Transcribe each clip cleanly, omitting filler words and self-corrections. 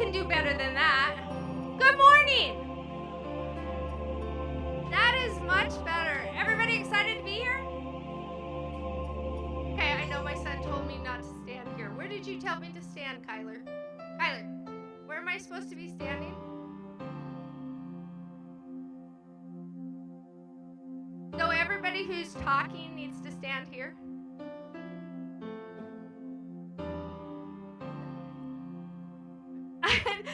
can do better than that. Good morning. That is much better. Everybody excited to be here? Okay, I know my son told me not to stand here. Where did you tell me to stand, Kyler? Kyler, where am I supposed to be standing? So everybody who's talking needs to stand here.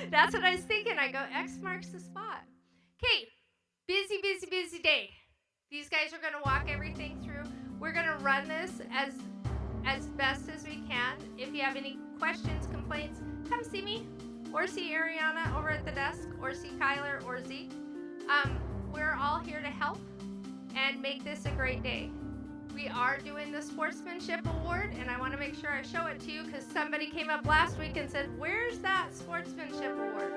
That's what I was thinking. I go, X marks the spot. Okay, busy day. These guys are going to walk everything through. We're going to run this as best as we can. If you have any questions, complaints, come see me or see Ariana over at the desk or see Kyler or Zeke. We're all here to help and make this a great day. We are doing the Sportsmanship Award, and I want to make sure I show it to you because somebody came up last week and said, where's that Sportsmanship Award?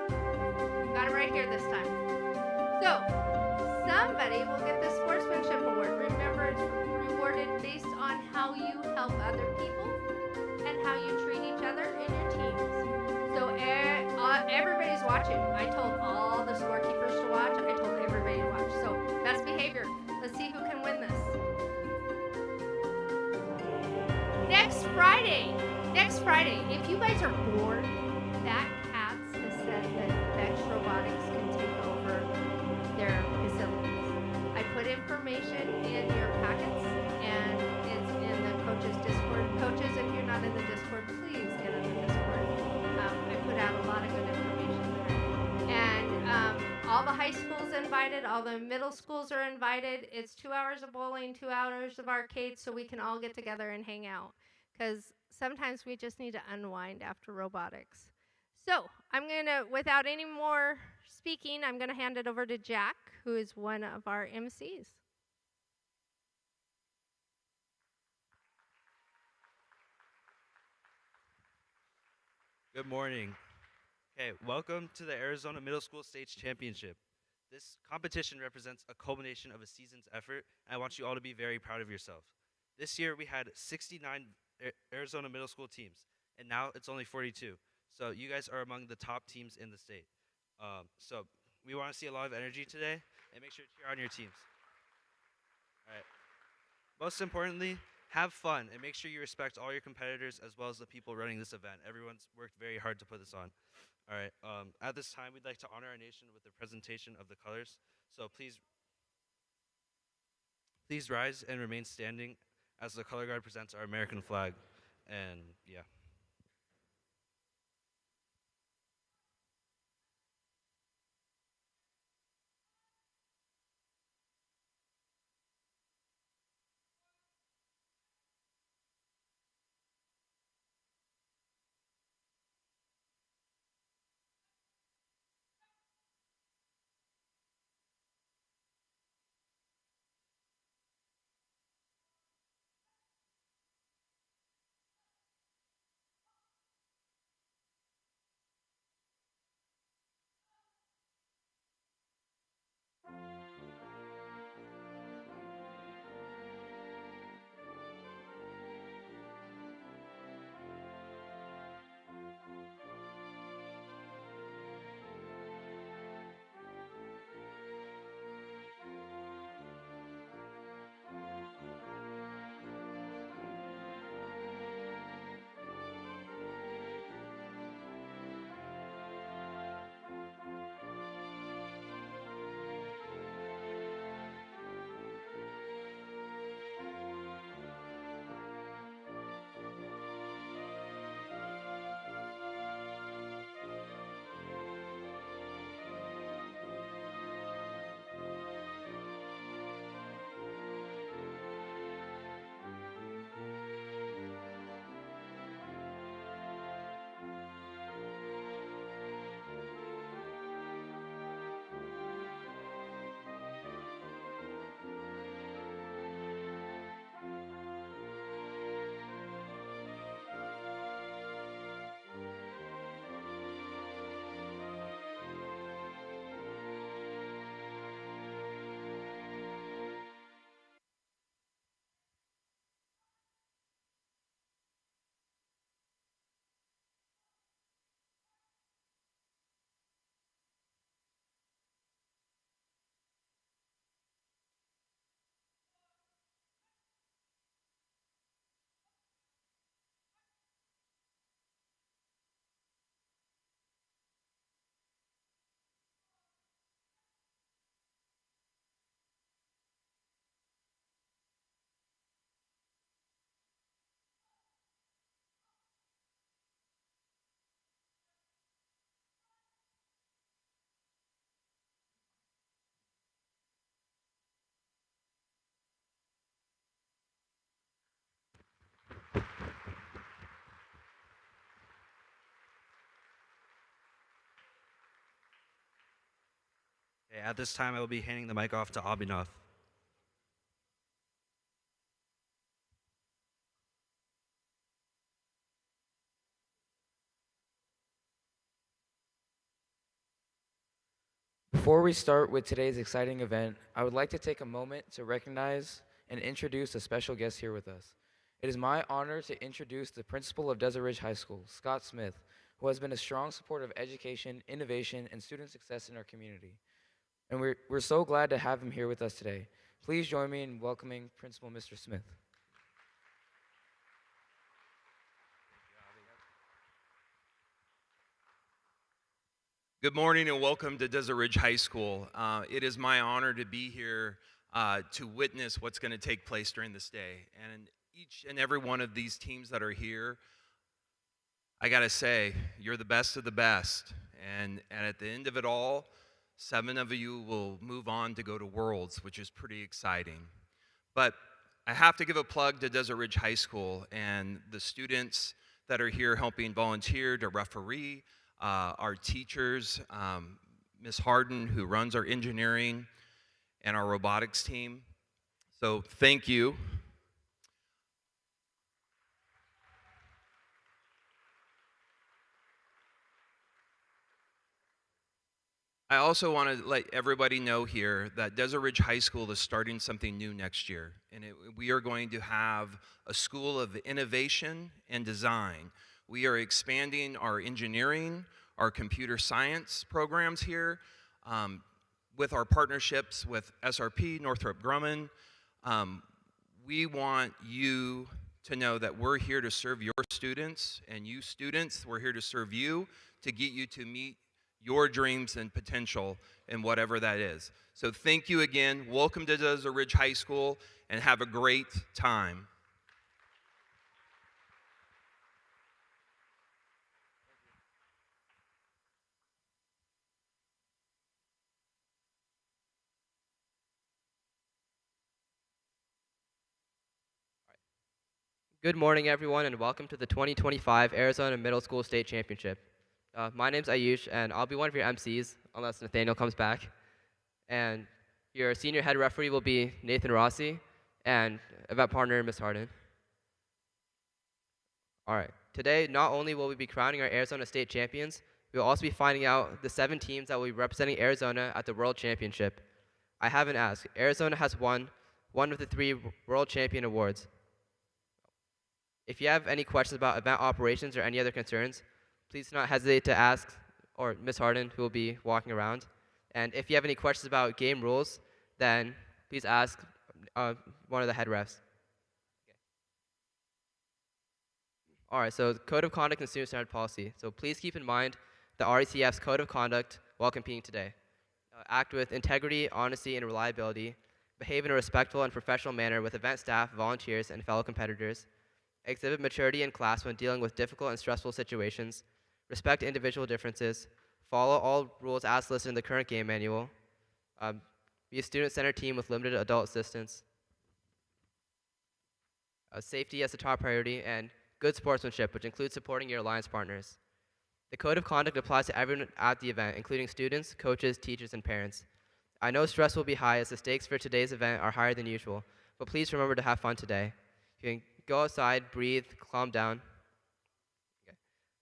Got it right here this time. So, somebody will get the Sportsmanship Award. Remember, it's rewarded based on how you help other people and how you treat each other in your teams. So, everybody's watching. I told all the scorekeepers to watch. I told everybody to watch. So, best behavior. Let's see who can win this. Next Friday, if you guys are bored, that CATS has said that Vex Robotics can take over their facilities. I put information in your packets, and it's in the coaches Discord. Coaches, if you're not in the Discord, please get in the Discord. I put out a lot of good information there. And all the high schools invited, all the middle schools are invited. It's 2 hours of bowling, 2 hours of arcade, so we can all get together and hang out. Because sometimes we just need to unwind after robotics. So I'm going to, without any more speaking, I'm going to hand it over to Jack, who is one of our MCs. Good morning. Okay, welcome to the Arizona Middle School States Championship. This competition represents a culmination of a season's effort, and I want you all to be very proud of yourself. This year we had 69 Arizona middle school teams, and now it's only 42. So you guys are among the top teams in the state. So we want to see a lot of energy today, and make sure to cheer on your teams. All right. Most importantly, have fun, and make sure you respect all your competitors as well as the people running this event. Everyone's worked very hard to put this on. All right. At this time, we'd like to honor our nation with the presentation of the colors. So please rise and remain standing as the color guard presents our American flag. And yeah. Okay, at this time, I will be handing the mic off to Abhinav. Before we start with today's exciting event, I would like to take a moment to recognize and introduce a special guest here with us. It is my honor to introduce the principal of Desert Ridge High School, Scott Smith, who has been a strong supporter of education, innovation, and student success in our community. And we're so glad to have him here with us today. Please join me in welcoming Principal Mr. Smith. Good morning and welcome to Desert Ridge High School. It is my honor to be here to witness what's going to take place during this day. And each and every one of these teams that are here, I got to say, you're the best of the best. And at the end of it all, 7 of you will move on to go to Worlds, which is pretty exciting. But I have to give a plug to Desert Ridge High School and the students that are here helping volunteer, to referee, our teachers, Ms. Harden, who runs our engineering and our robotics team. So thank you. I also want to let everybody know here that Desert Ridge High School is starting something new next year. And we are going to have a school of innovation and design. We are expanding our engineering, our computer science programs here with our partnerships with SRP, Northrop Grumman. We want you to know that we're here to serve your students, and you students, we're here to serve you, to get you to meet your dreams and potential and whatever that is. So thank you again. Welcome to Desert Ridge High School, and have a great time. Good morning, everyone, and welcome to the 2025 Arizona Middle School State Championship. My name's Ayush, and I'll be one of your MCs, unless Nathaniel comes back. And your senior head referee will be Nathan Rossi, and event partner, Ms. Harden. All right. Today, not only will we be crowning our Arizona State champions, we will also be finding out the 7 teams that will be representing Arizona at the World Championship. I haven't asked. Arizona has won one of the 3 World Champion awards. If you have any questions about event operations or any other concerns, please do not hesitate to ask or Ms. Harden, who will be walking around. And if you have any questions about game rules, then please ask one of the head refs. All right, so Code of Conduct and Student Centered Policy. So please keep in mind the RECF's Code of Conduct while competing today. Act with integrity, honesty, and reliability. Behave in a respectful and professional manner with event staff, volunteers, and fellow competitors. Exhibit maturity in class when dealing with difficult and stressful situations. Respect individual differences. Follow all rules as listed in the current game manual. Be a student-centered team with limited adult assistance. Safety as a top priority, and good sportsmanship, which includes supporting your alliance partners. The Code of Conduct applies to everyone at the event, including students, coaches, teachers, and parents. I know stress will be high as the stakes for today's event are higher than usual, but please remember to have fun today. You can go outside, breathe, calm down. Okay.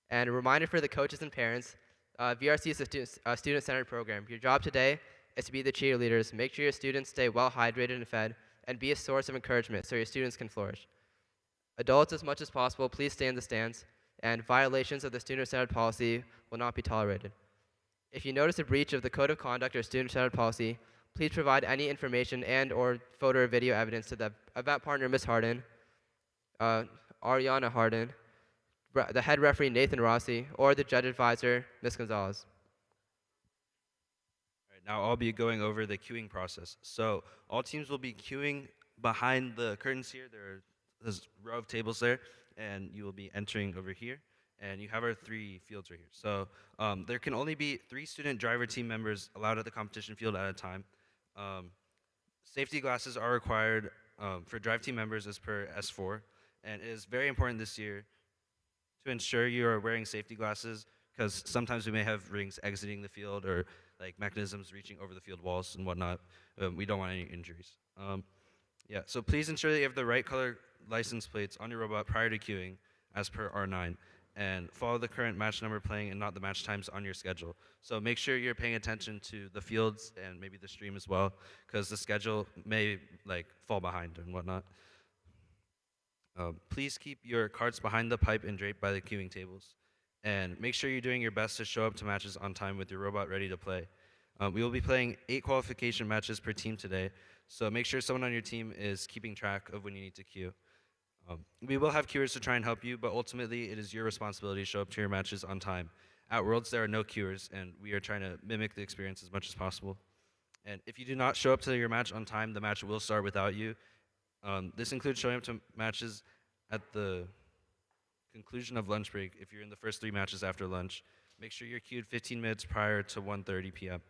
And a reminder for the coaches and parents, VRC is a student-centered program. Your job today is to be the cheerleaders. Make sure your students stay well hydrated and fed, and be a source of encouragement so your students can flourish. Adults, as much as possible, please stay in the stands, and violations of the student-centered policy will not be tolerated. If you notice a breach of the Code of Conduct or student-centered policy, please provide any information and or photo or video evidence to the event partner, Ms. Harden, Ariana Harden, the head referee, Nathan Rossi, or the judge advisor, Ms. Gonzalez. All right, now I'll be going over the queuing process. So all teams will be queuing behind the curtains here. There's a row of tables there, and you will be entering over here. And you have our 3 fields right here. So there can only be 3 student driver team members allowed at the competition field at a time. Safety glasses are required for drive team members as per S4. And it is very important this year to ensure you are wearing safety glasses, because sometimes we may have rings exiting the field, or like mechanisms reaching over the field walls and whatnot. We don't want any injuries. Yeah, so please ensure that you have the right color license plates on your robot prior to queuing, as per R9, and follow the current match number playing and not the match times on your schedule. So make sure you're paying attention to the fields and maybe the stream as well, because the schedule may like fall behind and whatnot. Please keep your carts behind the pipe and draped by the queuing tables. And make sure you're doing your best to show up to matches on time with your robot ready to play. We will be playing 8 qualification matches per team today, so make sure someone on your team is keeping track of when you need to queue. We will have queuers to try and help you, but ultimately it is your responsibility to show up to your matches on time. At Worlds, there are no queuers, and we are trying to mimic the experience as much as possible. And if you do not show up to your match on time, the match will start without you. This includes showing up to matches at the conclusion of lunch break if you're in the first 3 matches after lunch. Make sure you're queued 15 minutes prior to 1:30 p.m.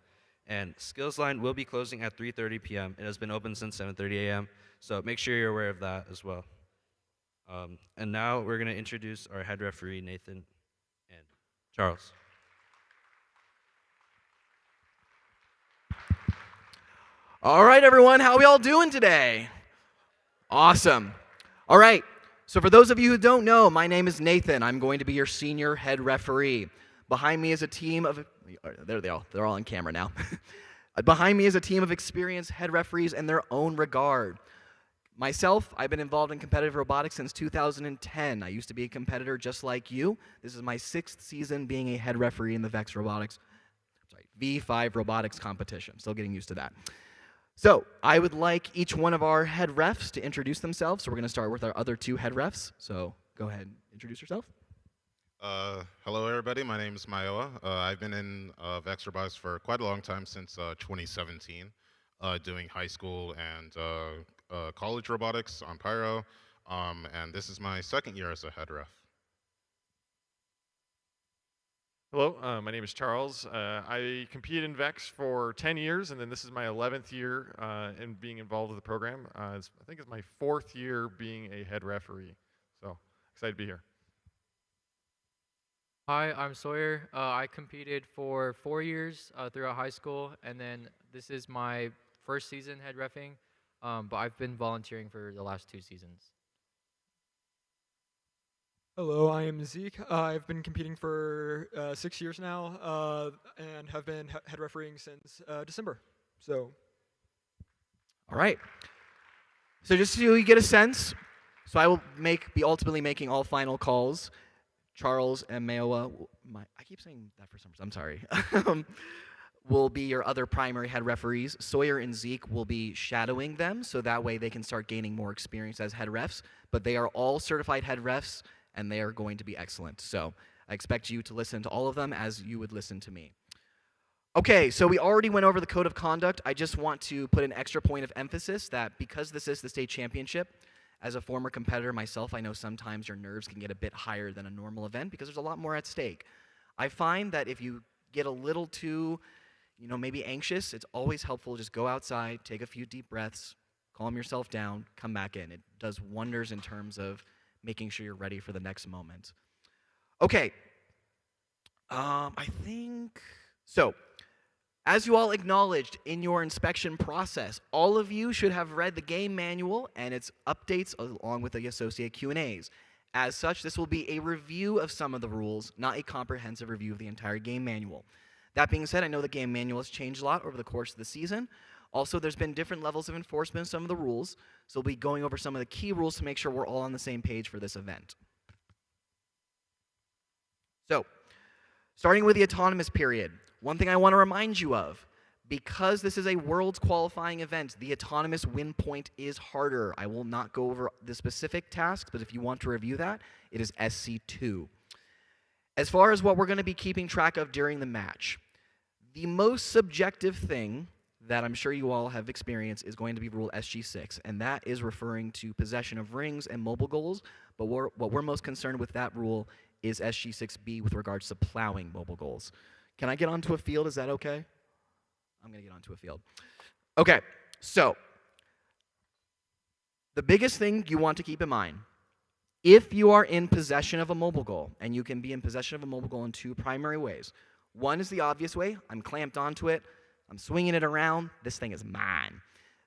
And Skills Line will be closing at 3:30 p.m. It has been open since 7:30 a.m., so make sure you're aware of that as well. And now we're going to introduce our head referee, Nathan and Charles. All right, everyone, how are we all doing today? Awesome. All right, so for those of you who don't know, my name is Nathan. I'm going to be your senior head referee. Behind me is a team of, there they are, they're all on camera now. Behind me is a team of experienced head referees in their own regard. Myself, I've been involved in competitive robotics since 2010. I used to be a competitor just like you. This is my 6th season being a head referee in the V5 robotics competition. Still getting used to that. So I would like each one of our head refs to introduce themselves. So we're going to start with our other 2 head refs. So go ahead and introduce yourself. Hello, everybody. My name is Mayoa. I've been in VEX robotics for quite a long time, since 2017, doing high school and college robotics on Pyro, and this is my 2nd year as a head ref. Hello, my name is Charles. I competed in VEX for 10 years, and then this is my 11th year in being involved with the program. I think it's my 4th year being a head referee, so excited to be here. Hi, I'm Sawyer. I competed for 4 years throughout high school, and then this is my 1st season head reffing, but I've been volunteering for the last 2 seasons. Hello, I am Zeke. I've been competing for 6 years now and have been head refereeing since December. So, all right. So just so you get a sense, so I will be ultimately making all final calls. Charles and Mayoa, I keep saying that for some reason, I'm sorry, will be your other primary head referees. Sawyer and Zeke will be shadowing them, so that way they can start gaining more experience as head refs. But they are all certified head refs, and they are going to be excellent. So I expect you to listen to all of them as you would listen to me. Okay, so we already went over the code of conduct. I just want to put an extra point of emphasis that because this is the state championship, as a former competitor myself, I know sometimes your nerves can get a bit higher than a normal event because there's a lot more at stake. I find that if you get a little too, maybe anxious, it's always helpful to just go outside, take a few deep breaths, calm yourself down, come back in. It does wonders in terms of making sure you're ready for the next moment. Okay, I think, so as you all acknowledged in your inspection process, all of you should have read the game manual and its updates along with the associated Q&As. As such, this will be a review of some of the rules, not a comprehensive review of the entire game manual. That being said, I know the game manual has changed a lot over the course of the season. Also, there's been different levels of enforcement of some of the rules, so we'll be going over some of the key rules to make sure we're all on the same page for this event. So, starting with the autonomous period, one thing I want to remind you of, because this is a Worlds qualifying event, the autonomous win point is harder. I will not go over the specific tasks, but if you want to review that, it is SC2. As far as what we're going to be keeping track of during the match, the most subjective thing that I'm sure you all have experienced is going to be rule SG6, and that is referring to possession of rings and mobile goals, but what we're most concerned with that rule is SG6B with regards to plowing mobile goals. Can I get onto a field? Is that okay? I'm going to get onto a field. Okay, so the biggest thing you want to keep in mind, if you are in possession of a mobile goal, and you can be in possession of a mobile goal in 2 primary ways. One is the obvious way. I'm clamped onto it. I'm swinging it around. This thing is mine.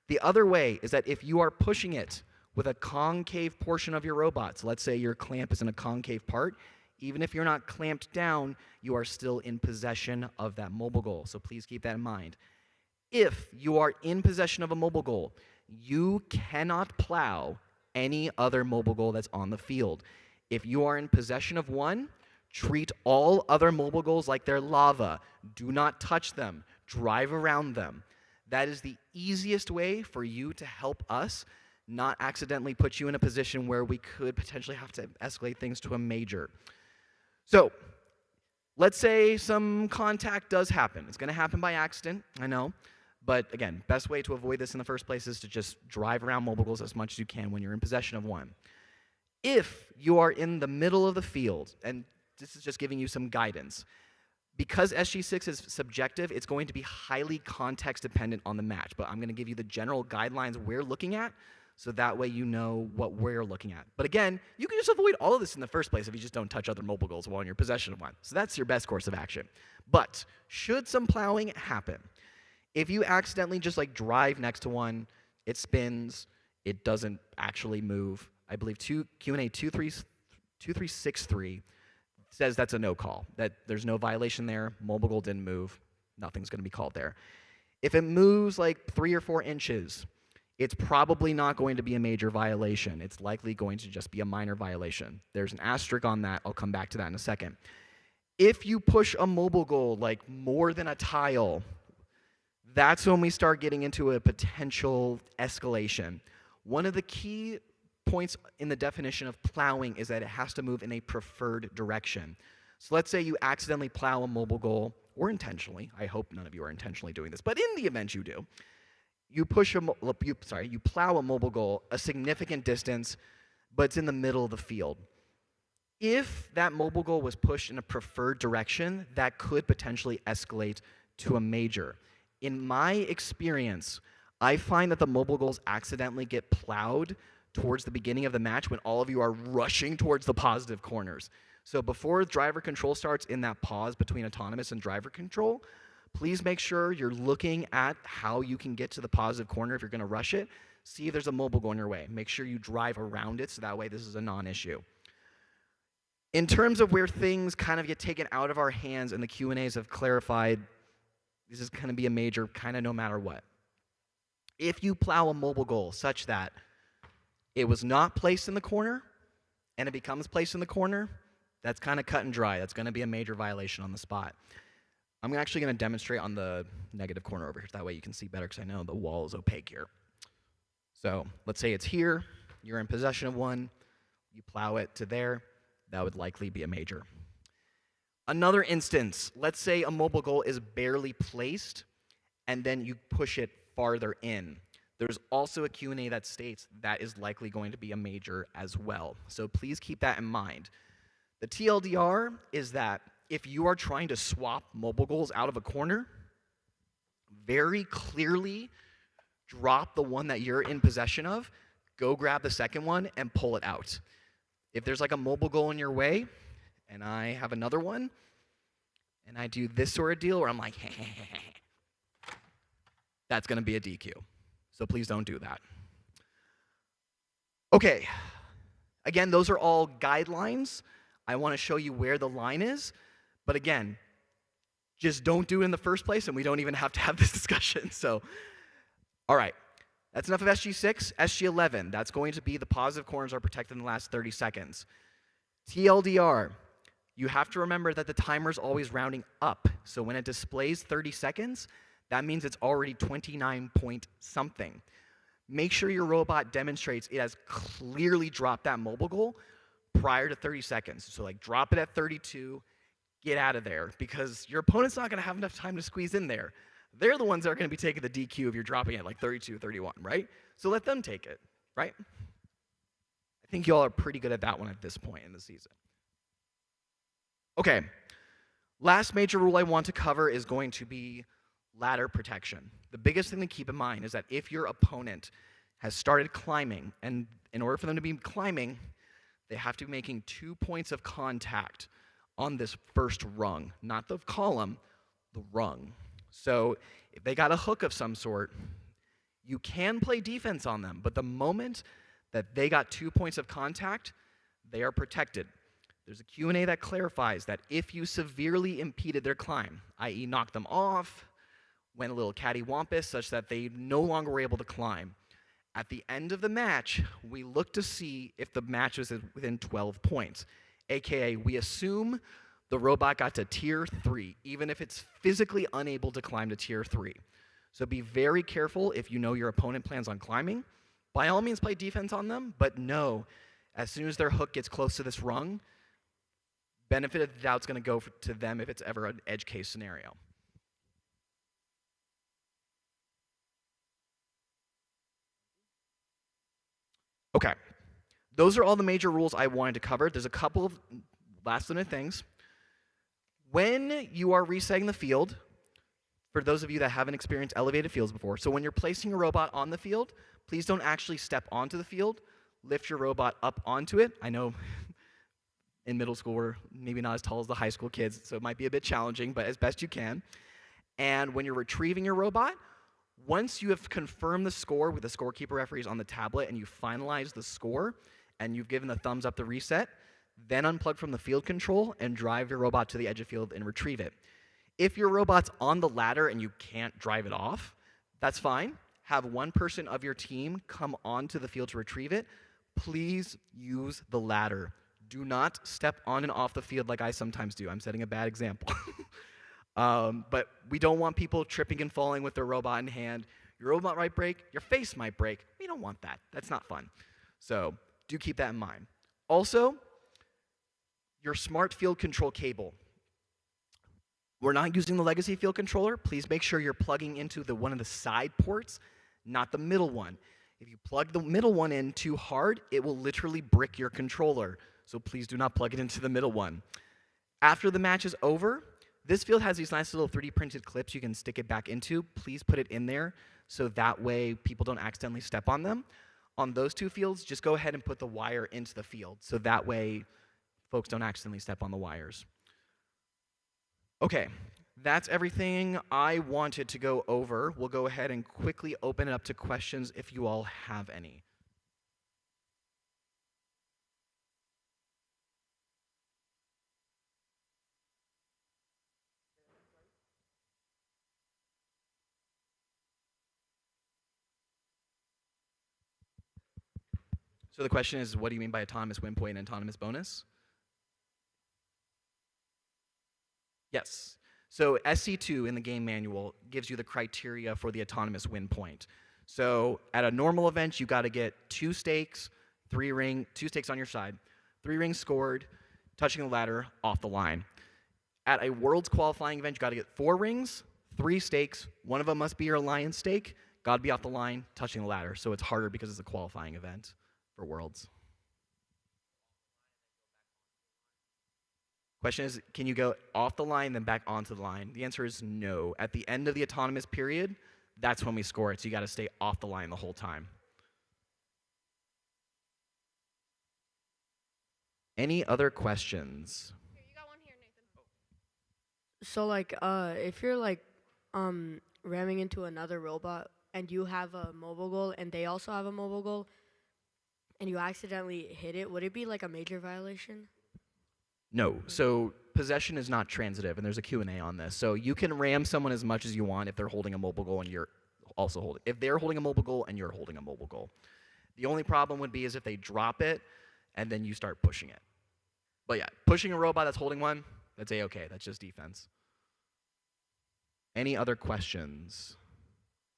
The other way is that if you are pushing it with a concave portion of your robot, so let's say your clamp is in a concave part, even if you're not clamped down, you are still in possession of that mobile goal. So please keep that in mind. If you are in possession of a mobile goal, you cannot plow any other mobile goal that's on the field. If you are in possession of one, treat all other mobile goals like they're lava. Do not touch them. Drive around them. That is the easiest way for you to help us not accidentally put you in a position where we could potentially have to escalate things to a major. So, let's say some contact does happen. It's going to happen by accident, I know. But again, best way to avoid this in the first place is to just drive around mobile goals as much as you can when you're in possession of one. If you are in the middle of the field, and this is just giving you some guidance, because SG6 is subjective, it's going to be highly context dependent on the match, but I'm going to give you the general guidelines we're looking at, so that way you know what we're looking at. But again, you can just avoid all of this in the first place if you just don't touch other mobile goals while in your possession of one. So that's your best course of action. But should some plowing happen, if you accidentally just like drive next to one, it spins, it doesn't actually move. I believe Q&A 2363 says that's a no call, that there's no violation there, mobile goal didn't move, nothing's going to be called there. If it moves like 3 or 4 inches, it's probably not going to be a major violation. It's likely going to just be a minor violation. There's an asterisk on that. I'll come back to that in a second. If you push a mobile goal like more than a tile, that's when we start getting into a potential escalation. One of the key points in the definition of plowing is that it has to move in a preferred direction. So let's say you accidentally plow a mobile goal, or intentionally. I hope none of you are intentionally doing this, but in the event you do, you plow a mobile goal a significant distance, but it's in the middle of the field. If that mobile goal was pushed in a preferred direction, that could potentially escalate to a major. In my experience, I find that the mobile goals accidentally get plowed towards the beginning of the match when all of you are rushing towards the positive corners. So before driver control starts, in that pause between autonomous and driver control, please make sure you're looking at how you can get to the positive corner if you're going to rush it. See if there's a mobile goal in your way. Make sure you drive around it so that way this is a non-issue. In terms of where things kind of get taken out of our hands and the Q&As have clarified, this is going to be a major kind of no matter what. If you plow a mobile goal such that it was not placed in the corner and it becomes placed in the corner, that's kind of cut and dry. That's going to be a major violation on the spot. I'm actually going to demonstrate on the negative corner over here. That way you can see better because I know the wall is opaque here. So let's say it's here. You're in possession of one. You plow it to there. That would likely be a major. Another instance, let's say a mobile goal is barely placed and then you push it farther in. There's also a Q&A that states that is likely going to be a major as well. So please keep that in mind. The TLDR is that if you are trying to swap mobile goals out of a corner, very clearly drop the one that you're in possession of, go grab the second one, and pull it out. If there's like a mobile goal in your way, and I have another one, and I do this sort of deal where I'm like, that's going to be a DQ. So please don't do that. Okay. Again, those are all guidelines. I want to show you where the line is. But again, just don't do it in the first place, and we don't even have to have this discussion. So, all right. That's enough of SG6. SG11, that's going to be the positive corners are protected in the last 30 seconds. TLDR, you have to remember that the timer is always rounding up. So when it displays 30 seconds, that means it's already 29 point something. Make sure your robot demonstrates it has clearly dropped that mobile goal prior to 30 seconds. So like drop it at 32, get out of there, because your opponent's not going to have enough time to squeeze in there. They're the ones that are going to be taking the DQ if you're dropping it like 32, 31, right? So let them take it, right? I think you all are pretty good at that one at this point in the season. Okay, last major rule I want to cover is going to be ladder protection. The biggest thing to keep in mind is that if your opponent has started climbing, and in order for them to be climbing, they have to be making 2 points of contact on this first rung, not the column, the rung. So if they got a hook of some sort, you can play defense on them, but the moment that they got 2 points of contact, they are protected. There's a Q&A that clarifies that if you severely impeded their climb, i.e. knocked them off, went a little cattywampus such that they no longer were able to climb, at the end of the match, we look to see if the match was within 12 points, aka we assume the robot got to tier 3, even if it's physically unable to climb to tier 3. So be very careful if you know your opponent plans on climbing. By all means, play defense on them, but know as soon as their hook gets close to this rung, benefit of the doubt's going to go to them if it's ever an edge case scenario. Okay, those are all the major rules I wanted to cover. There's a couple of last-minute things. When you are resetting the field, for those of you that haven't experienced elevated fields before, so when you're placing a robot on the field, please don't actually step onto the field. Lift your robot up onto it. I know in middle school we're maybe not as tall as the high school kids, so it might be a bit challenging, but as best you can. And when you're retrieving your robot, once you have confirmed the score with the scorekeeper referees on the tablet and you finalize the score and you've given the thumbs up to reset, then unplug from the field control and drive your robot to the edge of field and retrieve it. If your robot's on the ladder and you can't drive it off, that's fine. Have one person of your team come onto the field to retrieve it. Please use the ladder. Do not step on and off the field like I sometimes do. I'm setting a bad example. But we don't want people tripping and falling with their robot in hand. Your robot might break, your face might break. We don't want that. That's not fun. So do keep that in mind. Also, your smart field control cable. We're not using the legacy field controller. Please make sure you're plugging into one of the side ports, not the middle one. If you plug the middle one in too hard, it will literally brick your controller. So please do not plug it into the middle one. After the match is over, this field has these nice little 3D printed clips you can stick it back into. Please put it in there so that way people don't accidentally step on them. On those two fields, just go ahead and put the wire into the field so that way folks don't accidentally step on the wires. Okay, that's everything I wanted to go over. We'll go ahead and quickly open it up to questions if you all have any. So the question is, what do you mean by autonomous win point and autonomous bonus? Yes. So SC2 in the game manual gives you the criteria for the autonomous win point. So at a normal event, you got to get 2 stakes, 2 stakes on your side, 3 rings scored, touching the ladder, off the line. At a world's qualifying event, you got to get 4 rings, 3 stakes, one of them must be your alliance stake, got to be off the line, touching the ladder. So it's harder because it's a qualifying event for worlds. Question is, can you go off the line then back onto the line? The answer is no. At the end of the autonomous period, that's when we score it, so you got to stay off the line the whole time. Any other questions? Here, you got one here, Nathan. So like if you're like ramming into another robot and you have a mobile goal and they also have a mobile goal and you accidentally hit it, would it be like a major violation? No. So possession is not transitive, and there's a Q&A on this. So you can ram someone as much as you want if they're holding a mobile goal and you're also holding. If they're holding a mobile goal and you're holding a mobile goal. The only problem would be is if they drop it and then you start pushing it. But yeah, pushing a robot that's holding one, that's A-okay. That's just defense. Any other questions?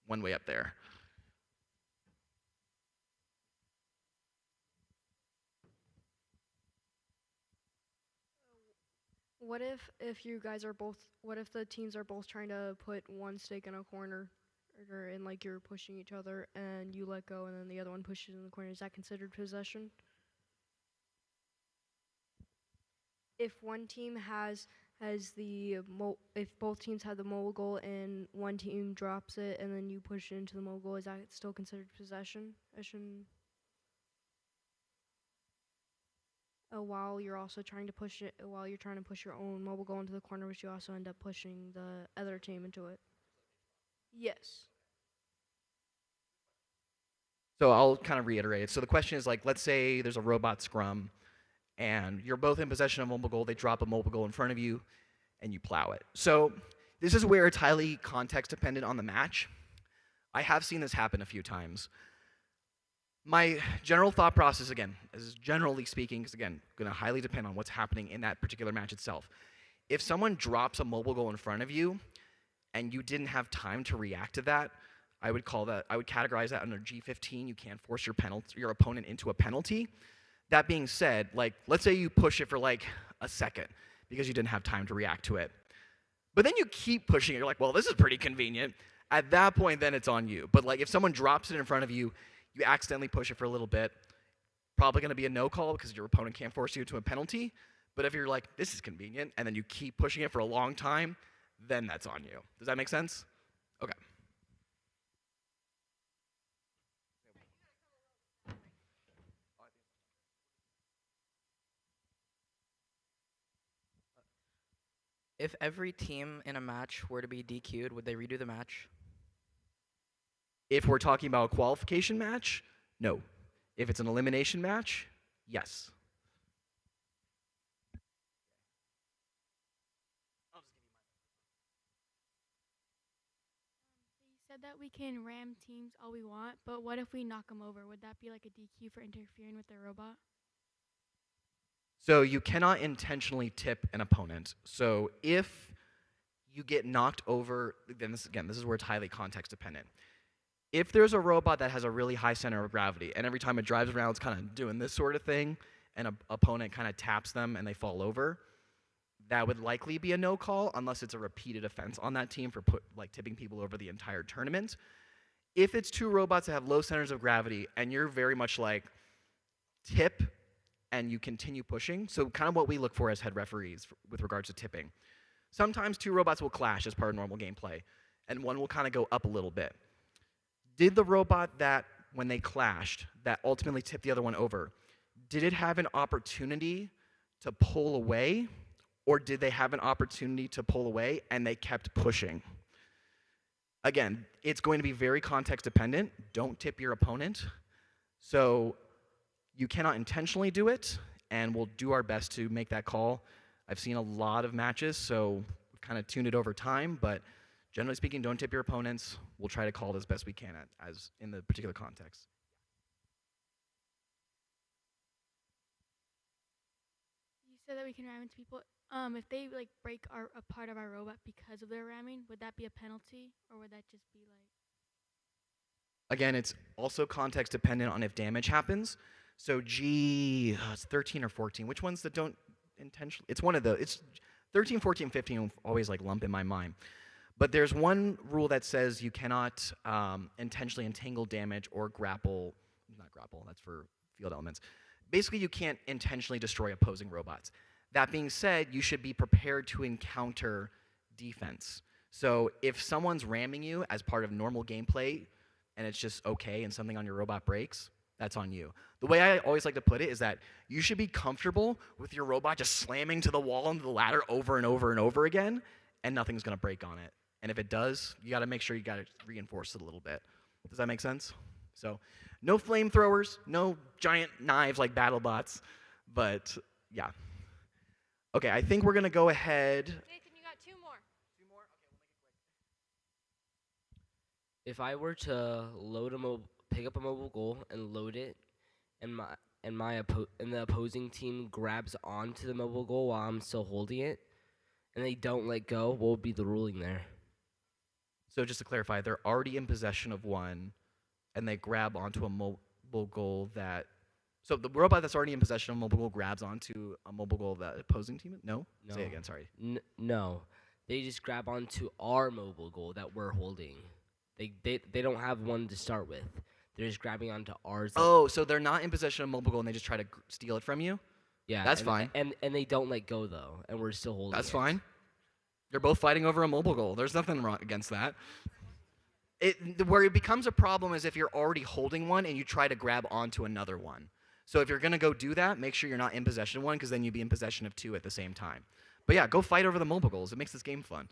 One way up there. What if you guys are both, what if the teams are both trying to put one stake in a corner, and like you're pushing each other and you let go and then the other one pushes in the corner? Is that considered possession? If one team has if both teams have the mobile goal and one team drops it and then you push it into the mobile goal, is that still considered possession? while you're also trying to push it, while you're trying to push your own mobile goal into the corner, which you also end up pushing the other team into it. Yes. So I'll kind of reiterate it. So the question is like, let's say there's a robot scrum, and you're both in possession of a mobile goal. They drop a mobile goal in front of you, and you plow it. So this is where it's highly context dependent on the match. I have seen this happen a few times. My general thought process, again, is generally speaking, is again going to highly depend on what's happening in that particular match itself. If someone drops a mobile goal in front of you, and you didn't have time to react to that, I would categorize that under G15. You can't force your opponent into a penalty. That being said, like, let's say you push it for like a second because you didn't have time to react to it. But then you keep pushing it. You're like, well, this is pretty convenient. At that point, then it's on you. But like, if someone drops it in front of you, you accidentally push it for a little bit, probably going to be a no call because your opponent can't force you to a penalty. But if you're like, this is convenient, and then you keep pushing it for a long time, then that's on you. Does that make sense? Okay. If every team in a match were to be DQ'd, would they redo the match? If we're talking about a qualification match, no. If it's an elimination match, yes. You said that we can ram teams all we want, but what if we knock them over? Would that be like a DQ for interfering with their robot? So you cannot intentionally tip an opponent. So if you get knocked over, then this is where it's highly context dependent. If there's a robot that has a really high center of gravity, and every time it drives around, it's kind of doing this sort of thing, and an opponent kind of taps them and they fall over, that would likely be a no call unless it's a repeated offense on that team for tipping people over the entire tournament. If it's two robots that have low centers of gravity and you're very much like tip and you continue pushing, so kind of what we look for as head referees with regards to tipping. Sometimes two robots will clash as part of normal gameplay, and one will kind of go up a little bit. Did the robot that, when they clashed, that ultimately tipped the other one over, did it have an opportunity to pull away, or did they have an opportunity to pull away and they kept pushing? Again, it's going to be very context dependent. Don't tip your opponent. So you cannot intentionally do it, and we'll do our best to make that call. I've seen a lot of matches, so we've kind of tuned it over time, but generally speaking, don't tip your opponents. We'll try to call it as best we can as in the particular context. You said that we can ram into people. If they like break a part of our robot because of their ramming, would that be a penalty, or would that just be like? Again, it's also context dependent on if damage happens. So it's 13 or 14. Which ones that don't intentionally? It's one of the. It's 13, 14, 15 always like lump in my mind. But there's one rule that says you cannot intentionally entangle damage or grapple. Not grapple. That's for field elements. Basically, you can't intentionally destroy opposing robots. That being said, you should be prepared to encounter defense. So if someone's ramming you as part of normal gameplay, and it's just okay, and something on your robot breaks, that's on you. The way I always like to put it is that you should be comfortable with your robot just slamming to the wall and the ladder over and over and over again, and nothing's going to break on it. And if it does, you got to make sure you got to reinforce it a little bit. Does that make sense? So no flamethrowers, no giant knives like BattleBots, but yeah. Okay, I think we're going to go ahead. Nathan, you got two more. Two more? Okay, we'll make it quick. If I were to pick up a mobile goal and load it, and the opposing team grabs onto the mobile goal while I'm still holding it, and they don't let go, what would be the ruling there? So just to clarify, they're already in possession of one, and they grab onto a mobile goal that. So the robot that's already in possession of a mobile goal grabs onto a mobile goal that opposing team. No. Say it again. Sorry. No, they just grab onto our mobile goal that we're holding. They don't have one to start with. They're just grabbing onto ours. Oh, so they're not in possession of a mobile goal and they just try to steal it from you? Yeah. That's fine. And they don't let go though, and we're still holding. That's fine. You're both fighting over a mobile goal. There's nothing wrong against that. Where it becomes a problem is if you're already holding one and you try to grab onto another one. So if you're going to go do that, make sure you're not in possession of one, because then you'd be in possession of two at the same time. But yeah, go fight over the mobile goals. It makes this game fun.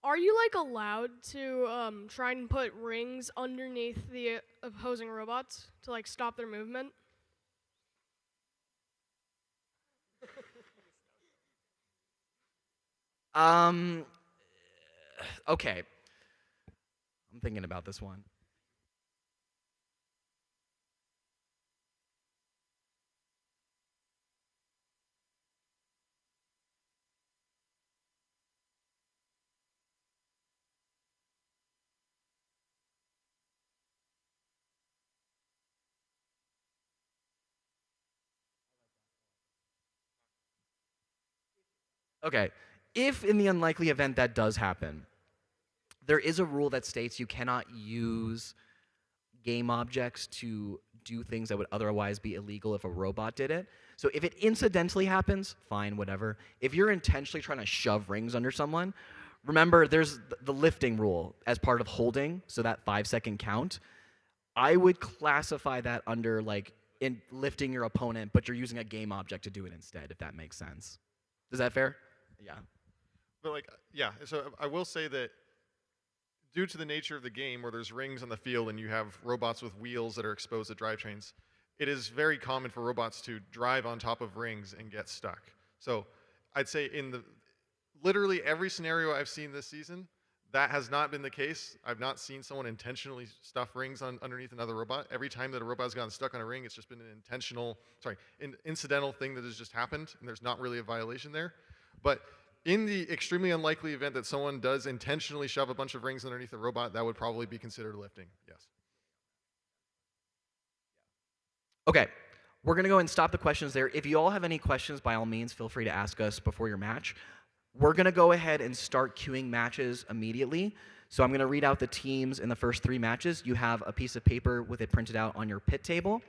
Are you like allowed to try and put rings underneath the opposing robots to like stop their movement? Okay. I'm thinking about this one. Okay. If in the unlikely event that does happen, there is a rule that states you cannot use game objects to do things that would otherwise be illegal if a robot did it. So if it incidentally happens, fine, whatever. If you're intentionally trying to shove rings under someone, remember there's the lifting rule as part of holding, so that 5-second count. I would classify that under like in lifting your opponent, but you're using a game object to do it instead, if that makes sense. Is that fair? Yeah. But like, yeah, so I will say that due to the nature of the game where there's rings on the field and you have robots with wheels that are exposed to drivetrains, it is very common for robots to drive on top of rings and get stuck. So I'd say in the literally every scenario I've seen this season, that has not been the case. I've not seen someone intentionally stuff rings underneath another robot. Every time that a robot has gotten stuck on a ring, it's just been an incidental thing that has just happened, and there's not really a violation there. But in the extremely unlikely event that someone does intentionally shove a bunch of rings underneath a robot, that would probably be considered lifting, yes. Okay, we're going to go and stop the questions there. If you all have any questions, by all means, feel free to ask us before your match. We're going to go ahead and start queuing matches immediately. So I'm going to read out the teams in the first 3 matches. You have a piece of paper with it printed out on your pit table.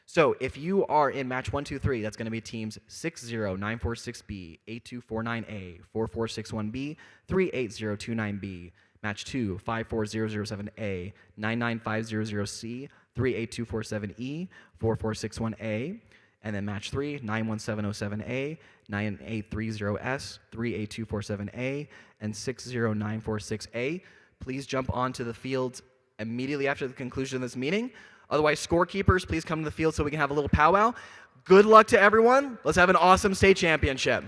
So if you are in match 1, 2, 3, that's going to be teams 60946B, 8249A, 4461B, 38029B. Match 2, 54007A, 99500C, 38247E, 4461A. And then match 3, 91707A, 9830S, 38247A, and 60946A. Please jump onto the field immediately after the conclusion of this meeting. Otherwise, scorekeepers, please come to the field so we can have a little powwow. Good luck to everyone. Let's have an awesome state championship.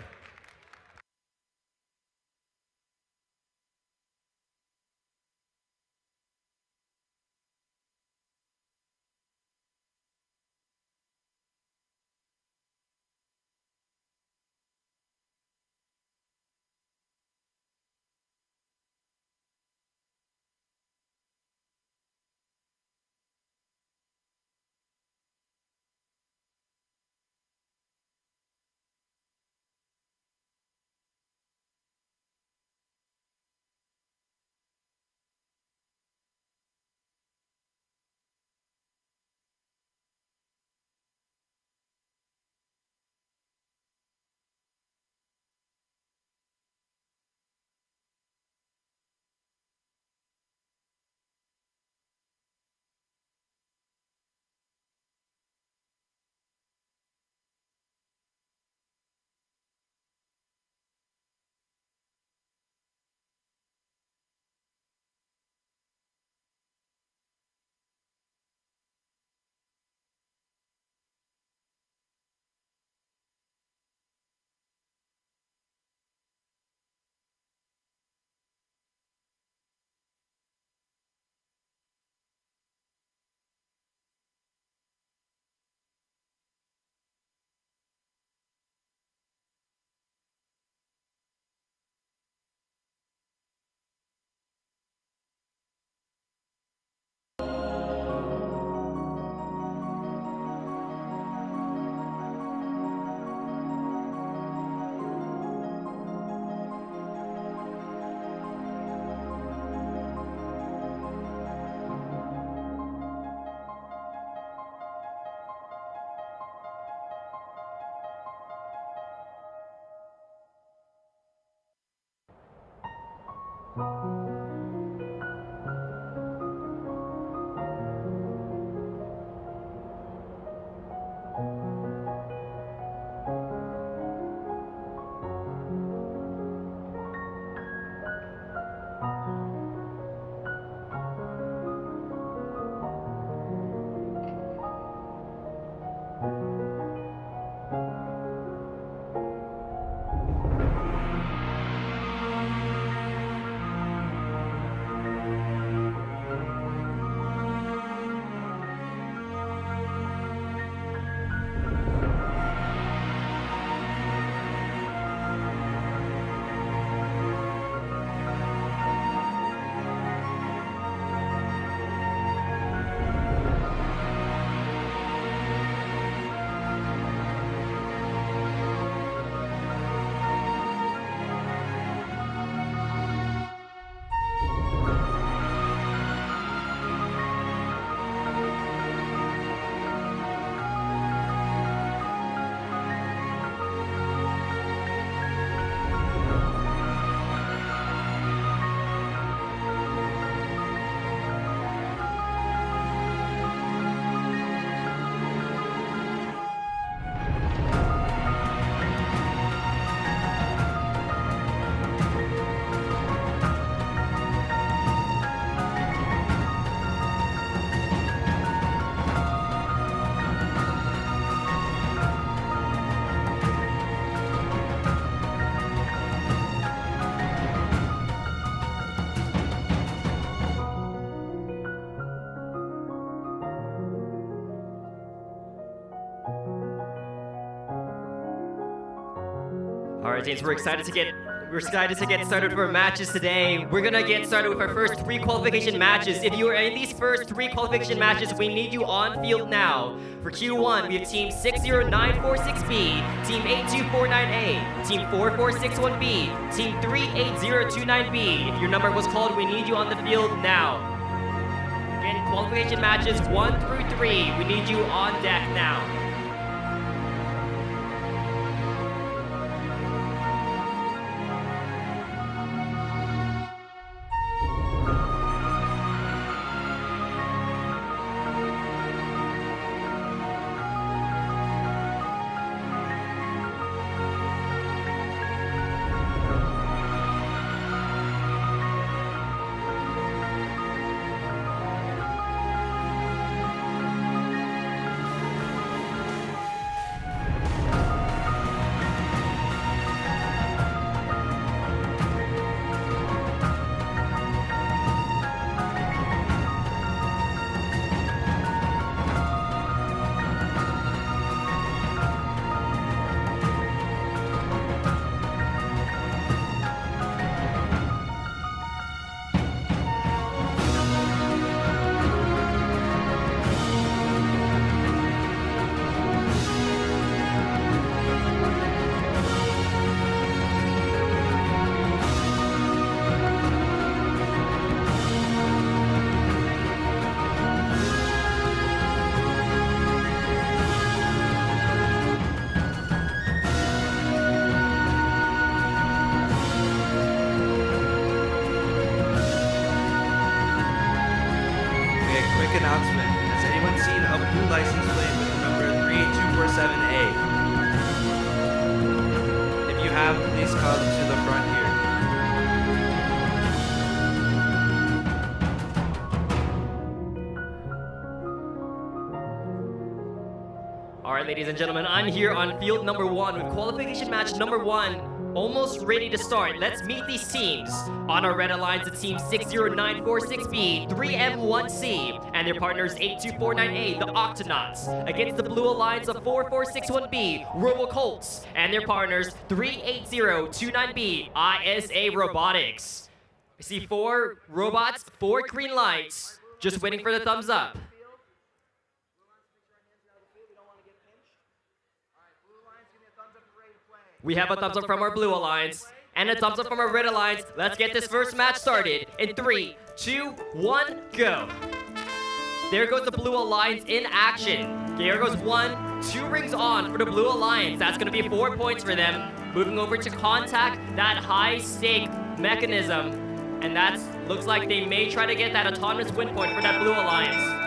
All right, teams, we're excited to get started for matches today. We're gonna get started with our first 3 qualification matches. If you are in these first 3 qualification matches, we need you on field now. For Q1, we have Team 60946B, Team 8249A, Team 4461B, Team 38029B. If your number was called, we need you on the field now. Again, qualification matches 1 through 3. We need you on deck now. Announcement. Has anyone seen a blue license plate with the number 38247A? If you have, please come to the front here. All right, ladies and gentlemen, I'm here on field number 1 with qualification match number 1 almost ready to start. Let's meet these teams. On our red alliance, the team 60946B, 3M1C, and their partners 8249A, the Octonauts. Against the blue alliance of 4461B, Robocolts, and their partners 38029B, ISA Robotics. I see 4 robots, 4 green lights, just waiting for the thumbs up. We have a thumbs up from our blue alliance and a thumbs up from our red alliance. Let's get this first match started in 3, 2, 1, go. There goes the blue alliance in action. There goes 1, 2 rings on for the blue alliance. That's going to be 4 points for them. Moving over to contact that high stake mechanism. And that looks like they may try to get that autonomous win point for that blue alliance.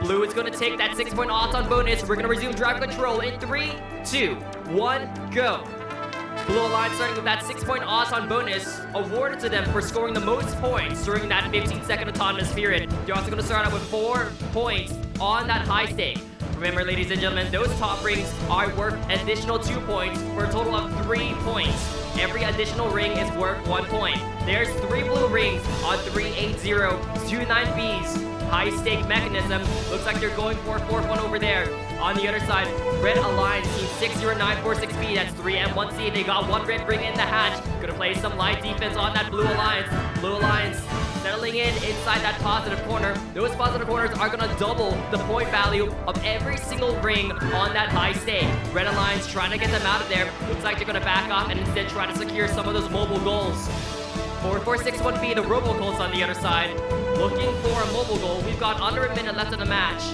Blue is going to take that 6-point odds on bonus. We're going to resume drive control in 3, 2, 1, go. Blue Alliance starting with that 6-point odds on bonus awarded to them for scoring the most points during that 15-second autonomous period. They're also going to start out with 4 points on that high stake. Remember, ladies and gentlemen, those top rings are worth additional 2 points for a total of 3 points. Every additional ring is worth 1 point. There's 3 blue rings on 38029B's high stake mechanism. Looks like they're going for a 4th one over there. On the other side, Red Alliance, Team 60946B, that's 3M1C. They got 1 red ring in the hatch. Gonna play some light defense on that Blue Alliance. Blue Alliance settling in inside that positive corner. Those positive corners are gonna double the point value of every single ring on that high stake. Red Alliance trying to get them out of there. Looks like they're gonna back off and instead try to secure some of those mobile goals. 4461B, the Robocolts on the other side, looking for a mobile goal. We've got under a minute left in the match.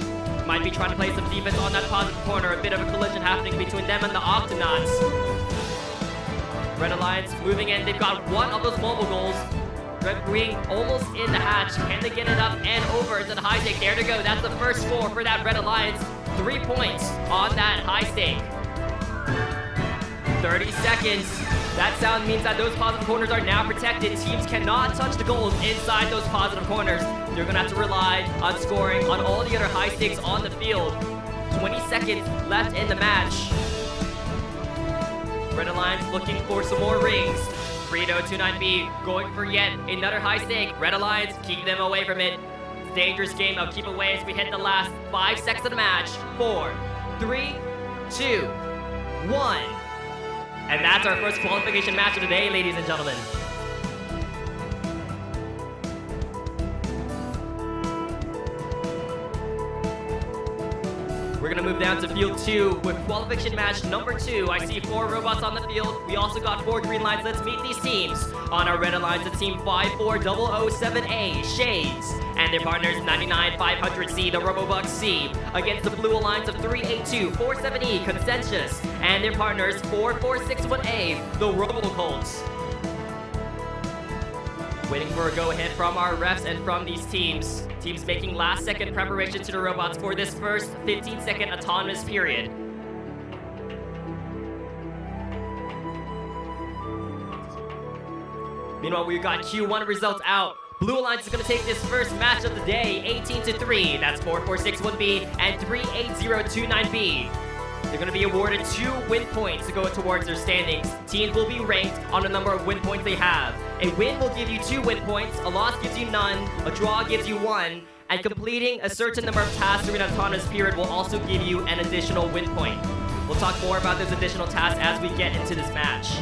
Might be trying to play some defense on that positive corner. A bit of a collision happening between them and the Octonauts. Red Alliance moving in. They've got 1 of those mobile goals. Red Wing almost in the hatch. Can they get it up and over to the high stake? There to go. That's the first score for that Red Alliance. 3 points on that high stake. 30 seconds. That sound means that those positive corners are now protected. Teams cannot touch the goals inside those positive corners. They're going to have to rely on scoring on all the other high stakes on the field. 20 seconds left in the match. Red Alliance looking for some more rings. 38029B going for yet another high stake. Red Alliance, keep them away from it. It's a dangerous game. I'll keep away as we hit the last 5 seconds of the match. 4, 3, 2, 1. And that's our first qualification match of the day, ladies and gentlemen. We're gonna move down to field 2 with qualification match number 2. I see 4 robots on the field. We also got 4 green lines. Let's meet these teams. On our red lines, it's team 54007A, Shades, and their partners 99500C, the Robobuck C, against the blue alliance of 38247E, Consensus, and their partners 4461A, the Robocolts. Waiting for a go-ahead from our refs and from these teams. Teams making last-second preparation to the robots for this first 15-second autonomous period. Meanwhile, we've got Q1 results out. Blue Alliance is going to take this first match of the day, 18-3. That's 4461B and 38029B. They're going to be awarded 2 win points to go towards their standings. Teams will be ranked on the number of win points they have. A win will give you 2 win points, a loss gives you none, a draw gives you 1, and completing a certain number of tasks during an autonomous period will also give you an additional win point. We'll talk more about those additional tasks as we get into this match.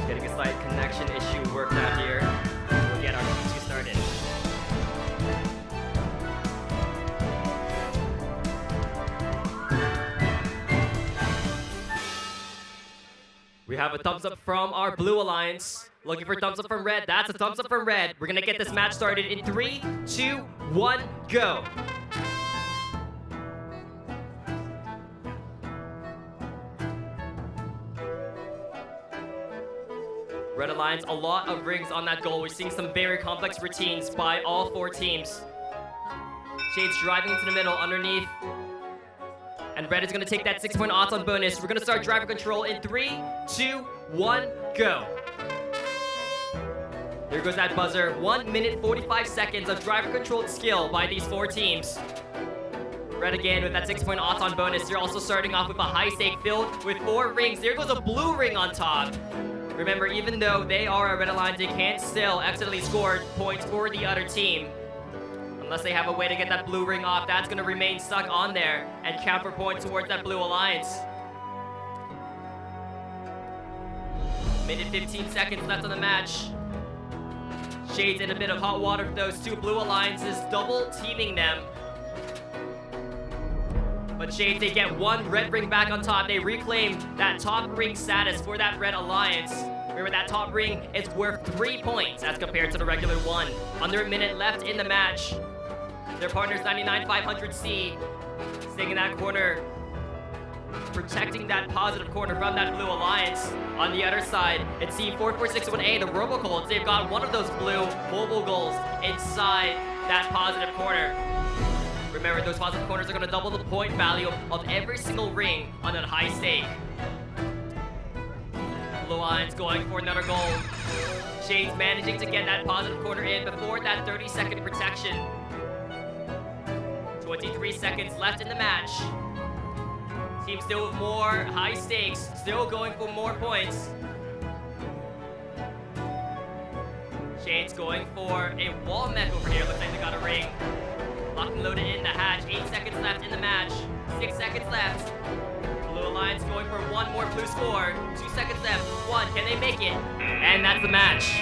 Getting a slight connection issue worked out here. We'll get our Q2 started. We have a thumbs up from our blue alliance. Looking for thumbs up from red. That's a thumbs up from red. We're gonna get this match started in 3, 2, 1, go. Red Alliance, a lot of rings on that goal. We're seeing some very complex routines by all 4 teams. Shades driving into the middle underneath. And Red is going to take that 6-point odds on bonus. We're going to start driver control in 3, 2, 1, go. There goes that buzzer. 1 minute 45 seconds of driver controlled skill by these 4 teams. Red again with that 6-point odds on bonus. They're also starting off with a high stake filled with 4 rings. There goes a blue ring on top. Remember, even though they are a Red Alliance, they can't still accidentally score points for the other team. Unless they have a way to get that blue ring off, that's going to remain stuck on there and count for points towards that blue alliance. Minute 15 seconds left on the match. Shades in a bit of hot water for those 2 blue alliances, double teaming them. But Shades, they get 1 red ring back on top. They reclaim that top ring status for that Red Alliance. Remember, that top ring is worth 3 points as compared to the regular 1. Under a minute left in the match. Their partners 99500C staying in that corner, protecting that positive corner from that blue alliance. On the other side, it's C4461A, the Robocolts. They've got one of those blue mobile goals inside that positive corner. Remember, those positive corners are going to double the point value of every single ring on that high stake. Blue Alliance going for another goal. Shades managing to get that positive corner in before that 30-second protection. 23 seconds left in the match. Team still with more high stakes, still going for more points. Shades going for a wall met over here. Looks like they got a ring. Locked and loaded in the hatch. 8 seconds left in the match. 6 seconds left. Blue Alliance going for 1 more blue score. 2 seconds left. 1. Can they make it? And that's the match.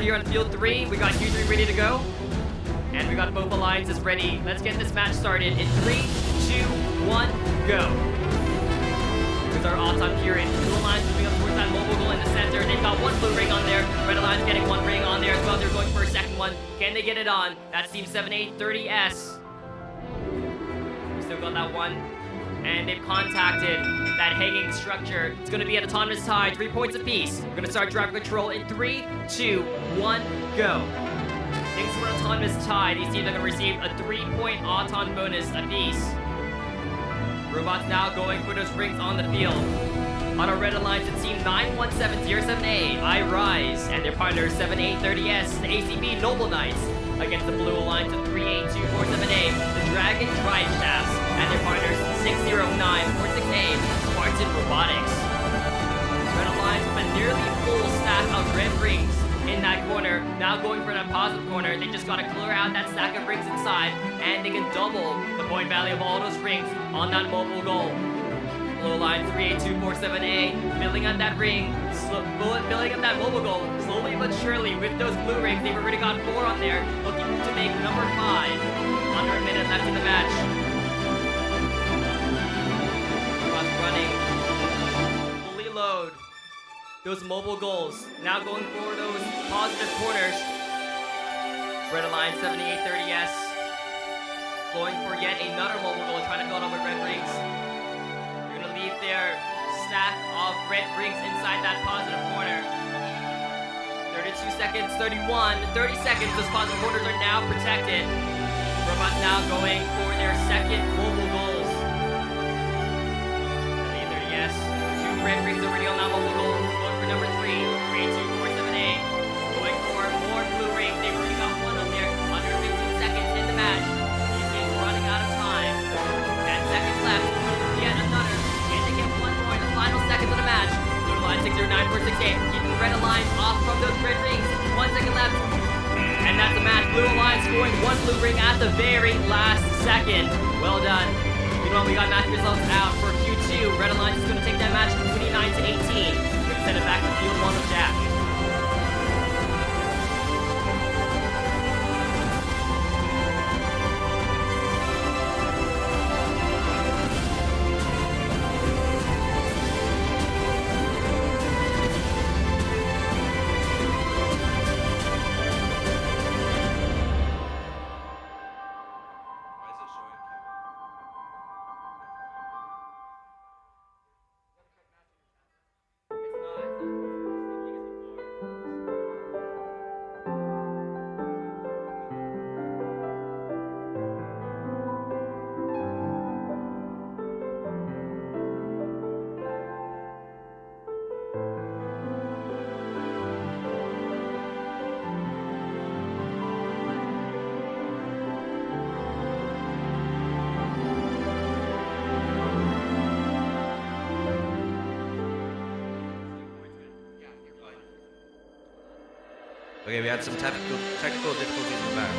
here on field 3. We got Q3 ready to go. And we got both alliances ready. Let's get this match started in 3, 2, 1, go. Here's our Auton period. Blue Alliance moving up towards that mobile goal in the center. They've got one blue ring on there. Red Alliance getting one ring on there as well. They're going for a second one. Can they get it on? That's Team 7830S. We still got that one. And they've contacted that hanging structure. It's going to be an autonomous tie, 3 points apiece. We're going to start driver control in 3, 2, 1, go. Thanks for an autonomous tie. These teams are going to receive a 3-point Auton bonus apiece. Robots now going for those rings on the field. On our red alliance, it's team 917078, I Rise, and their partner 7830S, the ACB Noble Knights, against the blue alliance of 382478, the Dragon Drive Shafts, and their partners 609468, Spartan Robotics. Red alliance with a nearly full stack of red rings in that corner, now going for that positive corner. They just gotta clear out that stack of rings inside, and they can double the point value of all those rings on that mobile goal. Blue line 382478, filling up that ring, filling up that mobile goal, slowly but surely with those blue rings. They've already got 4 on there, looking to make number 5. Under a minute left in the match. Robots running, fully load those mobile goals. Now going for those positive corners. Red Alliance 7830S going for yet another mobile goal, trying to fill it up with red rings. They're gonna leave their stack of red rings inside that positive corner. 32 seconds, 31, 30 seconds. Those positive corners are now protected. Robots now going for their second mobile goals. 7830S, 2 red rings already on that mobile goal. Number 3, 32478. Going for more blue rings. They've already got 1 up there. Under 15 seconds in the match. These teams running out of time. 10 seconds left. Yet another. Can they get 1 more in the final seconds of the match? Blue line 609468. Keeping red alliance off from those red rings. 1 second left. And that's the match. Blue alliance scoring 1 blue ring at the very last second. Well done. Meanwhile, we got match results out for Q2. Red alliance is going to take that match 29-18. Send it back to field 1 of Jack. Okay, we had some technical difficulties in the back.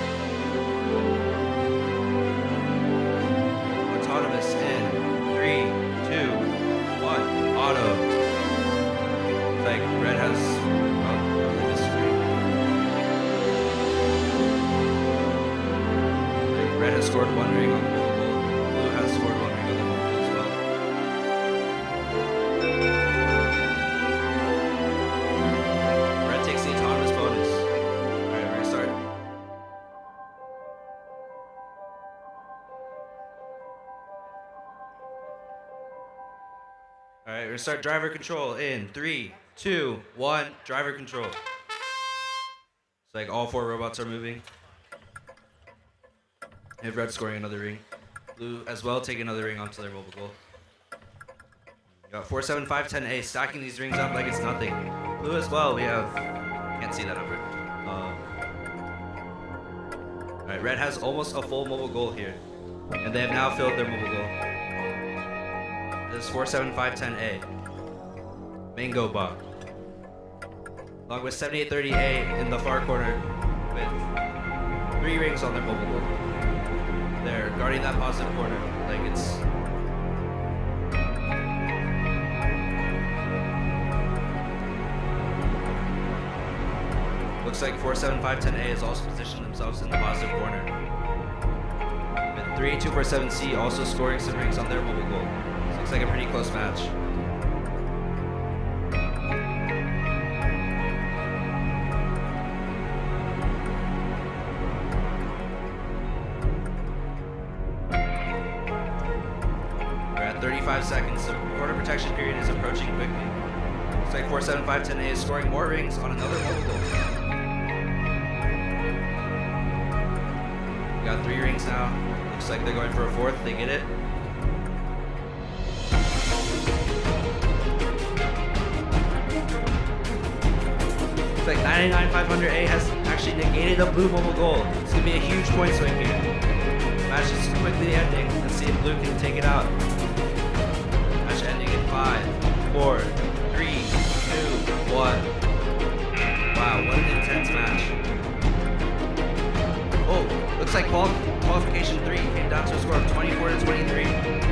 Autonomous in 3, 2, 1, auto. It's like red has this screen. Like red has scored 1 ring on the mobile goal. Blue has scored 1 ring on the mobile goal as well. Red takes the autonomous bonus. Alright, we're gonna start. Alright, we're gonna start driver control in 3, 2, 1, driver control. It's like all 4 robots are moving. And red scoring another ring. Blue as well taking another ring onto their mobile goal. Got 47510A stacking these rings up like it's nothing. Blue as well, we have, can't see that number. Alright, red has almost a full mobile goal here. And they have now filled their mobile goal. This is 47510A. Mango Bog. Along with 7830A in the far corner with 3 rings on their mobile goal. They're guarding that positive corner like it's... Looks like 47510A has also positioned themselves in the positive corner. With 38247C also scoring some rings on their mobile goal. This looks like a pretty close match. We're at 35 seconds. The quarter protection period is approaching quickly. Looks like 47510A is scoring more rings on another mobile goal. We got 3 rings now. Looks like they're going for a 4th. They get it. Looks like 99500A has actually negated a blue mobile goal. It's going to be a huge point swing here. Match is quickly ending. Let's see if blue can take it out. Match ending in 5, 4, 3, 2, 1. Wow, what an intense match. Oh, looks like qualification 3 came down to a score of 24-23.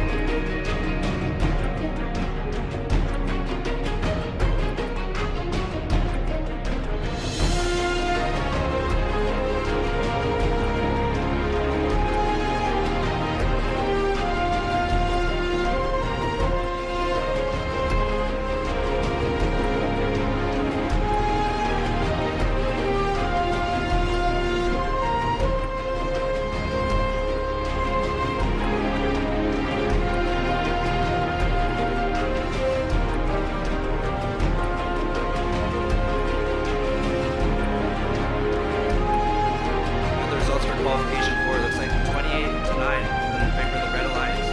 Qualification 4 looks like 28-9 in favor of the Red Alliance.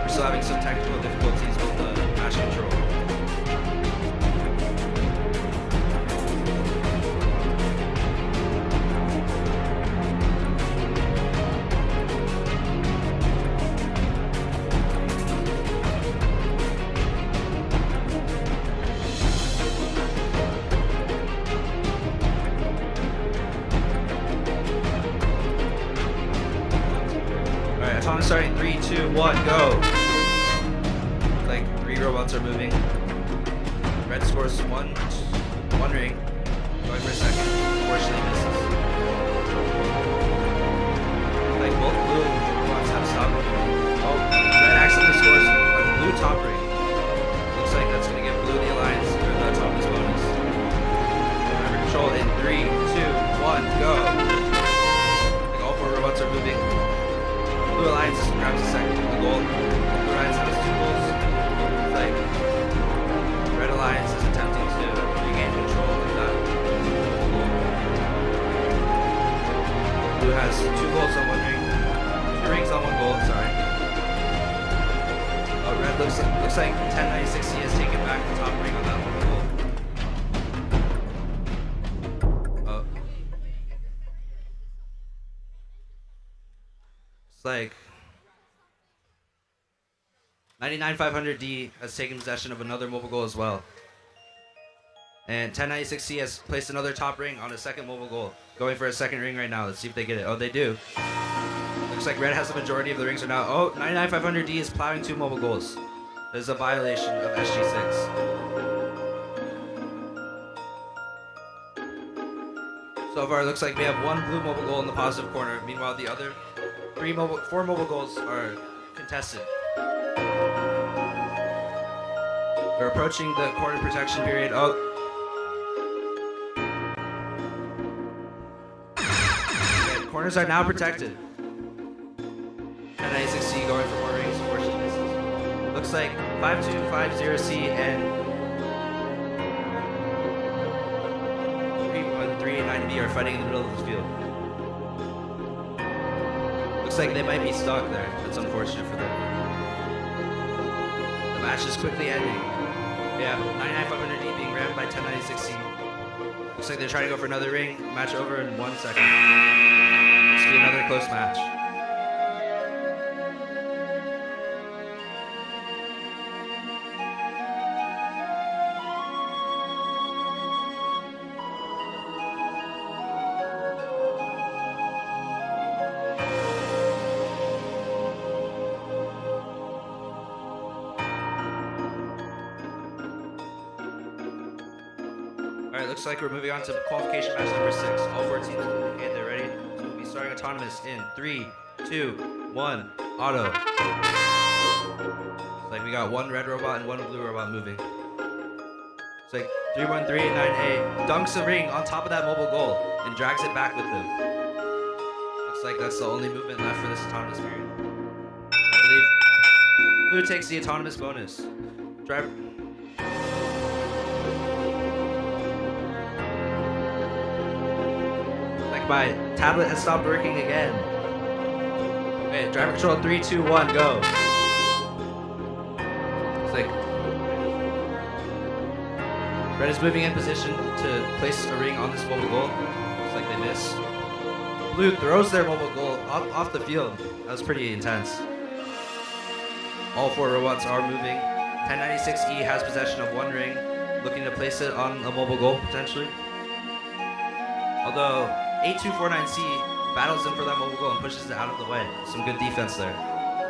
We're still having some technical difficulties with the match control. Time starting 3, 2, 1, go. Like 3 robots are moving. Red scores one ring. Going for a second. Unfortunately misses. Like both blue robots have stopped. Oh, red accidentally scores a blue top ring. Looks like that's gonna give blue the alliance or the topless bonus. Remember control in 3, 2, 1, go. Like all 4 robots are moving. Blue Alliance grabs a second from the goal. Blue Alliance has 2 goals. It's like Red Alliance is attempting to regain control of that goal. Blue has 2 goals on 1 ring. 2 rings on 1 goal, sorry. Oh, Red looks like 1096C has taken back the top ring on that 1 goal. It's like 99500D has taken possession of another mobile goal as well. And 1096C has placed another top ring on a second mobile goal. Going for a second ring right now. Let's see if they get it. Oh, they do. Looks like Red has the majority of the rings right now. Oh, 99500D is plowing 2 mobile goals. There's a violation of SG6. So far, it looks like we have 1 blue mobile goal in the positive corner. Meanwhile, the other 4 mobile goals are contested. We're approaching the quarter protection period. Oh. Okay, corners are now protected. 1096C going for more rings. Unfortunately misses. Looks like 5250C and 389B are fighting in the middle of the field. Looks like they might be stuck there. That's unfortunate for them. The match is quickly ending. Yeah, 99500D being rammed by 1096C. Looks like they're trying to go for another ring. Match over in 1 second. This will be another close match. looks like we're moving on to qualification match number 6. All 4 teams, okay, they're ready. So we'll be starting autonomous in 3, 2, 1, auto. It's like we got one red robot and one blue robot moving. It's like 31389A dunks the ring on top of that mobile goal and drags it back with them. Looks like that's the only movement left for this autonomous period. I believe blue takes the autonomous bonus. Driver. Like my tablet has stopped working again. Wait, driver control 3, 2, 1, go. It's like red is moving in position to place a ring on this mobile goal. Looks like they miss. Blue throws their mobile goal off the field. That was pretty intense. All 4 robots are moving. 1096E has possession of one ring, looking to place it on a mobile goal potentially. Although 8249C battles in for that mobile goal and pushes it out of the way. Some good defense there.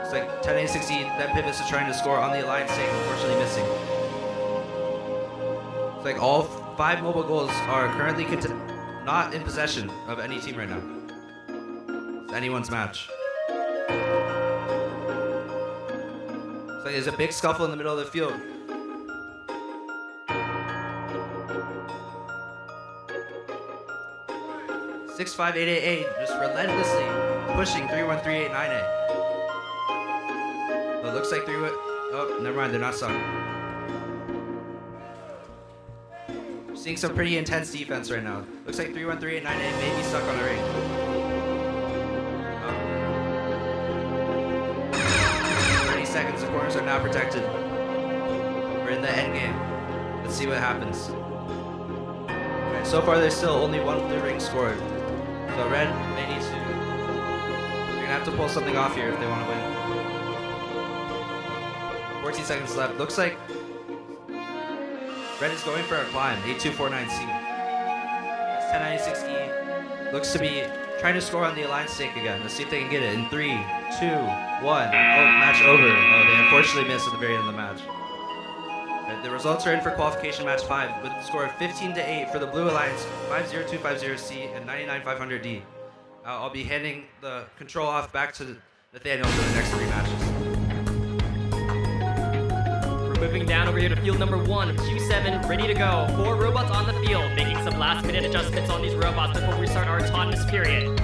It's like 1086E then pivots to trying to score on the alliance stake, unfortunately missing. It's like all 5 mobile goals are currently not in possession of any team right now. It's anyone's match. It's like there's a big scuffle in the middle of the field. $65888 just relentlessly pushing 31389A. But it looks like oh, never mind, they're not stuck. We're seeing some pretty intense defense right now. Looks like 31389A may be stuck on a ring. 30 seconds, the corners are now protected. We're in the end game. Let's see what happens. Okay, so far there's still only one blue ring scored. So red may need to. They're gonna have to pull something off here if they want to win. 14 seconds left. Looks like red is going for a climb. 8249C. 1096E looks to be trying to score on the alliance stake again. Let's see if they can get it in 3, 2, 1. Oh, match over. Oh, they unfortunately missed at the very end of the match. The results are in for qualification match 5 with a score of 15-8 for the Blue Alliance, 50250C and 99500D. I'll be handing the control off back to Nathaniel for the next 3 matches. We're moving down over here to field number 1, Q7, ready to go. 4 robots on the field, making some last-minute adjustments on these robots before we start our autonomous period.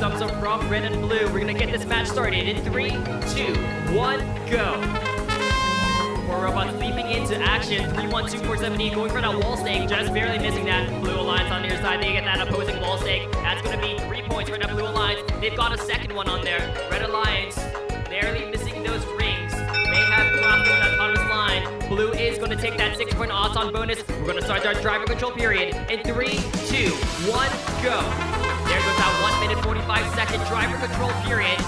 Thumbs up from red and blue. We're gonna get this match started in 3, 2, 1, go. 4 robots leaping into action. 31247E going for that wall stake, just barely missing that. Blue Alliance on their side, they get that opposing wall stake. That's gonna be 3 points for that Blue Alliance. They've got a second one on there. Red Alliance barely missing those rings. May have crossed over that autonomous line. Blue is gonna take that 6-point odds-on bonus. We're gonna start our driver control period in 3, 2, 1, go. There goes that 1 minute 45-second driver control period.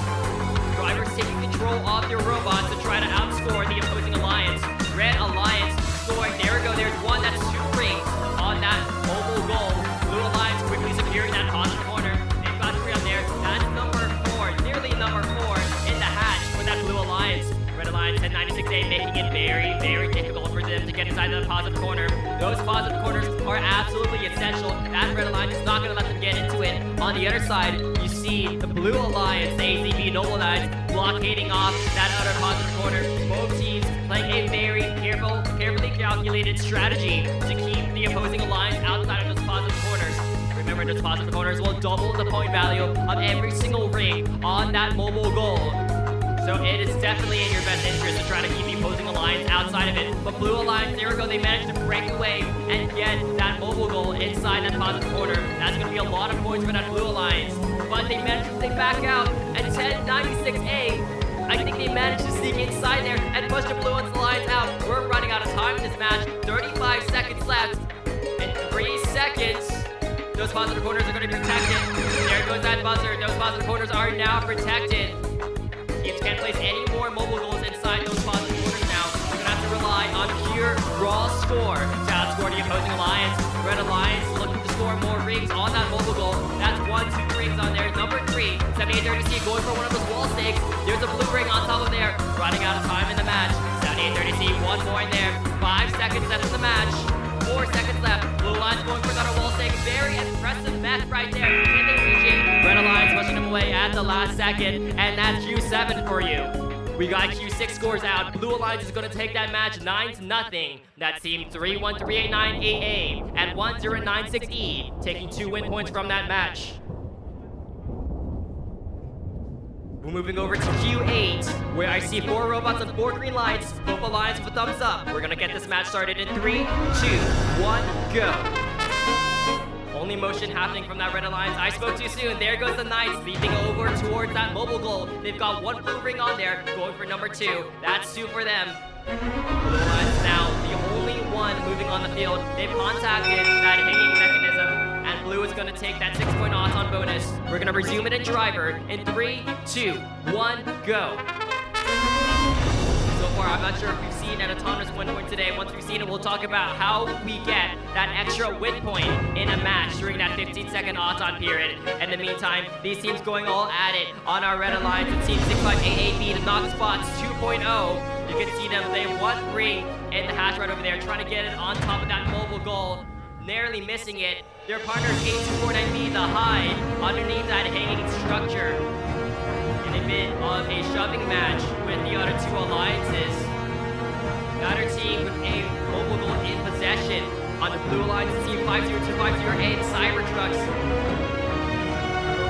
Drivers taking control of their robots to try to outscore the opposing alliance. Red Alliance scoring. There we go. There's one. That's 2 rings on that mobile goal. Blue Alliance quickly securing that positive corner. They've got 3 on there. That's number 4. Nearly number 4 in the hatch for that Blue Alliance. Red Alliance 1096A making it very, very difficult for them to get inside the positive corner. Those positive corners are absolutely essential. That Red Alliance is not going to let them get into it. On the other side, you see the Blue Alliance, the AZB Noble Knights, blockading off that other positive corner. Both teams playing a very carefully calculated strategy to keep the opposing alliance outside of those positive corners. Remember, those positive corners will double the point value of every single ring on that mobile goal. So it is definitely in your best interest to try to keep the opposing alliance outside of it. But Blue Alliance, there we go, they managed to break away and get that mobile goal inside that positive corner. That's going to be a lot of points for that Blue Alliance. But they managed to stay back out, and 1096A, I think they managed to sneak inside there and push the Blue Alliance out. We're running out of time in this match. 35 seconds left. In 3 seconds, those positive corners are going to be protected. There goes that buzzer. Those positive corners are now protected. Teams can't place any more mobile goals inside those positive corners now. We're gonna have to rely on pure raw score to outscore the opposing alliance. Red Alliance looking to score more rings on that mobile goal. That's 1, 2 rings on there. Number 3, 7830C going for one of those wall stakes. There's a blue ring on top of there. Running out of time in the match. 7830C, one more in there. 5 seconds left in the match. 4 seconds left. Blue Alliance going for another wall stake. Very impressive match right there. Can they reach it? Red Alliance pushing them away at the last second. And that's Q7 for you. We got Q6 scores out. Blue Alliance is going to take that match 9-0. That's team 31389AA and 1096E taking 2 win points from that match. We're moving over to Q8, where I see 4 robots and 4 green lights. Both alliance with a thumbs up. We're going to get this match started in 3, 2, 1, go. Only motion happening from that Red Alliance. I spoke too soon. There goes the Knights leaping over towards that mobile goal. They've got 1 blue ring on there, going for number 2. That's 2 for them. Blue Alliance now the only one moving on the field. They've contacted that hanging mechanism, and Blue is going to take that 6-point odds on bonus. We're going to resume it in driver in 3, 2, 1, go. So far, I'm not sure if we've seen an autonomous win point today. Once we've seen it, we'll talk about how we get that extra win point in a match during that 15-second odds-on period. In the meantime, these teams going all at it on our Red Alliance and Team 65AAB to knock spots 2.0. You can see them, they have 1 ring in the hatch right over there, trying to get it on top of that mobile goal, narrowly missing it. Their partners 8249B, the hide, underneath that hanging structure. In a bit of a shoving match with the other 2 alliances. The other team with a mobile goal in possession on the Blue Alliance team 50250A Cybertrucks.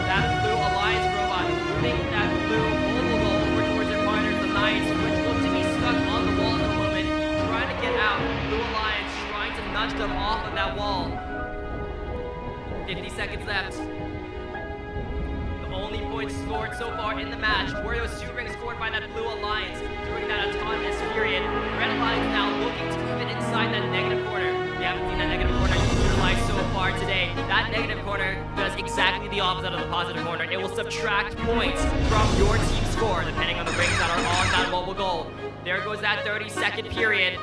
That Blue Alliance robot moving that blue mobile goal over towards their partners, the Knights, which look to be stuck on the wall at the moment, trying to get out. Blue Alliance trying to nudge them off of that wall. 50 seconds left. Only points scored so far in the match were those 2 rings scored by that Blue Alliance during that autonomous period. Red Alliance now looking to move it inside that negative corner. We haven't seen that negative corner utilized so far today. That negative corner does exactly the opposite of the positive corner. It will subtract points from your team's score depending on the rings that are on that mobile goal. There goes that 30-second period.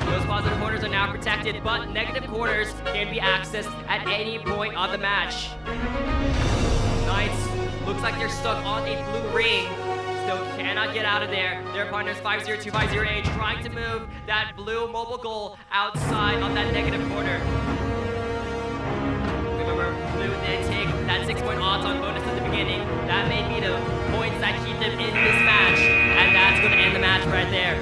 Those positive corners are now protected, but negative corners can be accessed at any point of the match. Knights, looks like they're stuck on a blue ring. Still cannot get out of there. Their partners 50250A trying to move that blue mobile goal outside of that negative corner. Remember, Blue did take that 6-point odds on bonus at the beginning. That may be the points that keep them in this match, and that's going to end the match right there.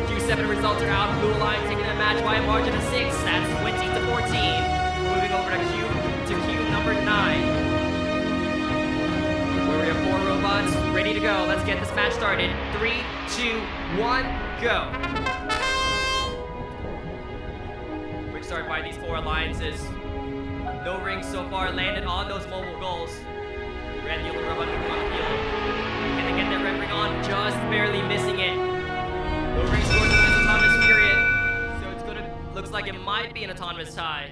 Q7 results are out. Blue Alliance taking the match by a margin of 6. That's 20-14. Moving over to Q number 9. We have 4 robots ready to go. Let's get this match started. 3, 2, 1, go. Quick start by these 4 alliances. No rings so far landed on those mobile goals. Red, the only robot moving on the field. Can they get their red ring on? Just barely missing it. No rings scored in this autonomous period. So it's gonna, looks like it might be an autonomous tie.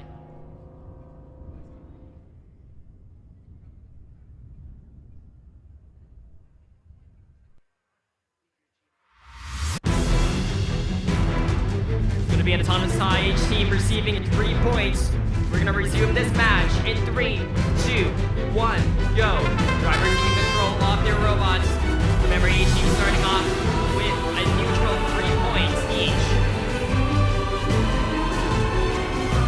Be an autonomous tie, each team receiving 3 points. We're gonna resume this match in 3, 2, 1, go. Drivers taking control of their robots. Remember, each team starting off with a neutral 3 points each.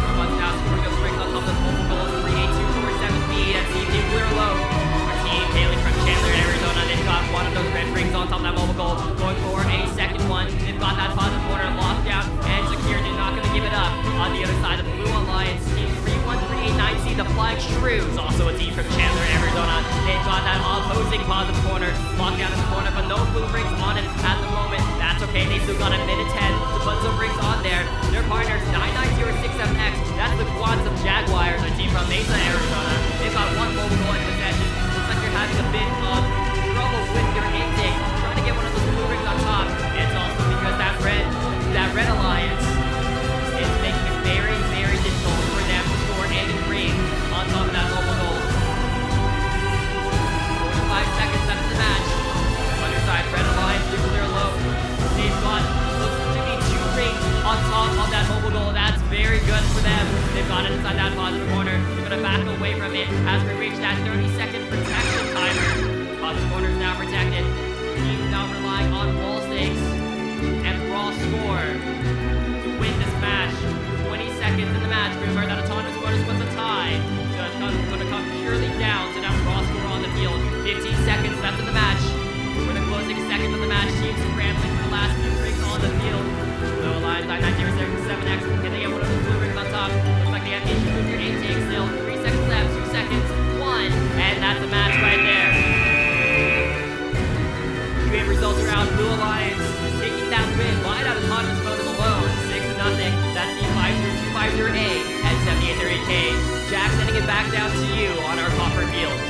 Robots now scoring those rings on top of those mobile goals. 38247B, that's Team Clear Low. Our team hailing from Chandler, Arizona. They've got one of those red rings on top of that mobile goal. Going for a second one. They've got that positive corner locked down and secured. They're not going to give it up. On the other side, the Blue Alliance, Team 31389C, the Flying Shrews, also a team from Chandler, Arizona. They've got that opposing positive corner locked down in the corner, but no blue rings on it at the moment. That's okay. They still got a minute 10 to put some rings on there. Their partners, 99067X, that's the Quads of Jaguars, a team from Mesa, Arizona. They've got 1 mobile goal in possession. Looks like you're having a bit of trouble with your intake, trying to get one of those blue rings on top. It's also because that red alliance is making it very, very difficult for them to score any rings on top of that mobile goal. 45 seconds left in the match. started as we reach that 30-second protection timer. Positive corner is now protected. Teams now relying on wall stakes and raw score to win this match. 20 seconds in the match. Remember that autonomous bonus was a tie. So it's going to come purely down to that raw score on the field. 15 seconds left in the match. For the closing seconds of the match, teams scrambling for the last few rings on the field. Blue Alliance 99077X. Can they get one of those blue rings on top? Looks like they have issue with your intake still. 3 seconds left, 2 seconds, 1. And that's the match right there. QA results are out. Blue Alliance taking that win by that autonomous bonus alone. 6-0. That's the 50250A at 7830K. Jack sending it back down to you on our copper field.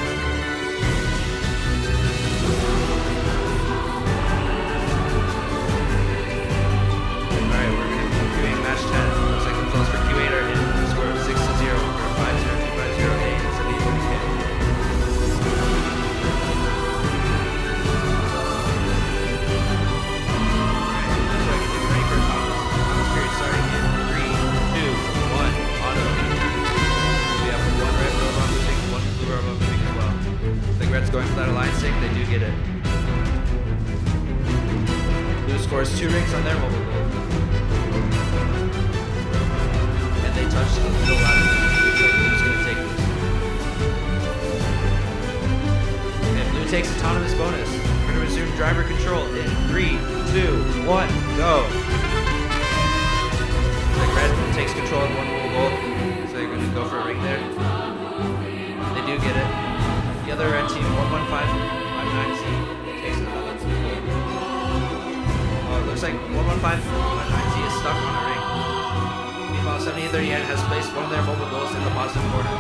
Alright, we're going to be doing match 10. Looks like the results for Q8 are in. Score of 6-0 for 50250A and 7830K. Red's going for that alliance sync, they do get it. Blue scores 2 rings on their mobile goal. And they touch the middle ladder. Looks like Blue's gonna take this. And Blue takes autonomous bonus. We're gonna resume driver control in 3, 2, 1, go. Like Red takes control of one mobile goal. So they're gonna go for a ring there. They do get it. The other red team, 11559C, takes another goal. Oh, it looks like 11559C is stuck on a ring. Meanwhile, 7830N has placed one of their mobile goals in the positive corner.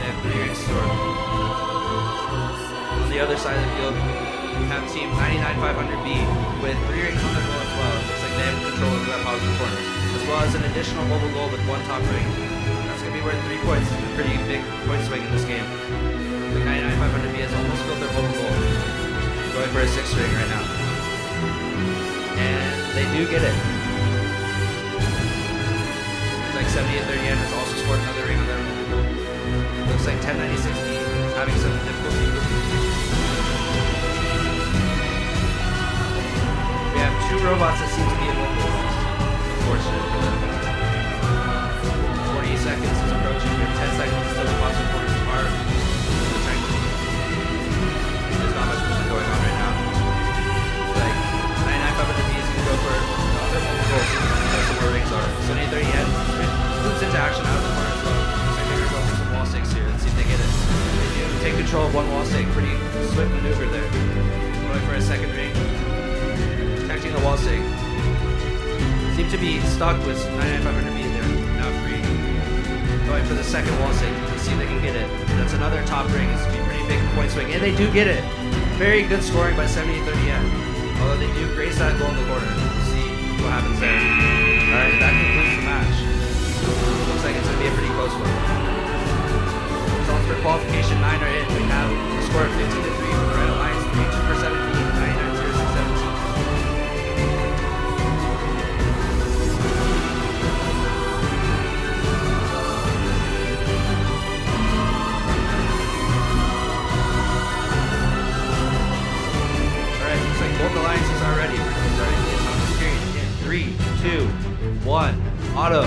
They have 3 rings stored. On the other side of the field, we have team 99500B with 3 rings on their goal as well. It looks like they have control over that positive corner, as well as an additional mobile goal with 1 top ring. That's going to be worth 3 points. A pretty big point swing in this game. The 99500B has almost filled their mobile goal. Going for a 6 ring right now. And they do get it. Looks like 7830N has also scored another ring on their mobile goal. Looks like 1096D is having some difficulty. We have 2 robots that seem to be in mobile goals. Unfortunate for them. 40 seconds is approaching. We have 10 seconds until the positive corners are. There's not much movement going on right now. Like, 99500B is going to go for another mobile goal. See what some more rings are. 7830N moves into action out of the corner as well. So they're going to go for some wall stakes here. Let's see if they get it. They do take control of one wall stake. Pretty swift maneuver there. Going for a second ring. Protecting the wall stake. Seem to be stuck with 99500B. They're now free. Going for the second wall stake. Let's see if they can get it. That's another top ring. It's going to be pretty big point swing. And they do get it. Very good scoring by 7830N. Although they do grace that goal in the corner. We'll see what happens there. Alright, that concludes the match. Looks like it's going to be a pretty close one. Results for qualification 9 are in. We have a score of 15-3 for the Red Alliance, 3-2 for 17, 99-0-6-17. Both alliances are ready. We're starting the autonomous period in 3, 2, 1, auto.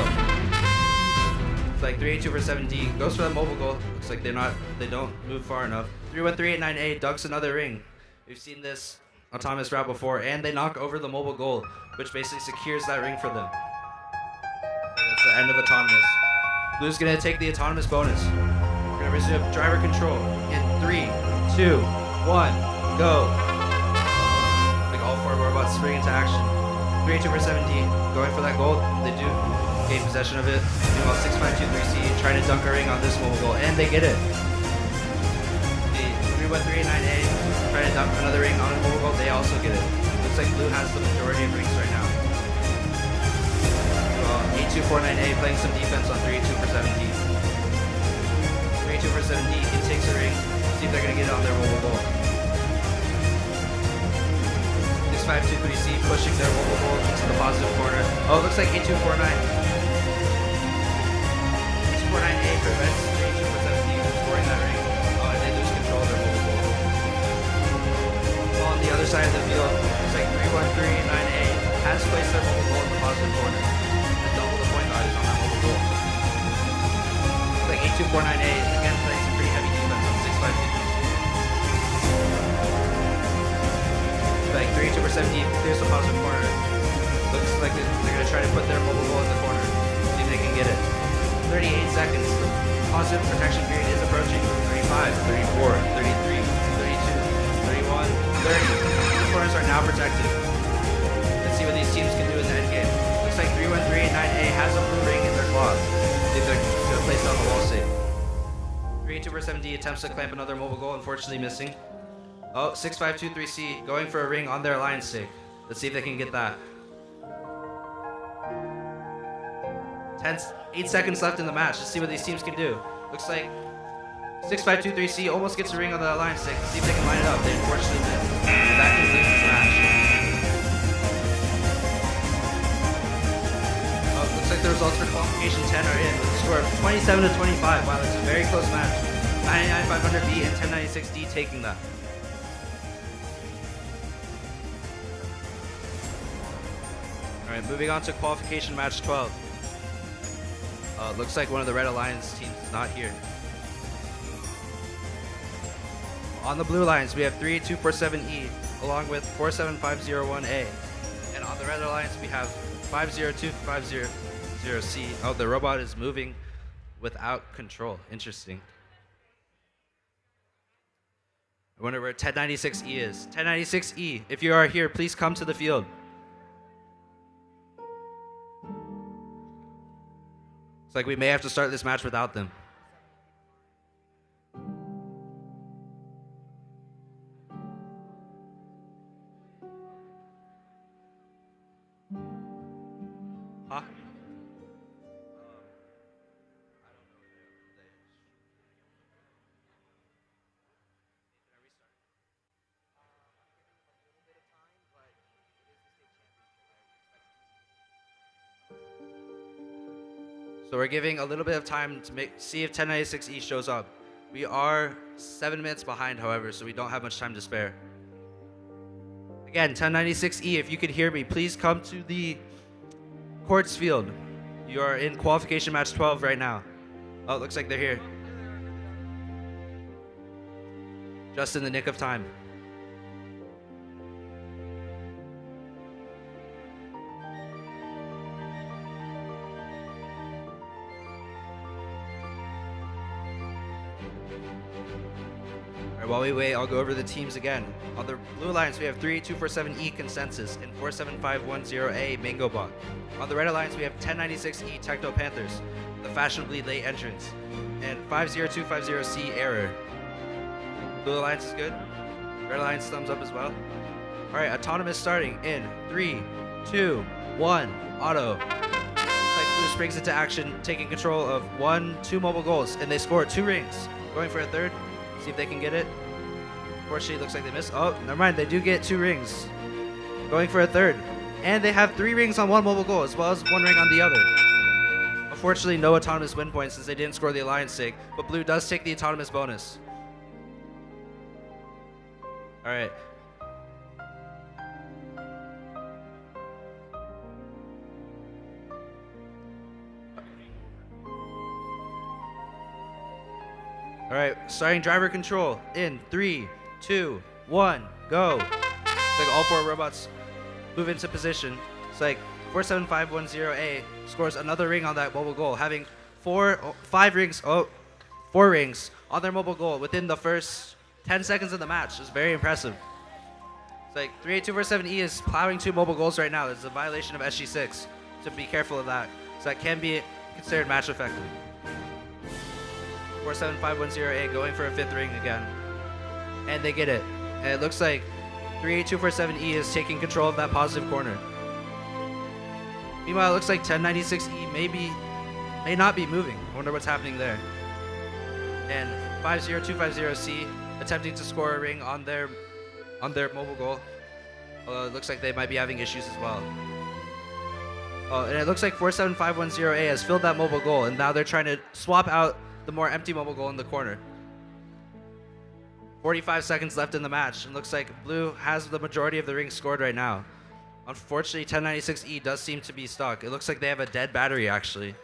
It's like 382 for 7D. Goes for that mobile goal. Looks like they don't move far enough. 31389A ducks another ring. We've seen this autonomous route before, and they knock over the mobile goal, which basically secures that ring for them. That's the end of autonomous. Blue's gonna take the autonomous bonus. We're gonna resume driver control in 3, 2, 1, go. All 4 robots spring into action. 382 for 17, going for that goal. They do gain possession of it. Meanwhile, 6523C trying to dunk a ring on this mobile goal, and they get it. The 31389A trying to dunk another ring on a mobile goal. They also get it. Looks like Blue has the majority of rings right now. Well, 8249A playing some defense on 382 for 17. 382 for 17, he takes a ring. See if they're gonna get it on their mobile goal. 523C pushing their mobile goal into the positive corner. Oh, it looks like 8249. 8249A prevents 82 for 17 from scoring that ring. side of the field, looks like 3139A has placed their mobile goal in the positive corner. And double the point values on that mobile goal. Looks like 8249A is again playing some pretty heavy defense on 6550. Like 32% deep, clears the positive corner. Looks like they're going to try to put their mobile goal in the corner. See if they can get it. 38 seconds. Positive protection period is approaching. 35, 34, 33, 32, 31, 30. The corners are now protected. Let's see what these teams can do in the end game. Looks like 31389A has a blue ring in their claw. See if they're going to place it on the wall safe. 38247D attempts to clamp another mobile goal, unfortunately missing. Oh, 6523C going for a ring on their alliance stick. Let's see if they can get that. 8 seconds left in the match. Let's see what these teams can do. Looks like 6523C almost gets a ring on the alliance stick. Let's see if they can line it up. They unfortunately missed. And that concludes this match. Oh, looks like the results for qualification 10 are in with a score of 27-25. Wow, that's a very close match. 99500B and 1096D taking that. Alright, moving on to qualification match 12. Looks like one of the Red Alliance teams is not here. On the Blue Alliance, we have 3247E along with 47501A. And on the Red Alliance, we have 502500C. Oh, the robot is moving without control. Interesting. I wonder where 1096E is. 1096E, if you are here, please come to the field. It's like we may have to start this match without them. Huh? So we're giving a little bit of time to see if 1096E shows up. We are 7 minutes behind, however, so we don't have much time to spare. Again, 1096E, if you could hear me, please come to the courts field. You are in qualification match 12 right now. Oh, it looks like they're here. Just in the nick of time. While we wait, I'll go over the teams again. On the Blue Alliance, we have 38247E Consensus and 47510A Mango Bot. On the Red Alliance, we have 1096E Techno Panthers, the fashionably late entrance, and 50250C Error. Blue Alliance is good. Red Alliance thumbs up as well. All right, autonomous starting in 3, 2, 1, auto. Like Blue springs into action, taking control of 2 mobile goals, and they score 2 rings. Going for a third. See if they can get it. Unfortunately, it looks like they missed. Oh, never mind. They do get 2 rings. Going for a third. And they have 3 rings on 1 mobile goal, as well as 1 ring on the other. Unfortunately, no autonomous win points since they didn't score the alliance sig, but Blue does take the autonomous bonus. All right. All right, starting driver control in 3, 2, 1, go. It's like all 4 robots move into position. It's like 47510A scores another ring on that mobile goal, having 4 rings on their mobile goal within the first 10 seconds of the match. It's very impressive. It's like 38247E is plowing 2 mobile goals right now. There's a violation of SG6, so be careful of that. So that can be considered match effective. 47510A going for a 5th ring again. And they get it. And it looks like 38247E is taking control of that positive corner. Meanwhile, it looks like 1096E may not be moving. I wonder what's happening there. And 50250C attempting to score a ring on their mobile goal. Although it looks like they might be having issues as well. Oh, and it looks like 47510A has filled that mobile goal, and now they're trying to swap out the more empty mobile goal in the corner. 45 seconds left in the match, and looks like blue has the majority of the rings scored right now. Unfortunately, 1096E does seem to be stuck. It looks like they have a dead battery, actually.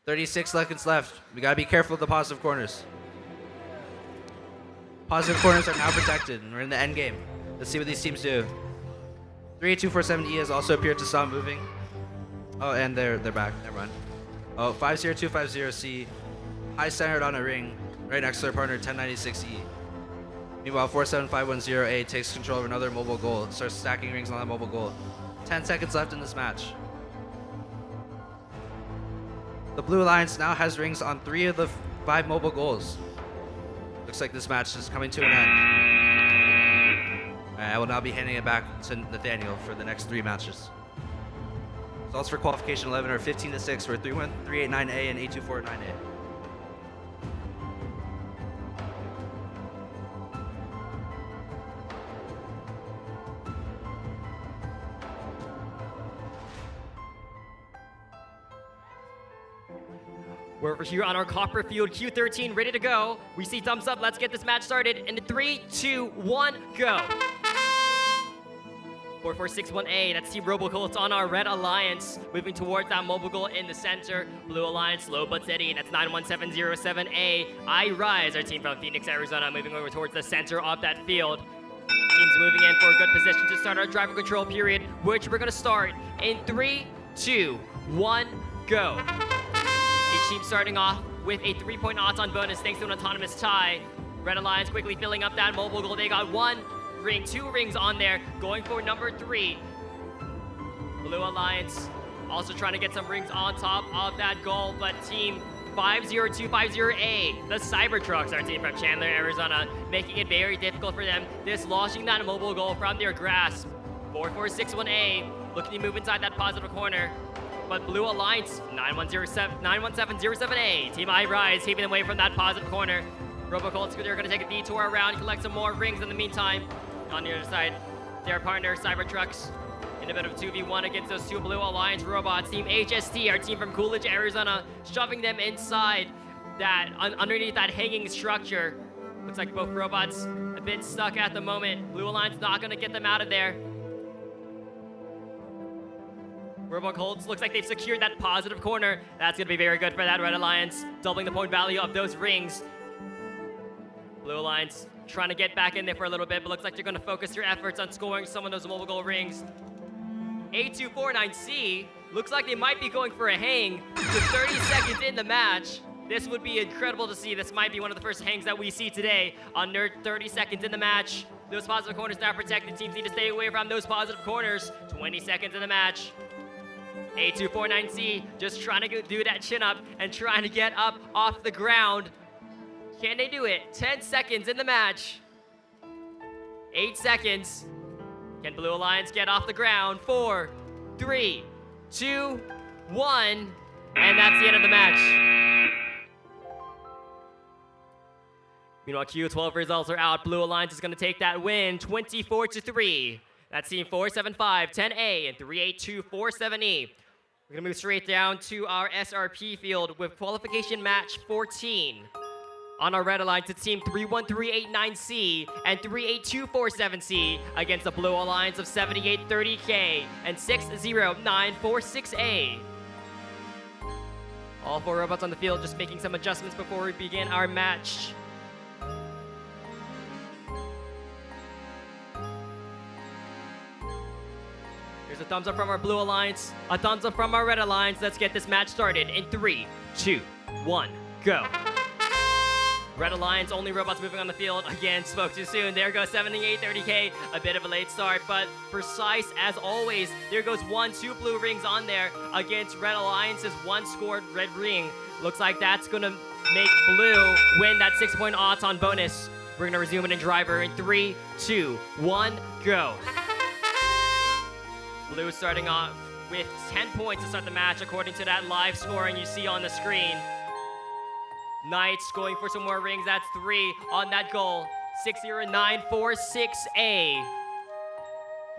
36 seconds left. We gotta be careful of the positive corners. Positive corners are now protected, and we're in the end game. Let's see what these teams do. 38247E has also appeared to stop moving. Oh, and they're back. Never mind. Oh, 50250C, high centered on a ring, right next to their partner 1096E. Meanwhile, 47510A takes control of another mobile goal, starts stacking rings on that mobile goal. 10 seconds left in this match. The Blue Alliance now has rings on 3 of the 5 mobile goals. Looks like this match is coming to an end. I will now be handing it back to Nathaniel for the next 3 matches. Results for Qualification 11 are 15-6 for 31389A and 8249A. We're over here on our copper field, Q13, ready to go. We see thumbs up. Let's get this match started. In 3, 2, 1, go. 4461A, that's Team Robocolts on our Red Alliance, moving towards that mobile goal in the center. Blue Alliance, slow but steady, that's 91707A. I Rise, our team from Phoenix, Arizona, moving over towards the center of that field. Teams moving in for a good position to start our driver control period, which we're gonna start in 3, 2, 1, go. Each team starting off with a 3-point odds on bonus thanks to an autonomous tie. Red Alliance quickly filling up that mobile goal. They got 1 ring, 2 rings on there, going for number 3. Blue Alliance also trying to get some rings on top of that goal, but team 50250A, the Cybertrucks, our team from Chandler, Arizona, making it very difficult for them, dislodging that mobile goal from their grasp. 4461A looking to move inside that positive corner. But Blue Alliance, 91707A, Team I Rise, keeping them away from that positive corner. Robocolts, they're going to take a detour around, collect some more rings in the meantime. On the other side, their partner, Cybertrucks, in a bit of a 2v1 against those 2 Blue Alliance robots. Team HST, our team from Coolidge, Arizona, shoving them inside that, underneath that hanging structure. Looks like both robots a bit stuck at the moment. Blue Alliance not going to get them out of there. Robocolts looks like they've secured that positive corner. That's going to be very good for that Red Alliance, doubling the point value of those rings. Blue Alliance trying to get back in there for a little bit, but looks like they're going to focus their efforts on scoring some of those mobile goal rings. 8249C looks like they might be going for a hang with 30 seconds in the match. This would be incredible to see. This might be one of the first hangs that we see today under 30 seconds in the match. Those positive corners now protected. Teams need to stay away from those positive corners. 20 seconds in the match. 8249C just trying to do that chin up and trying to get up off the ground. Can they do it? 10 seconds in the match. 8 seconds. Can Blue Alliance get off the ground? 4, 3, 2, 1. And that's the end of the match. Meanwhile, Q12 results are out. Blue Alliance is going to take that win 24-3. That's team 47510A and 38247E. We're going to move straight down to our SRP field with qualification match 14. On our Red Alliance, it's team 31389C and 38247C against the Blue Alliance of 7830K and 60946A. All 4 robots on the field just making some adjustments before we begin our match. Here's a thumbs up from our Blue Alliance, a thumbs up from our Red Alliance. Let's get this match started in 3, 2, 1, go. Red Alliance, only robots moving on the field. Again, spoke too soon. There goes 7830K, a bit of a late start, but precise as always. There goes 1, 2 blue rings on there against Red Alliance's 1 scored red ring. Looks like that's gonna make blue win that 6-point odds on bonus. We're gonna resume it in driver in 3, 2, 1, go. Blue starting off with 10 points to start the match according to that live scoring you see on the screen. Knights going for some more rings. That's 3 on that goal. 60946A.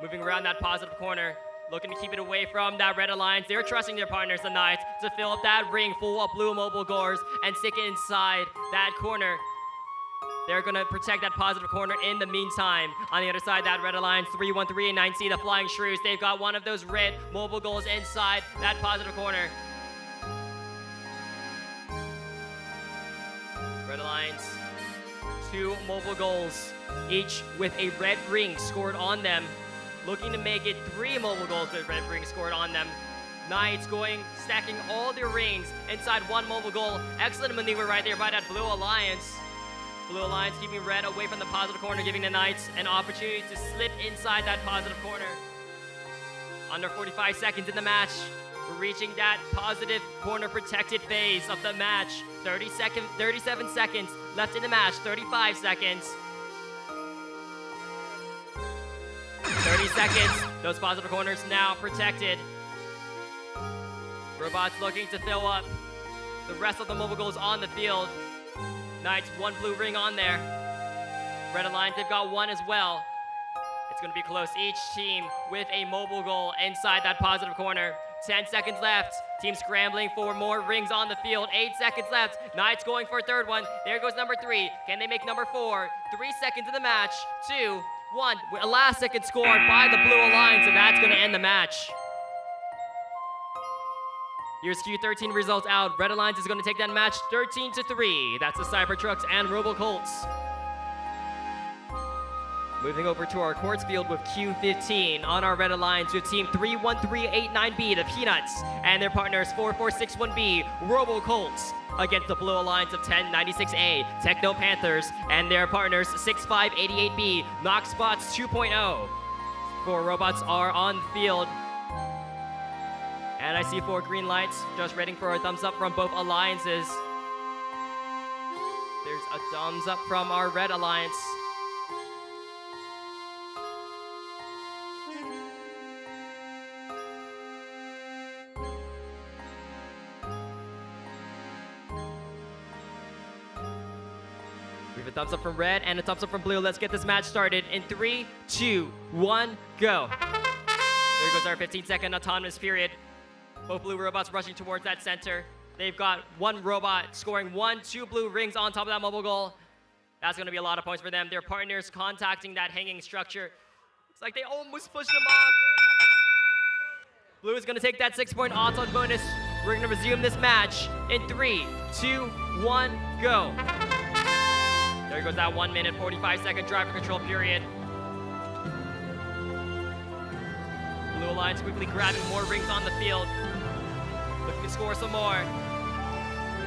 Moving around that positive corner. looking to keep it away from that Red Alliance. They're trusting their partners, the Knights, to fill up that ring full of blue mobile goals and stick it inside that corner. They're going to protect that positive corner in the meantime. On the other side, that Red Alliance, 3-1-3 and 9C, the Flying Shrews. They've got one of those red mobile goals inside that positive corner. Red Alliance, 2 mobile goals, each with a red ring scored on them. Looking to make it 3 mobile goals with red ring scored on them. Knights stacking all their rings inside 1 mobile goal. Excellent maneuver right there by that Blue Alliance. Blue Alliance keeping red away from the positive corner, giving the Knights an opportunity to slip inside that positive corner. Under 45 seconds in the match, we're reaching that positive corner protected phase of the match. 37 seconds left in the match, 35 seconds. 30 seconds, those positive corners now protected. Robots looking to fill up the rest of the mobile goals on the field. Knights, 1 blue ring on there. Red Alliance, they've got 1 as well. It's going to be close. Each team with a mobile goal inside that positive corner. 10 seconds left. Team scrambling for more rings on the field. 8 seconds left. Knights going for a 3rd one. There goes number 3. Can they make number 4? 3 seconds in the match. 2, 1. A last second scored by the Blue Alliance, and that's going to end the match. Here's Q13 results out. Red Alliance is going to take that match 13-3. That's the Cybertrucks and Robocolts. Moving over to our courts field with Q15 on our Red Alliance with team 31389B, the Peanuts, and their partners 4461B, Robocolts, against the Blue Alliance of 1096A, Techno Panthers, and their partners 6588B, Knoxbots 2.0. 4 robots are on the field. And I see 4 green lights, just waiting for a thumbs up from both alliances. There's a thumbs up from our Red Alliance. We have a thumbs up from Red and a thumbs up from Blue. Let's get this match started in 3, 2, 1, go. There goes our 15-second autonomous period. Both blue robots rushing towards that center. They've got 1 robot scoring 2 blue rings on top of that mobile goal. That's going to be a lot of points for them. Their partners contacting that hanging structure. Looks like they almost pushed them off. Blue is going to take that 6-point auto bonus. We're going to resume this match in 3, 2, 1, go. There goes that 1 minute, 45-second driver control period. Blue Alliance quickly grabbing more rings on the field. Looking to score some more.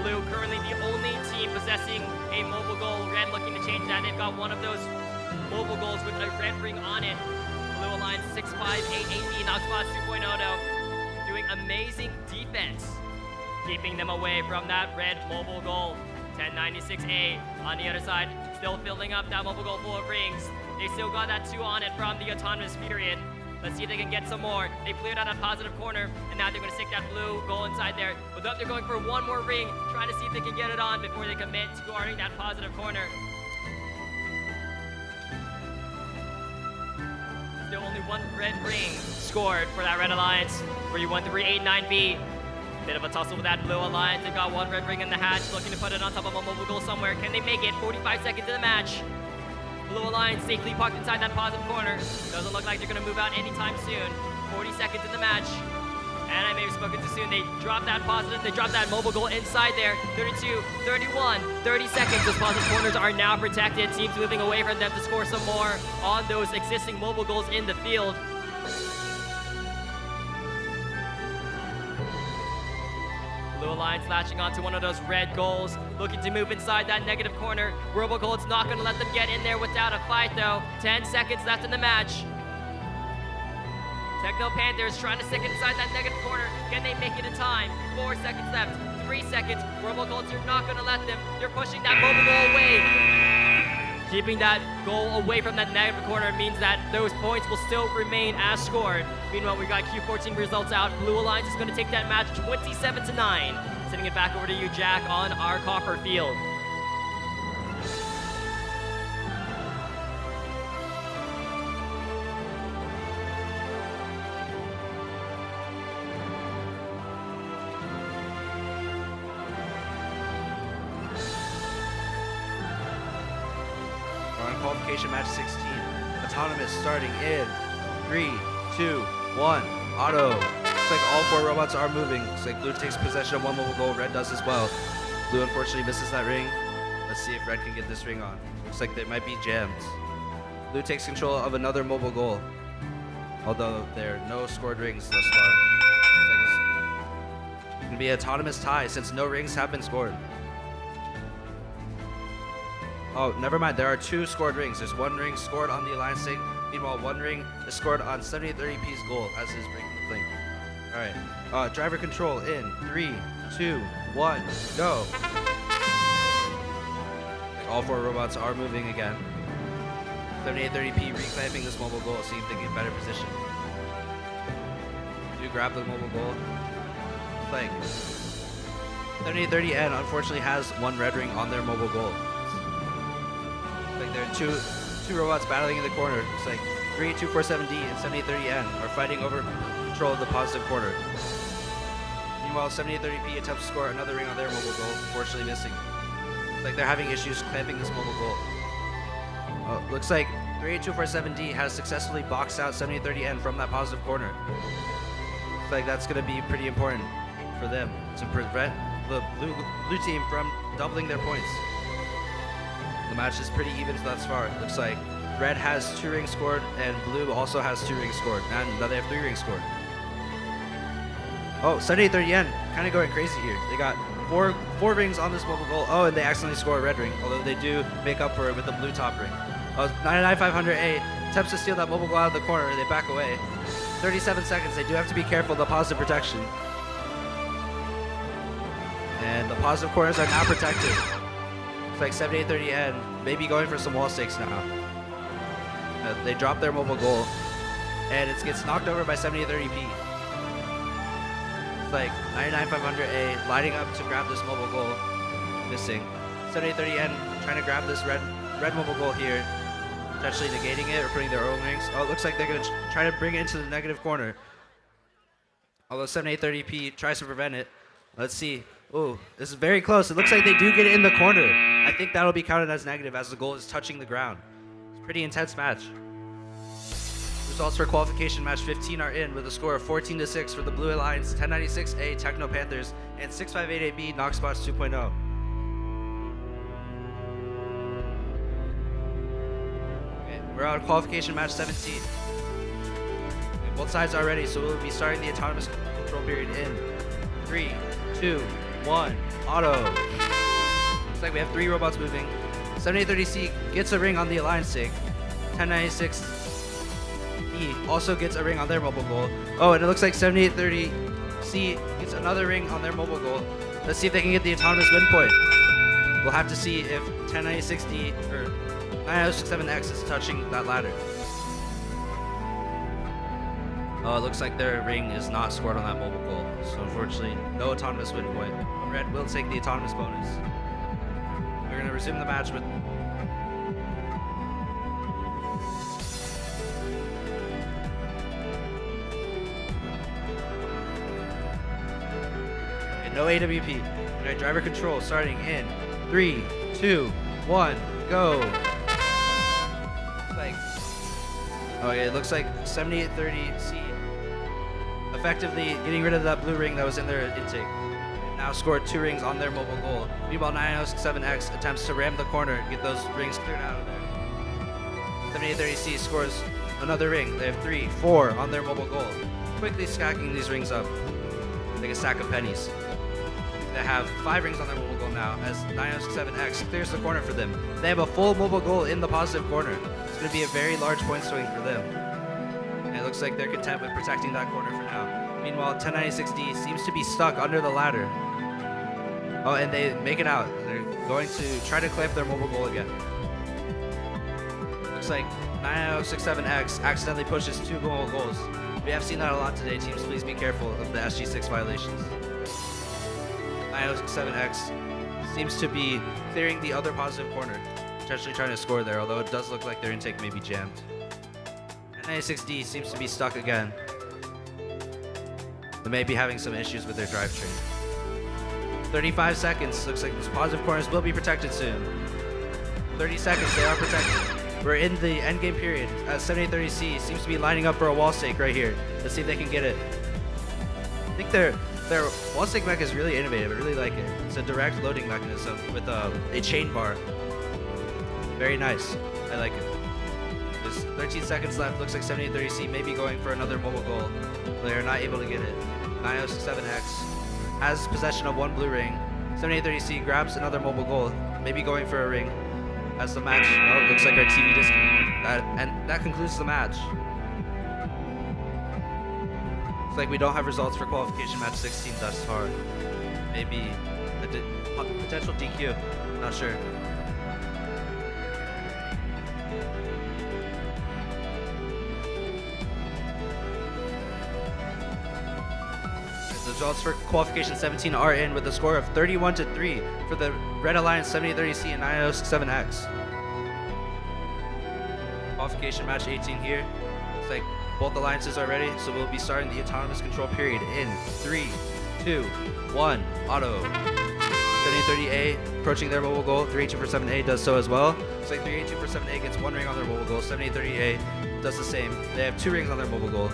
Blue currently the only team possessing a mobile goal. Red looking to change that. They've got one of those mobile goals with a red ring on it. Blue Alliance 6588B, Knoxbots 2.0 doing amazing defense, keeping them away from that red mobile goal. 1096A on the other side, still filling up that mobile goal full of rings. They still got that 2 on it from the autonomous period. Let's see if they can get some more. They cleared out a positive corner, and now they're going to stick that blue goal inside there. But they're going for 1 more ring, trying to see if they can get it on before they commit to guarding that positive corner. Still only 1 red ring scored for that Red Alliance. 31389B. Bit of a tussle with that Blue Alliance. They've got 1 red ring in the hatch, looking to put it on top of a mobile goal somewhere. Can they make it? 45 seconds in the match. Blue Alliance safely parked inside that positive corner. Doesn't look like they're going to move out anytime soon. 40 seconds in the match. And I may have spoken too soon. They dropped that positive. They dropped that mobile goal inside there. 32, 31, 30 seconds. Those positive corners are now protected. Teams moving away from them to score some more on those existing mobile goals in the field. Blue Alliance latching onto one of those red goals, looking to move inside that negative corner. Robocolt's not going to let them get in there without a fight, though. 10 seconds left in the match. Techno Panthers trying to stick it inside that negative corner. Can they make it in time? 4 seconds left. 3 seconds. Robocolts are not going to let them. They're pushing that mobile goal away. Keeping that goal away from that negative corner means that those points will still remain as scored. Meanwhile, we got Q14 results out. Blue Alliance is going to take that match 27-9. Sending it back over to you, Jack, on our copper field. qualification match 16. Autonomous starting in 3, 2, 1. Auto. Looks like all 4 robots are moving. Looks like blue takes possession of 1 mobile goal. Red does as well. Blue unfortunately misses that ring. Let's see if red can get this ring on. Looks like they might be jammed. Blue takes control of another mobile goal, although there are no scored rings thus far. It's going to be an autonomous tie since no rings have been scored. Oh, never mind. There are 2 scored rings. There's 1 ring scored on the Alliance thing. Meanwhile, 1 ring is scored on 7830P's goal as his ring link. All right. Driver control in 3, 2, 1, go. All 4 robots are moving again. 7830P reclaiming this mobile goal, seeing if they get better position. Do grab the mobile goal. Like 7830N unfortunately has 1 red ring on their mobile goal. Like there are two robots battling in the corner. It's like 3247D and 7830N are fighting over control of the positive corner. Meanwhile, 7830P attempts to score another ring on their mobile goal, unfortunately missing. It's like they're having issues clamping this mobile goal. Looks like 38247D has successfully boxed out 7830N from that positive corner. Looks like that's going to be pretty important for them to prevent the blue team from doubling their points. The match is pretty even thus far. Looks like red has 2 rings scored and blue also has 2 rings scored. And now they have 3 rings scored. Oh, 7830N kind of going crazy here. They got four rings on this mobile goal. Oh, and they accidentally score a red ring, although they do make up for it with the blue top ring. 99500A attempts to steal that mobile goal out of the corner. They back away. 37 seconds. They do have to be careful of the positive protection. And the positive corners are now protected. It's like 7830N may be going for some wall stakes now. They drop their mobile goal, and it gets knocked over by 7830P. It's like 99500A lining up to grab this mobile goal, missing. 7830N trying to grab this red mobile goal here, potentially negating it or putting their own rings. Oh, it looks like they're going to try to bring it into the negative corner. Although 7830P tries to prevent it. Let's see. Oh, this is very close. It looks like they do get it in the corner. I think that'll be counted as negative as the goal is touching the ground. It's a pretty intense match. Results for qualification match 15 are in with a score of 14-6 for the Blue Alliance, 1096A Techno Panthers, and 658AB Knoxbots 2.0. Okay, we're on qualification match 17. Okay, both sides are ready, so we'll be starting the autonomous control period in 3, 2, 1, auto. Looks like we have 3 robots moving. 7830C gets a ring on the Alliance sig. 1096E also gets a ring on their mobile goal. Oh, and it looks like 7830C gets another ring on their mobile goal. Let's see if they can get the autonomous win point. We'll have to see if 1096D or 9067X is touching that ladder. Oh, it looks like their ring is not scored on that mobile goal. So unfortunately, no autonomous win point. But red will take the autonomous bonus. We're going to resume the match with... Okay, no AWP. Okay, driver control starting in 3, 2, 1, go. Okay, it looks like 7830C effectively getting rid of that blue ring that was in their intake. Now scored 2 rings on their mobile goal. Meanwhile, 9067X attempts to ram the corner, get those rings cleared out of there. 7830C scores another ring. They have 3, 4 on their mobile goal. Quickly stacking these rings up like a stack of pennies. They have 5 rings on their mobile goal now as 9067X clears the corner for them. They have a full mobile goal in the positive corner. It's going to be a very large point swing for them. And it looks like they're content with protecting that corner for now. Meanwhile, 1096D seems to be stuck under the ladder. Oh, and they make it out. They're going to try to clamp their mobile goal again. Looks like 9067X accidentally pushes 2 mobile goals. We have seen that a lot today. Teams, please be careful of the SG6 violations. 9067X seems to be clearing the other positive corner, potentially trying to score there, although it does look like their intake may be jammed. 96D seems to be stuck again. They may be having some issues with their drivetrain. 35 seconds. Looks like these positive corners will be protected soon. 30 seconds. They are protected. We're in the end game period. 7830C seems to be lining up for a wall stake right here. Let's see if they can get it. I think their wall stake mech is really innovative. I really like it. It's a direct loading mechanism with a chain bar. Very nice. I like it. There's 13 seconds left. Looks like 7830C may be going for another mobile goal. They are not able to get it. 9067X has possession of one blue ring. 7830C grabs another mobile goal. Maybe going for a ring. As the match, oh, it looks like our TV disconnected. And that concludes the match. Looks like we don't have results for qualification match 16 thus far. Maybe a potential DQ. Not sure. The results for qualification 17 are in with a score of 31-3 for the Red Alliance 7830C and 9067X. Qualification match 18 here. Looks like both alliances are ready, so we'll be starting the autonomous control period in 3, 2, 1, auto. 7830A approaching their mobile goal. 382478A does so as well. Looks like 382478A gets one ring on their mobile goal. 7830A does the same. They have 2 rings on their mobile goal.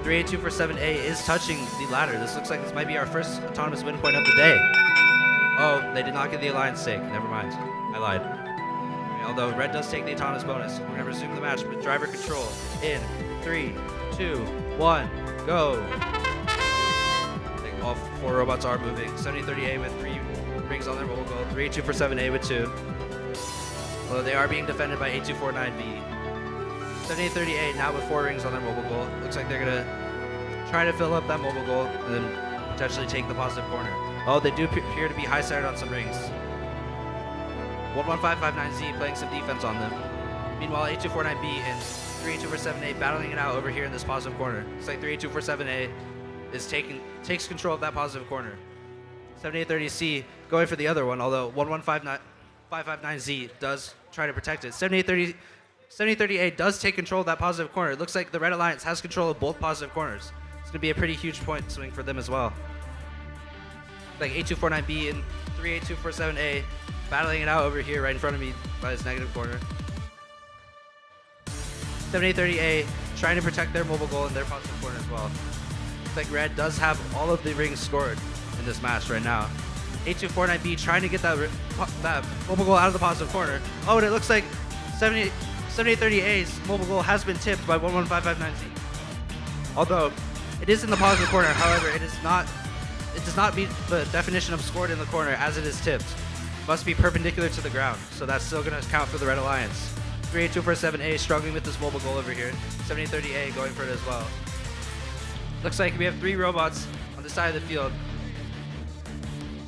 382478A is touching the ladder. This looks like this might be our first autonomous win point of the day. Oh, they did not get the alliance stake. Never mind. I lied. Although red does take the autonomous bonus. We're going to resume the match with driver control in 3, 2, 1, go. I think all 4 robots are moving. 7030A with 3 rings on their mobile goal. 382478A with 2. Although they are being defended by 8249B. 7830A now with 4 rings on their mobile goal. Looks like they're going to try to fill up that mobile goal and then potentially take the positive corner. Oh, they do appear to be high-sided on some rings. 11559Z playing some defense on them. Meanwhile, 8249B and 382478A battling it out over here in this positive corner. Looks like 382478A is takes control of that positive corner. 7830C going for the other one, although 11559Z does try to protect it. 7830A does take control of that positive corner. It looks like the Red Alliance has control of both positive corners. It's going to be a pretty huge point swing for them as well. Like 8249B and 382478A battling it out over here right in front of me by this negative corner. 7830A trying to protect their mobile goal in their positive corner as well. Looks like red does have all of the rings scored in this match right now. 8249B trying to get that mobile goal out of the positive corner. Oh, and it looks like 7830A's mobile goal has been tipped by 11559Z. Although it is in the positive corner, however, it does not meet the definition of scored in the corner as it is tipped. Must be perpendicular to the ground, so that's still going to count for the Red Alliance. 382478A struggling with this mobile goal over here. 7830A going for it as well. Looks like we have 3 robots on the side of the field.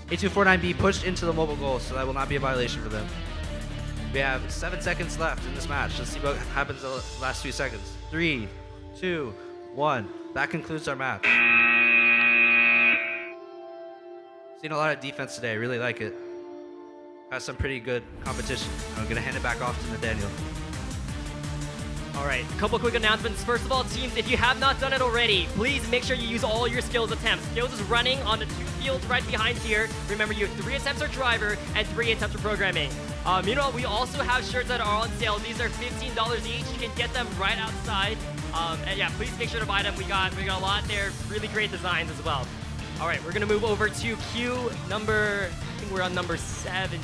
8249B pushed into the mobile goal, so that will not be a violation for them. We have 7 seconds left in this match. Let's see what happens in the last few seconds. 3, 2, 1. That concludes our match. Seen a lot of defense today. Really like it. Has some pretty good competition. I'm going to hand it back off to Nathaniel. All right, a couple quick announcements. First of all, teams, if you have not done it already, please make sure you use all your skills attempts. Skills is running on the 2 fields right behind here. Remember, you have 3 attempts for driver and 3 attempts for programming. Meanwhile, we also have shirts that are on sale. These are $15 each. You can get them right outside. And yeah, please make sure to buy them. We got a lot there. Really great designs as well. All right, we're gonna move over to queue number, I think we're on number 16.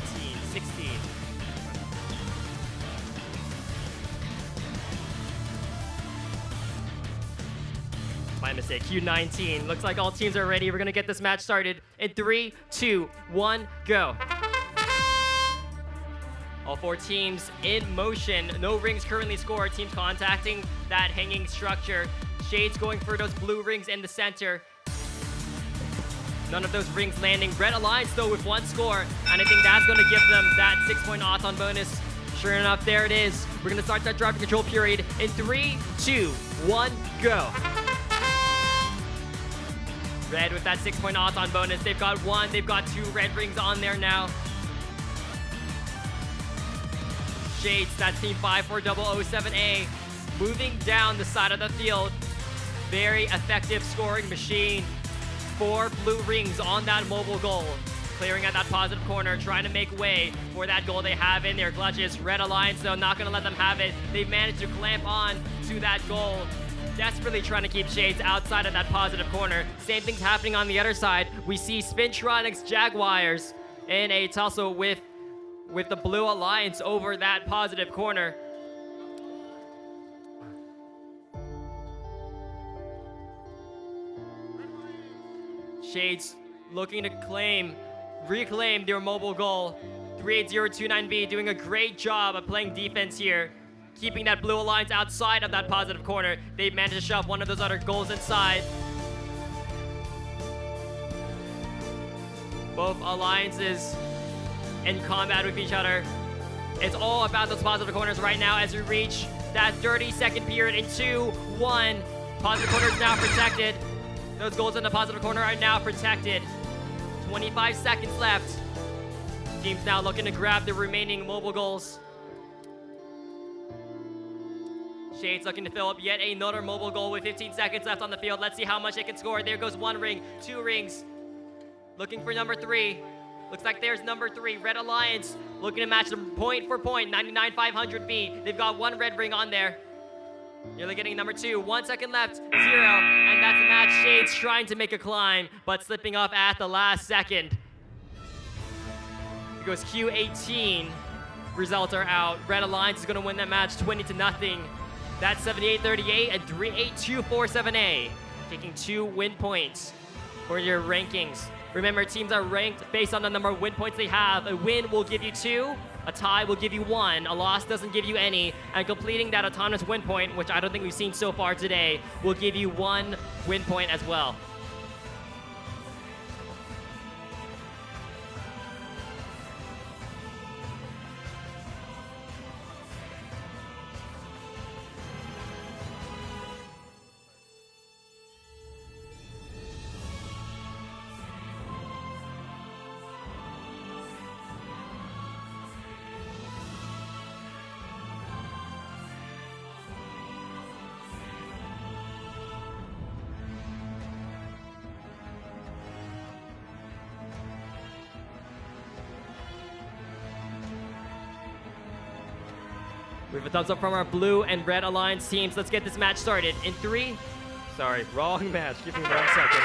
My mistake, Q19. Looks like all teams are ready. We're gonna get this match started in 3, 2, 1, go. All 4 teams in motion. No rings currently scored. Teams contacting that hanging structure. Shades going for those blue rings in the center. None of those rings landing. Red Alliance, though, with 1 score. And I think that's going to give them that 6-point odds-on bonus. Sure enough, there it is. We're going to start that driver control period in 3, 2, 1, go. Red with that 6-point odds-on bonus. They've got 1. They've got 2 red rings on there now. Shades, that's team 54007A. Moving down the side of the field. Very effective scoring machine. 4 blue rings on that mobile goal. clearing out that positive corner, trying to make way for that goal they have in their clutches. Red Alliance, though, not going to let them have it. They've managed to clamp on to that goal, desperately trying to keep Shades outside of that positive corner. Same thing's happening on the other side. We see Spintronics Jaguars in a tussle with the Blue Alliance over that positive corner. Shades looking to reclaim their mobile goal. 38029B doing a great job of playing defense here, keeping that Blue Alliance outside of that positive corner. They've managed to shove one of those other goals inside. Both alliances in combat with each other. It's all about those positive corners right now as we reach that 30-second period in 2-1. Positive corner is now protected. Those goals in the positive corner are now protected. 25 seconds left. Team's now looking to grab the remaining mobile goals. Shades looking to fill up yet another mobile goal with 15 seconds left on the field. Let's see how much they can score. There goes one ring, two rings. Looking for number 3. Looks like there's number 3. Red Alliance looking to match them point for point. 99-500B. They've got one red ring on there. Nearly getting number 2. 1 second left. 0. And that's the match. Shades trying to make a climb, but slipping off at the last second. Here goes Q18. Results are out. Red Alliance is going to win that match 20-0. That's 78-38 and 38247A. Taking 2 win points for your rankings. Remember, teams are ranked based on the number of win points they have. A win will give you 2, a tie will give you 1, a loss doesn't give you any, and completing that autonomous win point, which I don't think we've seen so far today, will give you 1 win point as well. We have a thumbs up from our Blue and Red Alliance teams. Let's get this match started in 3. Sorry, wrong match. Give me 1 second.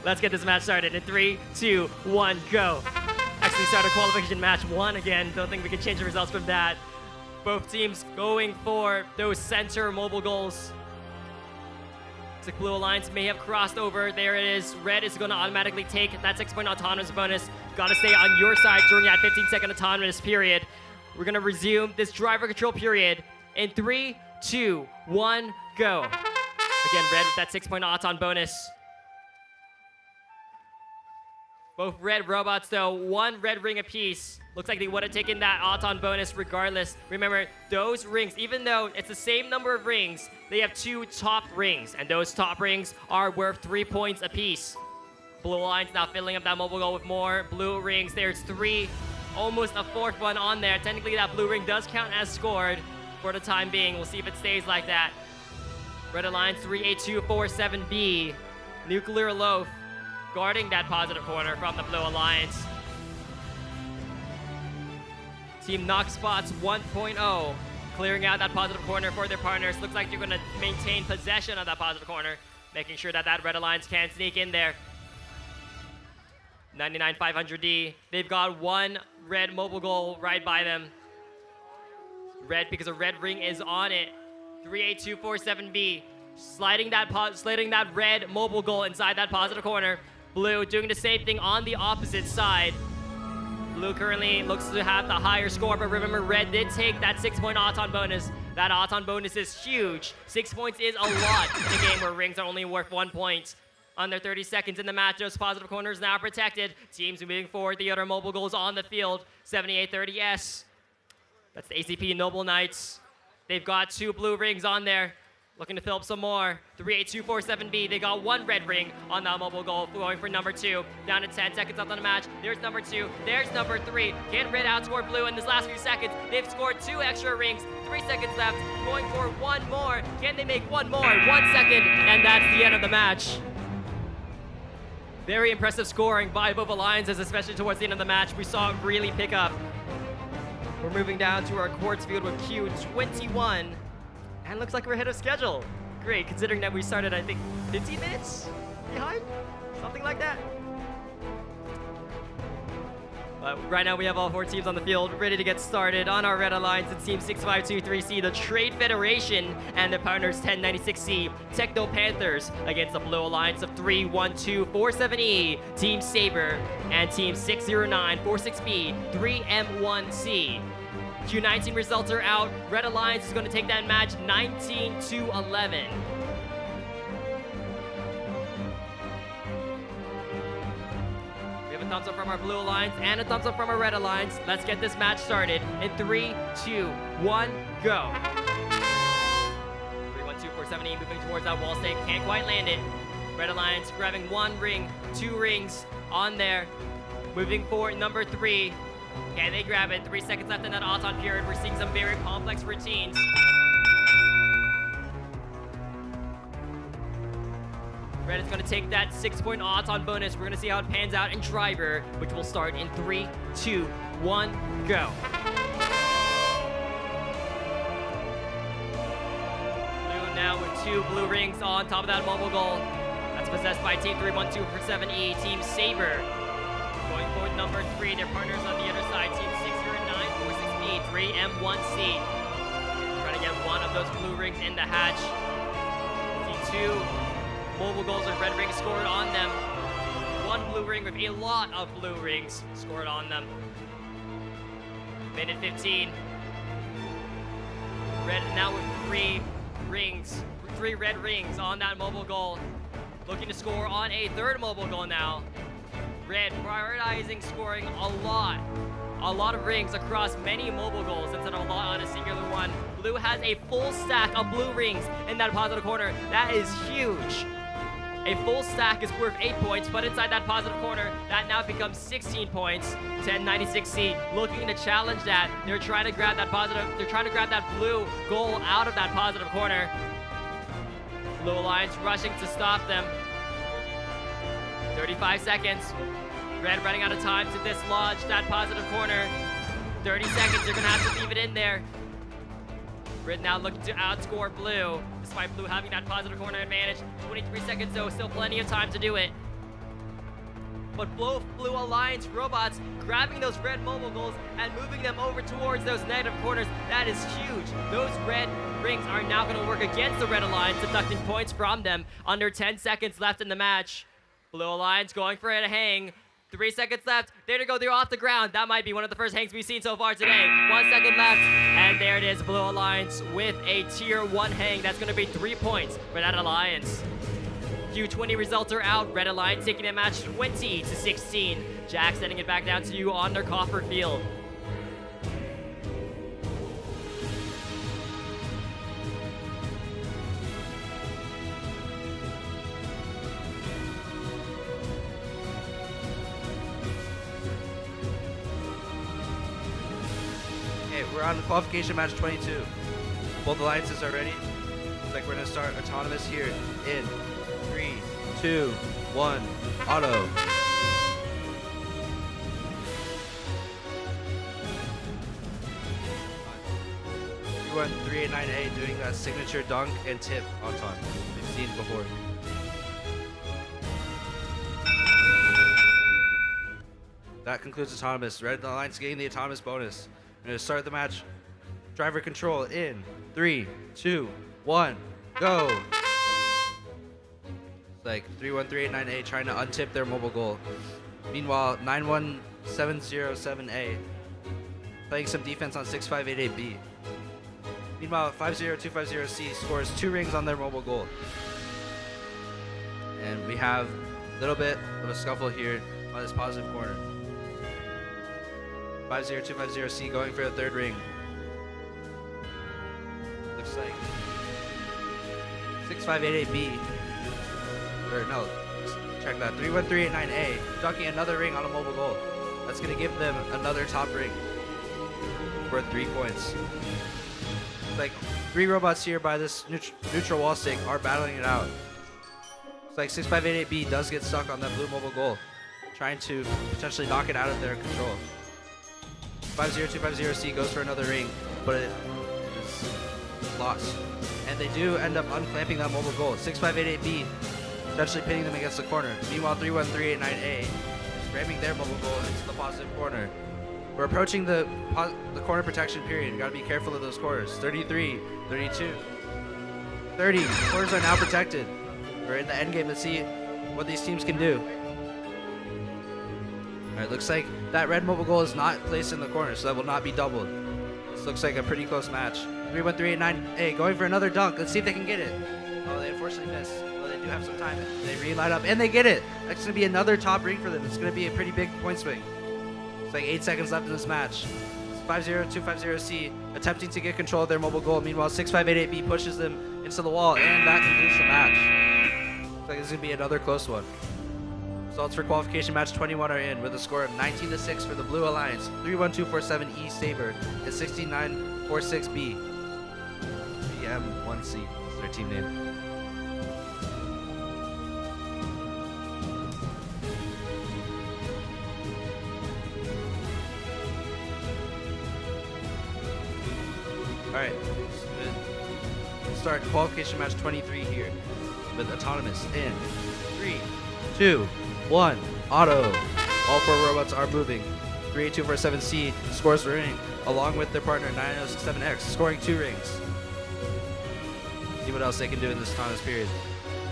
Let's get this match started in 3, 2, 1, go. Actually started qualification match 1 again. Don't think we can change the results from that. Both teams going for those center mobile goals. Looks like Blue Alliance may have crossed over. There it is. Red is going to automatically take that 6-point autonomous bonus. Got to stay on your side during that 15-second autonomous period. We're going to resume this driver control period in 3, 2, 1, go. Again, Red with that 6-point auton bonus. Both red robots, though, 1 red ring apiece. Looks like they would have taken that auton bonus regardless. Remember, those rings, even though it's the same number of rings, they have 2 top rings, and those top rings are worth 3 points apiece. Blue Alliance now filling up that mobile goal with more blue rings. There's 3, almost a 4th one on there. Technically, that blue ring does count as scored for the time being. We'll see if it stays like that. Red Alliance 38247B. Nuclear Loaf guarding that positive corner from the Blue Alliance. Team Knock Spots 1.0 clearing out that positive corner for their partners. Looks like they're going to maintain possession of that positive corner, making sure that that Red Alliance can't sneak in there. 99-500D. They've got 1 red mobile goal right by them. Red because a red ring is on it. 38247B. Sliding that red mobile goal inside that positive corner. Blue doing the same thing on the opposite side. Blue currently looks to have the higher score, but remember, Red did take that 6-point auton bonus. That auton bonus is huge. 6 points is a lot in a game where rings are only worth 1 point. Under 30 seconds in the match, those positive corners now protected. Teams moving forward, the other mobile goals on the field. 7830S. That's the ACP Noble Knights. They've got 2 blue rings on there. Looking to fill up some more. 38247B. They got 1 red ring on that mobile goal, going for number 2. Down to 10 seconds left on the match. There's number 2. There's number 3. Can Red outscore Blue in this last few seconds? They've scored 2 extra rings. 3 seconds left. Going for 1 more. Can they make 1 more? 1 second, and that's the end of the match. Very impressive scoring by both alliances, especially towards the end of the match. We saw it really pick up. We're moving down to our quartz field with Q21. And looks like we're ahead of schedule. Great, considering that we started, I think, 15 minutes behind? Something like that. Right now we have all 4 teams on the field ready to get started. On our red alliance, it's Team 6523C, the Trade Federation, and the partners 1096C, Techno Panthers, against the blue alliance of 31247E, Team Saber, and Team 60946B, 3M1C. Q19 results are out. Red alliance is going to take that match 19-11. Thumbs up from our blue alliance and a thumbs up from our red alliance. Let's get this match started in 3, 2, 1, go. 3-1-2-4-7-8 moving towards that wall stake. Can't quite land it. Red alliance grabbing 1 ring, 2 rings on there. Moving forward, number 3. Can they grab it? 3 seconds left in that Auton period. We're seeing some very complex routines. Red is going to take that 6-point Auton bonus. We're going to see how it pans out in Driver, which will start in 3, 2, 1, go. Blue now with 2 blue rings on top of that mobile goal. That's possessed by Team 31247E, Team Saber. Going forward, number 3, their partners on the other side, Team 60946E, 3M1C. Trying to get one of those blue rings in the hatch. See 2 mobile goals and red rings scored on them. 1 blue ring with a lot of blue rings scored on them. Minute 15. Red now with 3 rings, 3 red rings on that mobile goal. Looking to score on a 3rd mobile goal now. Red prioritizing scoring a lot of rings across many mobile goals instead of a lot on a singular one. Blue has a full stack of blue rings in that positive corner. That is huge. A full stack is worth 8 points, but inside that positive corner, that now becomes 16 points. 1096C looking to challenge that. They're trying to grab that blue goal out of that positive corner. Blue Alliance rushing to stop them. 35 seconds. Red running out of time to dislodge that positive corner. 30 seconds, they're gonna have to leave it in there. Red now looking to outscore Blue, despite Blue having that positive corner advantage. 23 seconds though, still plenty of time to do it. But both Blue Alliance robots grabbing those red mobile goals and moving them over towards those negative corners, that is huge. Those red rings are now gonna work against the Red Alliance, deducting points from them. Under 10 seconds left in the match. Blue Alliance going for a hang. 3 seconds left. There to go. They're off the ground. That might be one of the first hangs we've seen so far today. 1 second left. And there it is. Blue Alliance with a tier 1 hang. That's going to be 3 points for that alliance. Q20 results are out. Red Alliance taking the match 20-16. Jack sending it back down to you on their coffer field. We're on qualification match 22. Both alliances are ready. Looks like we're gonna start autonomous here in 3, 2, 1, auto. Run 389A doing a signature dunk and tip auton. We've seen before. That concludes autonomous. Red Alliance getting the autonomous bonus. We're going to start the match. Driver control in 3, 2, 1, go. It's like 31389A trying to untip their mobile goal. Meanwhile, 91707A playing some defense on 6588B. Meanwhile, 50250C scores 2 rings on their mobile goal. And we have a little bit of a scuffle here on this positive corner. 50250C going for a 3rd ring. Looks like 6588B. Or no, check that. 31389A ducking another ring on a mobile goal. That's going to give them another top ring worth 3 points. Like 3 robots here by this neutral wall stake are battling it out. Looks like 6588B does get stuck on that blue mobile goal, trying to potentially knock it out of their control. 50250C goes for another ring, but it is lost. And they do end up unclamping that mobile goal. 6588B potentially pinning them against the corner. Meanwhile, 31389A is ramming their mobile goal into the positive corner. We're approaching the corner protection period. You gotta be careful of those corners. 33, 32, 30. Corners are now protected. We're in the end game to see what these teams can do. All right, looks like that red mobile goal is not placed in the corner, so that will not be doubled. This looks like a pretty close match. 31389A going for another dunk. Let's see if they can get it. Oh, they unfortunately missed. Well, they do have some time. They re-line up, and they get it. That's going to be another top ring for them. It's going to be a pretty big point swing. It's like 8 seconds left in this match. 50250C attempting to get control of their mobile goal. Meanwhile, 6588B pushes them into the wall, and that concludes the match. Looks like this is going to be another close one. Results for qualification match 21 are in with a score of 19-6 for the Blue Alliance, 31247E Saber, and 6946B. BM1C is their team name. Alright, we'll start qualification match 23 here with Autonomous in 3, 2, 1, auto. All 4 robots are moving. 38247C scores the ring along with their partner 9067X, scoring 2 rings. See what else they can do in this autonomous period.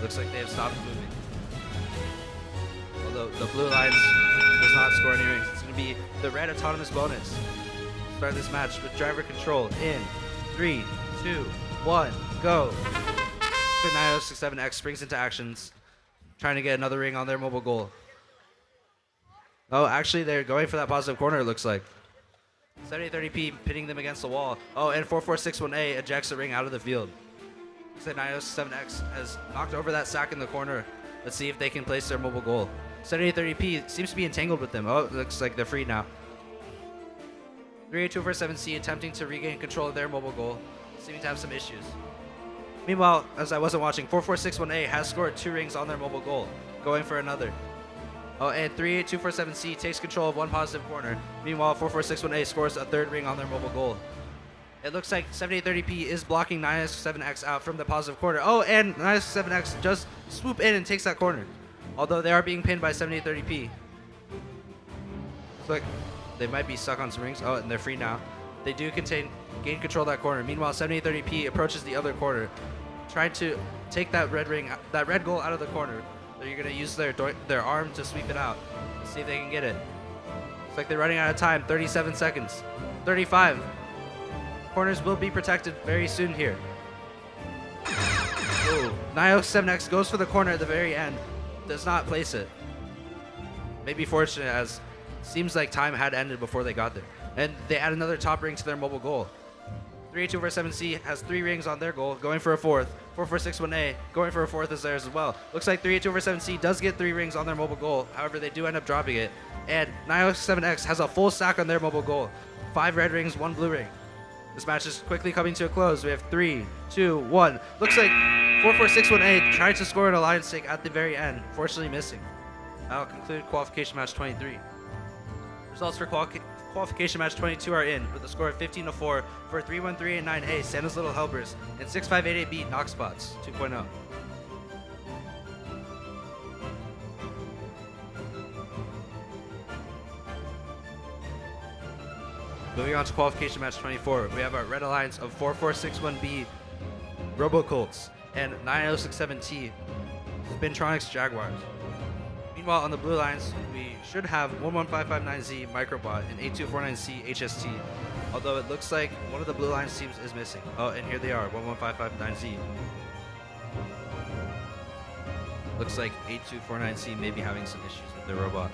Looks like they have stopped moving. Although the Blue Alliance does not score any rings. It's going to be the red autonomous bonus. Start this match with driver control in 3, 2, 1, go. The 9067X springs into actions, trying to get another ring on their mobile goal. Oh, actually, they're going for that positive corner, it looks like. 7030P pinning them against the wall. Oh, and 4461A ejects the ring out of the field. Looks like 9067X has knocked over that sack in the corner. Let's see if they can place their mobile goal. 7030P seems to be entangled with them. Oh, it looks like they're free now. 38247C attempting to regain control of their mobile goal, seeming to have some issues. Meanwhile, as I wasn't watching, 4461A has scored 2 rings on their mobile goal, going for another. Oh, and 38247C takes control of one positive corner. Meanwhile, 4461A scores a 3rd ring on their mobile goal. It looks like 7830P is blocking 967X out from the positive corner. Oh, and 967X just swoop in and takes that corner. Although they are being pinned by 7830P. Looks like they might be stuck on some rings. Oh, and they're free now. They do gain control of that corner. Meanwhile, 7830P approaches the other corner, trying to take that red ring, that red goal out of the corner. They're going to use their arm to sweep it out. Let's see if they can get it. Looks like they're running out of time. 37 seconds. 35. Corners will be protected very soon here. Oh, 907X goes for the corner at the very end. Does not place it. Maybe fortunate, as seems like time had ended before they got there. And they add another top ring to their mobile goal. 38247C has 3 rings on their goal, going for a 4th. 4461A going for a 4th is theirs as well. Looks like 38247C does get 3 rings on their mobile goal. However, they do end up dropping it. And 907X has a full stack on their mobile goal. 5 red rings, 1 blue ring. This match is quickly coming to a close. We have 3, 2, 1. Looks like 4461A tried to score an alliance stick at the very end, fortunately missing. That'll conclude qualification match 23. Results for qualification match 22 are in with a score of 15-4 for 31389A Santa's Little Helpers and 6588B Knock Spots 2.0. Moving on to qualification match 24, we have our Red Alliance of 4461B Robocolts and 9067T Spintronics Jaguars. Meanwhile, on the Blue Alliance, we should have 11559Z Microbot and 8249C HST, although it looks like one of the Blue Alliance teams is missing. Oh, and here they are, 11559Z. Looks like 8249C may be having some issues with their robot.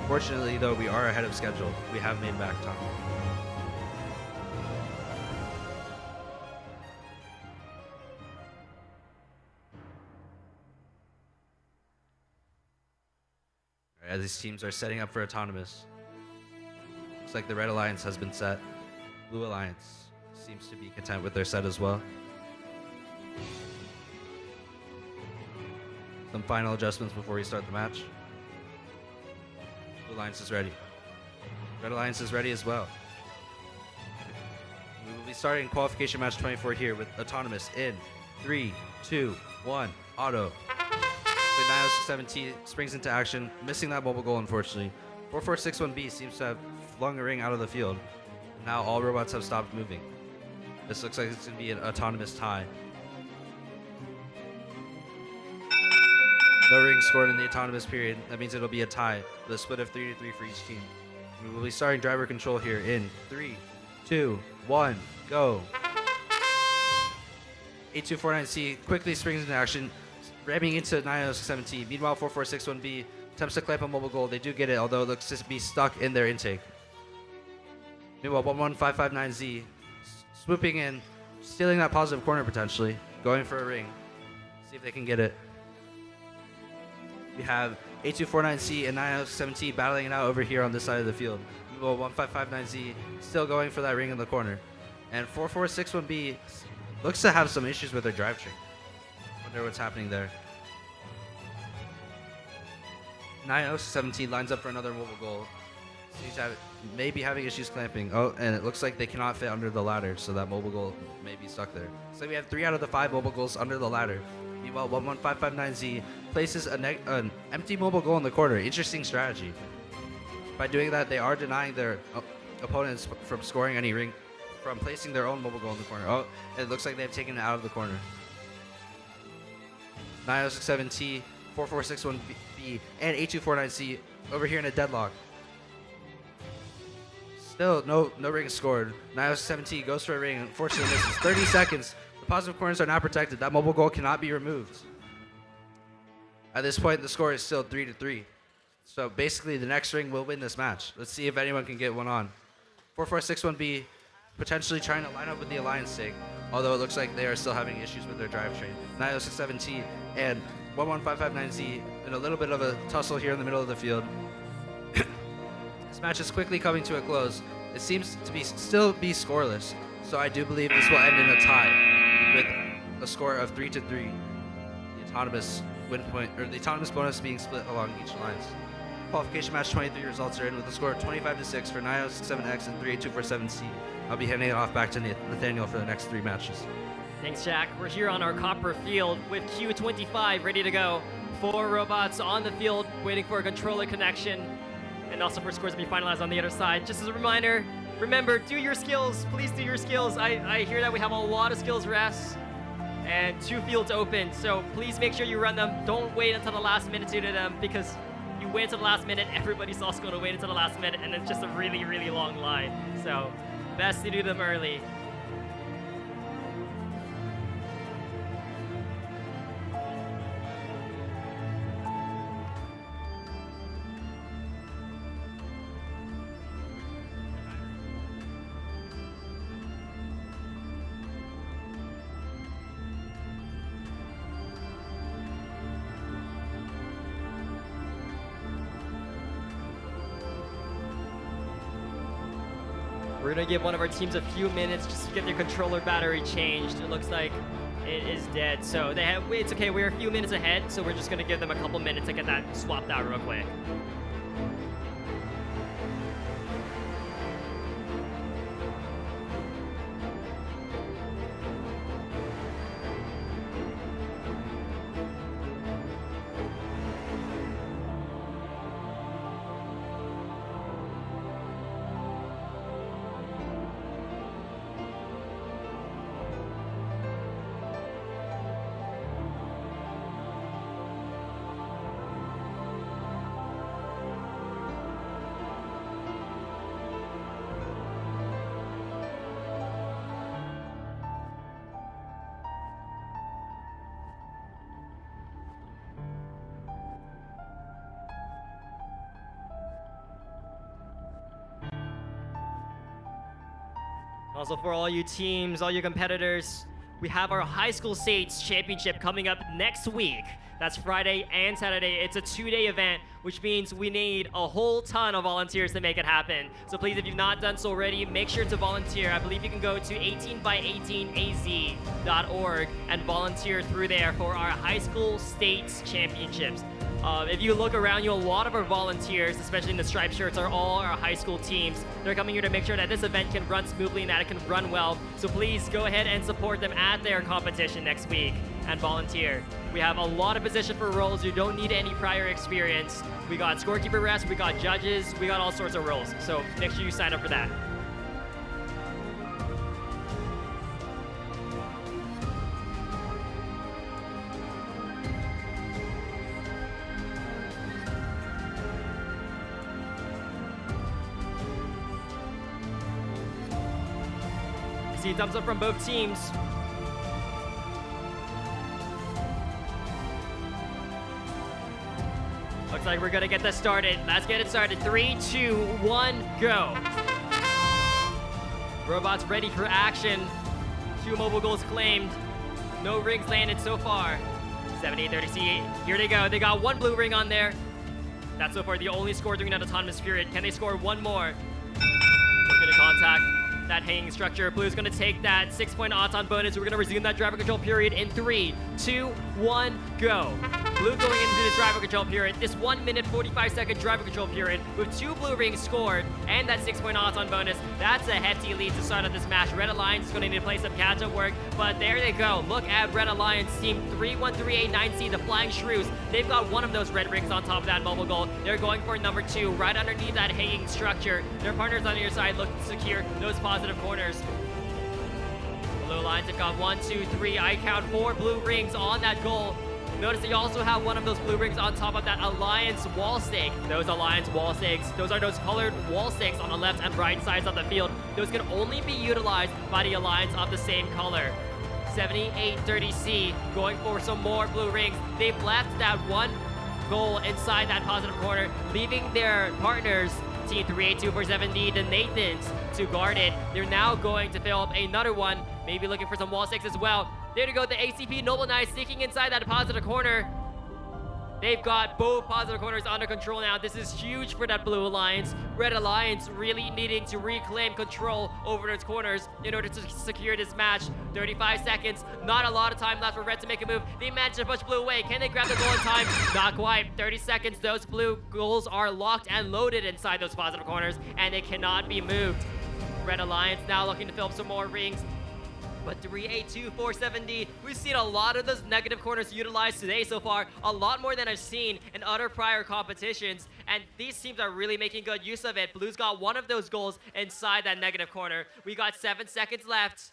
Fortunately, though, we are ahead of schedule. We have made back time. As these teams are setting up for autonomous. Looks like the Red Alliance has been set. Blue Alliance seems to be content with their set as well. Some final adjustments before we start the match. Blue Alliance is ready. Red Alliance is ready as well. We will be starting qualification match 24 here with Autonomous in 3, 2, 1, auto. The 906-7T springs into action, missing that mobile goal unfortunately. 4461B seems to have flung a ring out of the field. Now all robots have stopped moving. This looks like it's going to be an autonomous tie. No ring scored in the autonomous period. That means it'll be a tie with a split of 3-3 for each team. We will be starting driver control here in 3, 2, 1, go. 8249C quickly springs into action, ramming into 906-7T. Meanwhile, 4461B attempts to clamp a mobile goal. They do get it, although it looks to be stuck in their intake. Meanwhile, 11559Z swooping in, stealing that positive corner potentially, going for a ring. See if they can get it. We have 8249C and 906-7T battling it out over here on this side of the field. Meanwhile, 1559Z still going for that ring in the corner. And 4461B looks to have some issues with their drivetrain. Wonder what's happening there. 906-7T lines up for another mobile goal. Seems to have, maybe having issues clamping. Oh, and it looks like they cannot fit under the ladder, so that mobile goal may be stuck there. So we have 3 out of the 5 mobile goals under the ladder. Meanwhile, 11559Z places an empty mobile goal in the corner. Interesting strategy. By doing that, they are denying their opponents from scoring any ring, from placing their own mobile goal in the corner. Oh, it looks like they've taken it out of the corner. 906-7T, 4461B, and 8249C over here in a deadlock. Still, no ring scored. 906-7T goes for a ring. Unfortunately, misses. 30 seconds. The positive corners are not protected. That mobile goal cannot be removed. At this point, the score is still 3-3. So basically, the next ring will win this match. Let's see if anyone can get one on. 4461B potentially trying to line up with the Alliance stake, although it looks like they are still having issues with their drivetrain. 906-7T and 11559Z in a little bit of a tussle here in the middle of the field. This match is quickly coming to a close. It seems to be still be scoreless, so I do believe this will end in a tie with a score of 3-3. The autonomous win point, or the autonomous bonus being split along each alliance. Qualification match 23 results are in with a score of 25-6 for 906-7X and 38247C. I'll be handing it off back to Nathaniel for the next 3 matches. Thanks, Jack. We're here on our copper field with Q25 ready to go. 4 robots on the field waiting for a controller connection, and also for scores to be finalized on the other side. Just as a reminder, remember, do your skills. Please do your skills. I hear that we have a lot of skills rests and 2 fields open, so please make sure you run them. Don't wait until the last minute to do them, because you wait until the last minute, everybody's also going to wait until the last minute, and it's just a really, really long line. So best to do them early. We're gonna give one of our teams a few minutes just to get their controller battery changed. It looks like it is dead. So it's okay, we're a few minutes ahead, so we're just gonna give them a couple minutes to get that swapped out real quick. Also, for all you teams, all you competitors, we have our high school states championship coming up next week. That's Friday and Saturday. It's a 2-day event, which means we need a whole ton of volunteers to make it happen. So please, if you've not done so already, make sure to volunteer. I believe you can go to 18by18az.org and volunteer through there for our high school states championships. If you look around you, a lot of our volunteers, especially in the striped shirts, are all our high school teams. They're coming here to make sure that this event can run smoothly and that it can run well. So please go ahead and support them at their competition next week and volunteer. We have a lot of position for roles. You don't need any prior experience. We got scorekeeper refs, we got judges, we got all sorts of roles. So make sure you sign up for that. See a thumbs up from both teams. Looks like we're gonna get this started. Let's get it started. 3, 2, 1, go. Robots ready for action. 2 mobile goals claimed. No rings landed so far. 7830C, here they go. They got 1 blue ring on there. That's so far the only score during that autonomous period. Can they score 1 more? Looking to contact that hanging structure. Blue's gonna take that 6-point odds-on bonus. We're gonna resume that driver control period in 3, 2, 1, go. Blue going into this driver control period. This 1 minute 45-second driver control period with 2 blue rings scored and that 6-point odds-on bonus. That's a hefty lead to start out this match. Red Alliance is gonna need to play some catch-up work, but there they go. Look at Red Alliance team 31389C, the Flying Shrews. They've got 1 of those red rings on top of that mobile goal. They're going for number 2 right underneath that hanging structure. Their partners on your side looking to secure those positive corners. Blue Alliance have got 1, 2, 3. I count 4 blue rings on that goal. Notice they also have 1 of those blue rings on top of that Alliance wall stake. Those Alliance wall stakes, those are those colored wall stakes on the left and right sides of the field. Those can only be utilized by the Alliance of the same color. 7830C going for some more blue rings. They've left that 1 goal inside that positive corner, leaving their partners, Team 38247D, the Nathans, to guard it. They're now going to fill up another one, maybe looking for some wall stakes as well. There to go, the ACP Noble Knights sneaking inside that positive corner. They've got both positive corners under control now. This is huge for that Blue Alliance. Red Alliance really needing to reclaim control over those corners in order to secure this match. 35 seconds, not a lot of time left for Red to make a move. They managed to push Blue away. Can they grab the goal in time? Not quite. 30 seconds, those blue goals are locked and loaded inside those positive corners, and they cannot be moved. Red Alliance now looking to fill up some more rings. But 38247D, we've seen a lot of those negative corners utilized today so far, a lot more than I've seen in other prior competitions, and these teams are really making good use of it. Blue's got 1 of those goals inside that negative corner. We got 7 seconds left.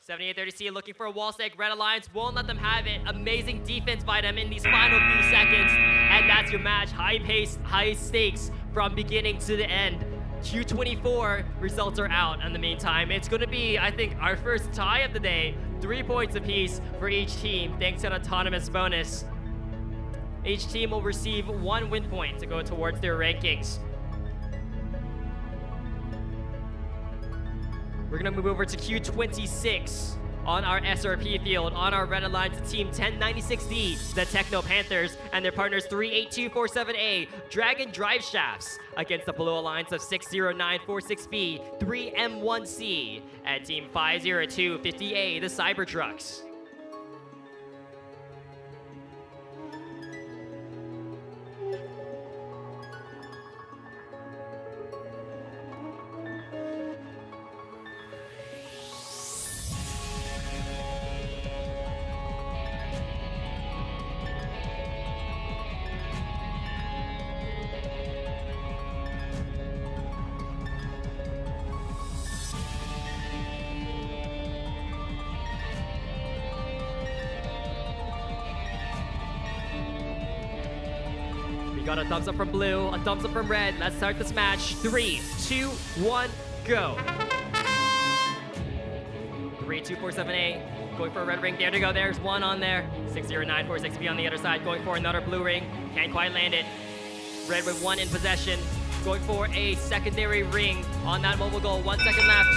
7830C looking for a wall stake. Red Alliance won't let them have it. Amazing defense by them in these final few seconds, and that's your match. High pace, high stakes from beginning to the end. Q24 results are out in the meantime. It's going to be, I think, our first tie of the day. 3 points apiece for each team, thanks to an autonomous bonus. Each team will receive 1 win point to go towards their rankings. We're going to move over to Q26 on our SRP field. On our Red Alliance, Team 1096D, the Techno Panthers, and their partners 38247A, Dragon Drive Shafts, against the Blue Alliance of 60946B, 3M1C, and Team 50250A, the Cybertrucks. Got a thumbs up from blue, a thumbs up from red. Let's start this match. 3, 2, 1, go. 3-2-4-7-A. Going for a red ring. There to go. There's 1 on there. 60946B on the other side. Going for another blue ring. Can't quite land it. Red with 1 in possession. Going for a secondary ring on that mobile goal. 1 second left.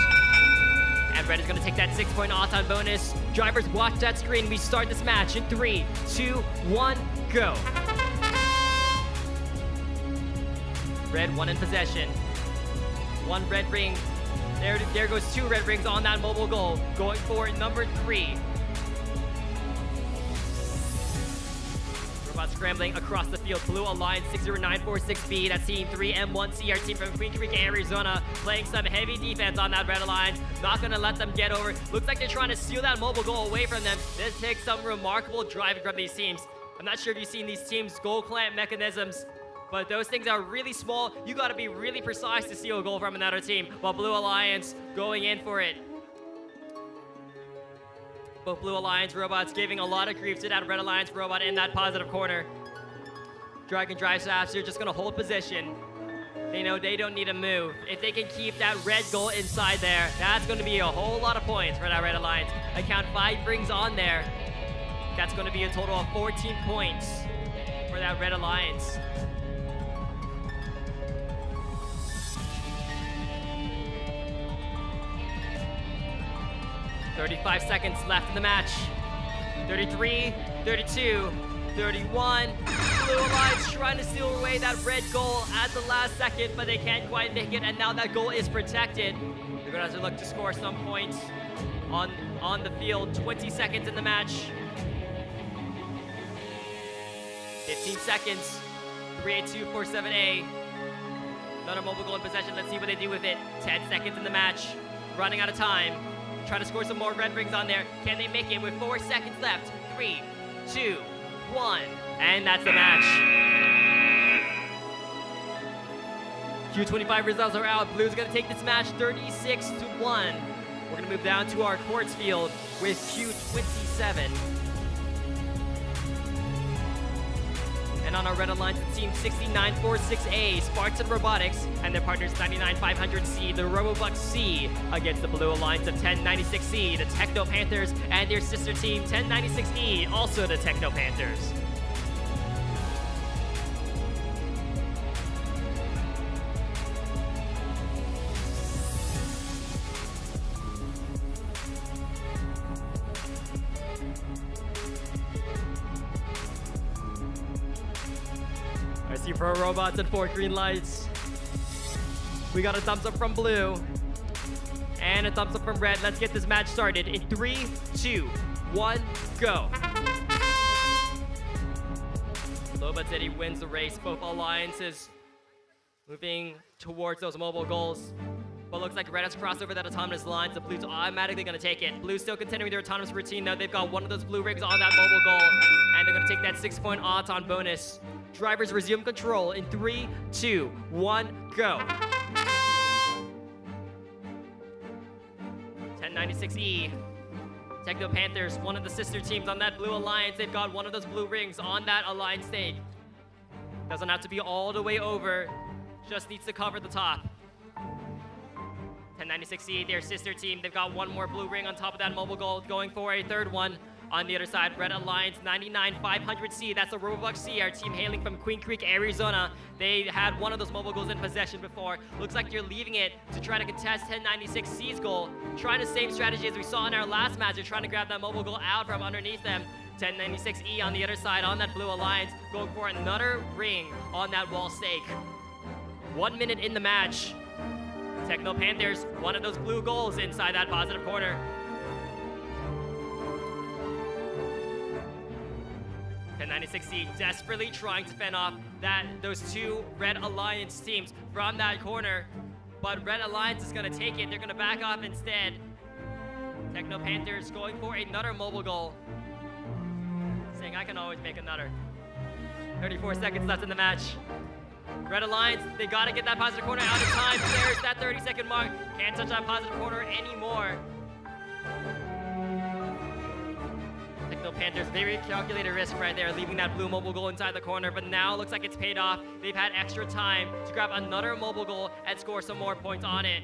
And red is going to take that 6-point Auton bonus. Drivers, watch that screen. We start this match in 3, 2, 1, go. Red, 1 in possession. 1 red ring. There goes 2 red rings on that mobile goal. Going for number 3. Robot scrambling across the field. Blue Alliance 60946B. That's Team 3M1C, our team from Queen Creek, Arizona. Playing some heavy defense on that red alliance. Not going to let them get over. Looks like they're trying to steal that mobile goal away from them. This takes some remarkable driving from these teams. I'm not sure if you've seen these teams' goal clamp mechanisms, but those things are really small. You got to be really precise to steal a goal from another team. While Blue Alliance going in for it. Both Blue Alliance robots giving a lot of grief to that Red Alliance robot in that positive corner. Dragon Drive Saps are just going to hold position. They know they don't need to move. If they can keep that red goal inside there, that's going to be a whole lot of points for that Red Alliance. I count 5 rings on there. That's going to be a total of 14 points for that Red Alliance. "35 seconds left in the match. 33, 32, 31. Blue Alliance trying to steal away that red goal at the last second, but they can't quite make it, and now that goal is protected. They're going to have to look to score some points on the field. 20 seconds in the match. 15 seconds. 38247A. Another mobile goal in possession. Let's see what they do with it. 10 seconds in the match. Running out of time. Trying to score some more red rings on there. Can they make it with 4 seconds left? 3, 2, 1. And that's the match. Q25 results are out. Blue's going to take this match 36-1. We're going to move down to our courts field with Q27. And on our Red Alliance, it's Team 6946A, Spartan Robotics, and their partners 99500C, the Robobuck C, against the Blue Alliance of 1096C, the Techno Panthers, and their sister team 1096E, also the Techno Panthers. I see 4 robots and 4 green lights. We got a thumbs up from blue. And a thumbs up from red. Let's get this match started in 3, 2, 1, go. Loba City wins the race. Both alliances moving towards those mobile goals. But looks like red has crossed over that autonomous line, so blue's automatically going to take it. Blue's still continuing their autonomous routine, though. They've got one of those blue rings on that mobile goal, and they're going to take that 6-point Auton bonus. Drivers resume control in 3, 2, 1, go. 1096E. Techno Panthers, one of the sister teams on that Blue Alliance. They've got one of those blue rings on that Alliance stake. Doesn't have to be all the way over. Just needs to cover the top. 1096E, their sister team. They've got one more blue ring on top of that mobile goal, going for a third one. On the other side, Red Alliance 99500C. That's the Robobuck C, our team hailing from Queen Creek, Arizona. They had one of those mobile goals in possession before. Looks like they're leaving it to try to contest 1096C's goal. Trying the same strategy as we saw in our last match. They're trying to grab that mobile goal out from underneath them. 1096E on the other side on that Blue Alliance, going for another ring on that wall stake. 1 minute in the match. Techno Panthers, one of those blue goals inside that positive corner. 1096C desperately trying to fend off those 2 Red Alliance teams from that corner. But Red Alliance is going to take it. They're going to back off instead. Techno Panthers going for another mobile goal. Saying, I can always make another. 34 seconds left in the match. Red Alliance, they got to get that positive corner out of time. There's that 30-second mark. Can't touch that positive corner anymore. Techno Panthers, very calculated risk right there, leaving that blue mobile goal inside the corner, but now looks like it's paid off. They've had extra time to grab another mobile goal and score some more points on it.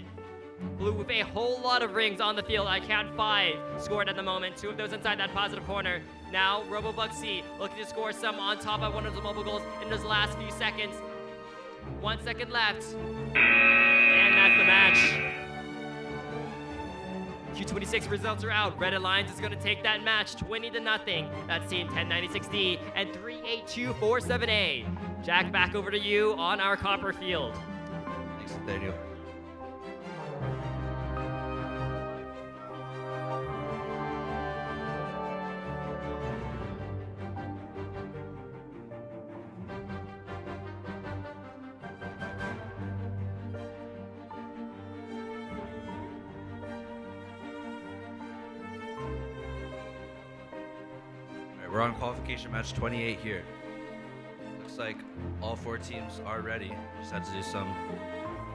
Blue with a whole lot of rings on the field. I count 5 scored at the moment. 2 of those inside that positive corner. Now Robobuck C looking to score some on top of one of the mobile goals in those last few seconds. 1 second left. And that's the match. Q26 results are out. Red Alliance is going to take that match 20-0. That's team 1096D and 38247A. Jack, back over to you on our copper field. Thanks, Daniel. We're on qualification match 28 here. Looks like all 4 teams are ready. Just had to do some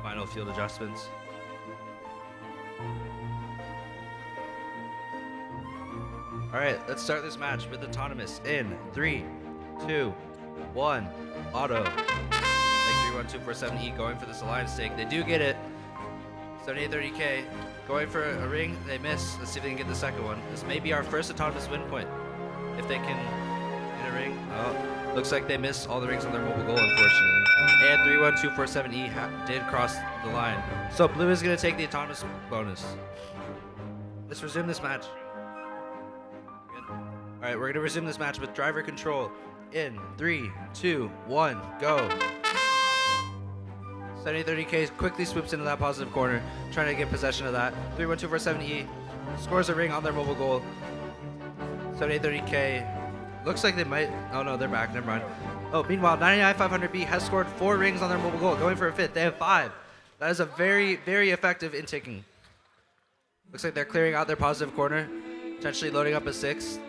final field adjustments. All right, let's start this match with autonomous in 3, 2, 1. Auto. Like 31247E going for this alliance take. They do get it. 7830K going for a ring. They miss. Let's see if they can get the second one. This may be our first autonomous win point. If they can get a ring. Oh, looks like they missed all the rings on their mobile goal, unfortunately. And 31247E did cross the line. So blue is going to take the autonomous bonus. Let's resume this match. Good. All right, we're going to resume this match with driver control in 3, 2, 1, go. 7030K quickly swoops into that positive corner, trying to get possession of that. 31247E scores a ring on their mobile goal. 7830K looks like they might. Oh no, they're back. Never mind. Oh, meanwhile, 99500B has scored 4 rings on their mobile goal, going for a 5th. They have 5. That is a very, very effective intaking. Looks like they're clearing out their positive corner, potentially loading up a 6th.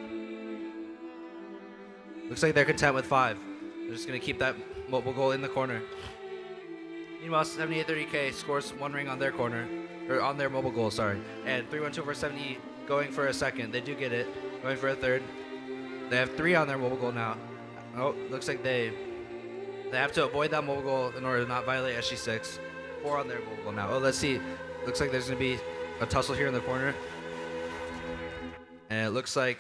Looks like they're content with 5. They're just going to keep that mobile goal in the corner. Meanwhile, 7830K scores 1 ring on their corner, or on their mobile goal, sorry. And 31247E going for a 2nd. They do get it. Going for a 3rd. They have 3 on their mobile goal now. Oh, looks like they have to avoid that mobile goal in order to not violate SG6. 4 on their mobile goal now. Oh, let's see. Looks like there's going to be a tussle here in the corner. And it looks like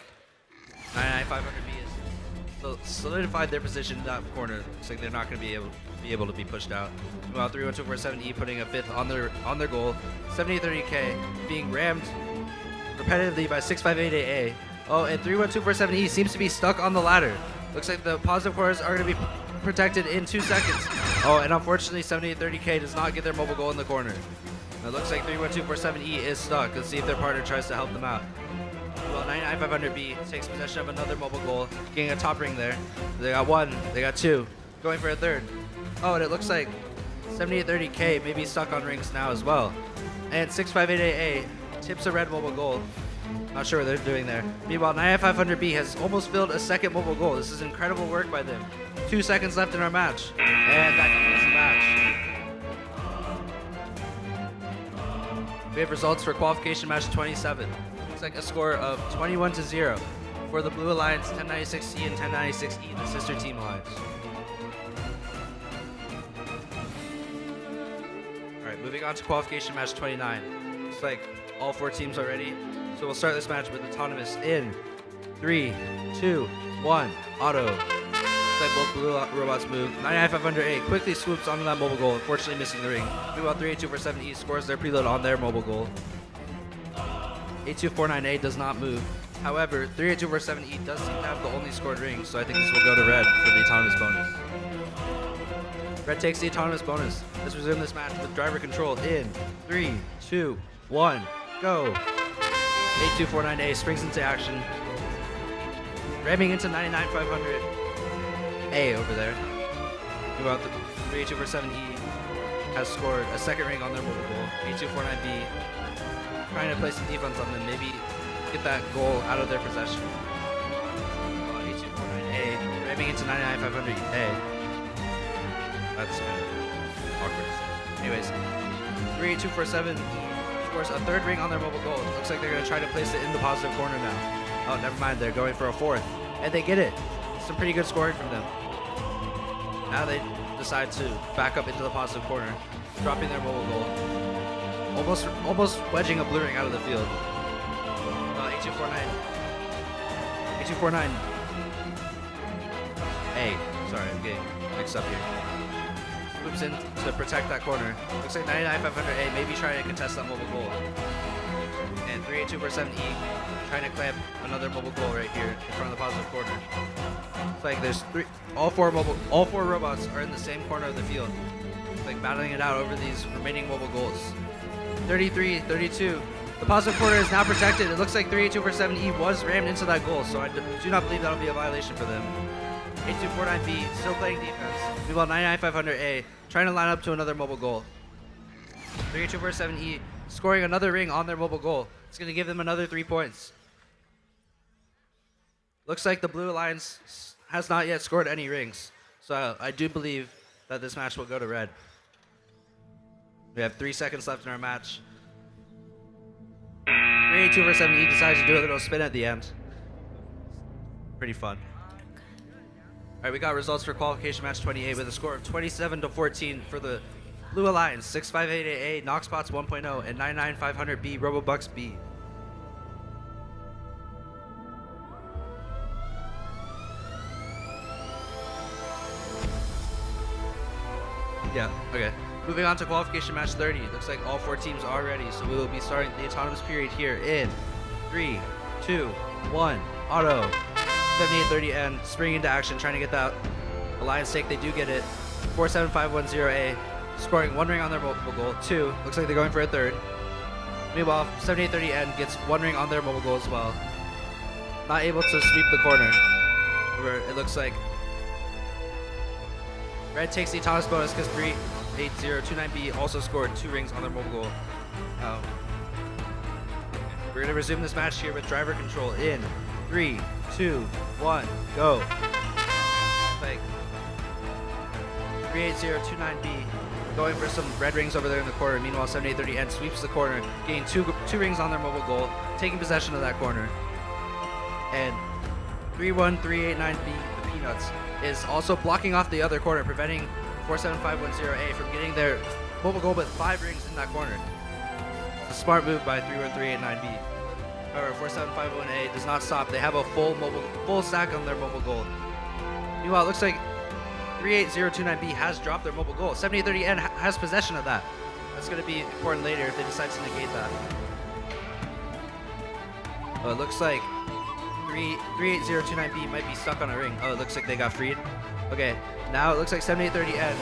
99500B has solidified their position in that corner. Looks like they're not going to be able to be pushed out. Meanwhile, 31247E putting a 5th on their goal. 7830K being rammed repetitively by 6588A. Oh, and 31247E seems to be stuck on the ladder. Looks like the positive corners are going to be protected in 2 seconds. Oh, and unfortunately, 7830K does not get their mobile goal in the corner. It looks like 31247E is stuck. Let's see if their partner tries to help them out. Well, 99500B takes possession of another mobile goal, getting a top ring there. They got 1, they got 2, going for a 3rd. Oh, and it looks like 7830K may be stuck on rings now as well. And 6588A tips a red mobile goal. Not sure what they're doing there. Meanwhile, 99500B has almost filled a 2nd mobile goal. This is incredible work by them. 2 seconds left in our match. And that concludes the match. We have results for qualification match 27. Looks like a score of 21-0 for the Blue Alliance 1096C and 1096E, the sister team alliance. Alright, moving on to qualification match 29. Looks like all 4 teams are ready. So we'll start this match with autonomous in 3, 2, 1, auto. Looks like both blue robots move. 99500A quickly swoops onto that mobile goal, unfortunately missing the ring. Meanwhile, 38247E scores their preload on their mobile goal. 8249A does not move. However, 38247E does seem to have the only scored ring, so I think this will go to red for the autonomous bonus. Red takes the autonomous bonus. Let's resume this match with driver control in 3, 2, 1, go. 8249A springs into action, ramming into 99500A over there. Meanwhile, 38247E has scored a 2nd ring on their mobile goal. 8249B trying to play some defense on them, maybe get that goal out of their possession. 8249A ramming into 99500A. That's kind of awkward. Anyways, 38247 scores a 3rd ring on their mobile goal. Looks like they're going to try to place it in the positive corner now. Oh, never mind. They're going for a 4th. And they get it. Some pretty good scoring from them. Now they decide to back up into the positive corner, dropping their mobile goal. Almost wedging a blue ring out of the field. 8249. Hey, sorry, I'm getting mixed up here. Swoops in to protect that corner. Looks like 99500A may be trying to contest that mobile goal. And 3824-7E, trying to clamp another mobile goal right here in front of the positive corner. It's like there's all four robots are in the same corner of the field. It's like battling it out over these remaining mobile goals. 33-32. The positive corner is now protected. It looks like 3824-7E was rammed into that goal, so I do not believe that'll be a violation for them. 8249B still playing defense. Meanwhile, 99500A trying to line up to another mobile goal. 3824-7E scoring another ring on their mobile goal. It's going to give them another 3 points. Looks like the Blue Alliance has not yet scored any rings, so I do believe that this match will go to red. We have 3 seconds left in our match. 3824-7E decides to do a little spin at the end. Pretty fun. All right, we got results for qualification match 28 with a score of 27-14 for the Blue Alliance, 6588A, Knoxbots 1.0, and 99500B, Robobucks B. Yeah, okay. Moving on to qualification match 30. Looks like all 4 teams are ready, so we will be starting the autonomous period here in 3, 2, 1, auto. 7830N, spring into action, trying to get that Alliance stake. They do get it. 47510A, scoring 1 ring on their mobile goal. 2, looks like they're going for a 3rd. Meanwhile, 7830N gets 1 ring on their mobile goal as well. Not able to sweep the corner. Where it looks like Red takes the autonomous bonus because 38029B also scored 2 rings on their mobile goal. We're going to resume this match here with driver control in 3, 2, 1, go. Like 38029B going for some red rings over there in the corner. Meanwhile, 7830N sweeps the corner, getting two rings on their mobile goal, taking possession of that corner. And 31389B, the Peanuts, is also blocking off the other corner, preventing 47510A from getting their mobile goal with 5 rings in that corner. It's a smart move by 31389B. However, 47510A does not stop. They have a full stack on their mobile goal. Meanwhile, it looks like 38029B has dropped their mobile goal. 7830N has possession of that. That's going to be important later if they decide to negate that. Oh, it looks like 38029B might be stuck on a ring. Oh, it looks like they got freed. Okay, now it looks like 7830N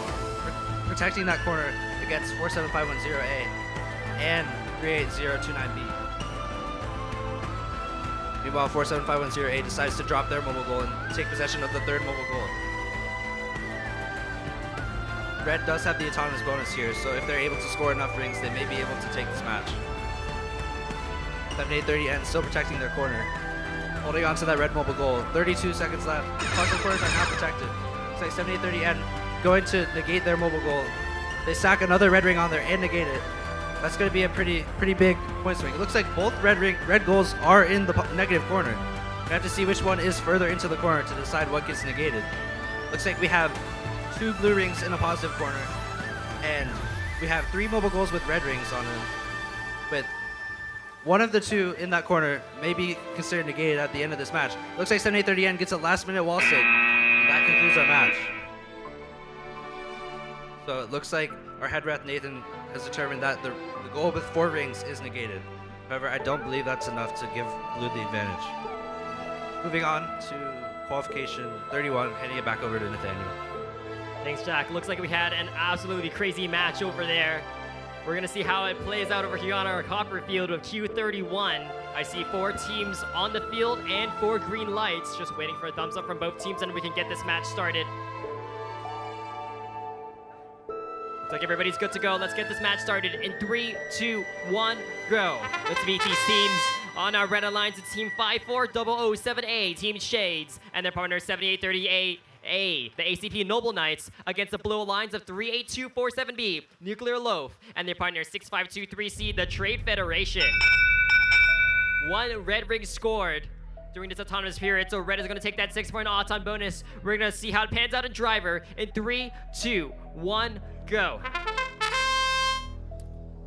protecting that corner against 47510A and 38029B. Meanwhile, 47510A decides to drop their mobile goal and take possession of the 3rd mobile goal. Red does have the autonomous bonus here, so if they're able to score enough rings, they may be able to take this match. 7830N still protecting their corner, holding on to that red mobile goal. 32 seconds left. Puzzle corners are now protected. Looks like 7830N going to negate their mobile goal. They stack another red ring on there and negate it. That's going to be a pretty big point swing. It looks like both red goals are in the negative corner. We have to see which one is further into the corner to decide what gets negated. Looks like we have 2 blue rings in a positive corner, and we have 3 mobile goals with red rings on them. With one of the 2 in that corner may be considered negated at the end of this match. Looks like 7830N gets a last-minute wall stick, and that concludes our match. So it looks like our head ref Nathan has determined that the goal with 4 rings is negated. However, I don't believe that's enough to give blue the advantage. Moving on to qualification 31, handing it back over to Nathaniel. Thanks, Jack. Looks like we had an absolutely crazy match over there. We're going to see how it plays out over here on our copper field with Q31. I see 4 teams on the field and 4 green lights. Just waiting for a thumbs up from both teams and we can get this match started. Looks like everybody's good to go. Let's get this match started in 3, 2, 1, go. Let's meet these teams. On our red alliance, it's Team 54007A, Team Shades, and their partner 7838A, the ACP Noble Knights, against the Blue Alliance of 38247B, Nuclear Loaf, and their partner 6523C, the Trade Federation. 1 red ring scored during this autonomous period, so red is going to take that 6-point auton bonus. We're going to see how it pans out in driver in 3, 2, 1, go.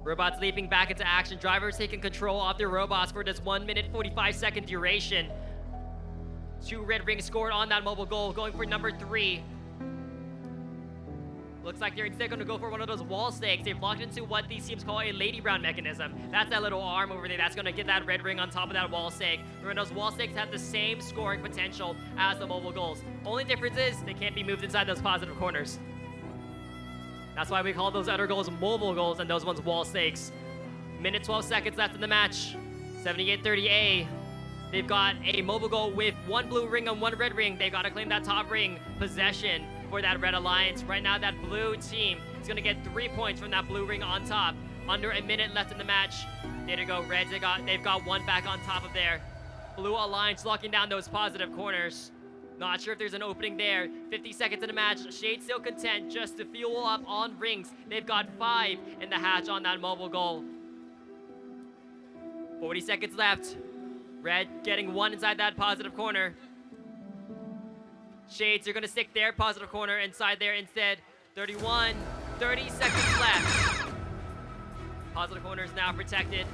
Robots leaping back into action. Drivers taking control of their robots for this 1 minute 45-second duration. 2 red rings scored on that mobile goal, going for number 3. Looks like they're instead going to go for one of those wall stakes. They've locked into what these teams call a Lady Brown mechanism. That's that little arm over there that's going to get that red ring on top of that wall stake. Remember, those wall stakes have the same scoring potential as the mobile goals. Only difference is they can't be moved inside those positive corners. That's why we call those other goals mobile goals and those ones wall stakes. Minute 12 seconds left in the match. 78-30A. They've got a mobile goal with one blue ring and one red ring. They've got to claim that top ring possession for that Red Alliance. Right now, that blue team is going to get 3 points from that blue ring on top. Under a minute left in the match. There to go, Reds. They've got one back on top of there. Blue Alliance locking down those positive corners. Not sure if there's an opening there. 50 seconds in the match. Shade still content just to fuel up on rings. They've got 5 in the hatch on that mobile goal. 40 seconds left. Red getting 1 inside that positive corner. Shades are going to stick their positive corner inside there instead. 30 seconds left. Positive corner is now protected.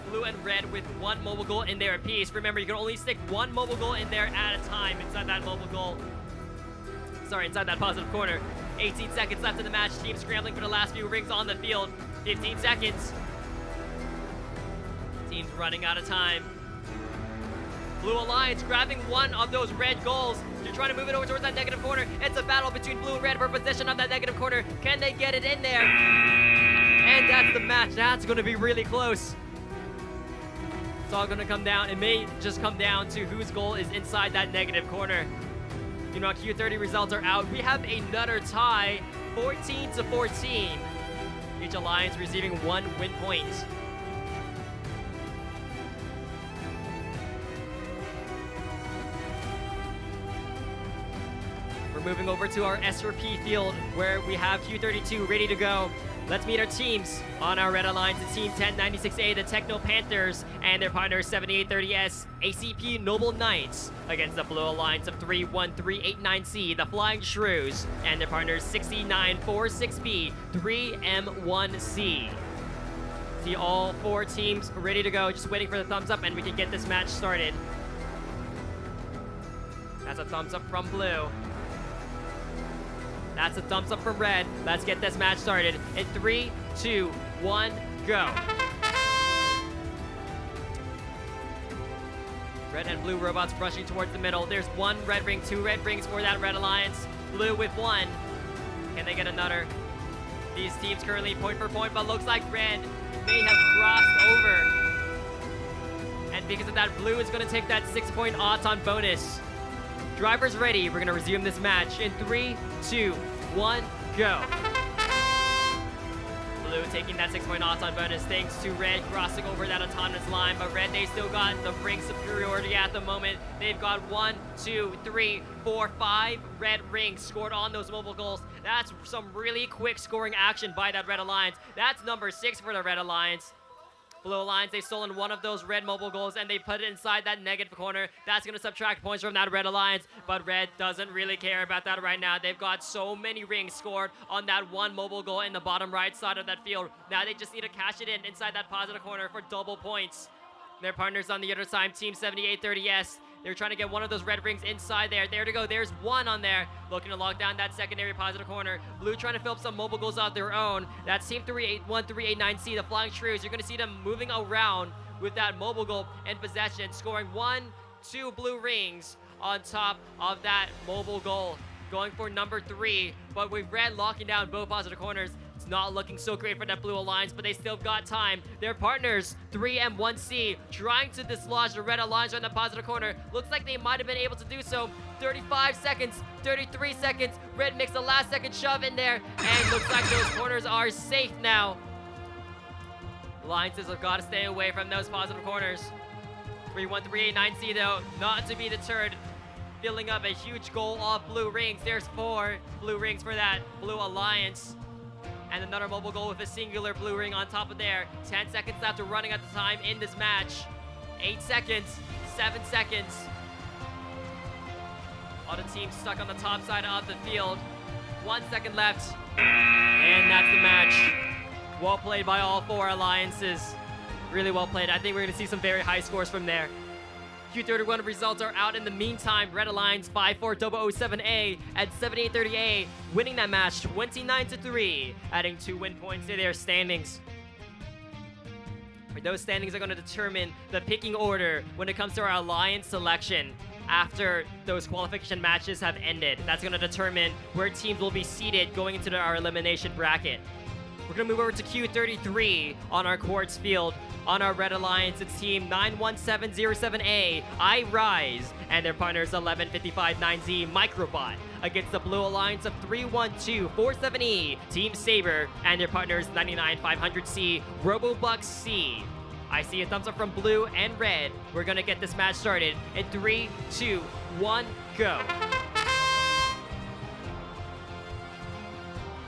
Blue and red with 1 mobile goal in there apiece. Remember, you can only stick 1 mobile goal in there at a time inside that mobile goal. Sorry, inside that positive corner. 18 seconds left in the match. Team scrambling for the last few rings on the field. 15 seconds. Team's running out of time. Blue Alliance grabbing 1 of those red goals. They're trying to move it over towards that negative corner. It's a battle between blue and red for possession of that negative corner. Can they get it in there? And that's the match. That's going to be really close. It's all going to come down. It may just come down to whose goal is inside that negative corner. You know, Q30 results are out. We have another tie, 14-14. Each alliance receiving 1 win point. Moving over to our S4P field where we have Q32 ready to go. Let's meet our teams on our Red Alliance. It's Team 1096A, the Techno Panthers, and their partners 7830S, ACP Noble Knights, against the Blue Alliance of 31389C, the Flying Shrews, and their partners 6946B, 3M1C. See all 4 teams ready to go, just waiting for the thumbs up and we can get this match started. That's a thumbs up from blue. That's a thumbs up from red. Let's get this match started. In 3, 2, 1, go. Red and blue robots rushing towards the middle. There's 1 red ring, 2 red rings for that Red Alliance. Blue with 1. Can they get another? These teams currently point for point, but looks like red may have crossed over. And because of that, blue is going to take that 6-point odds on bonus. Drivers ready. We're going to resume this match in 3, 2, 1, go. Blue taking that 6-point odds on bonus thanks to red crossing over that autonomous line, but red, they still got the ring superiority at the moment. They've got 1, 2, 3, 4, 5 red rings scored on those mobile goals. That's some really quick scoring action by that Red Alliance. That's number 6 for the Red Alliance. Blue Alliance, they've stolen 1 of those red mobile goals and they put it inside that negative corner. That's going to subtract points from that Red Alliance, but red doesn't really care about that right now. They've got so many rings scored on that 1 mobile goal in the bottom right side of that field. Now they just need to cash it in inside that positive corner for double points. Their partners on the other side, Team 7830S. They're trying to get 1 of those red rings inside there. There to go. There's 1 on there. Looking to lock down that secondary positive corner. Blue trying to fill up some mobile goals of their own. That's Team 381389C, the Flying Shrews. You're going to see them moving around with that mobile goal in possession, scoring 1, 2 blue rings on top of that mobile goal. Going for number 3, but with red locking down both positive corners. It's not looking so great for that Blue Alliance, but they still got time. Their partners, 3M1C, trying to dislodge the Red Alliance on the positive corner. Looks like they might have been able to do so. 35 seconds, 33 seconds. Red makes the last second shove in there, and looks like those corners are safe now. Alliances have got to stay away from those positive corners. 31389C, though, not to be deterred. Filling up a huge goal of blue rings. There's 4 blue rings for that Blue Alliance. And another mobile goal with a singular blue ring on top of there. 10 seconds left to running at the time in this match. 8 seconds, 7 seconds. All the teams stuck on the top side of the field. 1 second left. And that's the match. Well played by all 4 alliances. Really well played. I think we're going to see some very high scores from there. Q31 results are out in the meantime. Red Alliance 5-4-007A at 7830A, winning that match 29-3, adding 2 win points to their standings. Those standings are going to determine the picking order when it comes to our alliance selection after those qualification matches have ended. That's going to determine where teams will be seated going into our elimination bracket. We're going to move over to Q33 on our quartz field. On our Red Alliance, it's team 91707A, I Rise, and their partners 1155-9Z Microbot, against the Blue Alliance of 31247E, Team Saber, and their partners 99500C, Robobuck C. I see a thumbs up from blue and red. We're going to get this match started in 3, 2, 1, go.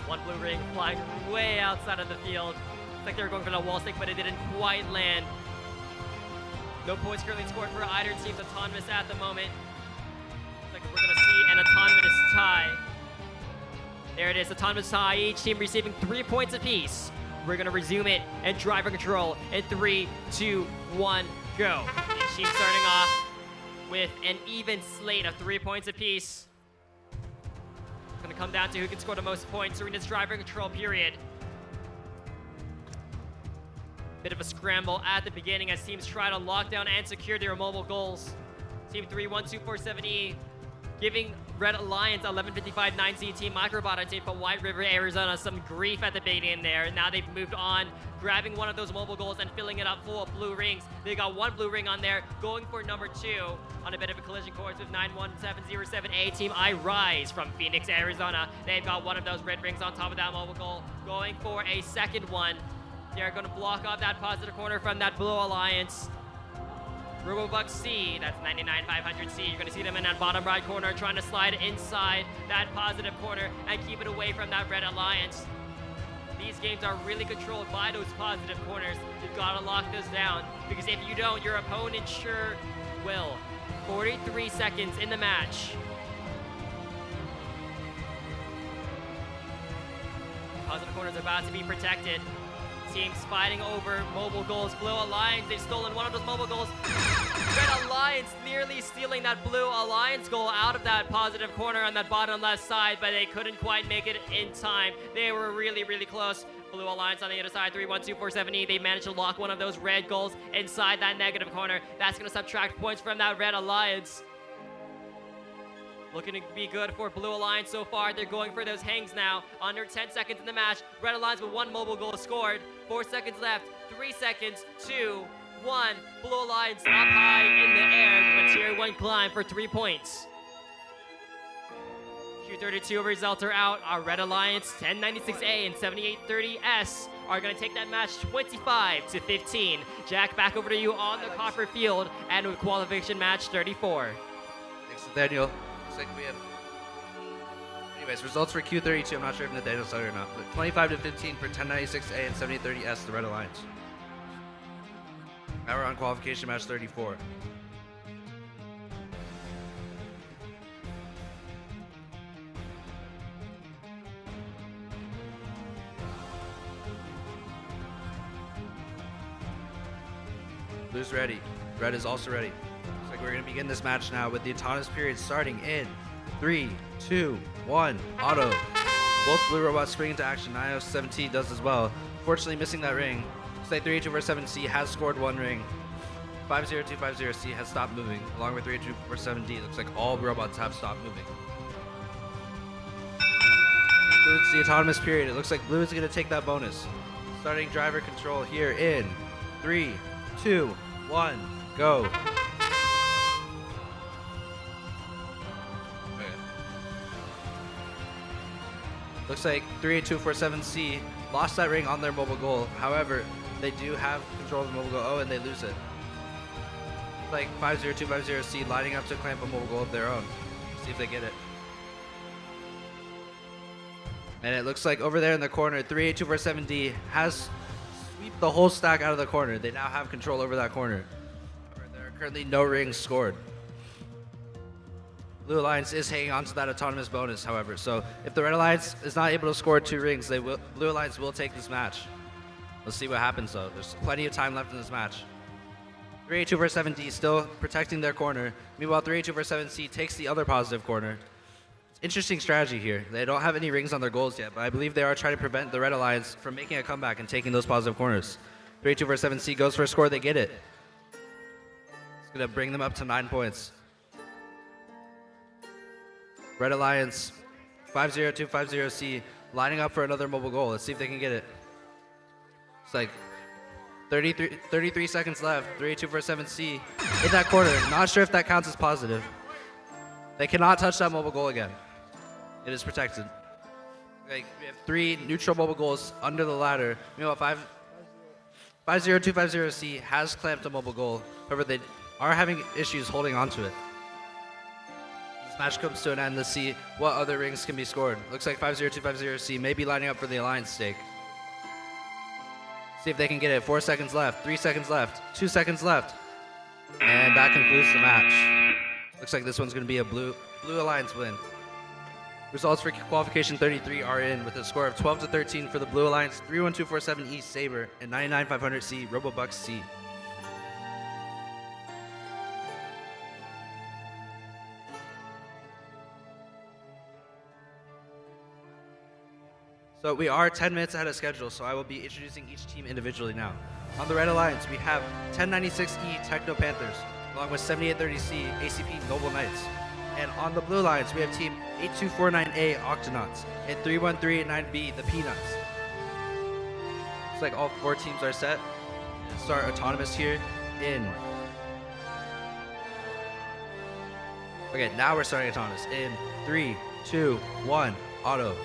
One blue ring flying way outside of the field. Looks like they were going for the wall stick, but it didn't quite land. No points currently scored for either team's autonomous at the moment. Looks like we're going to see an autonomous tie. There it is, autonomous tie. Each team receiving 3 points apiece. We're going to resume it and driver control in 3, 2, 1, go. Each team starting off with an even slate of 3 points apiece. It's going to come down to who can score the most points during this driver control period. Bit of a scramble at the beginning as teams try to lock down and secure their mobile goals. Team 31247E giving Red Alliance 1155-9Z Team Microbot and Team from White River, Arizona some grief at the beginning there. Now they've moved on, grabbing one of those mobile goals and filling it up full of blue rings. They got one blue ring on there, going for number 2 on a bit of a collision course with 91707A Team I Rise from Phoenix, Arizona. They've got one of those red rings on top of that mobile goal, going for a second one. They're going to block off that positive corner from that Blue Alliance. Robobuck C, that's 99500C. You're going to see them in that bottom right corner trying to slide inside that positive corner and keep it away from that Red Alliance. These games are really controlled by those positive corners. You've got to lock those down, because if you don't, your opponent sure will. 43 seconds in the match. Positive corners are about to be protected. Teams fighting over mobile goals. Blue Alliance, they've stolen one of those mobile goals. Red Alliance nearly stealing that Blue Alliance goal out of that positive corner on that bottom left side, but they couldn't quite make it in time. They were really, really close. Blue Alliance on the other side, 31247E. They managed to lock one of those red goals inside that negative corner. That's going to subtract points from that Red Alliance. Looking to be good for Blue Alliance so far. They're going for those hangs now. Under 10 seconds in the match. Red Alliance with one mobile goal scored. 4 seconds left. 3 seconds. 2, 1. Blue Alliance up high in the air with a tier 1 climb for 3 points. Q32 results are out. Our Red Alliance 1096A and 7830S are going to take that match 25-15. Jack, back over to you on the copper field and with qualification match 34. Thanks, Nathaniel. Looks like we have. Anyways, results for Q32. I'm not sure if Nathaniel said it or not, but 25-15 for 1096A and 7030S, the Red Alliance. Now we're on qualification match 34. Blue's ready. Red is also ready. Looks like we're going to begin this match now with the autonomous period starting in 3, 2, 1, auto. Both blue robots spring into action. 907T does as well. Fortunately, missing that ring. Looks like 38247C has scored 1 ring. 50250C has stopped moving, along with 38247D. Looks like all robots have stopped moving. Concludes the autonomous period. It looks like blue is going to take that bonus. Starting driver control here in 3, 2, 1, go. Looks like 38247C lost that ring on their mobile goal. However, they do have control of the mobile goal. Oh, and they lose it. Looks like 50250C lining up to clamp a mobile goal of their own. See if they get it. And it looks like over there in the corner, 38247D has sweep the whole stack out of the corner. They now have control over that corner. However, there are currently no rings scored. Blue Alliance is hanging on to that autonomous bonus, however. So if the Red Alliance is not able to score 2 rings, Blue Alliance will take this match. Let's see what happens, though. There's plenty of time left in this match. 3824-7D still protecting their corner. Meanwhile, 3824-7C takes the other positive corner. Interesting strategy here. They don't have any rings on their goals yet, but I believe they are trying to prevent the Red Alliance from making a comeback and taking those positive corners. 3824-7C goes for a score. They get it. It's going to bring them up to 9 points. Red Alliance, 50250C, lining up for another mobile goal. Let's see if they can get it. It's like 33 seconds left. 3824-7C in that corner. Not sure if that counts as positive. They cannot touch that mobile goal again. It is protected. Okay, we have 3 neutral mobile goals under the ladder. Meanwhile, 50250C has clamped a mobile goal. However, they are having issues holding on to it. This match comes to an end. Let's see what other rings can be scored. Looks like 50250C may be lining up for the Alliance stake. See if they can get it. 4 seconds left, 3 seconds left, 2 seconds left. And that concludes the match. Looks like this one's going to be a Blue Alliance win. Results for Qualification 33 are in with a score of 12-13 for the Blue Alliance, 31247 East Saber, and 99500C Robobucks C. So we are 10 minutes ahead of schedule, so I will be introducing each team individually now. On the Red Alliance, we have 1096E Techno Panthers, along with 7830C ACP Noble Knights. And on the Blue Alliance, we have team 8249A Octonauts and 31389B the Peanuts. Looks like all 4 teams are set. Let's start autonomous here in. Okay, now we're starting autonomous in 3, 2, 1, auto.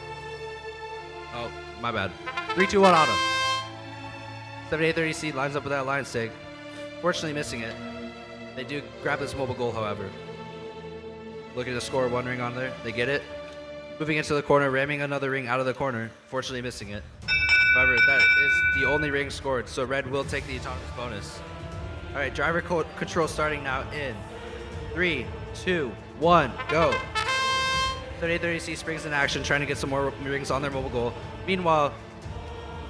Oh, my bad. 3, 2, 1, auto. 7830C lines up with that Alliance stake. Fortunately missing it. They do grab this mobile goal, however. Looking to score 1 ring on there. They get it. Moving into the corner, ramming another ring out of the corner. Fortunately missing it. However, that is the only ring scored, so Red will take the autonomous bonus. All right, driver control starting now in 3, 2, 1, go. 7830C springs in action, trying to get some more rings on their mobile goal. Meanwhile,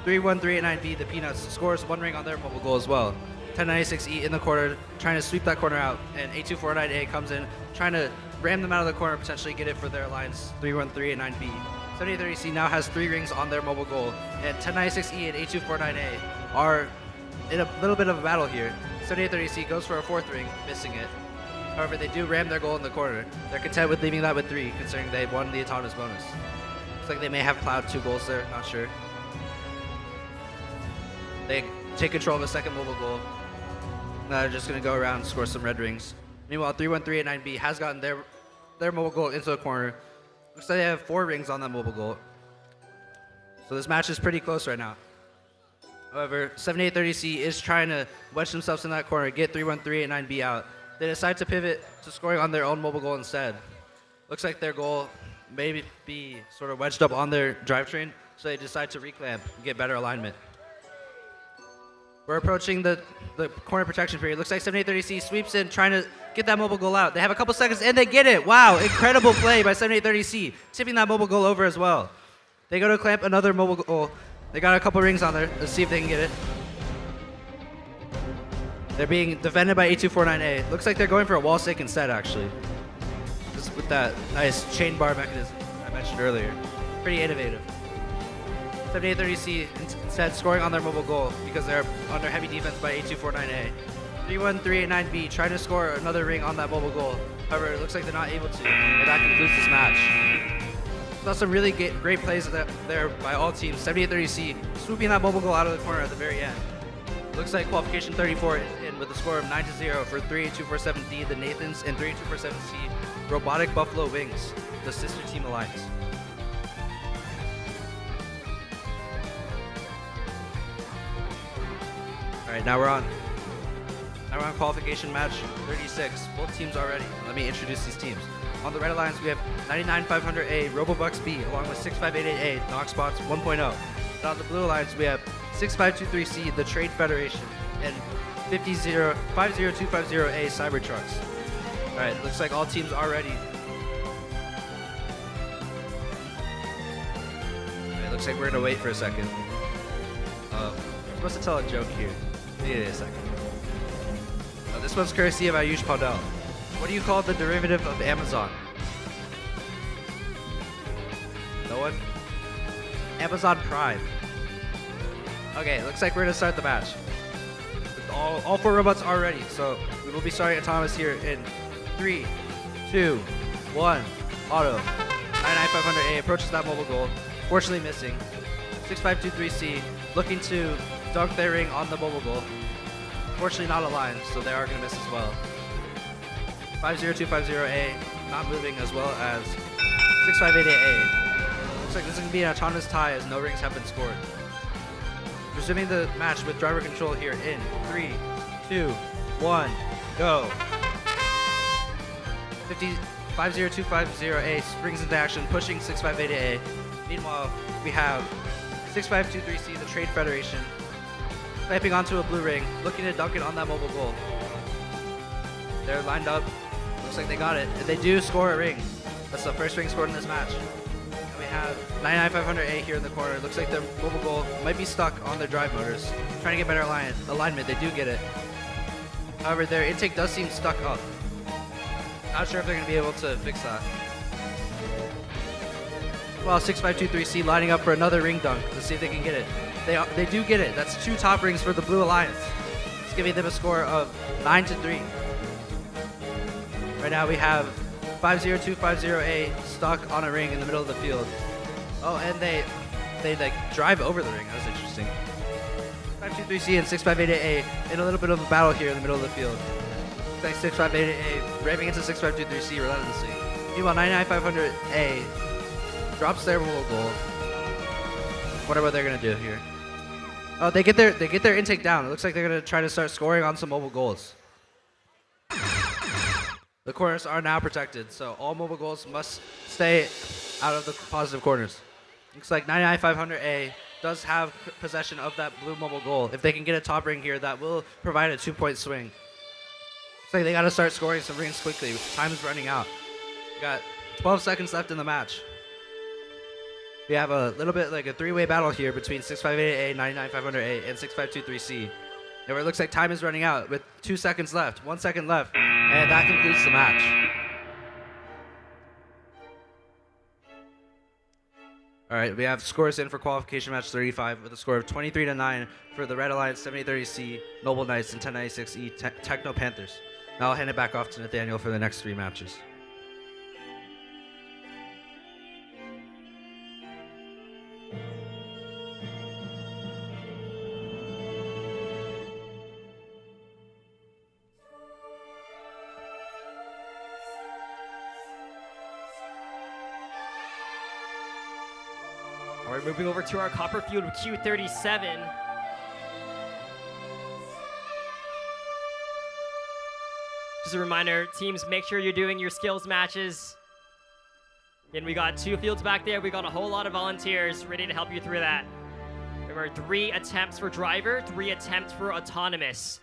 31389B, the Peanuts, scores 1 ring on their mobile goal as well. 1096E in the corner, trying to sweep that corner out, and 8249A comes in, trying to ram them out of the corner, potentially get it for their Alliance 31389B. 7830C now has 3 rings on their mobile goal, and 1096E and 8249A are in a little bit of a battle here. 7830C goes for a 4th ring, missing it. However, they do ram their goal in the corner. They're content with leaving that with 3, considering they won the autonomous bonus. Looks like they may have plowed 2 goals there, not sure. They take control of a 2nd mobile goal. Now they're just going to go around and score some red rings. Meanwhile, 31389B has gotten their mobile goal into the corner. Looks like they have 4 rings on that mobile goal. So this match is pretty close right now. However, 7830C is trying to wedge themselves in that corner, get 31389B out. They decide to pivot to scoring on their own mobile goal instead. Looks like their goal may be sort of wedged up on their drivetrain, so they decide to reclamp and get better alignment. We're approaching the corner protection period. Looks like 7830C sweeps in, trying to get that mobile goal out. They have a couple seconds, and they get it. Wow, incredible play by 7830C, tipping that mobile goal over as well. They go to clamp another mobile goal. They got a couple rings on there. Let's see if they can get it. They're being defended by 8249A. Looks like they're going for a wall stick instead, actually. Just with that nice chain bar mechanism I mentioned earlier. Pretty innovative. 7830C instead scoring on their mobile goal because they're under heavy defense by 8249A. 31389B trying to score another ring on that mobile goal. However, it looks like they're not able to, and that concludes this match. Saw some really great plays there by all teams. 7830C swooping that mobile goal out of the corner at the very end. Looks like Qualification 34 is in with a score of 9-0 for 38247D, the Nathans, and 38247C, Robotic Buffalo Wings, the sister team Alliance. All right, now we're on Qualification match 36. Both teams are ready. Let me introduce these teams. On the Red Alliance, we have 99500A, Robobucks B, along with 6588A, Knoxbots 1.0. And on the Blue Alliance, we have 6523C, the Trade Federation, and 50250A, Cybertrucks. All right, looks like all teams are ready. All right, looks like we're gonna wait for a second. I'm supposed to tell a joke here. Give me a second. This one's courtesy of Ayush Paudel. What do you call the derivative of Amazon? No one? Amazon Prime. Okay, looks like we're gonna start the match. All 4 robots are ready, so we will be starting autonomous here in 3, 2, 1. Auto. 99500A approaches that mobile goal, fortunately missing. 6523C looking to dunk their ring on the mobile goal. Fortunately not aligned, so they are gonna miss as well. 50250A not moving, as well as 6588A. Looks like this is gonna be an autonomous tie as no rings have been scored. Resuming the match with driver control here in 3, 2, 1, go. 50250A springs into action, pushing 6588A. Meanwhile, we have 6523C, the Trade Federation, sniping onto a blue ring, looking to dunk it on that mobile goal. They're lined up. Looks like they got it. And they do score a ring. That's the first ring scored in this match. And we have 99500A here in the corner. Looks like their mobile goal might be stuck on their drive motors. Trying to get better alignment. They do get it. However, their intake does seem stuck up. Not sure if they're going to be able to fix that. Well, 6523C lining up for another ring dunk. Let's see if they can get it. They do get it. That's 2 top rings for the Blue Alliance. It's giving them a score of 9-3. Right now we have 50250A stuck on a ring in the middle of the field. Oh, and they like drive over the ring. That was interesting. 523C and 6588A in a little bit of a battle here in the middle of the field. Looks like 6588A ramming into 6523C relentlessly. Meanwhile, 99500A drops their mobile goal. Wonder what they're gonna do here. Oh, they get their intake down. It looks like they're gonna try to start scoring on some mobile goals. The corners are now protected, so all mobile goals must stay out of the positive corners. Looks like 99500A does have possession of that blue mobile goal. If they can get a top ring here, that will provide a 2-point swing. Looks like they gotta start scoring some rings quickly. Time is running out. We got 12 seconds left in the match. We have a little bit like a 3-way battle here between 6588A, 99500A, and 6523C. And where it looks like time is running out with 2 seconds left, 1 second left, and that concludes the match. All right, we have scores in for qualification match 35 with a score of 23-9 for the Red Alliance 7830C, Noble Knights, and 1096E Techno Panthers. Now I'll hand it back off to Nathaniel for the next 3 matches. All right, moving over to our Copperfield Q37. Just a reminder, teams, make sure you're doing your skills matches. And we got 2 fields back there. We got a whole lot of volunteers ready to help you through that. Remember, 3 attempts for driver, 3 attempts for autonomous.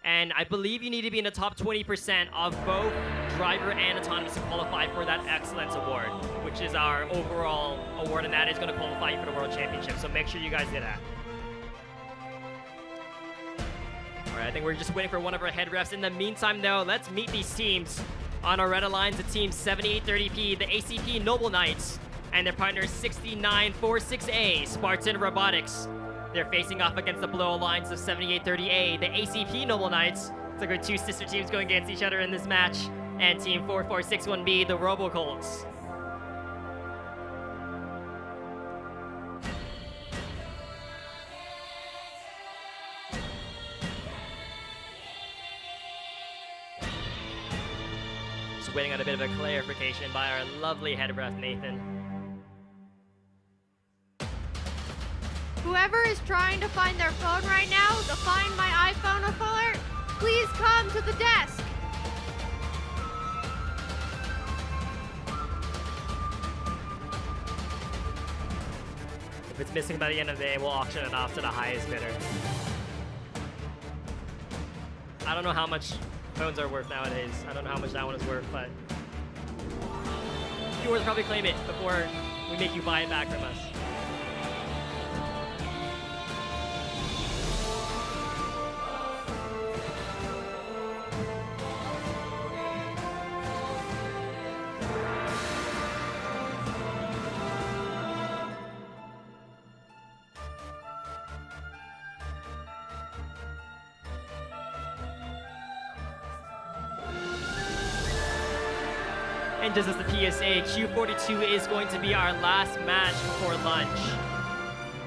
And I believe you need to be in the top 20% of both driver and autonomous to qualify for that excellence award, which is our overall award, and that is going to qualify you for the world championship. So make sure you guys do that. All right, I think we're just waiting for one of our head refs. In the meantime, though, let's meet these teams. On our red alliance, the team 7830P, the ACP Noble Knights, and their partner 6946A, Spartan Robotics. They're facing off against the Blue Alliance of 7830A, the ACP Noble Knights. It's like our 2 sister teams going against each other in this match. And team 4461B, the Robocolts. Just waiting on a bit of a clarification by our lovely head ref, Nathan. Whoever is trying to find their phone right now, the Find My iPhone alert, please come to the desk. If it's missing by the end of the day, we'll auction it off to the highest bidder. I don't know how much phones are worth nowadays. I don't know how much that one is worth, but viewers probably claim it before we make you buy it back from us. And just as the PSA, Q42 is going to be our last match before lunch.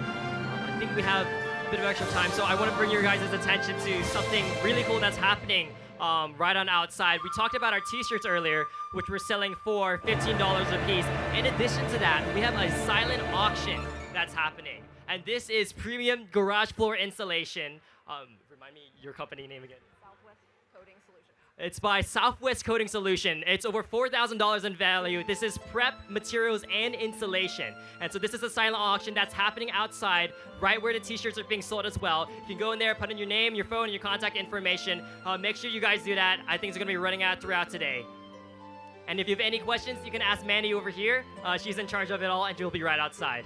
I think we have a bit of extra time, so I want to bring your guys' attention to something really cool that's happening right on outside. We talked about our t-shirts earlier, which we're selling for $15 a piece. In addition to that, we have a silent auction that's happening. And this is premium garage floor insulation. Remind me your company name again. It's by Southwest Coating Solution. It's over $4,000 in value. This is prep, materials, and insulation. And so this is a silent auction that's happening outside, right where the t-shirts are being sold as well. You can go in there, put in your name, your phone, and your contact information. Make sure you guys do that. I think it's gonna be running out throughout today. And if you have any questions, you can ask Mandy over here. She's in charge of it all, and she'll be right outside.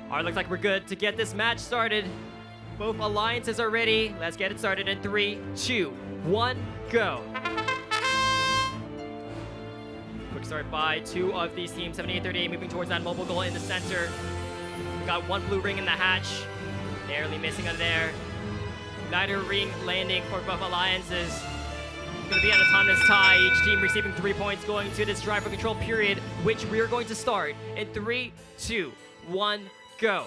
All right, looks like we're good to get this match started. Both alliances are ready. Let's get it started in 3, 2, 1, go. Quick start by two of these teams. 7838 moving towards that mobile goal in the center. We got one blue ring in the hatch. Narrowly missing under there. Neither ring landing for both alliances. It's going to be an autonomous tie. Each team receiving 3 points going to this driver control period, which we are going to start in 3, 2, 1, go.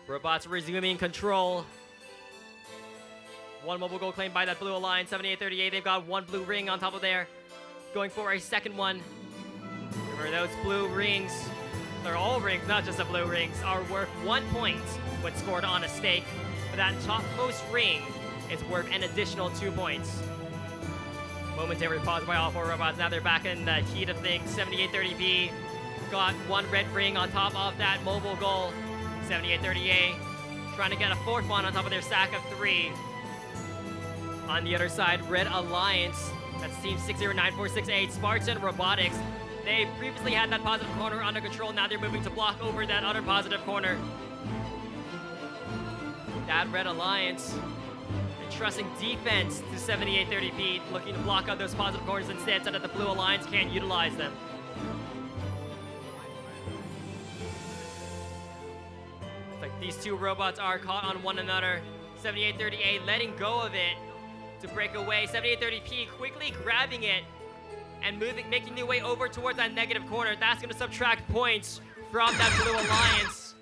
Robots resuming control. One mobile goal claimed by that blue alliance, 7838. They've got one blue ring on top of there. Going for a second one. Remember, those blue rings, they're all rings, not just the blue rings, are worth 1 point when scored on a stake. But that topmost ring is worth an additional 2 points. Momentary pause by all four robots. Now they're back in the heat of things. 7830B got one red ring on top of that mobile goal. 7838 trying to get a fourth one on top of their stack of 3. On the other side, Red Alliance, that's team 609468, Spartan Robotics. They previously had that positive corner under control. Now they're moving to block over that other positive corner. That Red Alliance entrusting defense to 7830B, looking to block out those positive corners instead so that the Blue Alliance can't utilize them. Looks like these two robots are caught on one another. 7838 letting go of it to break away. 7830P quickly grabbing it and making their way over towards that negative corner. That's going to subtract points from that Blue Alliance.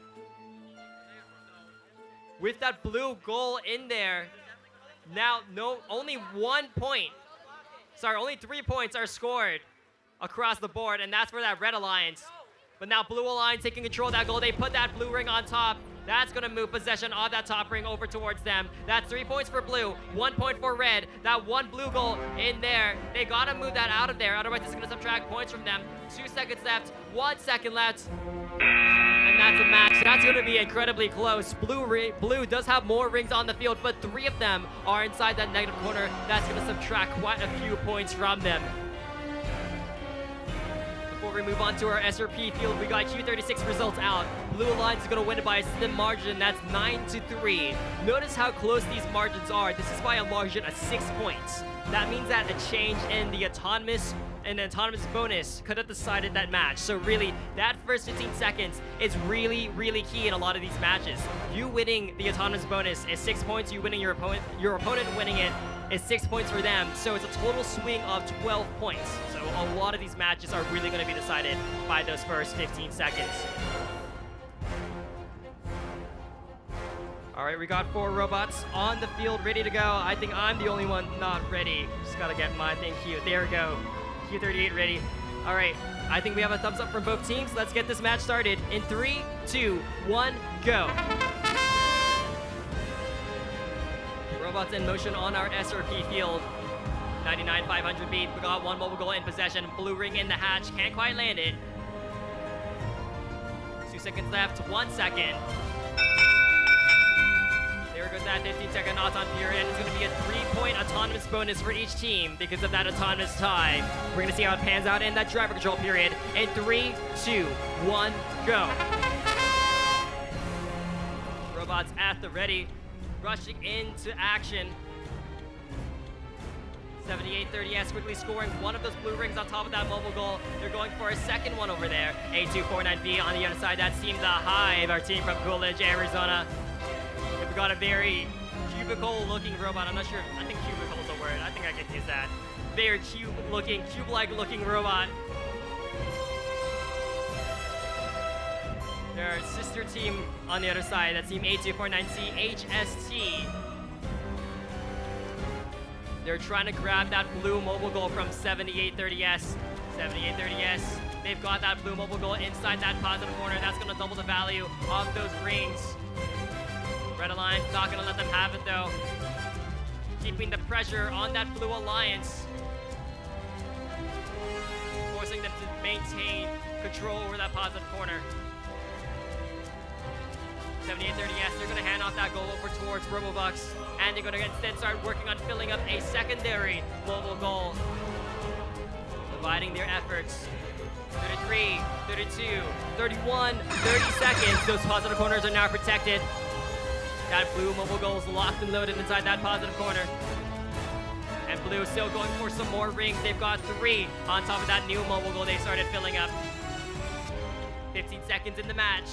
With that blue goal in there, now only 1 point. Sorry, only 3 points are scored across the board, and that's for that Red Alliance. But now Blue Alliance taking control of that goal. They put that blue ring on top. That's going to move possession of that top ring over towards them. That's 3 points for blue, 1 point for red. That one blue goal in there. They got to move that out of there. Otherwise, it's going to subtract points from them. 2 seconds left, 1 second left. And that's a match. That's going to be incredibly close. Blue does have more rings on the field, but 3 of them are inside that negative corner. That's going to subtract quite a few points from them. Before we move on to our SRP field, we got Q36 results out. Blue Alliance is going to win it by a slim margin. That's 9-3. Notice how close these margins are. This is by a margin of 6 points. That means that a change in the autonomous bonus could have decided that match. So really, that first 15 seconds is really, really key in a lot of these matches. You winning the autonomous bonus is 6 points. You winning your opponent winning it is 6 points for them. So it's a total swing of 12 points. So a lot of these matches are really going to be decided by those first 15 seconds. All right, we got 4 robots on the field ready to go. I think I'm the only one not ready. Just got to get my thing queued. There we go. Q38 ready. All right, I think we have a thumbs up from both teams. Let's get this match started in 3, 2, 1, go. Robots in motion on our SRP field. 99-500 beat. We got one mobile goal in possession. Blue ring in the hatch. Can't quite land it. 2 seconds left. 1 second. There goes that 15-second auton period. It's going to be a 3-point autonomous bonus for each team because of that autonomous tie. We're going to see how it pans out in that driver control period. In 3, 2, 1, go. Robots at the ready, rushing into action. 78-30S quickly scoring one of those blue rings on top of that mobile goal. They're going for a second one over there. A249B on the other side. That seems the Hive, our team from Coolidge, Arizona. We've got a very cubicle-looking robot. I'm not sure. I think cubicle is a word. I think I can use that. Very cube-like looking robot. Their sister team on the other side. That's team A249C HST. They're trying to grab that blue mobile goal from 78-30S. 78-30S. They've got that blue mobile goal inside that positive corner. That's going to double the value of those rings. Red Alliance not going to let them have it though. Keeping the pressure on that Blue Alliance. Forcing them to maintain control over that positive corner. 78-30S, they're going to hand off that goal over towards Robobucks. And they're going to instead start working on filling up a secondary mobile goal. Dividing their efforts. 33, 32, 31, 30 seconds. Those positive corners are now protected. That blue mobile goal is locked and loaded inside that positive corner. And blue is still going for some more rings. They've got 3 on top of that new mobile goal they started filling up. 15 seconds in the match.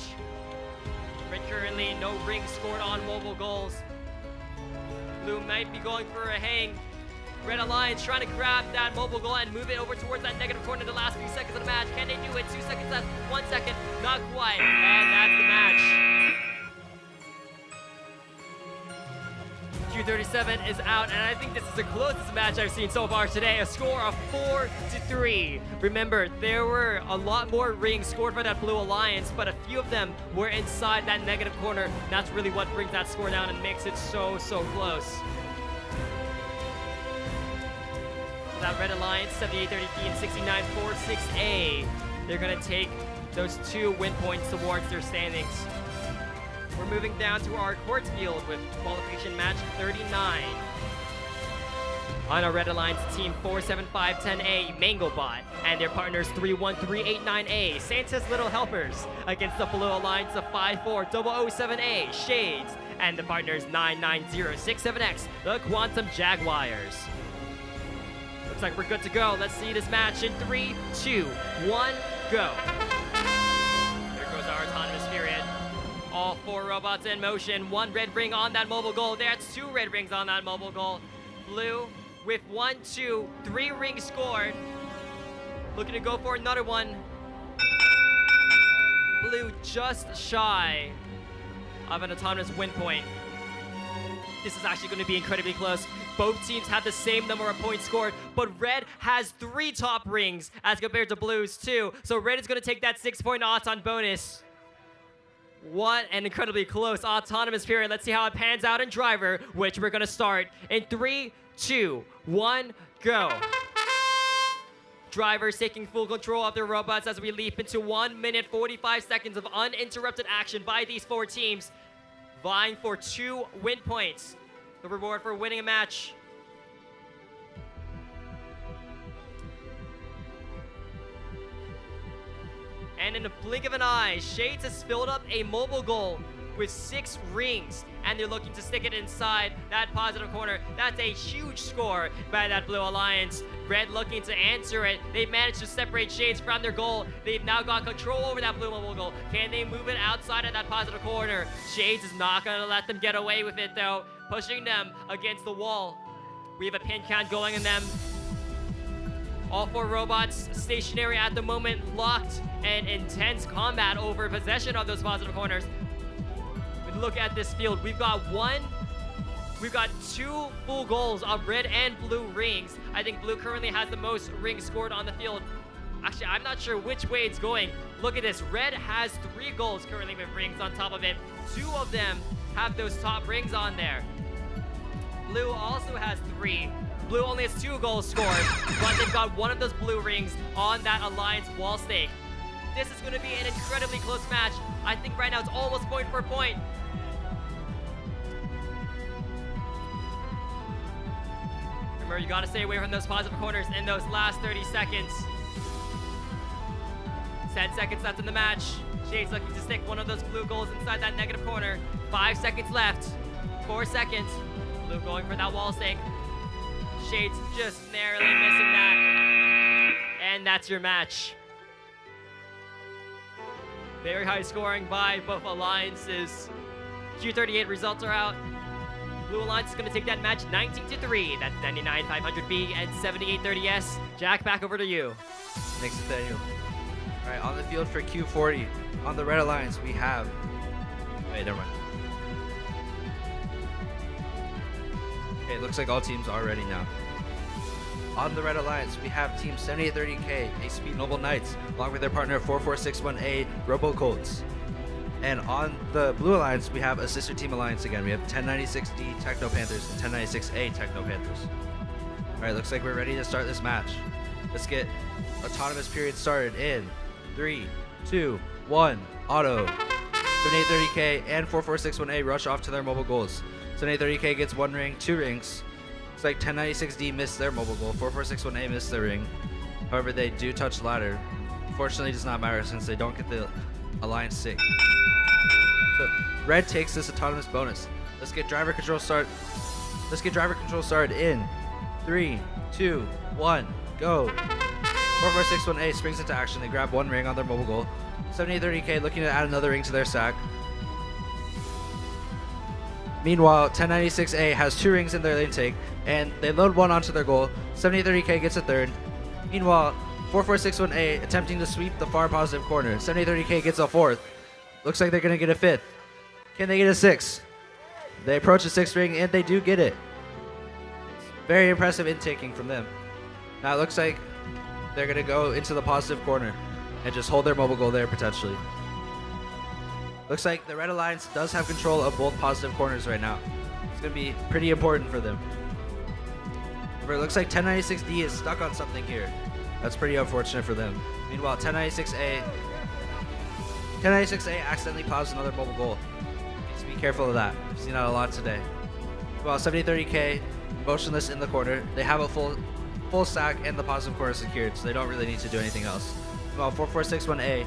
Red currently no rings scored on mobile goals. Blue might be going for a hang. Red Alliance trying to grab that mobile goal and move it over towards that negative corner in the last few seconds of the match. Can they do it? 2 seconds left, 1 second, not quite. And that's the match. Q37 is out, and I think this is the closest match I've seen so far today. A score of 4-3. Remember, there were a lot more rings scored by that Blue Alliance, but a few of them were inside that negative corner. That's really what brings that score down and makes it so close. That Red Alliance, 78-33 and 69-46A. They're gonna take those 2 win points towards their standings. We're moving down to our court field with qualification match 39. On our Red Alliance team 47510A, Mangobot, and their partners 31389A, Santa's Little Helpers, against the Blue Alliance of 54007A, Shades, and the partners 99067X, the Quantum Jaguars. Looks like we're good to go. Let's see this match in 3, 2, 1, go. There goes our autonomous period. All 4 robots in motion. 1 red ring on that mobile goal. That's 2 red rings on that mobile goal. Blue with 1, 2, 3 rings scored. Looking to go for another one. Blue just shy of an autonomous win point. This is actually going to be incredibly close. Both teams have the same number of points scored, but Red has 3 top rings as compared to Blue's 2. So Red is going to take that 6-point auton bonus. What an incredibly close autonomous period. Let's see how it pans out in Driver, which we're going to start in 3, 2, 1, go. Drivers taking full control of their robots as we leap into 1 minute 45 seconds of uninterrupted action by these 4 teams, vying for 2 win points. The reward for winning a match. And in the blink of an eye, Shades has filled up a mobile goal with 6 rings, and they're looking to stick it inside that positive corner. That's a huge score by that Blue Alliance. Red looking to answer it. They've managed to separate Shades from their goal. They've now got control over that blue mobile goal. Can they move it outside of that positive corner? Shades is not going to let them get away with it, though, pushing them against the wall. We have a pin count going in them. All 4 robots stationary at the moment, locked and intense combat over possession of those positive corners. Look at this field. We've got 2 full goals of red and blue rings. I think blue currently has the most rings scored on the field. Actually, I'm not sure which way it's going. Look at this. Red has 3 goals currently with rings on top of it. 2 of them have those top rings on there. Blue also has 3. Blue only has 2 goals scored, but they've got 1 of those blue rings on that Alliance wall stake. This is going to be an incredibly close match. I think right now it's almost point for point. Remember, you got to stay away from those positive corners in those last 30 seconds. 10 seconds left in the match. Shades looking to stick one of those blue goals inside that negative corner. 5 seconds left. 4 seconds. Blue going for that wall stake. Shades just narrowly missing that. And that's your match. Very high scoring by both alliances. Q38 results are out. Blue Alliance is going to take that match 19-3. That's 99-500B and 78-30S. Jack, back over to you. Thanks, Nathaniel. All right, on the field for Q40. On the Red Alliance, we have... Wait, never mind. Okay, it looks like all teams are ready now. On the Red Alliance, we have Team 7830K, ACP Noble Knights, along with their partner 4461A, Robo Colts. And on the Blue Alliance, we have a sister team alliance again. We have 1096D Techno Panthers and 1096A Techno Panthers. All right, looks like we're ready to start this match. Let's get autonomous period started in 3, 2, 1, auto. 7830K and 4461A rush off to their mobile goals. 7830K gets 1 ring, 2 rings. Looks like 1096D missed their mobile goal. 4461A missed their ring. However, they do touch ladder. Fortunately, it does not matter since they don't get the alliance stick. So red takes this autonomous bonus. Let's get driver control start. Let's get driver control started in 3, 2, 1, go. 4461A springs into action. They grab 1 ring on their mobile goal. 7830K looking to add another ring to their stack. Meanwhile, 1096A has 2 rings in their intake, and they load 1 onto their goal. 7830K gets a 3rd. Meanwhile, 4461A attempting to sweep the far positive corner. 7830K gets a 4th. Looks like they're going to get a 5th. Can they get a 6th? They approach the 6th ring, and they do get it. Very impressive intaking from them. Now it looks like they're going to go into the positive corner and just hold their mobile goal there potentially. Looks like the Red Alliance does have control of both positive corners right now. It's going to be pretty important for them. But it looks like 1096D is stuck on something here. That's pretty unfortunate for them. Meanwhile, 1096A accidentally plows another mobile goal. Needs to be careful of that. We've seen that a lot today. Meanwhile, 7030K motionless in the corner. They have a full stack and the positive corner secured, so they don't really need to do anything else. Meanwhile, 4461A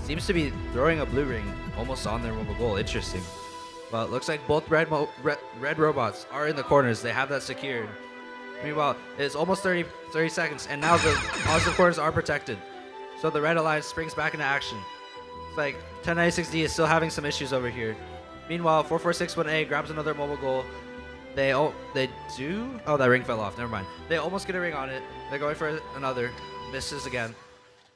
seems to be throwing a blue ring almost on their mobile goal. Interesting. Well, it looks like both red robots are in the corners. They have that secured. Meanwhile, it's almost 30 seconds, and now the positive corners are protected. So the Red Alliance springs back into action. It's like 1096D is still having some issues over here. Meanwhile, 4461A grabs another mobile goal. They do? Oh, that ring fell off. Never mind. They almost get a ring on it. They're going for another. Misses again.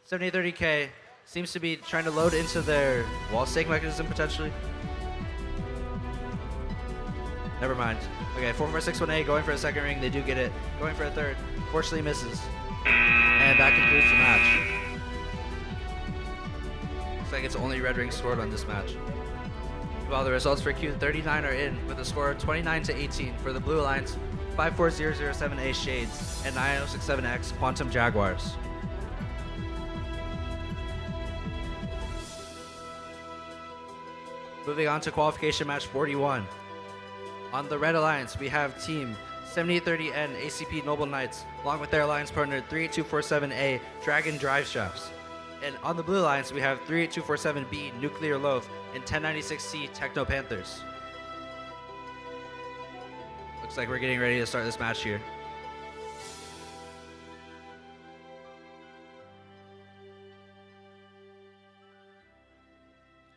7030K seems to be trying to load into their wall stake mechanism potentially. Never mind. Okay, 4461A going for a 2nd ring. They do get it. Going for a 3rd. Fortunately misses. And that concludes the match. Looks like it's only red rings scored on this match. While the results for Q39 are in with a score of 29-18 for the Blue Alliance, 54007A Shades, and 9067X Quantum Jaguars. Moving on to qualification match 41. On the Red Alliance, we have Team 7830N ACP Noble Knights, along with their alliance partner 38247A Dragon Drive Shafts. And on the Blue Alliance, we have 38247B Nuclear Loaf and 1096C Techno Panthers. Looks like we're getting ready to start this match here.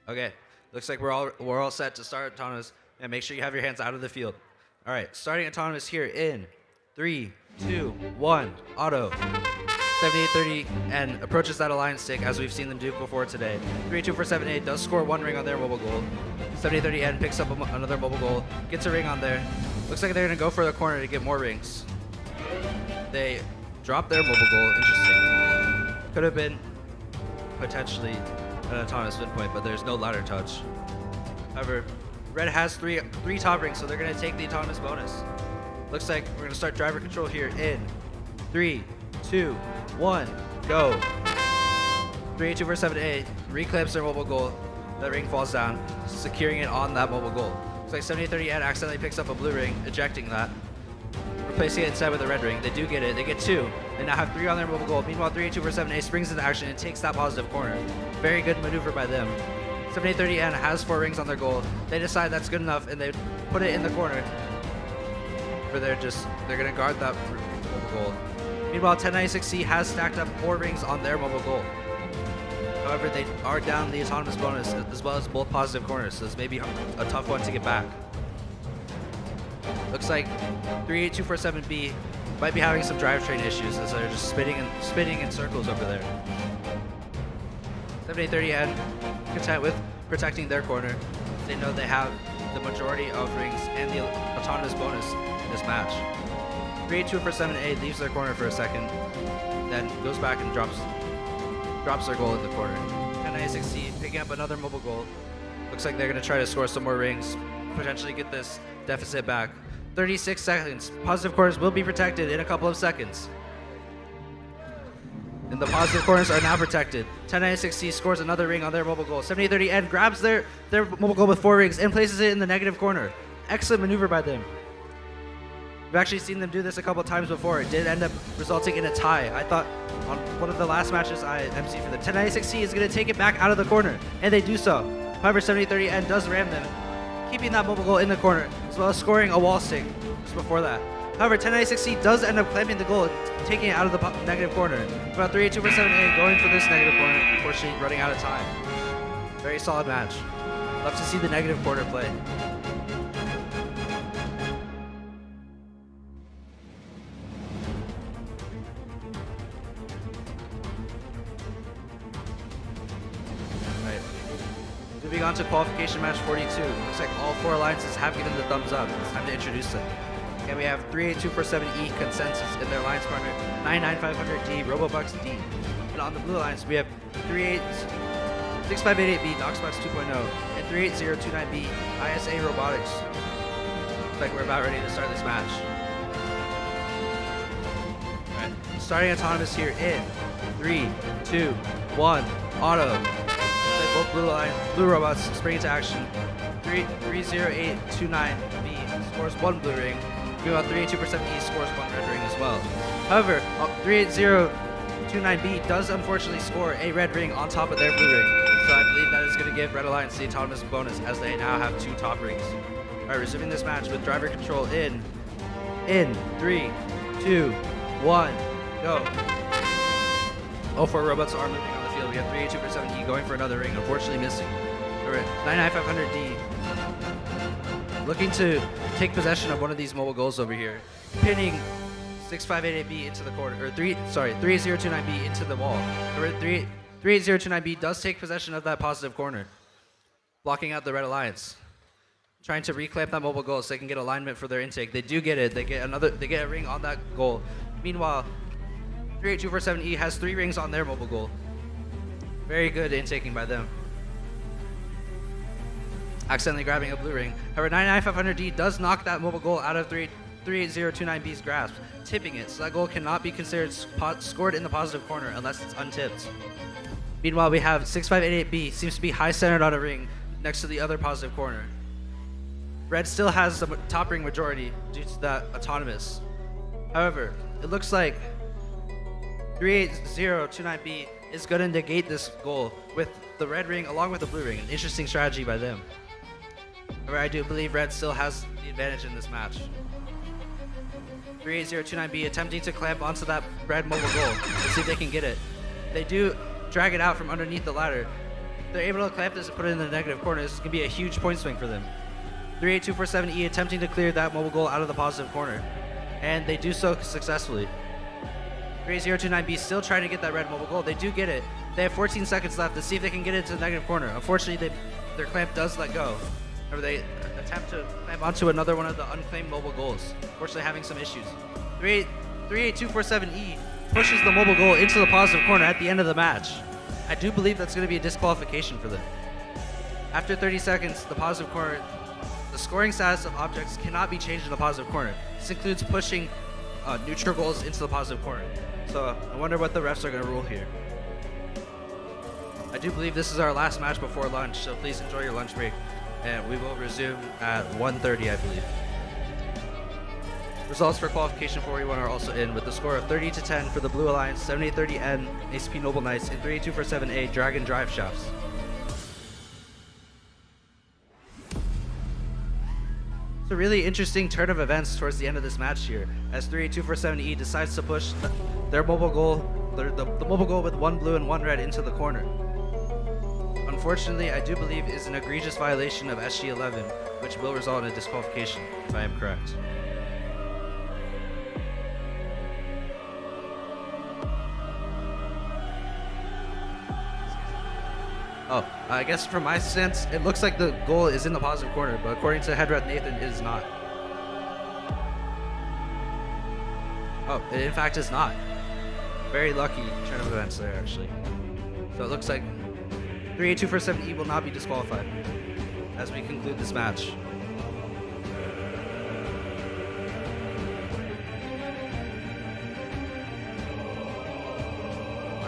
Okay, looks like we're all set to start autonomous, and make sure you have your hands out of the field. All right, starting autonomous here in 3, 2, 1, auto. 7830 and approaches that alliance stick as we've seen them do before today. 32478 does score 1 ring on their mobile goal. 7030N picks up another mobile goal, gets a ring on there. Looks like they're gonna go for the corner to get more rings. They drop their mobile goal, interesting. Could have been potentially an autonomous win point, but there's no ladder touch. However, red has three top rings, so they're gonna take the autonomous bonus. Looks like we're gonna start driver control here in 3, 2, 1, go. 38247A reclaims their mobile goal. That ring falls down, securing it on that mobile goal. Looks like 7030N accidentally picks up a blue ring, ejecting that. Replacing it instead with a red ring. They do get it. They get 2. They now have 3 on their mobile goal. Meanwhile, 38247A springs into action and takes that positive corner. Very good maneuver by them. 7830N has 4 rings on their goal. They decide that's good enough and they put it in the corner. Over there, they're gonna guard that mobile goal. Meanwhile, 1096C has stacked up 4 rings on their mobile goal. However, they are down the autonomous bonus as well as both positive corners, so this may be a tough one to get back. Looks like 38247B might be having some drivetrain issues as they're just spinning in circles over there. 7830N content with protecting their corner. They know they have the majority of rings and the autonomous bonus in this match. 38247A leaves their corner for a second, then goes back and drops their goal in the corner. 1096C picking up another mobile goal. Looks like they're going to try to score some more rings, potentially get this deficit back. 36 seconds. Positive corners will be protected in a couple of seconds. And the positive corners are now protected. 1096C scores another ring on their mobile goal. 7830N grabs their mobile goal with 4 rings and places it in the negative corner. Excellent maneuver by them. We've actually seen them do this a couple of times before. It did end up resulting in a tie. I thought on one of the last matches I emceed for them, 1096C is going to take it back out of the corner, and they do so. However, 7030N does ram them, keeping that mobile goal in the corner, as well as scoring a wall stick just before that. However, 1096C does end up claiming the goal and taking it out of the negative corner. About 38247A going for this negative corner, unfortunately running out of time. Very solid match. Love to see the negative corner play. Moving on to qualification match 42. Looks like all 4 alliances have given the thumbs up. It's time to introduce them. And we have 38247E Consensus in their alliance partner, 99500D Robobucks D. And on the blue alliance, we have 6588B Knoxbox 2.0 and 38029B ISA Robotics. Looks like we're about ready to start this match. Alright, starting autonomous here in 3, 2, 1, auto. Both blue robots spring into action. 30829B scores 1 blue ring. Meanwhile, 382%E scores 1 red ring as well. However, 38029B does unfortunately score a red ring on top of their blue ring. So I believe that is going to give Red Alliance the autonomous bonus as they now have 2 top rings. Alright, resuming this match with driver control in 3, 2, 1, go. All 4 robots are moving on the field. We have 38247E going for another ring, unfortunately missing. We're at 99500D looking to take possession of one of these mobile goals over here, pinning 6588B into the corner, or 3029B into the wall. 38029B does take possession of that positive corner, blocking out the Red Alliance, trying to reclamp that mobile goal so they can get alignment for their intake. They do get it. They get a ring on that goal. Meanwhile, 38247E has 3 rings on their mobile goal. Very good intaking by them. Accidentally grabbing a blue ring. However, 99500D does knock that mobile goal out of 38029B's grasp, tipping it, so that goal cannot be considered scored in the positive corner unless it's untipped. Meanwhile, we have 6588B seems to be high-centered on a ring next to the other positive corner. Red still has the top ring majority due to that autonomous. However, it looks like 38029B is going to negate this goal with the red ring along with the blue ring. An interesting strategy by them. However, I do believe Red still has the advantage in this match. 38029B attempting to clamp onto that red mobile goal. Let's see if they can get it. They do drag it out from underneath the ladder. They're able to clamp this and put it in the negative corner. This is going to be a huge point swing for them. 38247E attempting to clear that mobile goal out of the positive corner. And they do so successfully. 38029B still trying to get that red mobile goal. They do get it. They have 14 seconds left to see if they can get it to the negative corner. Unfortunately, their clamp does let go. Or they attempt to clamp onto another one of the unclaimed mobile goals. Unfortunately, having some issues. 38247E pushes the mobile goal into the positive corner at the end of the match. I do believe that's going to be a disqualification for them. After 30 seconds, the positive corner, the scoring status of objects cannot be changed in the positive corner. This includes pushing neutral goals into the positive corner. So I wonder what the refs are going to rule here. I do believe this is our last match before lunch, so please enjoy your lunch break. And we will resume at 1:30, I believe. Results for qualification 41 are also in with the score of 30-10 for the Blue Alliance, 7830N, ACP Noble Knights, and 38247A Dragon Drive Shafts. It's a really interesting turn of events towards the end of this match here, as 38247E decides to push their mobile goal, the mobile goal with 1 blue and 1 red into the corner. Unfortunately, I do believe it is an egregious violation of SG11, which will result in a disqualification, if I am correct. Oh, I guess from my sense, it looks like the goal is in the positive corner, but according to head ref Nathan, it is not. Oh, it in fact is not. Very lucky turn of events there, actually. So it looks like 38247E will not be disqualified as we conclude this match.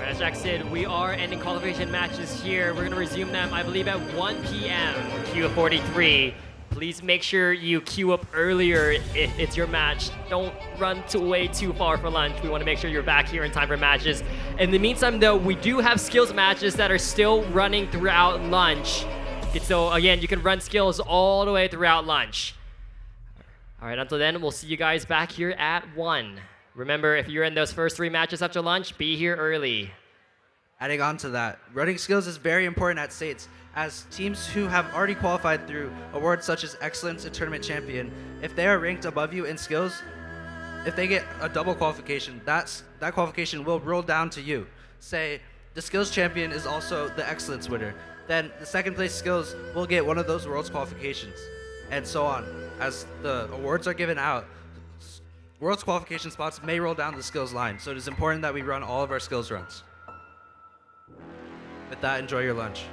As Jack said, we are ending qualification matches here. We're going to resume them, I believe, at 1 p.m. Queue of 43. Please make sure you queue up earlier if it's your match. Don't run way too far for lunch. We want to make sure you're back here in time for matches. In the meantime, though, we do have skills matches that are still running throughout lunch. So, again, you can run skills all the way throughout lunch. All right, until then, we'll see you guys back here at 1. Remember, if you're in those first 3 matches after lunch, be here early. Adding on to that, running skills is very important at states, as teams who have already qualified through awards such as Excellence and Tournament Champion, if they are ranked above you in skills, if they get a double qualification, that qualification will roll down to you. Say, the Skills Champion is also the Excellence winner, then the second place skills will get one of those Worlds qualifications, and so on. As the awards are given out, Worlds qualification spots may roll down the skills line, so it is important that we run all of our skills runs. With that, enjoy your lunch.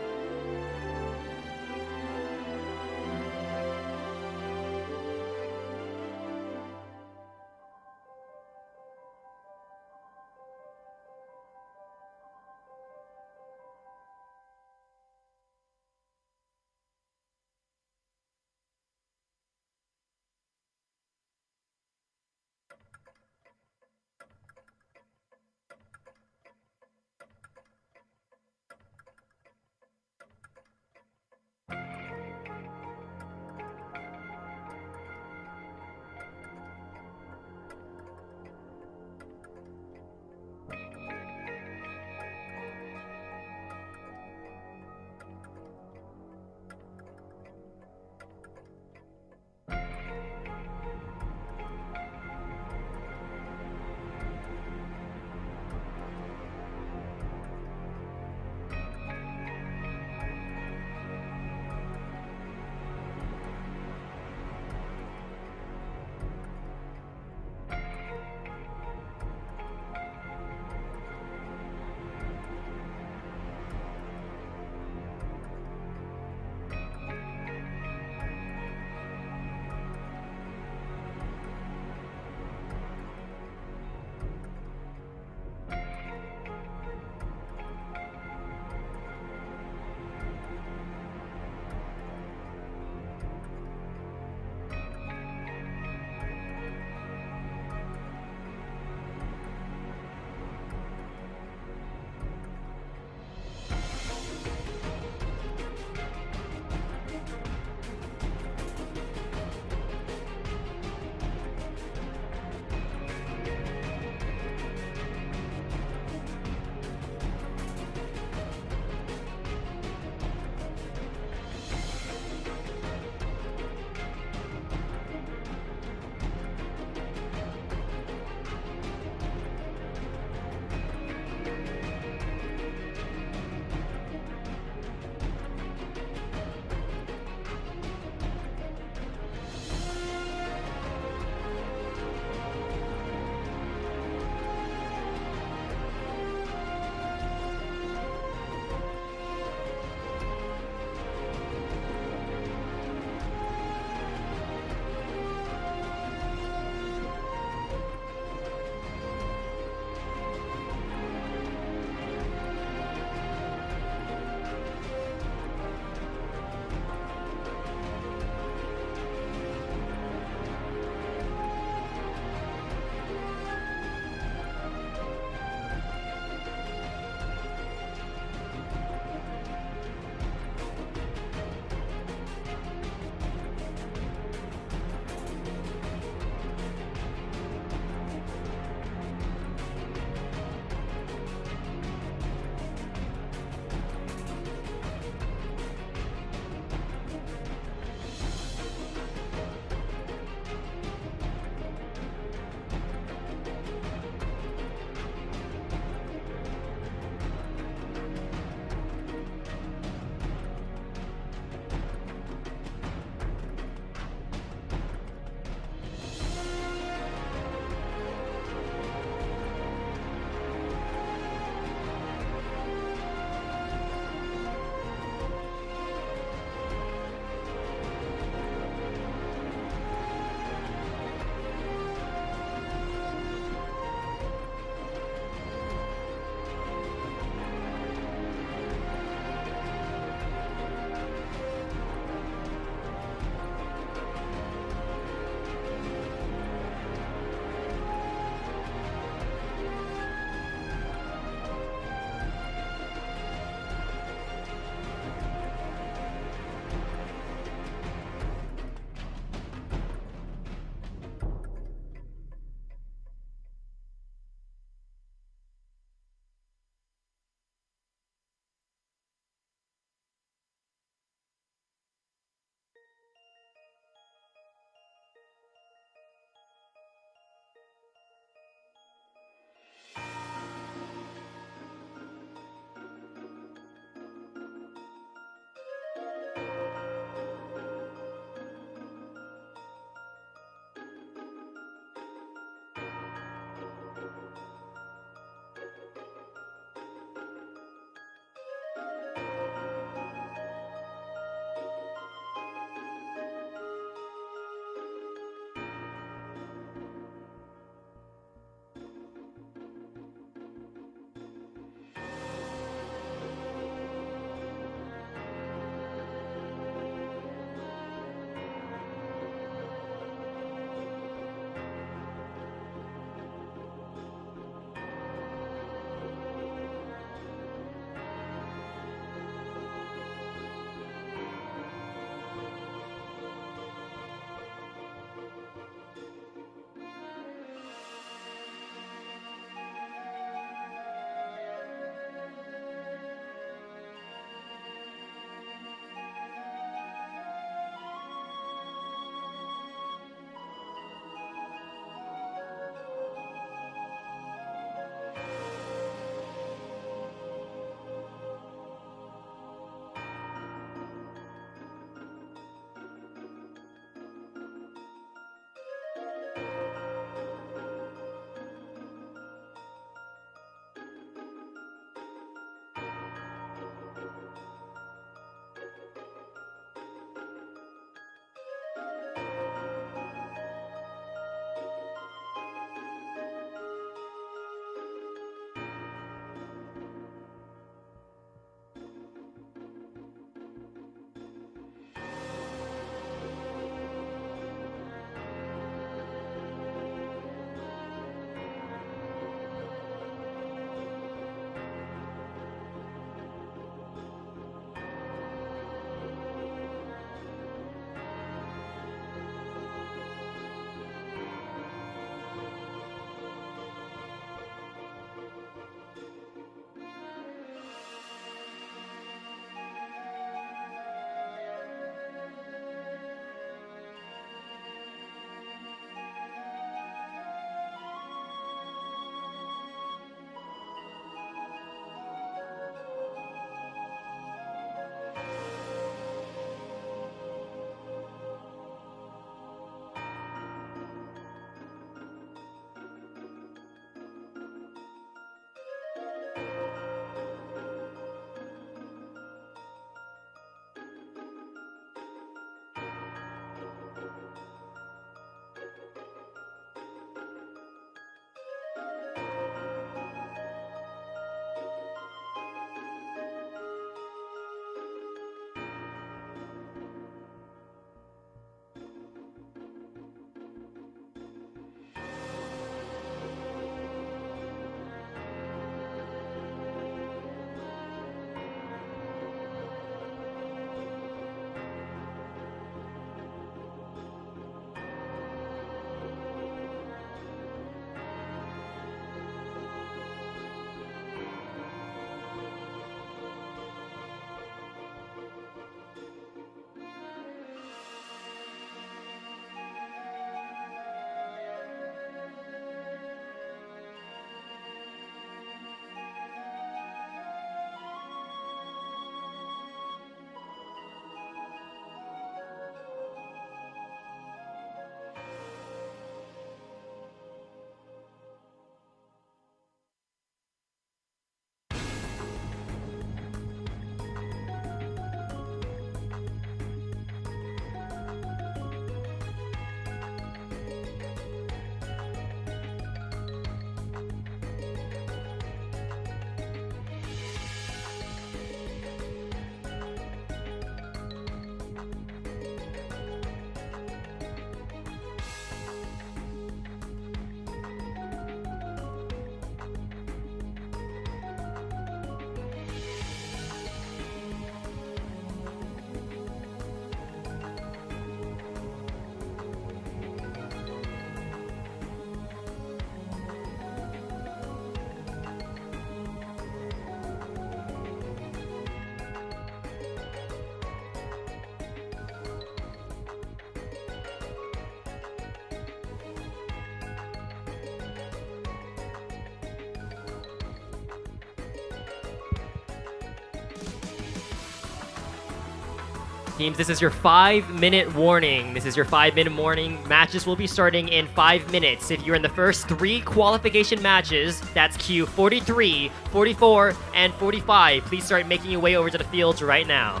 Teams, this is your 5-minute warning. This is your 5-minute warning. Matches will be starting in 5 minutes. If you're in the first 3 qualification matches, that's Q 43, 44, and 45, please start making your way over to the fields right now.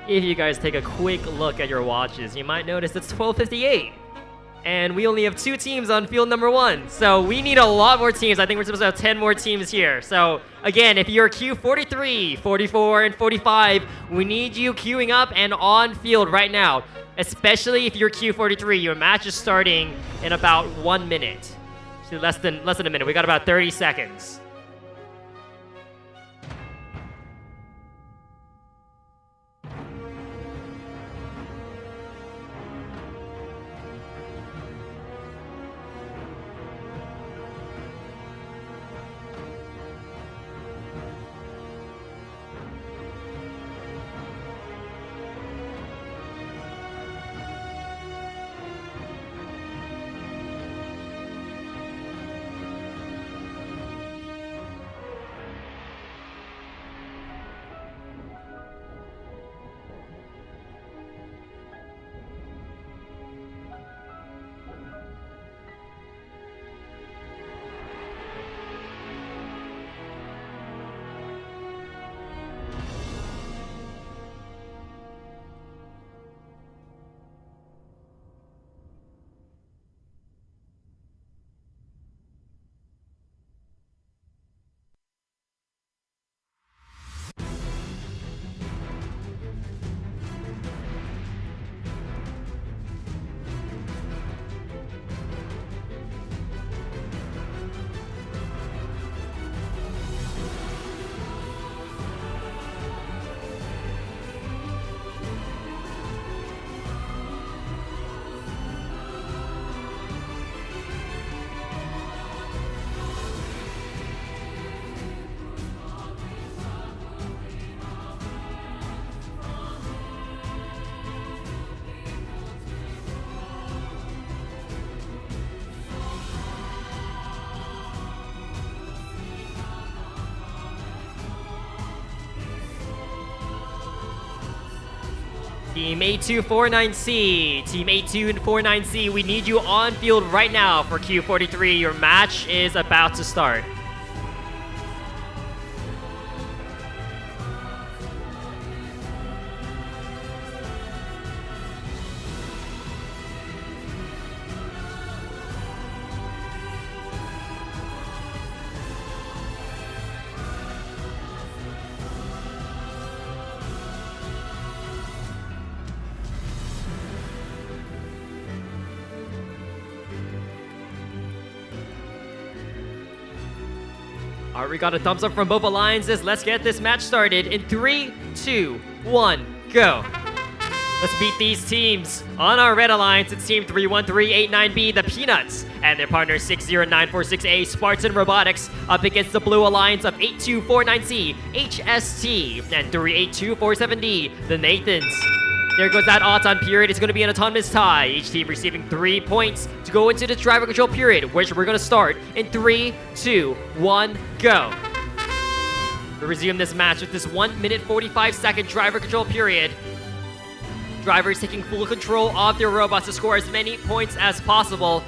If you guys take a quick look at your watches, you might notice it's 12:58. And we only have 2 teams on field number 1. So we need a lot more teams. I think we're supposed to have 10 more teams here. So again, if you're Q43, 44, and 45, we need you queuing up and on field right now. Especially if you're Q43, your match is starting in about 1 minute. So less than a minute. We got about 30 seconds. Team 8249C, Team 8249C, we need you on field right now for Q43. Your match is about to start. All right, we got a thumbs up from both alliances. Let's get this match started in 3, 2, 1, go. Let's beat these teams. On our red alliance, it's Team 31389B, the Peanuts, and their partner 60946A, Spartan Robotics, up against the blue alliance of 8249C, HST, and 38247D, the Nathans. There goes that odds-on period. It's going to be an autonomous tie. Each team receiving 3 points to go into the driver control period, which we're going to start in 3, 2, 1, go. We resume this match with this 1 minute 45-second driver control period. Drivers taking full control of their robots to score as many points as possible.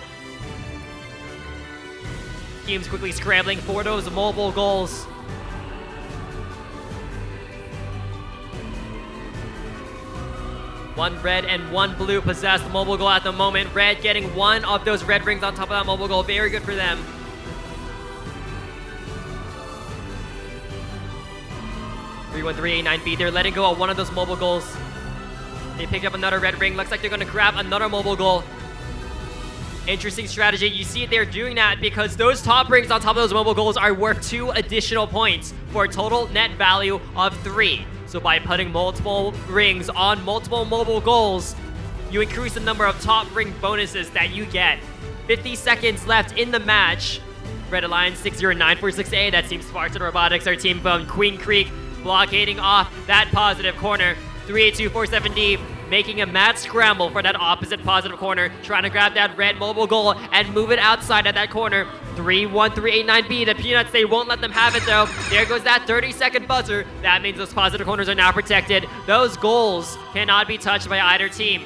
Teams quickly scrambling for those mobile goals. One red and one blue possess the mobile goal at the moment. Red getting one of those red rings on top of that mobile goal. Very good for them. B, they're letting go of one of those mobile goals. They picked up another red ring. Looks like they're going to grab another mobile goal. Interesting strategy. You see they're doing that because those top rings on top of those mobile goals are worth 2 additional points for a total net value of 3. So by putting multiple rings on multiple mobile goals, you increase the number of top ring bonuses that you get. 50 seconds left in the match. Red Alliance 60946A, that Team Spartan Robotics, our team from Queen Creek, blockading off that positive corner. 38247D making a mad scramble for that opposite positive corner, trying to grab that red mobile goal and move it outside of that corner. 31389B, the Peanuts, they won't let them have it though. There goes that 30-second buzzer. That means those positive corners are now protected. Those goals cannot be touched by either team.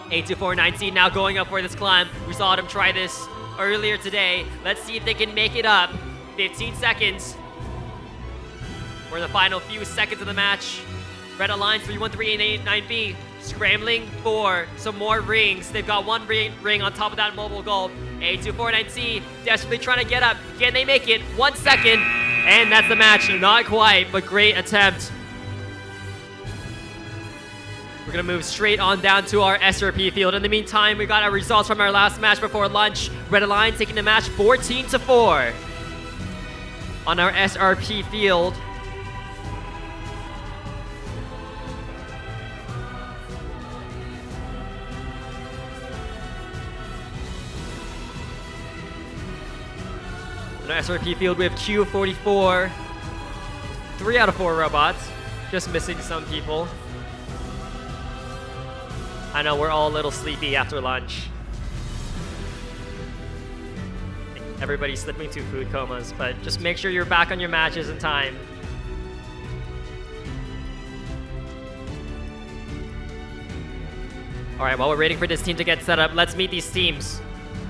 8249C now going up for this climb. We saw them try this earlier today. Let's see if they can make it up. 15 seconds. We're in the final few seconds of the match. Red Alliance 31389B scrambling for some more rings. They've got one ring on top of that mobile goal. 8249C desperately trying to get up. Can they make it? 1 second. And that's the match. Not quite, but great attempt. We're going to move straight on down to our SRP field. In the meantime, we got our results from our last match before lunch. Red Alliance taking the match 14-4. On our SRP field, SRP field, we have Q44, 3 out of 4 robots, just missing some people. I know we're all a little sleepy after lunch. Everybody's slipping to food comas, but just make sure you're back on your matches in time. All right, while we're waiting for this team to get set up, let's meet these teams.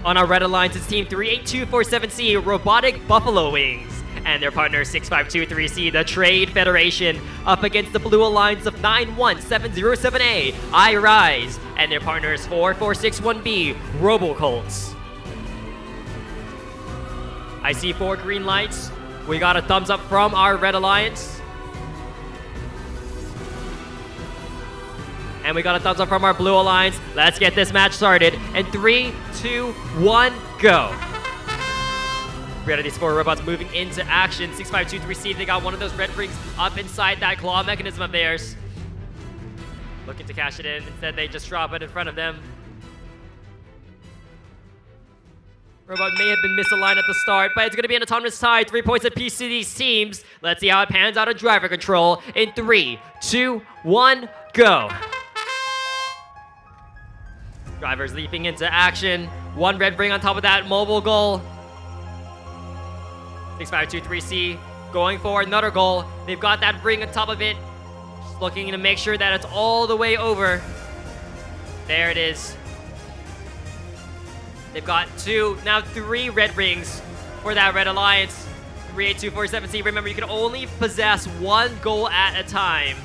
On our Red Alliance, it's Team 38247C, Robotic Buffalo Wings, and their partner 6523C, the Trade Federation, up against the Blue Alliance of 91707A, I Rise, and their partners 4461B, Robocolts. I see 4 green lights. We got a thumbs up from our Red Alliance. And we got a thumbs up from our Blue Alliance. Let's get this match started. And 3, 2, 1, go. We got these 4 robots moving into action. 6523C, they got one of those red rings up inside that claw mechanism of theirs. Looking to cash it in. Instead, they just drop it in front of them. Robot may have been misaligned at the start, but it's going to be an autonomous tie. 3 points apiece to these teams. Let's see how it pans out of driver control. In 3, 2, 1, go. Drivers leaping into action. 1 red ring on top of that mobile goal. 6523C going for another goal. They've got that ring on top of it. looking to make sure that it's all the way over. There it is. They've got 2, now 3 red rings for that Red Alliance. 38247C. Remember, you can only possess 1 goal at a time.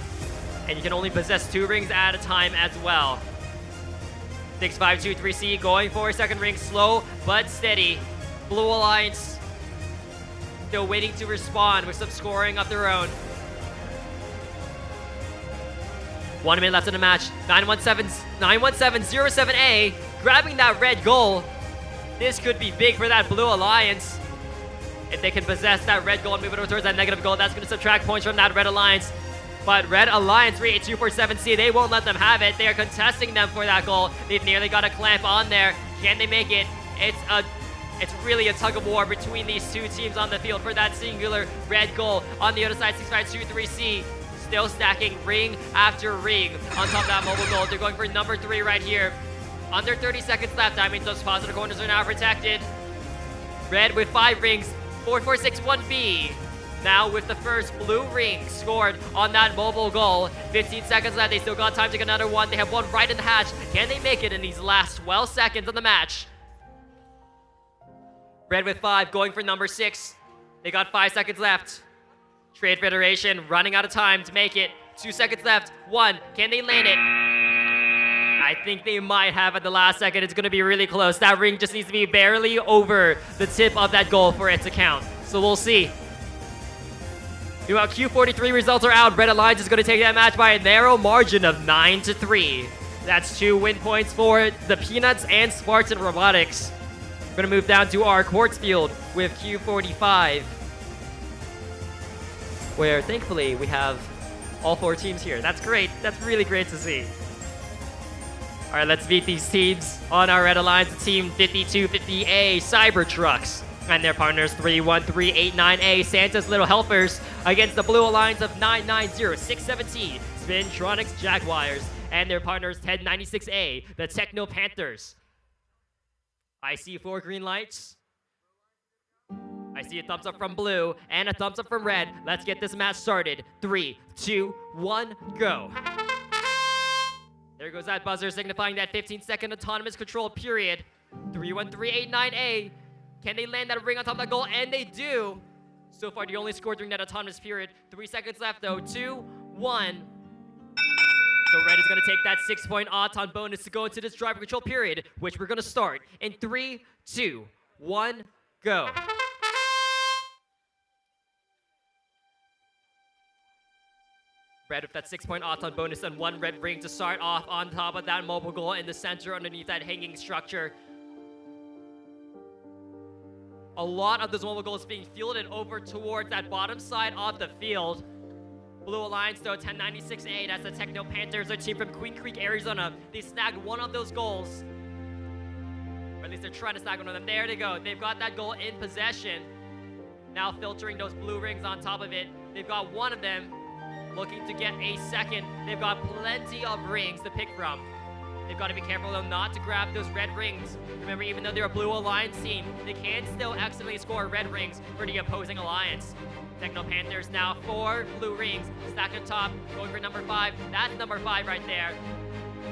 And you can only possess 2 rings at a time as well. 6523C going for a second ring. Slow but steady. Blue Alliance still waiting to respond with some scoring of their own. 1 minute left in the match. 91707A grabbing that red goal. This could be big for that Blue Alliance. If they can possess that red goal and move it over towards that negative goal, that's going to subtract points from that Red Alliance. But Red Alliance 38247C, they won't let them have it. They are contesting them for that goal. They've nearly got a clamp on there. Can they make it? It's really a tug of war between these 2 teams on the field for that singular red goal. On the other side, 6523C still stacking ring after ring on top of that mobile goal. They're going for number 3 right here. Under 30 seconds left. That means those positive corners are now protected. Red with 5 rings. 4461B. Now with the first blue ring scored on that mobile goal. 15 seconds left. They still got time to get another one. They have one right in the hatch. Can they make it in these last 12 seconds of the match? Red with 5 going for number 6. They got 5 seconds left. Trade Federation running out of time to make it. 2 seconds left. 1. Can they land it? I think they might have at the last second. It's going to be really close. That ring just needs to be barely over the tip of that goal for it to count. So we'll see. Meanwhile, Q43 results are out. Red Alliance is going to take that match by a narrow margin of 9-3. That's 2 win points for the Peanuts and Spartan Robotics. We're going to move down to our quartz field with Q45, where thankfully we have all 4 teams here. That's great. That's really great to see. All right, let's meet these teams on our Red Alliance. Team 5250A Cybertrucks and their partners 31389A Santa's Little Helpers against the Blue Alliance of 990617 Spintronics Jaguars and their partners 1096A, the Techno Panthers. I see 4 green lights. I see a thumbs up from blue and a thumbs up from red. Let's get this match started. 3, 2, 1, go. There goes that buzzer signifying that 15-second autonomous control period. 31389A. Can they land that ring on top of that goal? And they do. So far, the only score during that autonomous period. 3 seconds left, though. 2, 1. So red is going to take that 6-point auton bonus to go into this driver control period, which we're going to start in 3, 2, 1, go. Red with that 6-point auton bonus and 1 red ring to start off on top of that mobile goal in the center underneath that hanging structure. A lot of those mobile goals being fielded over towards that bottom side of the field. Blue Alliance, though, 1096A, that's the Techno Panthers, a team from Queen Creek, Arizona. They snagged one of those goals. Or at least they're trying to snag one of them. There they go. They've got that goal in possession. Now filtering those blue rings on top of it. They've got one of them. Looking to get a second. They've got plenty of rings to pick from. They've got to be careful, though, not to grab those red rings. Remember, even though they're a Blue Alliance team, they can still accidentally score red rings for the opposing alliance. Techno Panthers now 4 blue rings stacked on top, going for number 5. That's number 5 right there.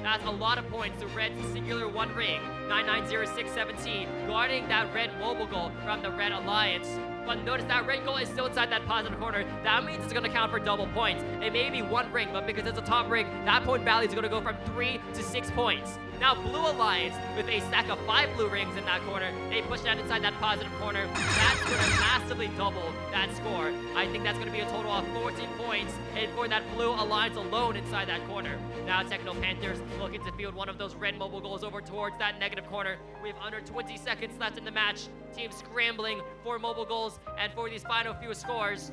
That's a lot of points to Red's singular 1 ring. 990617 guarding that red mobile goal from the Red Alliance. But notice that red goal is still inside that positive corner. That means it's going to count for double points. It may be 1 ring, but because it's a top ring, that point value is going to go from 3 to 6 points. Now Blue Alliance, with a stack of 5 blue rings in that corner, they push that inside that positive corner. That's going to massively double that score. I think that's going to be a total of 14 points, and for that Blue Alliance alone inside that corner. Now Techno Panthers looking to field one of those red mobile goals over towards that negative corner. We have under 20 seconds left in the match. Team scrambling for mobile goals and for these final few scores.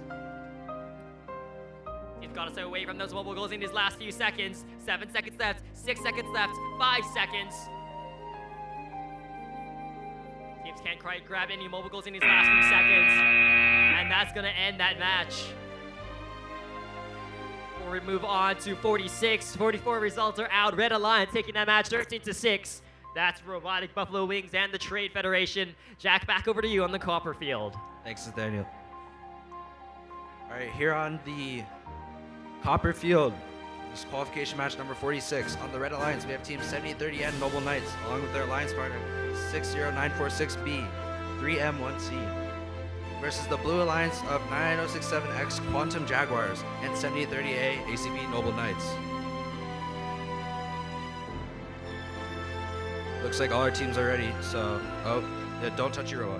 He's got to stay away from those mobile goals in these last few seconds. 7 seconds left, 6 seconds left, 5 seconds. Teams can't quite grab any mobile goals in these last few seconds. And that's going to end that match. Before we move on to 46, 44 results are out. Red Alliance taking that match 13-6. That's Robotic Buffalo Wings and the Trade Federation. Jack, back over to you on the copper field. Thanks, Nathaniel. All right, here on the copper field, This is qualification match number 46. On the Red Alliance, we have Team 7030N Noble Knights, along with their alliance partner 60946B, 3M1C, versus the Blue Alliance of 99067X Quantum Jaguars and 7030A ACB Noble Knights. Looks like all our teams are ready, so, yeah, don't touch your robot.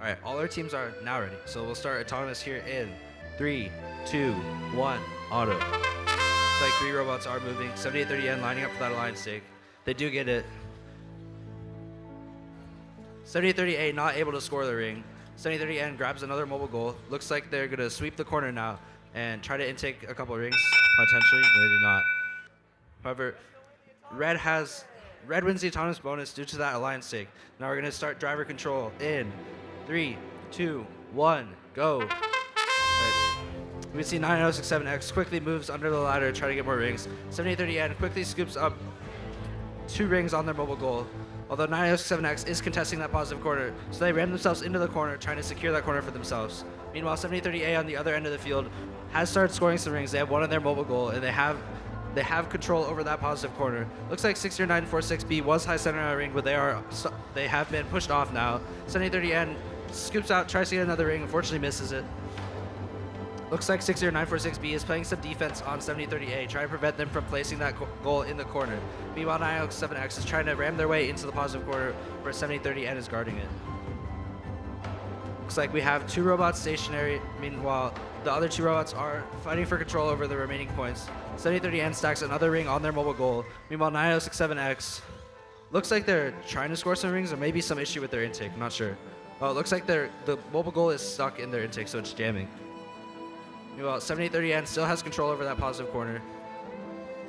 All right, all our teams are now ready. So we'll start autonomous here in 3, 2, 1, auto. Looks like 3 robots are moving. 7830N lining up for that alliance stake. They do get it. 7830A not able to score the ring. 7030N grabs another mobile goal. Looks like they're gonna sweep the corner now and try to intake a couple rings, potentially. They do not. However, Red wins the autonomous bonus due to that alliance stake. Now we're gonna start driver control in 3, 2, 1, go. Right. We see 99067X quickly moves under the ladder to try to get more rings. 7030N quickly scoops up 2 rings on their mobile goal. Although 99067X is contesting that positive corner, so they ram themselves into the corner, trying to secure that corner for themselves. Meanwhile, 7030A on the other end of the field has started scoring some rings. They have one on their mobile goal, and they have control over that positive corner. Looks like 60946B was high center on a ring, but they have been pushed off now. 7030N scoops out, tries to get another ring, unfortunately misses it. Looks like 60946B is playing some defense on 7030A, trying to prevent them from placing that goal in the corner. Meanwhile, 907X is trying to ram their way into the positive corner, where 7030N is guarding it. Looks like we have 2 robots stationary. Meanwhile, the other 2 robots are fighting for control over the remaining points. 7030N stacks another ring on their mobile goal. Meanwhile, 9067X looks like they're trying to score some rings, or maybe some issue with their intake. I'm not sure. Oh, it looks like the mobile goal is stuck in their intake, so it's jamming. Meanwhile, 7830N still has control over that positive corner.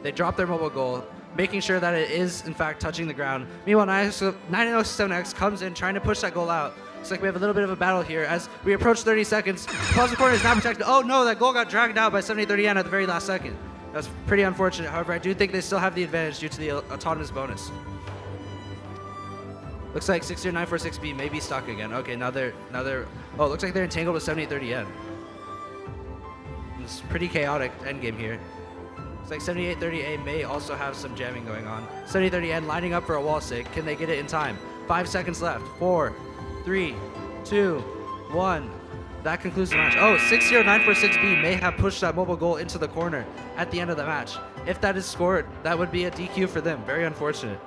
They drop their mobile goal, making sure that it is, in fact, touching the ground. Meanwhile, 907X comes in, trying to push that goal out. Looks like we have a little bit of a battle here as we approach 30 seconds. The positive corner is now protected. Oh no, that goal got dragged out by 7030N at the very last second. That's pretty unfortunate. However, I do think they still have the advantage due to the autonomous bonus. Looks like 60946B may be stuck again. Okay, now they're, oh, looks like they're entangled with 7830N. It's pretty chaotic endgame here. Looks like 7830A may also have some jamming going on. 7030N lining up for a wall stake. Can they get it in time? 5 seconds left. 4, 3, 2, 1. That concludes the match. Oh, 60946B may have pushed that mobile goal into the corner at the end of the match. If that is scored, that would be a DQ for them. Very unfortunate.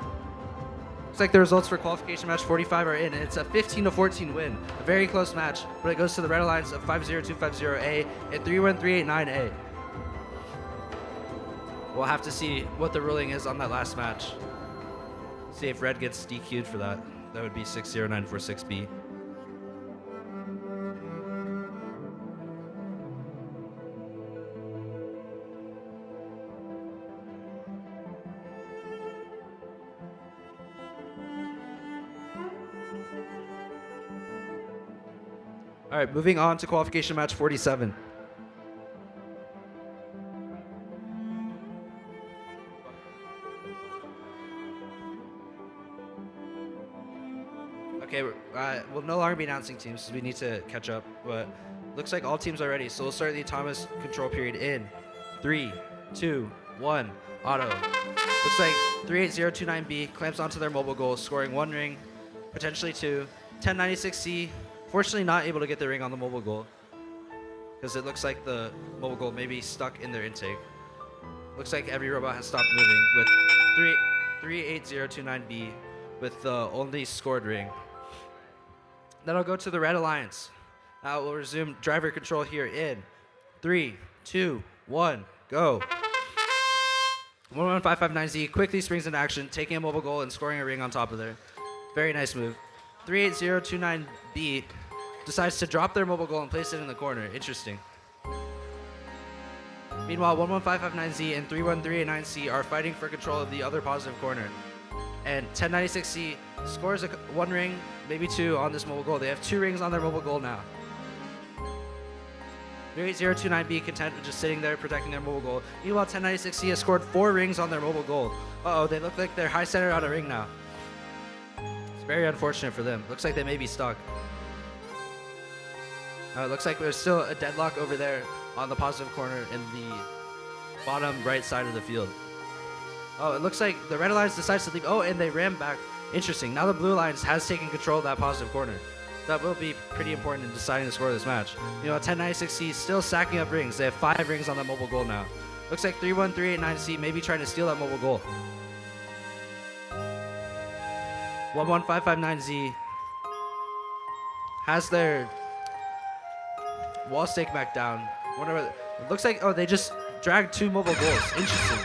Looks like the results for qualification match 45 are in, and it's a 15-14 win. A very close match, but it goes to the Red Alliance of 50250A and 31389A. We'll have to see what the ruling is on that last match. See if Red gets DQ'd for that. That would be 60946B. All right, moving on to qualification match 47. Okay, we'll no longer be announcing teams because we need to catch up, but looks like all teams are ready. So we'll start the autonomous control period in 3, 2, 1, auto. Looks like 38029B clamps onto their mobile goal, scoring 1 ring, potentially 2. 1096C, fortunately not able to get the ring on the mobile goal because it looks like the mobile goal may be stuck in their intake. Looks like every robot has stopped moving with 38029B with the only scored ring. Then I'll go to the Red Alliance. Now we'll resume driver control here in 3, 2, 1, go. 11559Z quickly springs into action, taking a mobile goal and scoring a ring on top of there. Very nice move. 38029B decides to drop their mobile goal and place it in the corner. Interesting. Meanwhile, 11559Z and 31389C are fighting for control of the other positive corner. And 1096C scores 1 ring, maybe 2 on this mobile goal. They have 2 rings on their mobile goal now. 38029B content with just sitting there protecting their mobile goal. Meanwhile, 1096C has scored 4 rings on their mobile goal. Uh-oh, they look like they're high centered on a ring now. It's very unfortunate for them. Looks like they may be stuck. It looks like there's still a deadlock over there on the positive corner in the bottom right side of the field. Oh, it looks like the Red Alliance decides to leave. Oh, and they ran back. Interesting. Now the Blue Alliance has taken control of that positive corner. That will be pretty important in deciding the score of this match. You know, 1096C still stacking up rings. They have 5 rings on that mobile goal now. Looks like 31389C maybe trying to steal that mobile goal. 11559Z has their wall stake back down. Wonder what, it looks like, oh, they just dragged 2 mobile goals. Interesting.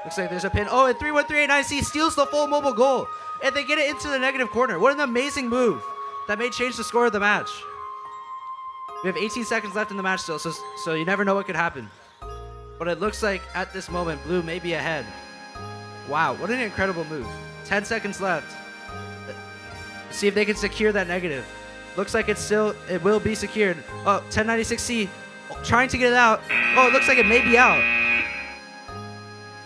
Looks like there's a pin. Oh, and 31389C steals the full mobile goal. And they get it into the negative corner. What an amazing move. That may change the score of the match. We have 18 seconds left in the match still, so you never know what could happen. But it looks like at this moment, Blue may be ahead. Wow, what an incredible move. 10 seconds left. Let's see if they can secure that negative. Looks like it will be secured. Oh, 1096C trying to get it out. Oh, it looks like it may be out.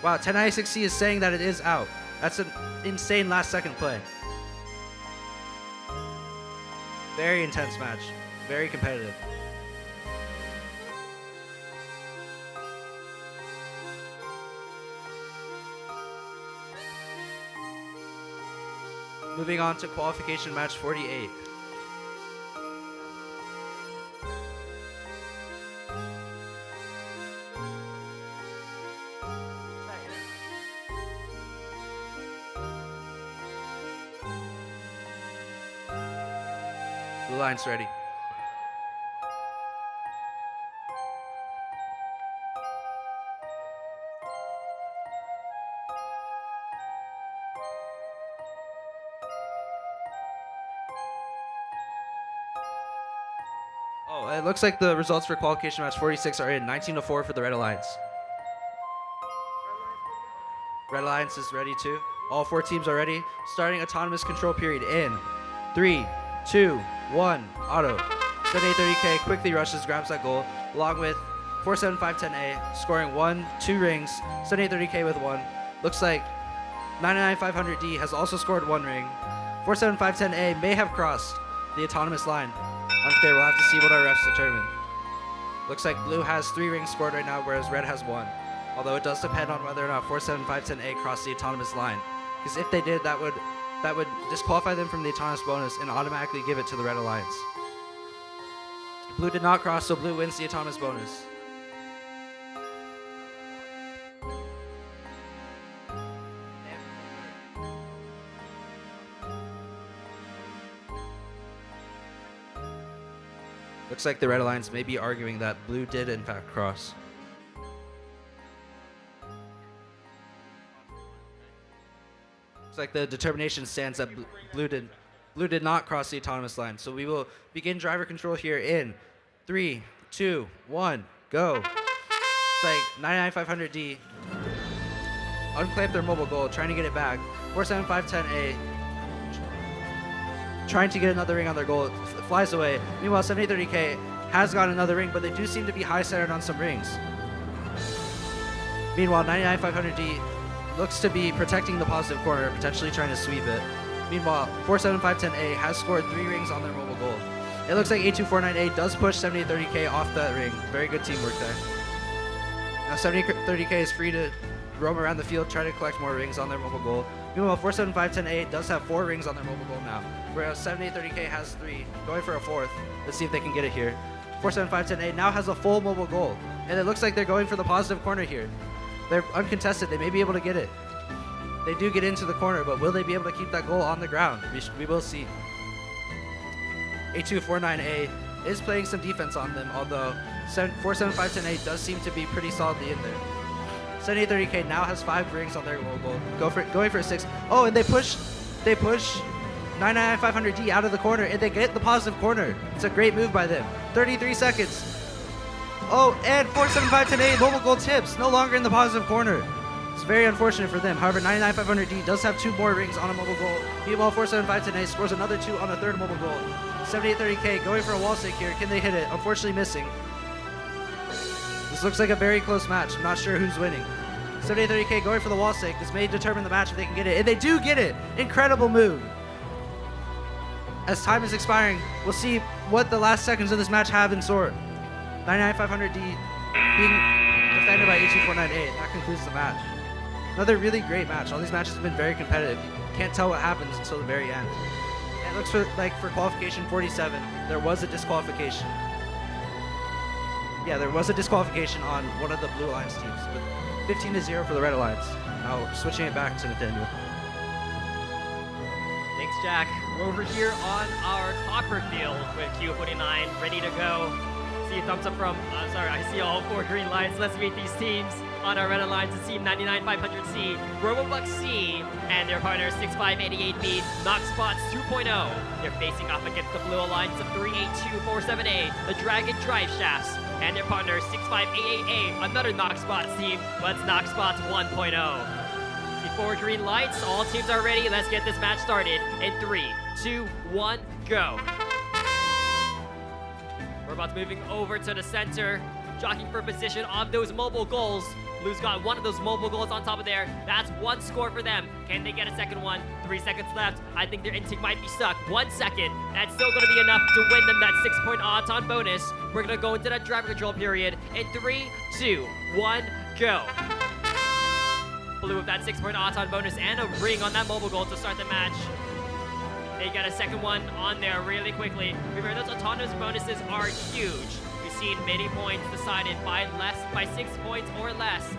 Wow, 1096C is saying that it is out. That's an insane last second play. Very intense match. Very competitive. Moving on to qualification match 48. Blue line's ready. Oh, it looks like the results for qualification match 46 are in. 19-4 for the Red Alliance. Red Alliance is ready too. All 4 teams are ready. Starting autonomous control period in 3, 2, 1, auto. 7830K quickly rushes, grabs that goal, along with 47510A, scoring 2 rings. 7830K with 1. Looks like 99500D has also scored 1 ring. 47510A may have crossed the autonomous line. Unclear, we'll have to see what our refs determine. Looks like Blue has 3 rings scored right now, whereas Red has 1. Although it does depend on whether or not 47510A crossed the autonomous line. Because if they did, that would disqualify them from the autonomous bonus and automatically give it to the Red Alliance. Blue did not cross, so Blue wins the autonomous bonus. Looks like the Red Alliance may be arguing that Blue did in fact cross. Looks like the determination stands that Blue did not cross the autonomous line. So we will begin driver control here in 3, 2, 1, go. It's like 99500D unclamp their mobile goal, trying to get it back. 47510A trying to get another ring on their goal. It flies away. Meanwhile, 7830K has gotten another ring, but they do seem to be high-centered on some rings. Meanwhile, 99500D looks to be protecting the positive corner, potentially trying to sweep it. Meanwhile, 47510A has scored 3 rings on their mobile goal. It looks like 8249A does push 7830K off that ring. Very good teamwork there. Now 7830K is free to roam around the field, try to collect more rings on their mobile goal. Meanwhile, 47510A does have 4 rings on their mobile goal now, whereas 7830K has 3, going for a 4th. Let's see if they can get it here. 47510A now has a full mobile goal, and it looks like they're going for the positive corner here. They're uncontested. They may be able to get it. They do get into the corner, but will they be able to keep that goal on the ground? We will see. 8249A is playing some defense on them, although 47510A does seem to be pretty solidly in there. 7830K now has 5 rings on their goal. Going for a 6. Oh, and they push 99500D out of the corner, and they get the positive corner. It's a great move by them. 33 seconds. Oh, and 47510A mobile goal tips, no longer in the positive corner. It's very unfortunate for them. However, 99500D does have 2 more rings on a mobile goal. Meanwhile, 47510A scores another 2 on a 3rd mobile goal. 7830K going for a wall stick here. Can they hit it? Unfortunately missing. This looks like a very close match. I'm not sure who's winning. 7830K going for the wall stick. This may determine the match if they can get it. And they do get it. Incredible move. As time is expiring, we'll see what the last seconds of this match have in store. 99500D being defended by HE498. That concludes the match. Another really great match. All these matches have been very competitive. You can't tell what happens until the very end. And it looks like for qualification 47, there was a disqualification. Yeah, there was a disqualification on one of the Blue Alliance teams, but 15-0 for the Red Alliance. Now switching it back to Nathaniel. Thanks, Jack. We're over here on our copper field with Q49 ready to go. See a thumbs up from, I see all 4 green lines. Let's meet these teams. On our red alliance, it's Team 99500C, RoboBuck C, and their partner 6588B, Knoxbots 2.0. They're facing off against the Blue Alliance of 382478, the Dragon Drive Shafts, and their partner 6588A, another Knoxbots team, but it's Knoxbots 1.0. Before green lights, all teams are ready. Let's get this match started in 3, 2, 1, go. Robots moving over to the center, jockeying for position on those mobile goals. Blue's got one of those mobile goals on top of there. That's 1 score for them. Can they get a second one? 3 seconds left. I think their intake might be stuck. 1 second. That's still going to be enough to win them that 6-point odds-on bonus. We're going to go into that driver control period in 3, 2, 1, go. Blue with that 6-point odds-on bonus and a ring on that mobile goal to start the match. They get a second one on there really quickly. Remember, those autonomous bonuses are huge. We've seen many points decided by 6 points or less.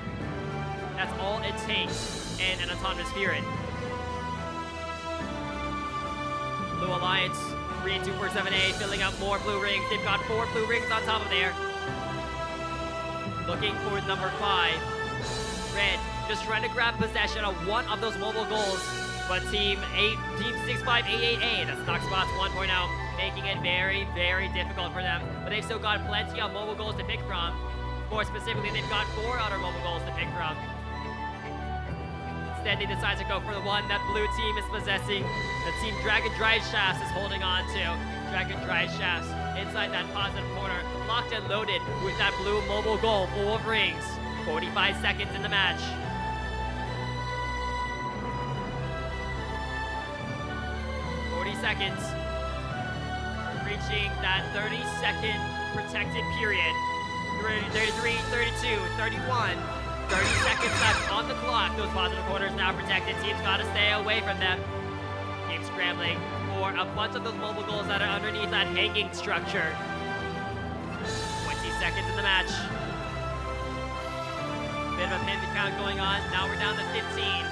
That's all it takes in an autonomous period. Blue Alliance, 32478, filling out more blue rings. They've got 4 blue rings on top of there. Looking for number 5. Red, just trying to grab possession of one of those mobile goals. But Team 6588A, that's Knoxbots 1.0, making it very, very difficult for them. But they've still got plenty of mobile goals to pick from. More specifically, they've got 4 other mobile goals to pick from. Instead, they decide to go for the one that blue team is possessing. The Team Dragon Drive Shafts is holding on to. Dragon Drive Shafts inside that positive corner, locked and loaded with that blue mobile goal full of rings. 45 seconds in the match. 40 seconds. We're reaching that 30-second protected period. 33, 32, 31. 30 seconds left on the clock. Those positive corners now protected. Teams got to stay away from them. Teams scrambling for a bunch of those mobile goals that are underneath that hanging structure. 20 seconds in the match. Bit of a pivot count going on. Now we're down to 15.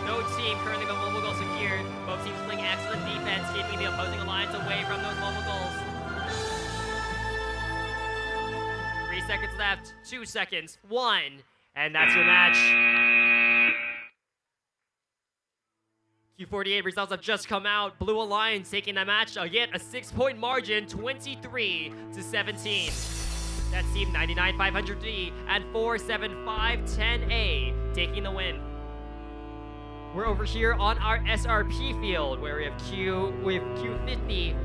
No team currently with mobile goals secured. Both teams playing excellent defense, keeping the opposing alliance away from those mobile goals. 3 seconds left, 2 seconds, 1, and that's your match. Q48 results have just come out. Blue Alliance taking the match again, a 6-point margin, 23-17. That's Team 99500D and 47510A taking the win. We're over here on our SRP field where we have Q50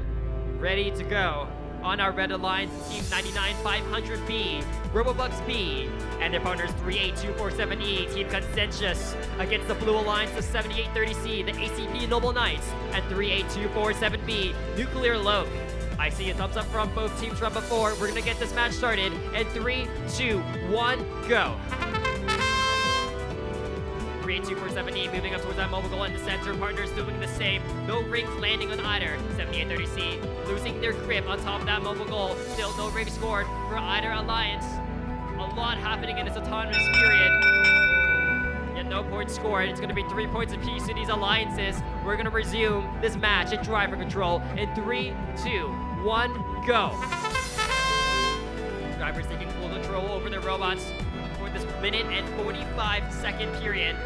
ready to go. On our red alliance, Team 99500B, RoboBucks B, and their partners 38247E, Team Consensus, against the blue alliance of 7830C, the ACP Noble Knights, and 38247B, Nuclear Loke. I see a thumbs up from both teams from before. We're gonna get this match started in 3, 2, 1, go. 38247E moving up towards that mobile goal in the center. Partners doing the same. No rings landing on either. 7830C losing their grip on top of that mobile goal. Still no rings scored for either alliance. A lot happening in this autonomous period. Yet no points scored. It's going to be 3 points apiece to these alliances. We're going to resume this match in driver control in 3, 2, 1, go. Drivers taking full control over their robots for this minute and 45-second period.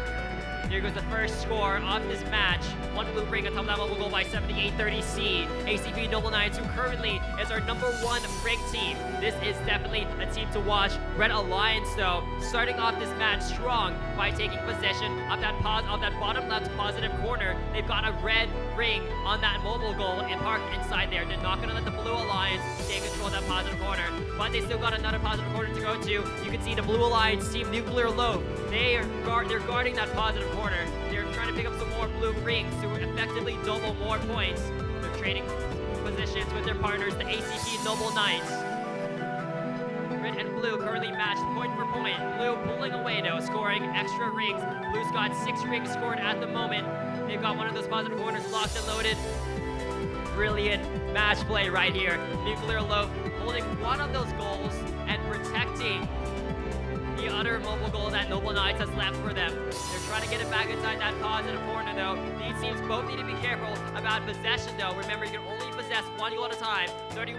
Here goes the first score of this match. 1 blue ring on top of that mobile goal by 7830C. ACP Noble Knights, who currently is our #1 ranked team. This is definitely a team to watch. Red Alliance, though, starting off this match strong by taking possession of that bottom left positive corner. They've got a red ring on that mobile goal and parked inside there. They're not going to let the Blue Alliance take control of that positive corner, but they still got another positive corner to go to. You can see the Blue Alliance team Nuclear Low. They're guarding that positive corner. They're trying to pick up some more blue rings to effectively double more points. They're trading positions with their partners, the ACP Noble Knights. Red and blue blue currently matched point for point. Blue pulling away though, scoring extra rings. Blue's got 6 rings scored at the moment. They've got one of those positive corners locked and loaded. Brilliant match play right here. Nuclear Loaf holding one of those goals and protecting the other mobile goal that Noble Knights has left for them. They're trying to get it back inside that positive corner though. These teams both need to be careful about possession though. Remember, you can only possess one goal at a time. 30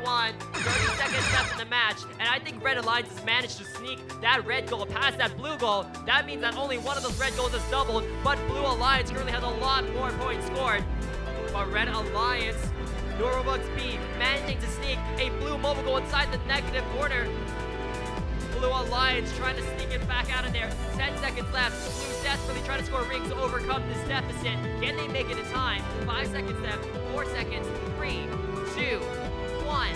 seconds left in the match, and I think Red Alliance has managed to sneak that red goal past that blue goal. That means that only one of those red goals is doubled, but Blue Alliance currently has a lot more points scored. But Red Alliance, Norbucks B, managing to sneak a blue mobile goal inside the negative corner. Blue Alliance trying to sneak it back out of there. 10 seconds left. Blue desperately trying to score rings to overcome this deficit. Can they make it in time? 5 seconds left. 4 seconds. 3, 2, 1.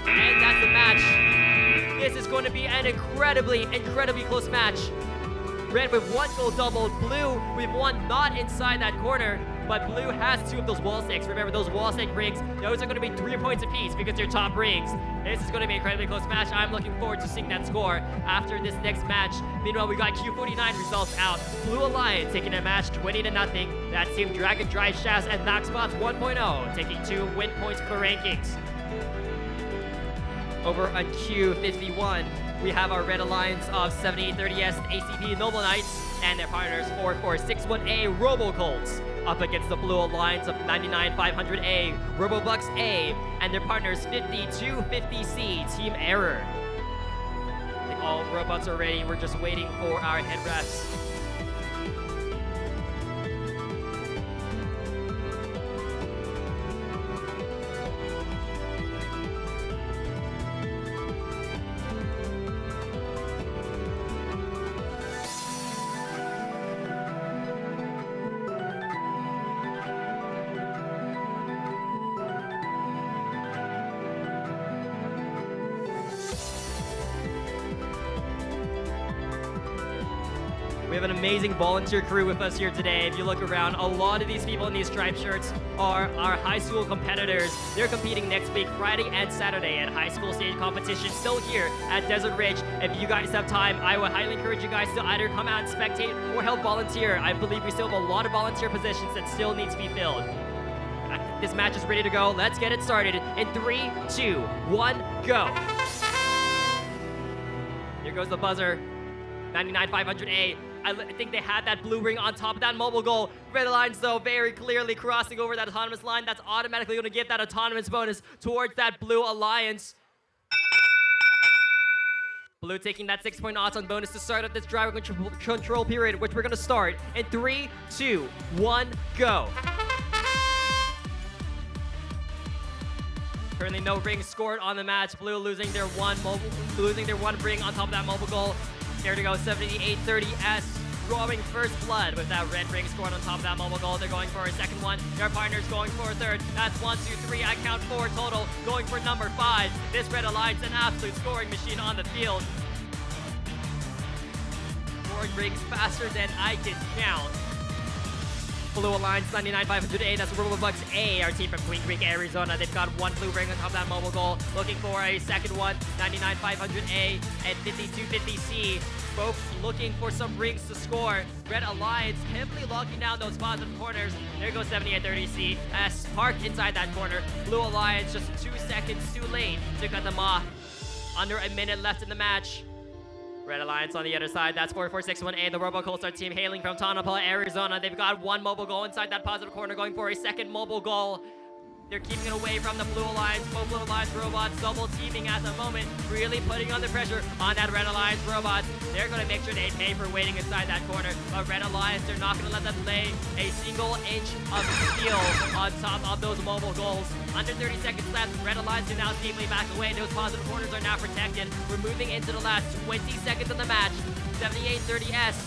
And that's the match. This is going to be an incredibly close match. Red with 1 goal doubled. Blue with 1 not inside that corner. But Blue has 2 of those wall stakes. Remember, those wall stake rings, those are going to be 3 points apiece because they're top rings. This is going to be an incredibly close match. I'm looking forward to seeing that score after this next match. Meanwhile, we got Q49 results out. Blue Alliance taking a match 20-0. That team Dragon Drive Shafts and Knoxbots 1.0 taking 2 win points for the rankings. Over on Q51, we have our Red Alliance of 7830S ACP Noble Knights and their partners 4461A Robocolts up against the Blue Alliance of 99500A Robobucks A and their partners 5250C Team Error. I think all robots are ready. We're just waiting for our head refs. We have an amazing volunteer crew with us here today. If you look around, a lot of these people in these striped shirts are our high school competitors. They're competing next week, Friday and Saturday at high school stage competition still here at Desert Ridge. If you guys have time, I would highly encourage you guys to either come out and spectate or help volunteer. I believe we still have a lot of volunteer positions that still need to be filled. This match is ready to go. Let's get it started in 3, 2, 1, go. Here goes the buzzer. 99500A. I think they had that blue ring on top of that mobile goal. Red Alliance, though, very clearly crossing over that autonomous line. That's automatically going to give that autonomous bonus towards that Blue Alliance. Blue taking that 6-point odds on bonus to start up this driver control period, which we're going to start in 3, 2, 1, go. Currently no rings scored on the match. Blue losing their one ring on top of that mobile goal. There to go, 7830S, drawing first blood with that red ring scored on top of that mobile goal. They're going for a second one. Their partner's going for a third. That's 1, 2, 3. I count 4 total. Going for number 5. This Red Alliance, an absolute scoring machine on the field. Scoring rings faster than I can count. Blue Alliance 99500A, that's Robobucks A, our team from Queen Creek, Arizona. They've got 1 blue ring on top of that mobile goal. Looking for a second one, 99500A and 5250C. Both looking for some rings to score. Red Alliance heavily locking down those positive corners. There goes 7830C as parked inside that corner. Blue Alliance just 2 seconds too late to cut them off. Under a minute left in the match. Red Alliance on the other side, that's 4461A, the Robocolts, our team hailing from Tonopah, Arizona. They've got 1 mobile goal inside that positive corner, going for a second mobile goal. They're keeping it away from the Blue Alliance. Both Blue Alliance robots double teaming at the moment, really putting on the pressure on that Red Alliance robot. They're going to make sure they pay for waiting inside that corner. But Red Alliance, they're not going to let them lay a single inch of steel on top of those mobile goals. Under 30 seconds left, Red Alliance can now safely back away. Those positive corners are now protected. We're moving into the last 20 seconds of the match. 7830S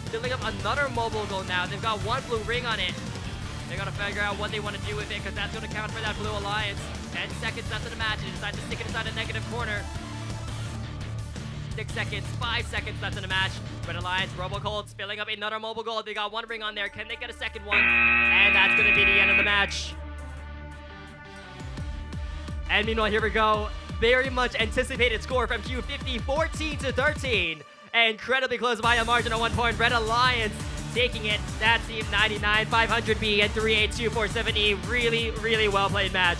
filling up another mobile goal now. They've got 1 blue ring on it. They gotta figure out what they want to do with it, because that's gonna count for that Blue Alliance. 10 seconds left in the match. They decide to stick it inside a negative corner. 6 seconds, 5 seconds left in the match. Red Alliance, Robocolts filling up another mobile goal. They got 1 ring on there. Can they get a second one? And that's gonna be the end of the match. And meanwhile, here we go. very much anticipated score from Q50, 14-13. Incredibly close by a margin of 1 point. Red Alliance taking it. That team 99, 500B, and 38247E. Really, really well played match.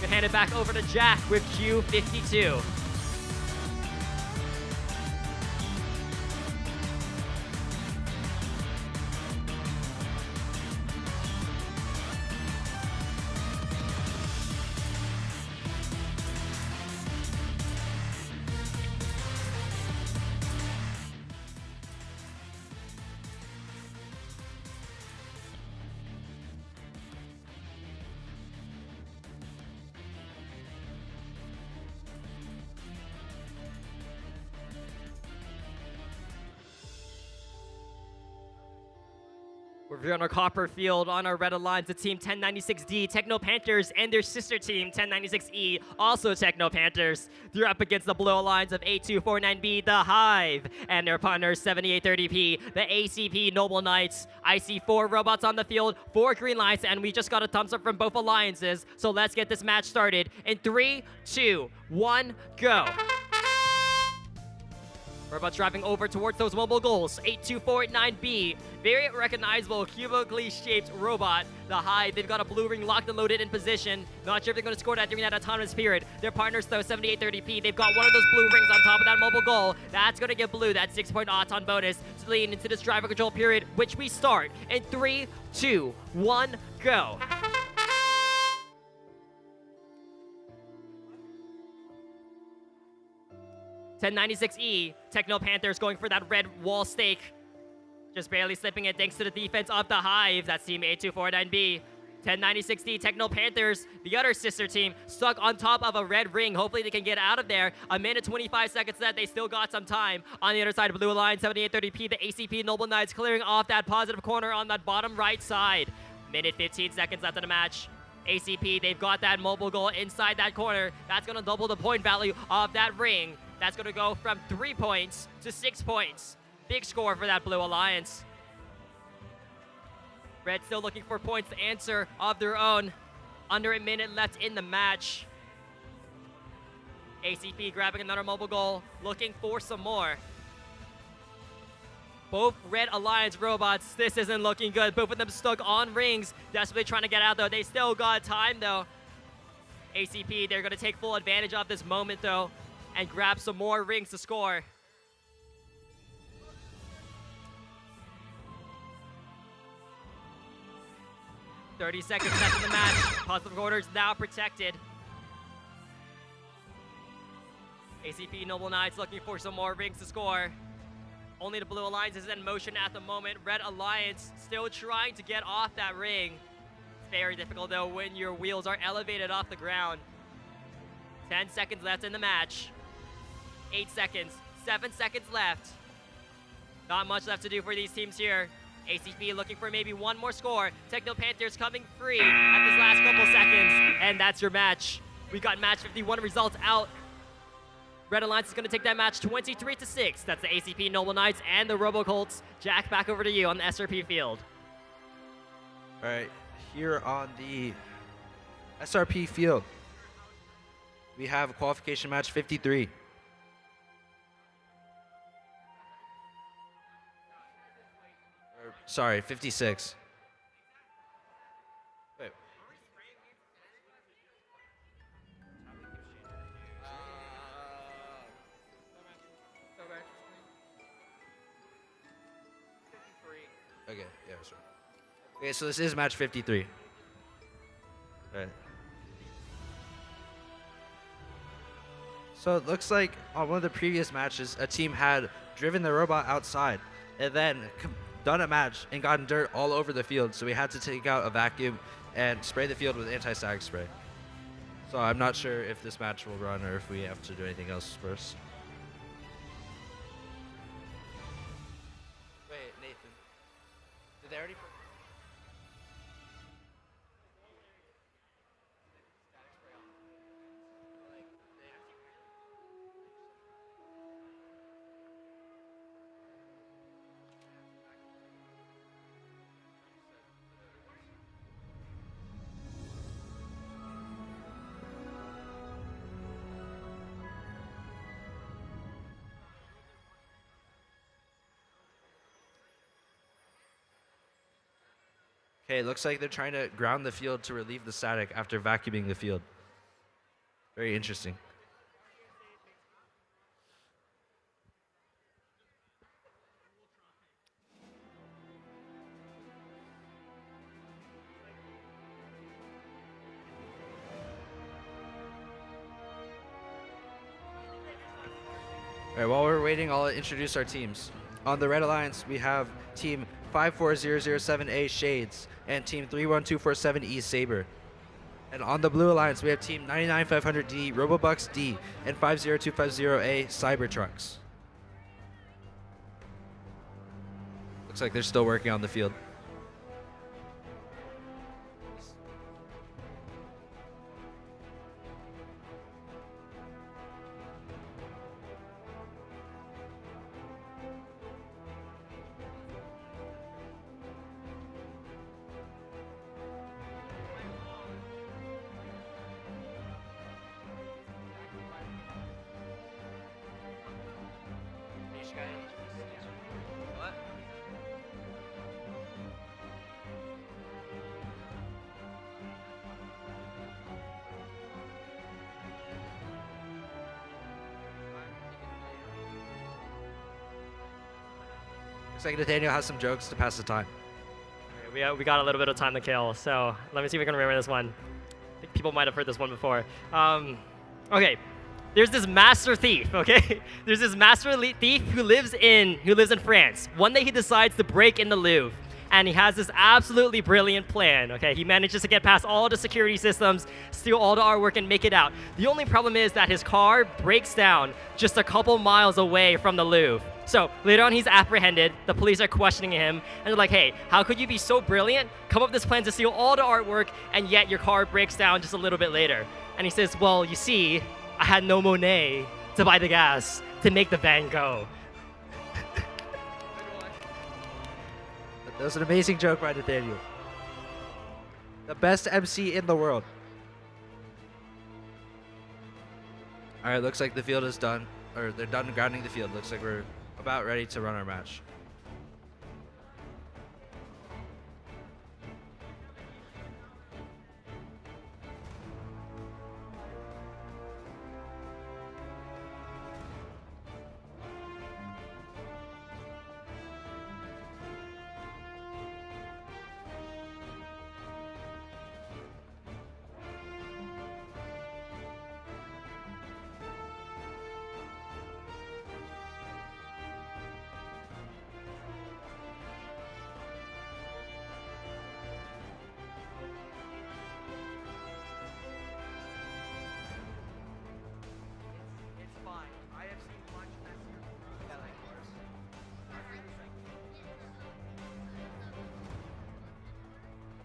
Gonna hand it back over to Jack with Q52. We're on our copper field on our red alliance, the team 1096D, Techno Panthers, and their sister team 1096E, also Techno Panthers. They're up against the blue alliance of 8249B, the Hive, and their partners 7830P, the ACP Noble Knights. I see 4 robots on the field, 4 green lights, and we just got a thumbs up from both alliances. So let's get this match started in 3, 2, 1, go. Robots driving over towards those mobile goals. 8249B, very recognizable cubically shaped robot. The Hive, they've got a blue ring locked and loaded in position. Not sure if they're going to score that during that autonomous period. Their partners, though, 7830P, they've got one of those blue rings on top of that mobile goal. That's going to give blue that 6-point auton bonus to lead into this driver control period, which we start in 3, 2, 1, go. (1096E), Techno Panthers going for that red wall stake. Just barely slipping it thanks to the defense of the Hive. That's team 8249B. 1096D, Techno Panthers, the other sister team, stuck on top of a red ring. Hopefully they can get out of there. 1:25 seconds left. They still got some time. On the other side of Blue Alliance, 7830P, the ACP Noble Knights clearing off that positive corner on that bottom right side. 1:15 seconds left in the match. ACP, they've got that mobile goal inside that corner. That's going to double the point value of that ring. That's going to go from 3 points to 6 points. Big score for that Blue Alliance. Red still looking for points to answer of their own. Under a minute left in the match. ACP grabbing another mobile goal, looking for some more. Both Red Alliance robots, this isn't looking good. Both of them stuck on rings, desperately trying to get out though. They still got time though. ACP, they're going to take full advantage of this moment though and grab some more rings to score. .30 seconds left in the match. Positive corners now protected. ACP Noble Knights looking for some more rings to score. Only the Blue Alliance is in motion at the moment. Red Alliance still trying to get off that ring. It's very difficult though when your wheels are elevated off the ground. 10 seconds left in the match. 8 seconds, 7 seconds left. Not much left to do for these teams here. ACP looking for maybe one more score. Techno Panthers coming free at this last couple seconds. And that's your match. We got match 51 results out. Red Alliance is going to take that match 23-6. That's the ACP Noble Knights and the Robocolts. Jack, back over to you on the SRP field. All right, here on the SRP field, we have a qualification match 53. Sorry, 56. Wait. Okay, yeah, sure. Okay, so this is match 53. Right. So it looks like on one of the previous matches, a team had driven the robot outside and then done a match and gotten dirt all over the field. So we had to take out a vacuum and spray the field with anti-static spray. So I'm not sure if this match will run or if we have to do anything else first. Wait, Nathan. Did they already? Okay, it looks like they're trying to ground the field to relieve the static after vacuuming the field. Very interesting. All right, while we're waiting, I'll introduce our teams. On the Red Alliance, we have Team 54007A Shades and Team 31247E Saber. And on the Blue Alliance, we have Team 99500D Robobucks D and 50250A Cybertrucks. Looks like they're still working on the field. Looks like Nathaniel has some jokes to pass the time. We got a little bit of time to kill, so let me see if we can remember this one. I think people might have heard this one before. Okay, there's this master thief. Okay, there's this master thief who lives in France. One day he decides to break in the Louvre, and he has this absolutely brilliant plan. Okay, he manages to get past all the security systems, steal all the artwork, and make it out. The only problem is that his car breaks down just a couple miles away from the Louvre. So later on, he's apprehended. The police are questioning him, and they're like, hey, how could you be so brilliant, come up with this plan to steal all the artwork, and yet your car breaks down just a little bit later? And he says, well, you see, I had no money to buy the gas to make the van go. That was an amazing joke by Nathaniel. The best MC in the world. All right, looks like the field is done, or they're done grounding the field. Looks like we're about ready to run our match.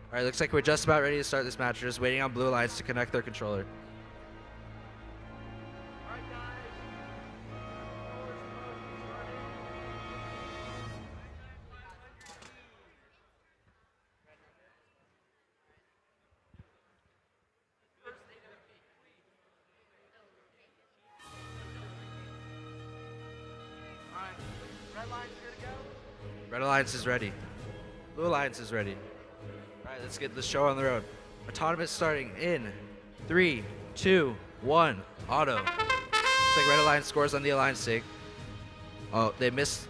All right, looks like we're just about ready to start this match. We're just waiting on Blue Alliance to connect their controller. Red Alliance is ready. Blue Alliance is ready. All right, let's get the show on the road. Autonomous starting in 3, 2, 1. Auto. Looks like Red Alliance scores on the Alliance sig. Oh, they missed.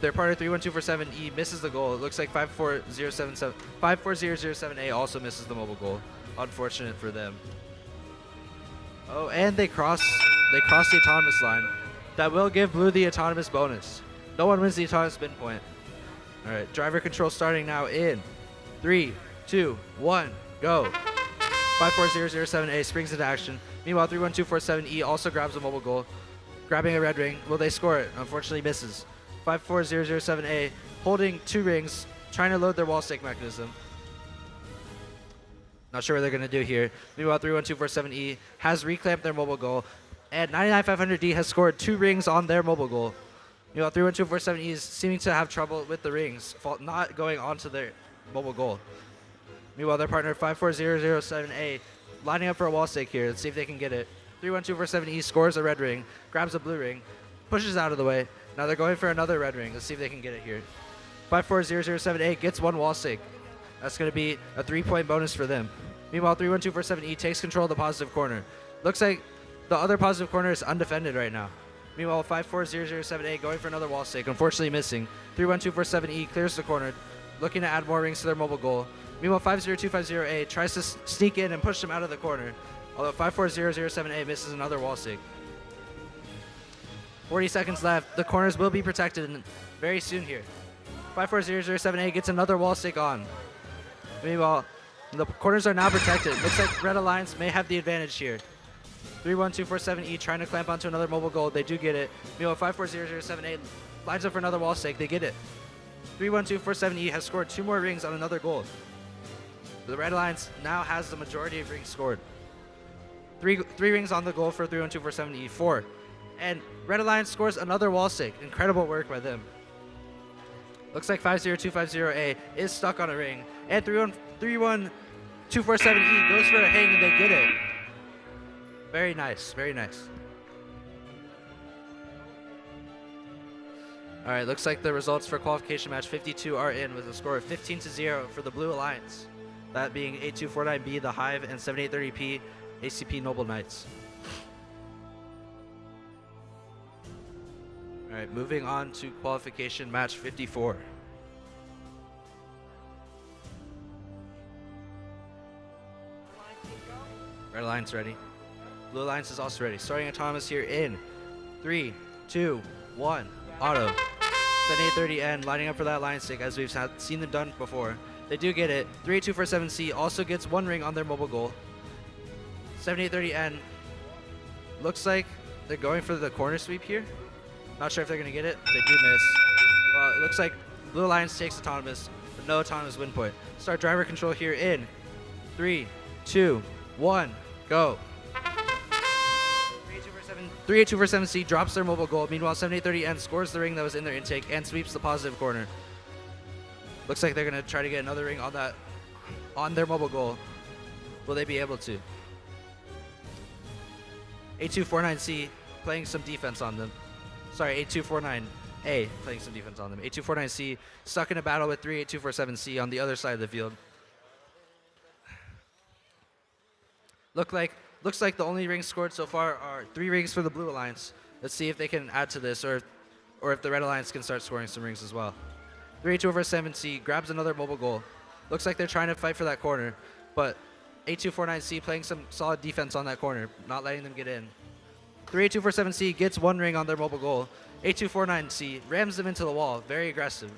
Their partner 31247E misses the goal. It looks like 54007A also misses the mobile goal. Unfortunate for them. Oh, and they cross the autonomous line. That will give Blue the autonomous bonus. No one wins the autonomous spin point. All right, driver control starting now in 3, 2, 1, go. 54007A springs into action. Meanwhile, 31247E also grabs a mobile goal, grabbing a red ring. Will they score it? Unfortunately, misses. 54007A holding 2 rings, trying to load their wall stake mechanism. Not sure what they're going to do here. Meanwhile, 31247E has reclaimed their mobile goal, and 99500D has scored 2 rings on their mobile goal. Meanwhile, 31247E is seeming to have trouble with the rings, not going onto their mobile goal. Meanwhile, their partner 54007A lining up for a wall stake here. Let's see if they can get it. 31247E scores a red ring, grabs a blue ring, pushes out of the way. Now they're going for another red ring. Let's see if they can get it here. 54007A gets 1 wall stake. That's going to be a 3-point bonus for them. Meanwhile, 31247E takes control of the positive corner. Looks like the other positive corner is undefended right now. Meanwhile, 54007A going for another wall stake, unfortunately missing. 31247E clears the corner, looking to add more rings to their mobile goal. Meanwhile, 50250A tries to sneak in and push them out of the corner, although 54007A misses another wall stake. 40 seconds left. The corners will be protected very soon here. 54007A gets another wall stake on. Meanwhile, the corners are now protected. Looks like Red Alliance may have the advantage here. 31247E trying to clamp onto another mobile goal. They do get it. Meanwhile, 54007A lines up for another wall stake. They get it. 31247E has scored 2 more rings on another goal. The Red Alliance now has the majority of rings scored. Three rings on the goal for 31247E. 4. And Red Alliance scores another wall stake. Incredible work by them. Looks like 50250A is stuck on a ring. And 31247E goes for a hang and they get it. Very nice, very nice. All right, looks like the results for qualification match 52 are in with a score of 15-0 for the Blue Alliance. That being 8249B, the Hive, and 7830P, ACP Noble Knights. All right, moving on to qualification match 54. Red Alliance ready. Blue Alliance is also ready. Starting autonomous here in 3, 2, 1. Auto. 7830N lining up for that line stick as we've seen them done before. They do get it. 38247C also gets 1 ring on their mobile goal. 7830N looks like they're going for the corner sweep here. Not sure if they're going to get it. They do miss. Well, it looks like Blue Alliance takes autonomous, but no autonomous win point. Start driver control here in 3, 2, 1, go. 38247C drops their mobile goal. Meanwhile, 7830N scores the ring that was in their intake and sweeps the positive corner. Looks like they're going to try to get another ring on their mobile goal. Will they be able to? 8249C playing some defense on them. Sorry, 8249A playing some defense on them. 8249C stuck in a battle with 38247C on the other side of the field. Looks like the only rings scored so far are 3 rings for the Blue Alliance. Let's see if they can add to this or if the Red Alliance can start scoring some rings as well. 38247C grabs another mobile goal. Looks like they're trying to fight for that corner, but 8249C playing some solid defense on that corner, not letting them get in. 38247C gets 1 ring on their mobile goal. 8249C rams them into the wall, very aggressive.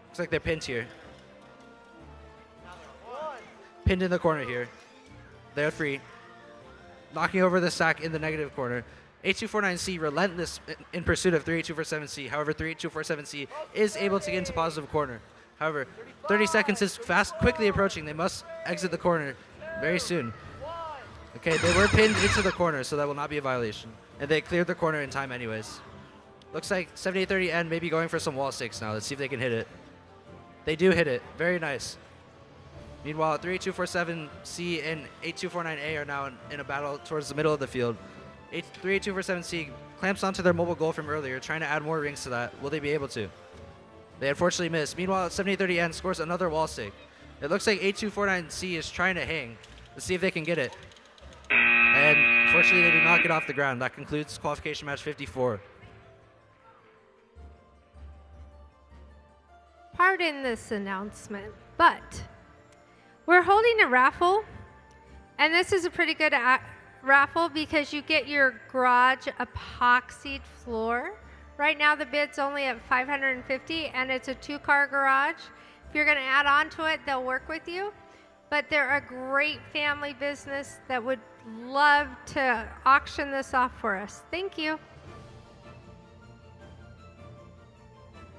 Looks like they're pinned here. Pinned in the corner here. They're free. Knocking over the sack in the negative corner. 8249C relentless in pursuit of 38247C. However, 38247C is able to get into positive corner. However, 30 seconds is quickly approaching. They must exit the corner very soon. Okay, they were pinned into the corner, so that will not be a violation. And they cleared the corner in time anyways. Looks like 7830N may be going for some wall stakes now. Let's see if they can hit it. They do hit it. Very nice. Meanwhile, 38247C and 8249A are now in a battle towards the middle of the field. 38247C clamps onto their mobile goal from earlier, trying to add more rings to that. Will they be able to? They unfortunately missed. Meanwhile, 7830N scores another wall stake. It looks like 8249C is trying to hang. Let's see if they can get it. And unfortunately, they do not get off the ground. That concludes qualification match 54. Pardon this announcement, but we're holding a raffle, and this is a pretty good raffle because you get your garage epoxied floor. Right now the bid's only at $550, and it's a 2-car garage. If you're going to add on to it, they'll work with you. But they're a great family business that would love to auction this off for us. Thank you.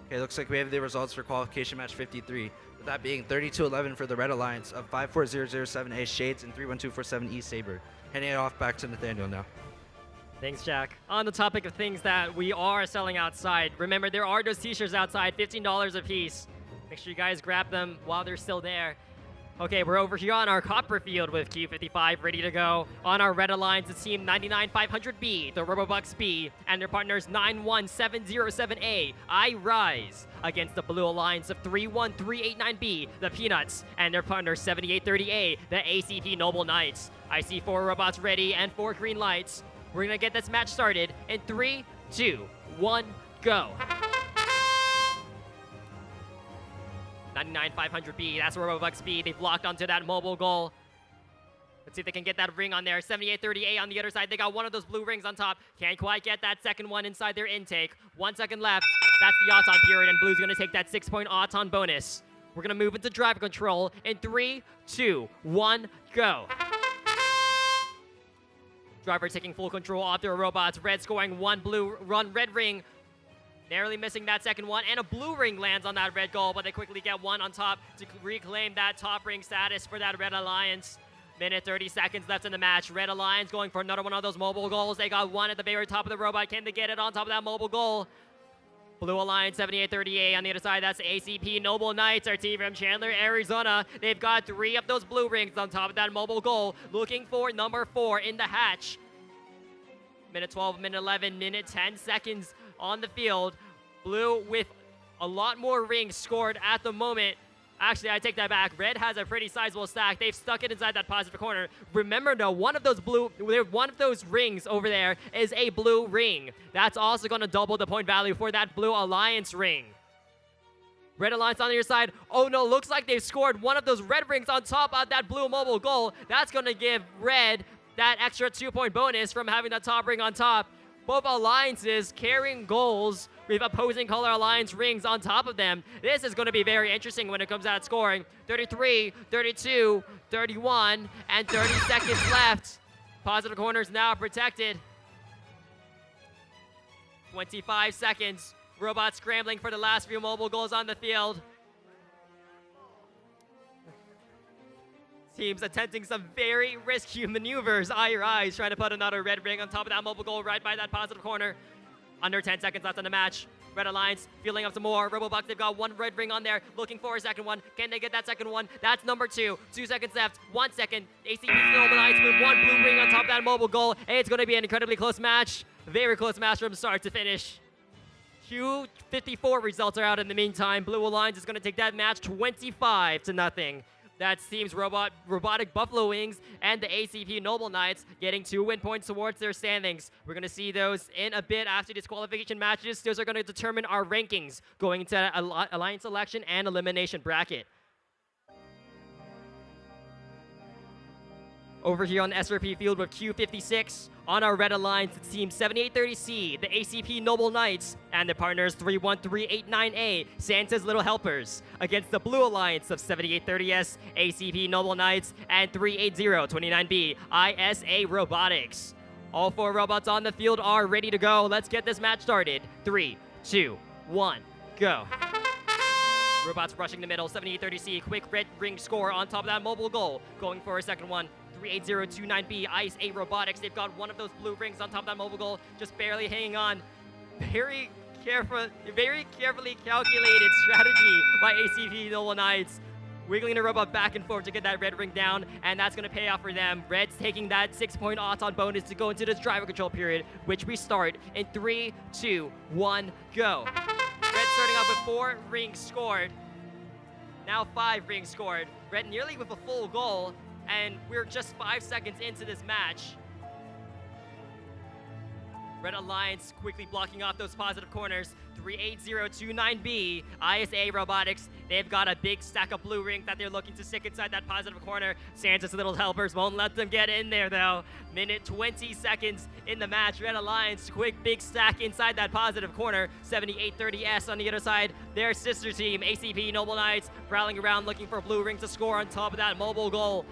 Okay, looks like we have the results for qualification match 53. With that being 32-11 for the Red Alliance of 54007A Shades and 31247E Saber. Handing it off back to Nathaniel now. Thanks, Jack. On the topic of things that we are selling outside, remember there are those t-shirts outside, $15 a piece. Make sure you guys grab them while they're still there. Okay, we're over here on our copper field with Q55 ready to go. On our red alliance, it's Team 99500B, the Robobucks B, and their partners 91707A, I Rise, against the blue alliance of 31389B, the Peanuts, and their partners 7830A, the ACP Noble Knights. I see 4 robots ready and 4 green lights. We're gonna get this match started in 3, 2, 1, go. 99500B, that's Robobucks B. They've locked onto that mobile goal. Let's see if they can get that ring on there. 7830A on the other side. They got one of those blue rings on top. Can't quite get that second one inside their intake. 1 second left. That's the Auton period, and Blue's going to take that 6-point Auton bonus. We're going to move into driver control in 3, 2, 1, go. Driver taking full control off their robots. Red scoring 1 red ring. Narrowly missing that second one, and a blue ring lands on that red goal, but they quickly get 1 on top to reclaim that top ring status for that Red Alliance. Minute 30 seconds left in the match. Red Alliance going for another one of those mobile goals. They got 1 at the very top of the robot. Can they get it on top of that mobile goal? Blue Alliance 7830A on the other side. That's ACP Noble Knights, our team from Chandler, Arizona. They've got 3 of those blue rings on top of that mobile goal, looking for number 4 in the hatch. Minute 12, minute 11, minute 10 seconds on the field. Blue with a lot more rings scored at the moment. Actually, I take that back. Red has a pretty sizable stack. They've stuck it inside that positive corner. Remember, though, one of those rings over there is a blue ring. That's also going to double the point value for that Blue Alliance ring. Red Alliance on your side. Oh, no, looks like they've scored one of those red rings on top of that blue mobile goal. That's going to give Red that extra 2-point bonus from having that top ring on top. Both alliances carrying goals with opposing color alliance rings on top of them. This is going to be very interesting when it comes out scoring. 33, 32, 31, and 30 seconds left. Positive corners now protected. 25 seconds. Robots scrambling for the last few mobile goals on the field. Teams attempting some very risky maneuvers. Eyes trying to put another red ring on top of that mobile goal right by that positive corner. Under 10 seconds left in the match. Red Alliance filling up some more. Robobucks, they've got 1 red ring on there, looking for a second one. Can they get that second one? That's number 2. 2 seconds left. 1 second. ACP Noble Knights with 1 blue ring on top of that mobile goal. And it's going to be an incredibly close match. Very close match from start to finish. Q54 results are out in the meantime. Blue Alliance is going to take that match 25-0. That's Team's Robotic Buffalo Wings and the ACP Noble Knights getting 2 win points towards their standings. We're going to see those in a bit after these qualification matches. Those are going to determine our rankings going into Alliance selection and elimination bracket. Over here on the SRP field with Q56. On our red alliance, it's Team 7830C, the ACP Noble Knights, and their partners 31389A, Santa's Little Helpers, against the blue alliance of 7830S, ACP Noble Knights, and 38029B, ISA Robotics. All 4 robots on the field are ready to go. Let's get this match started. 3, 2, 1, go. Robots rushing the middle. 7830C, quick red ring score on top of that mobile goal. Going for a second one. 38029B, ISA Robotics. They've got one of those blue rings on top of that mobile goal, just barely hanging on. Very carefully calculated strategy by ACP Noble Knights. Wiggling the robot back and forth to get that red ring down, and that's going to pay off for them. Red's taking that 6-point Auton bonus to go into this driver control period, which we start in 3, 2, 1, go. Red starting off with 4 rings scored. Now 5 rings scored. Red nearly with a full goal. And we're just 5 seconds into this match. Red Alliance quickly blocking off those positive corners. 38029B, ISA Robotics. They've got a big stack of blue rings that they're looking to stick inside that positive corner. Santa's Little Helpers won't let them get in there, though. Minute 20 seconds in the match. Red Alliance, quick big stack inside that positive corner. 7830S on the other side. Their sister team, ACP Noble Knights, prowling around looking for blue rings to score on top of that mobile goal.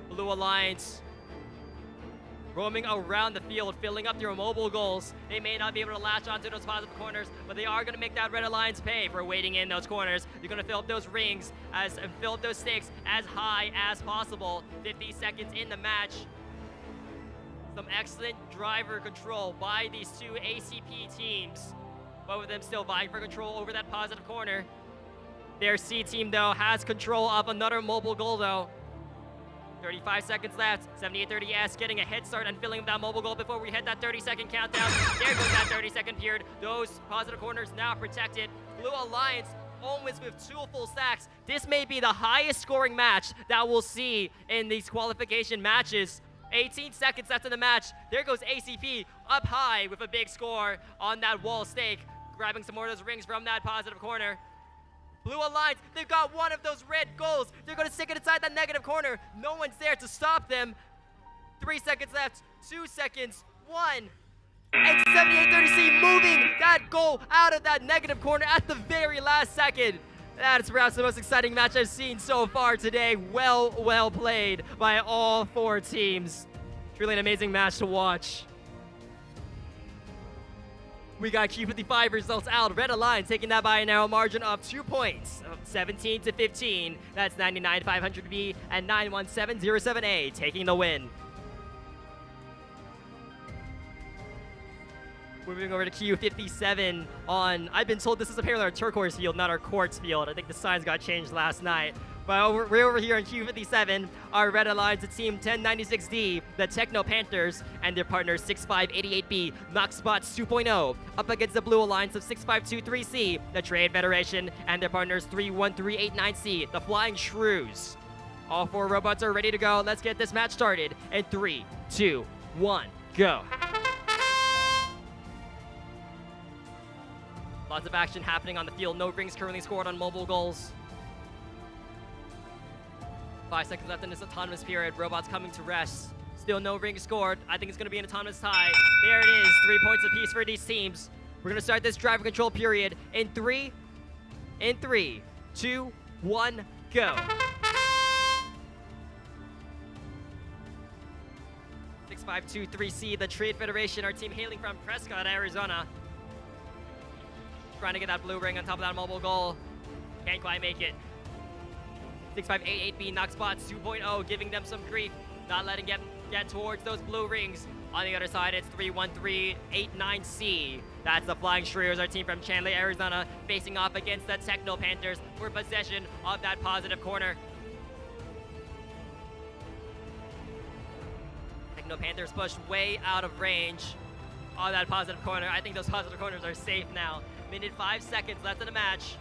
Blue Alliance roaming around the field, filling up their mobile goals. They may not be able to latch onto those positive corners, but they are going to make that Red Alliance pay for waiting in those corners. They're going to fill up those rings and fill up those stakes as high as possible. 50 seconds in the match. Some excellent driver control by these 2 ACP teams. Both of them still vying for control over that positive corner. Their C team, though, has control of another mobile goal, though. 35 seconds left. 7830S getting a head start and filling up that mobile goal before we hit that 30-second countdown. There goes that 30-second period. Those positive corners now protected. Blue Alliance almost with 2 full stacks. This may be the highest scoring match that we'll see in these qualification matches. 18 seconds left in the match. There goes ACP up high with a big score on that wall stake, grabbing some more of those rings from that positive corner. Blue Alliance, they've got one of those red goals. They're going to stick it inside that negative corner. No one's there to stop them. 3 seconds left, 2 seconds, 1. And 7830C moving that goal out of that negative corner at the very last second. That is perhaps the most exciting match I've seen so far today. Well played by all 4 teams. Truly an amazing match to watch. We got Q55 results out. Red Alliance taking that by a narrow margin of 2 points, 17 to 15. That's 99500B and 91707A taking the win. Moving over to Q57 on, I've been told this is apparently our turquoise field, not our quartz field. I think the signs got changed last night. But we're over here in Q57, our Red Alliance, the team 1096D, the Techno Panthers, and their partner 6588B, Knockspots 2.0, up against the Blue Alliance of 6523C, the Trade Federation, and their partners 31389C, the Flying Shrews. All 4 robots are ready to go. Let's get this match started in 3, 2, 1, go. Lots of action happening on the field. No rings currently scored on mobile goals. 5 seconds left in this autonomous period. Robots coming to rest. Still no rings scored. I think it's going to be an autonomous tie. There it is. 3 points apiece for these teams. We're going to start this driver control period in 3, 2, 1, go. 6523C, the Trade Federation, our team hailing from Prescott, Arizona. Trying to get that blue ring on top of that mobile goal. Can't quite make it. 6588B Knockspots 2.0 giving them some grief, not letting them get towards those blue rings. On the other side, it's 31389C. That's the Flying Shrews, our team from Chandler, Arizona, facing off against the Techno Panthers for possession of that positive corner. Techno Panthers pushed way out of range on that positive corner. I think those positive corners are safe now. Minute 5 seconds left in the match.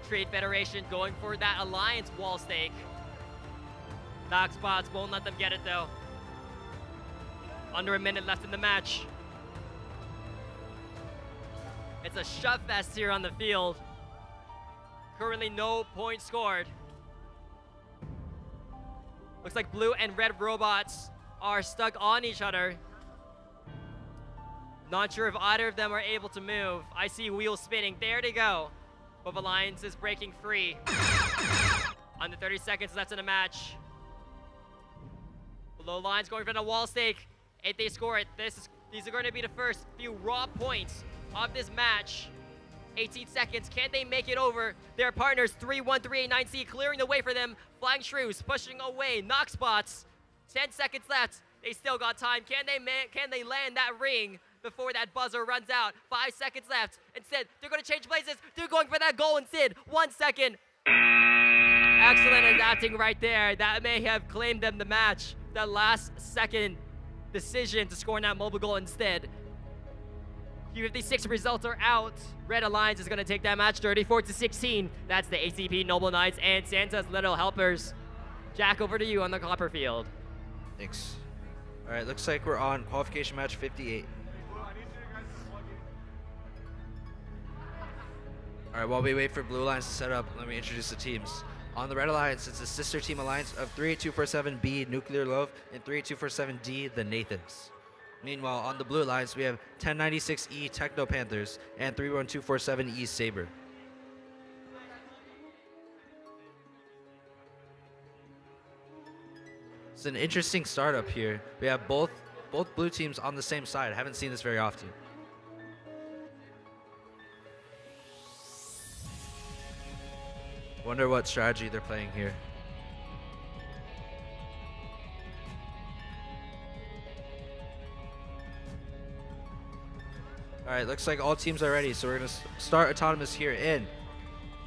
Trade Federation going for that Alliance wall stake. Knockspots won't let them get it though. Under a minute left in the match. It's a shove fest here on the field. Currently no points scored. Looks like blue and red robots are stuck on each other. Not sure if either of them are able to move. I see wheels spinning. There they go. Both Alliance is breaking free. Under 30 seconds left in the match. Below lines going for the wall stake. If they score it, these are going to be the first few raw points of this match. 18 seconds. Can they make it over? Their partners 31389C clearing the way for them. Flying Shrews pushing away. Knockspots. 10 seconds left. They still got time. Can they land that ring before that buzzer runs out? 5 seconds left. Instead, they're going to change places. They're going for that goal instead. 1 second. Excellent adapting right there. That may have claimed them the match. The last second decision to score in that mobile goal instead. Q56 results are out. Red Alliance is going to take that match 34-16. That's the ACP Noble Knights and Santa's Little Helpers. Jack, over to you on the copper field. Thanks. All right, looks like we're on qualification match 58. All right, while we wait for Blue Alliance to set up, let me introduce the teams. On the Red Alliance, it's a sister team alliance of 38247B, Nuclear Love, and 38247D, the Nathans. Meanwhile, on the Blue Alliance, we have 1096E Techno Panthers and 31247E Saber. It's an interesting startup here. We have both blue teams on the same side. I haven't seen this very often. Wonder what strategy they're playing here. All right, looks like all teams are ready, so we're gonna start autonomous here in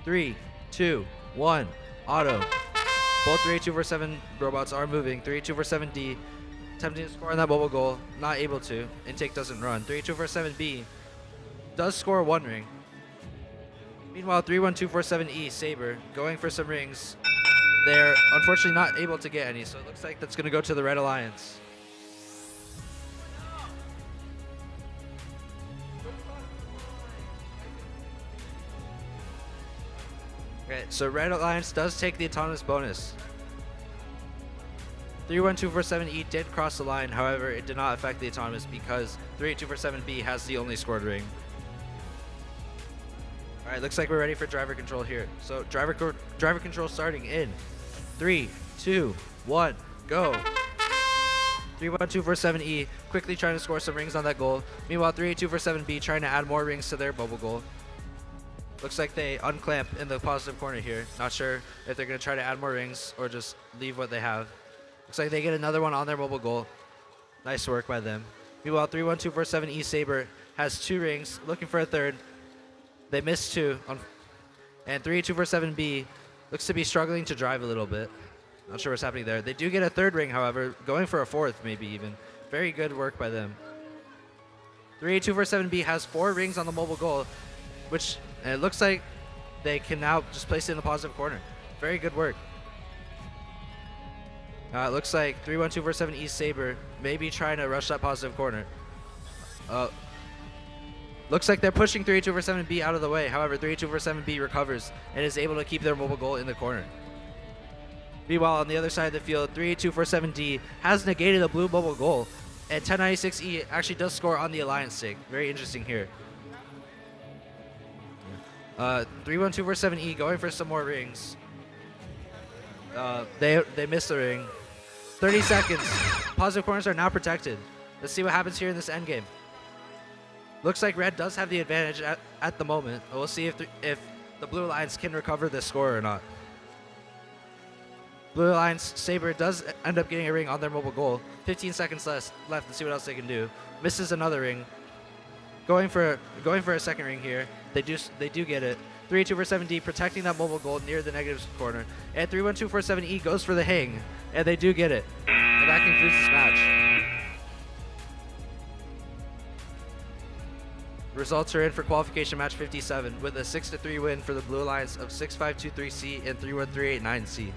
3, 2, 1, auto. Both 3847 robots are moving. 3847D attempting to score on that mobile goal, not able to. Intake doesn't run. 3847B does score one ring. Meanwhile, 31247E Saber going for some rings. They're unfortunately not able to get any, so it looks like that's going to go to the Red Alliance. Okay, so Red Alliance does take the autonomous bonus. 31247E did cross the line, however, it did not affect the autonomous because 38247B has the only scored ring. Alright, looks like we're ready for driver control here. So driver control starting in 3, 2, 1, go. 31247E quickly trying to score some rings on that goal. Meanwhile, 38247B trying to add more rings to their bubble goal. Looks like they unclamp in the positive corner here. Not sure if they're going to try to add more rings or just leave what they have. Looks like they get another one on their mobile goal. Nice work by them. Meanwhile, 31247E Saber has 2 rings, looking for a third. They missed 2. And 38247B looks to be struggling to drive a little bit. Not sure what's happening there. They do get a third ring, however, going for a 4th maybe even. Very good work by them. 38247B has 4 rings on the mobile goal, which it looks like they can now just place it in the positive corner. Very good work. It looks like 31247E Saber may be trying to rush that positive corner. Looks like they're pushing 38247B out of the way. However, 38247B recovers and is able to keep their mobile goal in the corner. Meanwhile, on the other side of the field, 38247D has negated the blue mobile goal, and 1096E actually does score on the Alliance stick. Very interesting here. 31247E going for some more rings. They missed the ring. 30 seconds. Positive corners are now protected. Let's see what happens here in this endgame. Looks like Red does have the advantage at the moment. We'll see if the Blue Alliance can recover this score or not. Blue Alliance Saber does end up getting a ring on their mobile goal. 15 seconds left to see what else they can do. Misses another ring. Going for a second ring here. They do get it. 38247D protecting that mobile goal near the negative corner. And 31247E goes for the hang. And they do get it. And that concludes this match. Results are in for qualification match 57 with a 6-3 win for the Blue Alliance of 6523C and 31389C.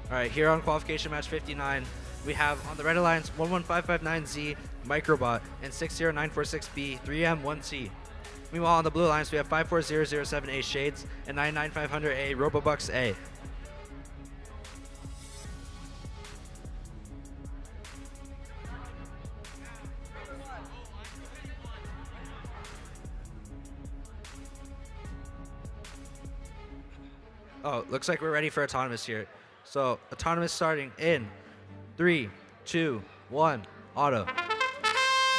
Alright, here on qualification match 59, we have on the Red Alliance 11559Z Microbot and 60946B 3M1C. Meanwhile, on the Blue Alliance, we have 54007A Shades and 99500A Robobucks A. Oh, looks like we're ready for autonomous here. So, autonomous starting in 3, 2, 1, auto.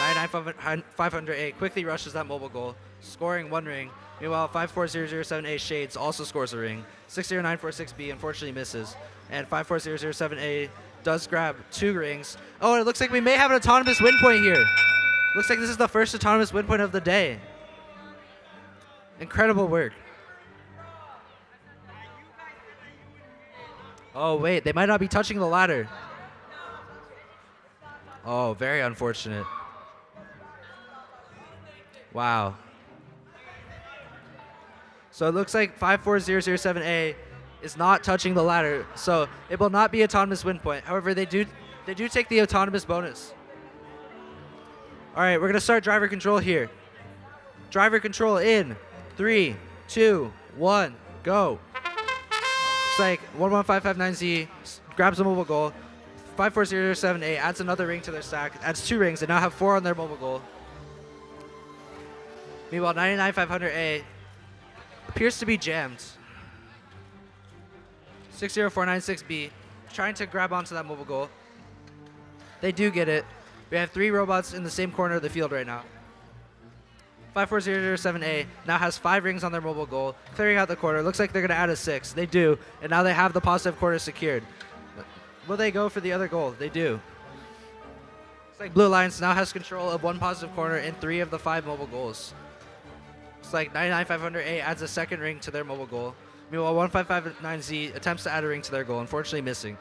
99500A quickly rushes that mobile goal, scoring 1 ring. Meanwhile, 54007A Shades also scores a ring. 60946B unfortunately misses. And 54007A does grab 2 rings. Oh, and it looks like we may have an autonomous win point here. Looks like this is the first autonomous win point of the day. Incredible work. Oh, wait, they might not be touching the ladder. Oh, very unfortunate. Wow. So it looks like 54007A is not touching the ladder, so it will not be autonomous win point. However, they do take the autonomous bonus. All right, we're going to start driver control here. Driver control in 3, 2, 1, go. Looks like 11559Z grabs a mobile goal. 54007A adds another ring to their stack, adds 2 rings. They now have 4 on their mobile goal. Meanwhile, 99500A appears to be jammed. 60496B trying to grab onto that mobile goal. They do get it. We have 3 robots in the same corner of the field right now. 54007A now has 5 rings on their mobile goal, clearing out the corner. Looks like they're going to add a 6. They do, and now they have the positive corner secured. Will they go for the other goal? They do. Looks like Blue Alliance now has control of one positive corner in 3 of the 5 mobile goals. Looks like 99500A adds a second ring to their mobile goal. Meanwhile, 1559Z attempts to add a ring to their goal, unfortunately missing.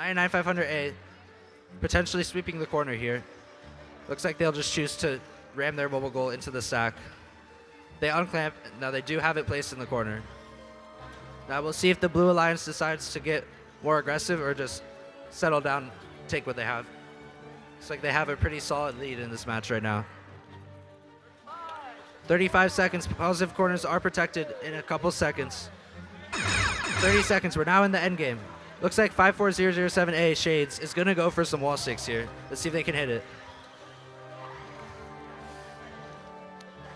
99500A potentially sweeping the corner here. Looks like they'll just choose to ram their mobile goal into the sack. They unclamp. Now they do have it placed in the corner. Now we'll see if the Blue Alliance decides to get more aggressive or just settle down, take what they have. Looks like they have a pretty solid lead in this match right now. 35 seconds. Positive corners are protected in a couple seconds. 30 seconds. We're now in the end game. Looks like 54007A Shades is going to go for some wall sticks here. Let's see if they can hit it.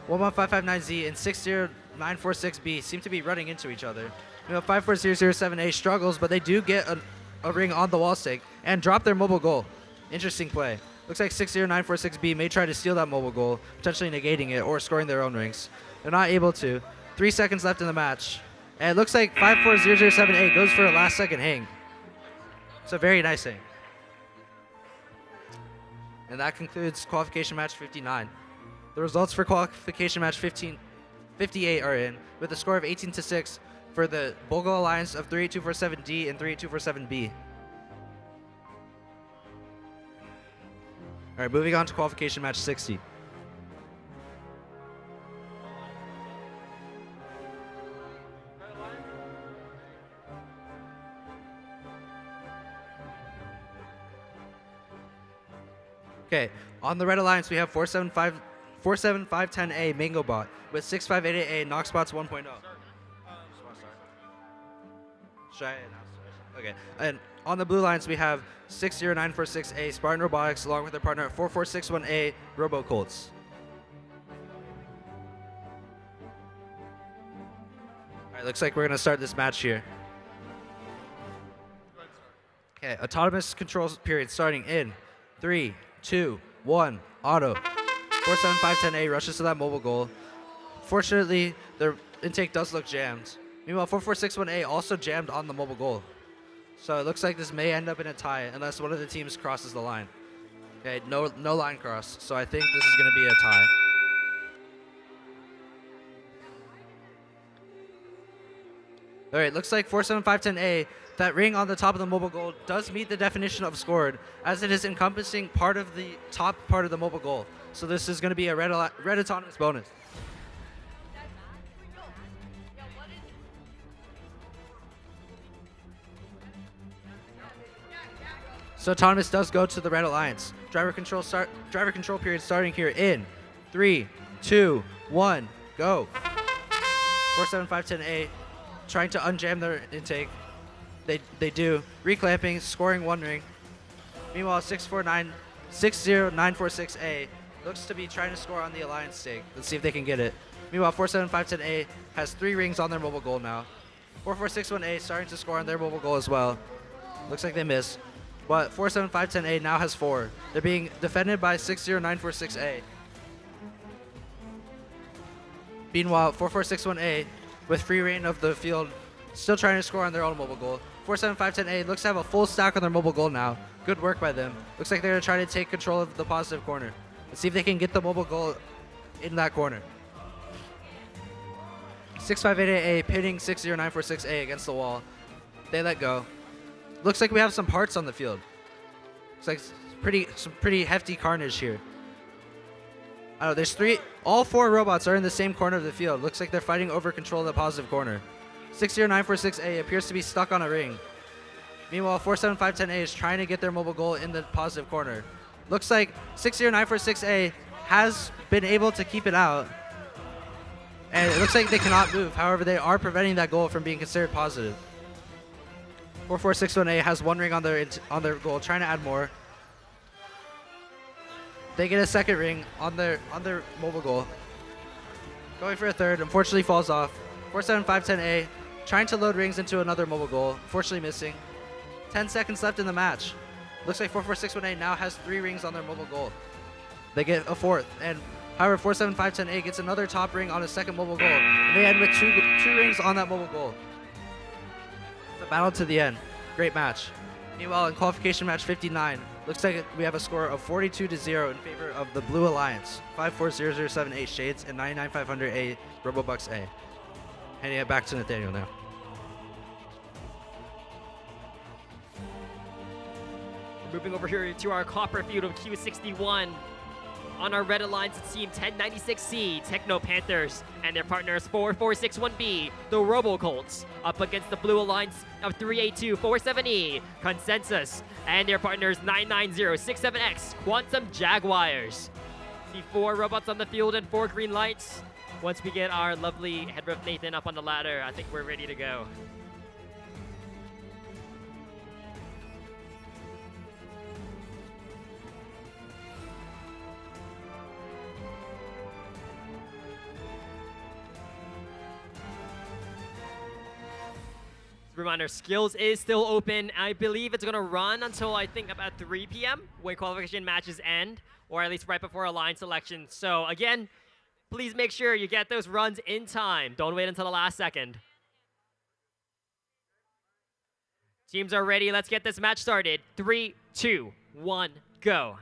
11559Z and 60946B seem to be running into each other. 54007A struggles, but they do get a ring on the wall stick and drop their mobile goal. Interesting play. Looks like 60946B may try to steal that mobile goal, potentially negating it or scoring their own rings. They're not able to. 3 seconds left in the match. And it looks like 54007A goes for a last second hang. It's a very nice hang. And that concludes qualification match 59. The results for qualification match 58 are in, with a score of 18-6 for the Bogle Alliance of 38247D and 38247B. All right, moving on to qualification match 60. Okay, on the Red Alliance, we have 47510A MangoBot with 6588A Knoxbots 1.0. Okay, and on the Blue Alliance, we have 60946A Spartan Robotics along with their partner 4461A RoboColts. All right, looks like we're going to start this match here. Okay, autonomous control period starting in 3, 2, 1, auto. 47510A rushes to that mobile goal. Fortunately, their intake does look jammed. Meanwhile, 4461A also jammed on the mobile goal. So it looks like this may end up in a tie unless one of the teams crosses the line. Okay, no line cross. So I think this is going to be a tie. All right, looks like 47510A, that ring on the top of the mobile goal does meet the definition of scored, as it is encompassing part of the top part of the mobile goal. So this is going to be a red autonomous bonus. So autonomous does go to the Red Alliance. Driver control period starting here in 3, 2, 1, go. 47510A trying to unjam their intake. They do. Reclamping, scoring 1 ring. Meanwhile, 60946A looks to be trying to score on the Alliance stake. Let's see if they can get it. Meanwhile, 47510A has 3 rings on their mobile goal now. 4461A starting to score on their mobile goal as well. Looks like they miss. But 47510A now has 4. They're being defended by 60946A. Meanwhile, 4461A, with free reign of the field, still trying to score on their own mobile goal. 47510A looks to have a full stack on their mobile goal now. Good work by them. Looks like they're trying to take control of the positive corner. Let's see if they can get the mobile goal in that corner. 6588A pitting 60946A against the wall. They let go. Looks like we have some parts on the field. Looks like some pretty hefty carnage here. I don't know, there's all 4 robots are in the same corner of the field. Looks like they're fighting over control of the positive corner. 60946A appears to be stuck on a ring. Meanwhile, 47510A is trying to get their mobile goal in the positive corner. Looks like 60946A has been able to keep it out. And it looks like they cannot move. However, they are preventing that goal from being considered positive. 4461A has 1 ring on their goal, trying to add more. They get a second ring on their mobile goal. Going for a third, unfortunately falls off. 47510A trying to load rings into another mobile goal, unfortunately missing. 10 seconds left in the match. Looks like 44618 now has 3 rings on their mobile goal. They get a 4th, and however 47510A gets another top ring on a second mobile goal, and they end with two rings on that mobile goal. It's a battle to the end. Great match. Meanwhile, in qualification match 59, looks like we have a score of 42-0 in favor of the Blue Alliance. 54007A Shades and 99500A Robobucks A. Handing it back to Nathaniel now. Moving over here to our copper field of Q61. On our red alliance, it's team 1096C, Techno Panthers, and their partners 4461B, the Robo Colts, up against the blue alliance of 38247E, Consensus, and their partners 99067X, Quantum Jaguars. See 4 robots on the field and 4 green lights. Once we get our lovely head ref Nathan up on the ladder, I think we're ready to go. Reminder, skills is still open. I believe it's going to run until I think about 3 p.m. when qualification matches end, or at least right before alliance selection. So again, please make sure you get those runs in time. Don't wait until the last second. Teams are ready. Let's get this match started. 3, 2, 1, go.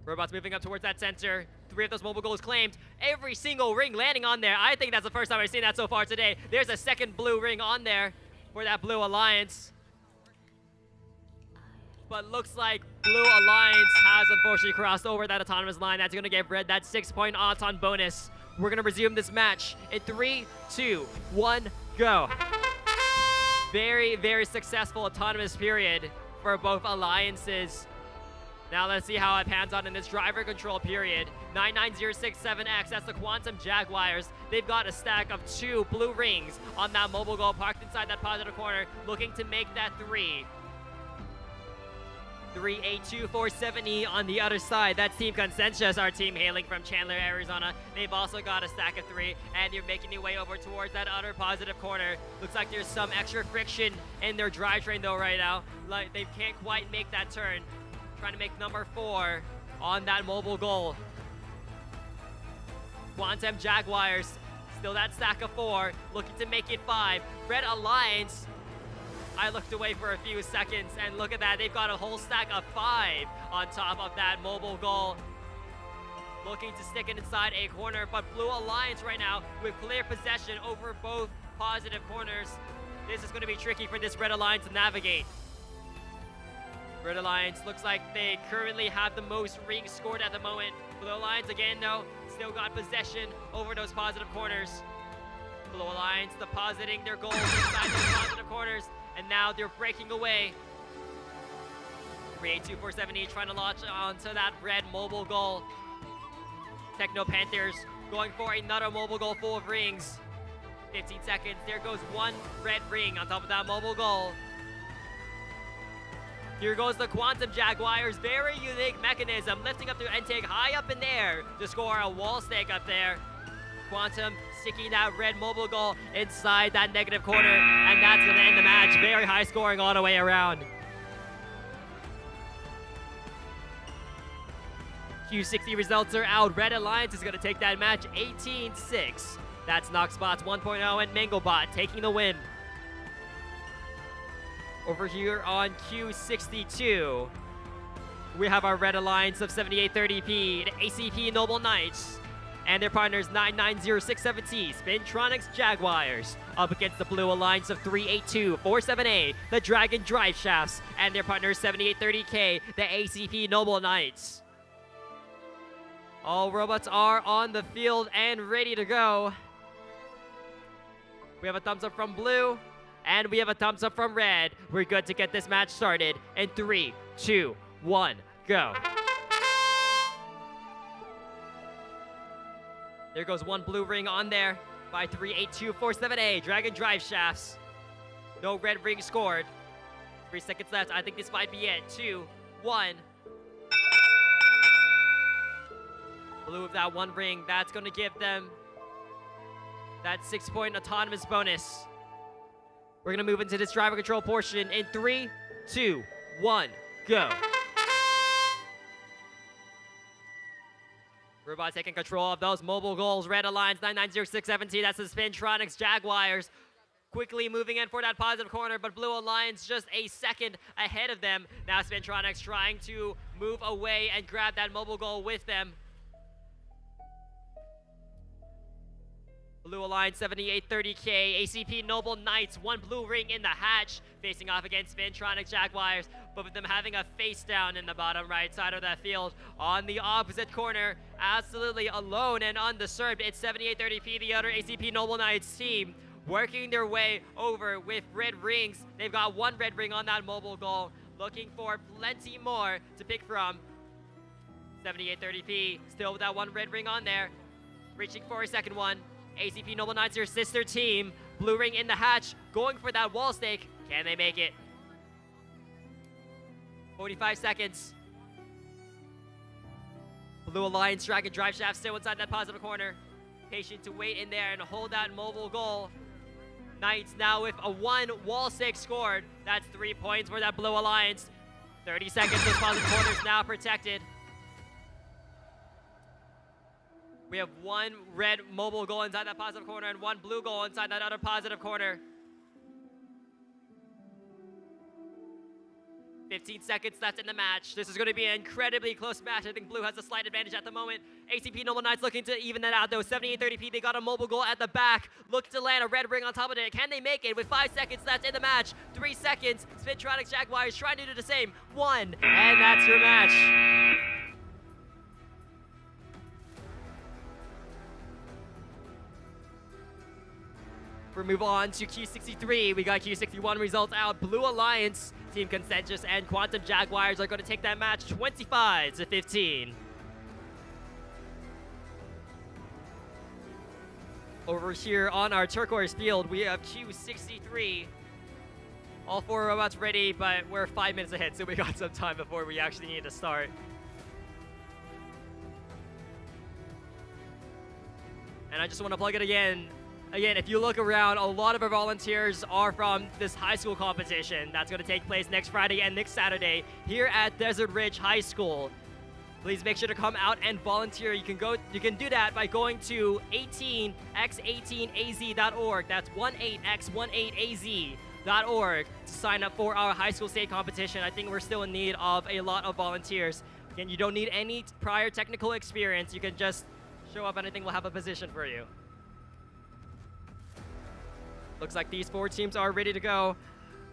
Robots moving up towards that center. 3 of those mobile goals claimed. Every single ring landing on there. I think that's the first time I've seen that so far today. There's a second blue ring on there for that Blue Alliance. But looks like Blue Alliance has unfortunately crossed over that autonomous line. That's going to give Red that 6-point Auton bonus. We're going to resume this match in 3, 2, 1, go. Very, very successful autonomous period for both alliances. Now let's see how it pans out in this driver control period. 99067X, that's the Quantum Jaguars. They've got a stack of 2 blue rings on that mobile goal parked inside that positive corner, looking to make that 3. 38247E on the other side. That's Team Consensus, our team hailing from Chandler, Arizona. They've also got a stack of 3, and you're making your way over towards that other positive corner. Looks like there's some extra friction in their drivetrain though right now. Like they can't quite make that turn. Trying to make number 4 on that mobile goal. Quantum Jaguars, still that stack of 4, looking to make it 5. Red Alliance, I looked away for a few seconds, and look at that, they've got a whole stack of 5 on top of that mobile goal. Looking to stick it inside a corner, but Blue Alliance right now with clear possession over both positive corners. This is going to be tricky for this Red Alliance to navigate. Red Alliance looks like they currently have the most rings scored at the moment. Blue Alliance again though, still got possession over those positive corners. Blue Alliance depositing their goals inside those positive corners, and now they're breaking away. 38247E trying to launch onto that red mobile goal. Techno Panthers going for another mobile goal full of rings. 15 seconds, there goes 1 red ring on top of that mobile goal. Here goes the Quantum Jaguars, very unique mechanism, lifting up their intake high up in the air to score a wall stake up there. Quantum sticking that red mobile goal inside that negative corner, and that's going to end the match. Very high scoring all the way around. Q60 results are out. Red Alliance is going to take that match 18-6. That's Knoxbots 1.0 and Manglebot taking the win. Over here on Q62, we have our Red Alliance of 7830P, the ACP Noble Knights, and their partners 99067T, Spintronics Jaguars, up against the Blue Alliance of 38247A, the Dragon Drive Shafts, and their partners 7830K, the ACP Noble Knights. All robots are on the field and ready to go. We have a thumbs up from Blue. And we have a thumbs up from Red. We're good to get this match started in 3, 2, 1, go. There goes 1 blue ring on there by 38247A, Dragon Drive Shafts. No red ring scored. 3 seconds left. I think this might be it. 2, 1. Blue with that 1 ring. That's going to give them that 6-point autonomous bonus. We're going to move into this driver control portion in 3, 2, 1, go. Robots taking control of those mobile goals. Red Alliance 99067T, that's the Spintronics Jaguars. quickly moving in for that positive corner, but Blue Alliance just a second ahead of them. Now Spintronics trying to move away and grab that mobile goal with them. Blue Alliance 7830K, ACP Noble Knights, one blue ring in the hatch, facing off against Spintronic Jaguars, both of them having a face down in the bottom right side of that field. On the opposite corner, absolutely alone and undisturbed, it's 7830P, the other ACP Noble Knights team, working their way over with red rings. They've got one red ring on that mobile goal, looking for plenty more to pick from. 7830P, still with that one red ring on there, reaching for a second one. ACP Noble Knights, your sister team. Blue ring in the hatch, going for that wall stake. Can they make it? 45 seconds. Blue Alliance drag and drive shaft still inside that positive corner. Patient to wait in there and hold that mobile goal. Knights now with a one wall stake scored. That's 3 points for that Blue Alliance. 30 seconds, those positive corners now protected. We have one red mobile goal inside that positive corner and one blue goal inside that other positive corner. 15 seconds left in the match. This is going to be an incredibly close match. I think blue has a slight advantage at the moment. ACP Noble Knights looking to even that out though. 7830P, they got a mobile goal at the back. Looking to land a red ring on top of it. Can they make it with 5 seconds left in the match? 3 seconds. Spintronics Jaguars trying to do the same. 1, and that's your match. We move on to Q63. We got Q61 results out. Blue Alliance, Team Consensus, and Quantum Jaguars are going to take that match 25-15. Over here on our turquoise field, we have Q63. All 4 robots ready, but we're 5 minutes ahead, so we got some time before we actually need to start. And I just want to plug it again. Again, if you look around, a lot of our volunteers are from this high school competition that's going to take place next Friday and next Saturday here at Desert Ridge High School. Please make sure to come out and volunteer. You can do that by going to 18x18az.org. That's 18x18az.org to sign up for our high school state competition. I think we're still in need of a lot of volunteers. Again, you don't need any prior technical experience. You can just show up and I think we'll have a position for you. Looks like these 4 teams are ready to go.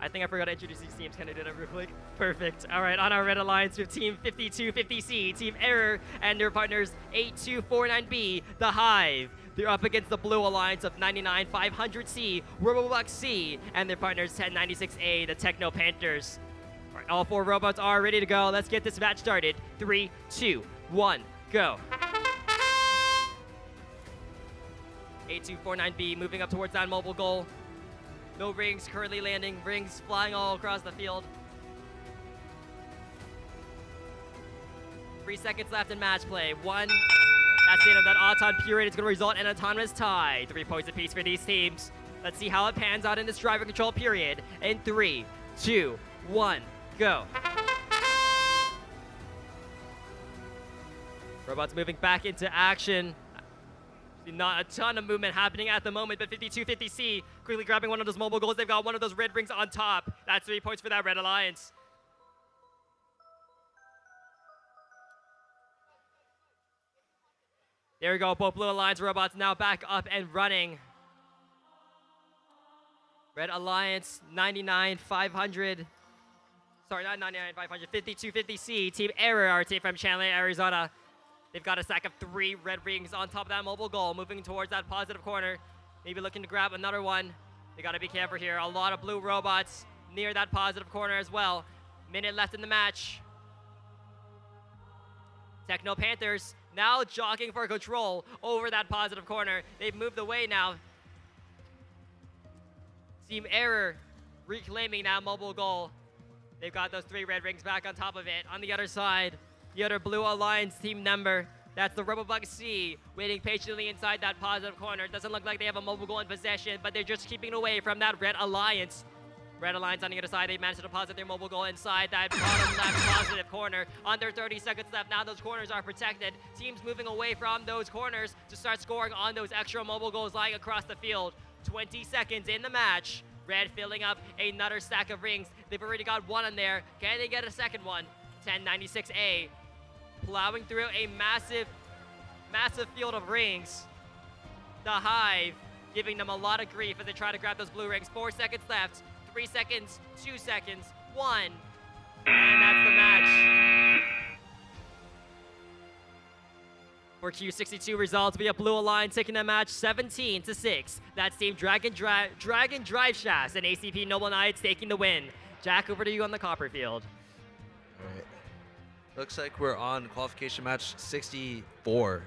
I think I forgot to introduce these teams. Can I do that real quick? Perfect. All right, on our red alliance, we have Team 5250C, Team Error, and their partners 8249B, The Hive. They're up against the blue alliance of 99500C, Robobuck C, and their partners 1096A, the Techno Panthers. All right, all 4 robots are ready to go. Let's get this match started. 3, 2, 1, go. 8249B moving up towards that mobile goal. No rings currently landing. Rings flying all across the field. 3 seconds left in match play. 1. That's the end of that Auton period. It's going to result in an autonomous tie. 3 points apiece for these teams. Let's see how it pans out in this driver control period. In 3, 2, 1, go. Robots moving back into action. Not a ton of movement happening at the moment, but 5250C quickly grabbing one of those mobile goals. They've got one of those red rings on top. That's 3 points for that Red Alliance. There we go, both Blue Alliance robots now back up and running. Red Alliance 99500. Sorry, not 99500, 5250C. Team Error, our team from Chandler, Arizona. They've got a stack of 3 red rings on top of that mobile goal, moving towards that positive corner. Maybe looking to grab another one. They gotta be careful here. A lot of blue robots near that positive corner as well. Minute left in the match. Techno Panthers now jockeying for control over that positive corner. They've moved away now. Team Error reclaiming that mobile goal. They've got those 3 red rings back on top of it. On the other side, the other Blue Alliance team member, that's the Robobuck C, waiting patiently inside that positive corner. It doesn't look like they have a mobile goal in possession, but they're just keeping away from that Red Alliance. Red Alliance on the other side, they managed to deposit their mobile goal inside that bottom left positive corner. Under 30 seconds left, now those corners are protected. Teams moving away from those corners to start scoring on those extra mobile goals lying across the field. 20 seconds in the match. Red filling up another stack of rings. They've already got one in there. Can they get a second one? 1096A plowing through a massive field of rings. The Hive giving them a lot of grief as they try to grab those blue rings. 4 seconds left. 3 seconds, 2 seconds, 1. And that's the match. For Q62 results, we have Blue Alliance taking the match 17-6. That's Team Dragon Drive Shafts and ACP Noble Knights taking the win. Jack, over to you on the Copperfield. All right. Looks like we're on qualification match 64. Let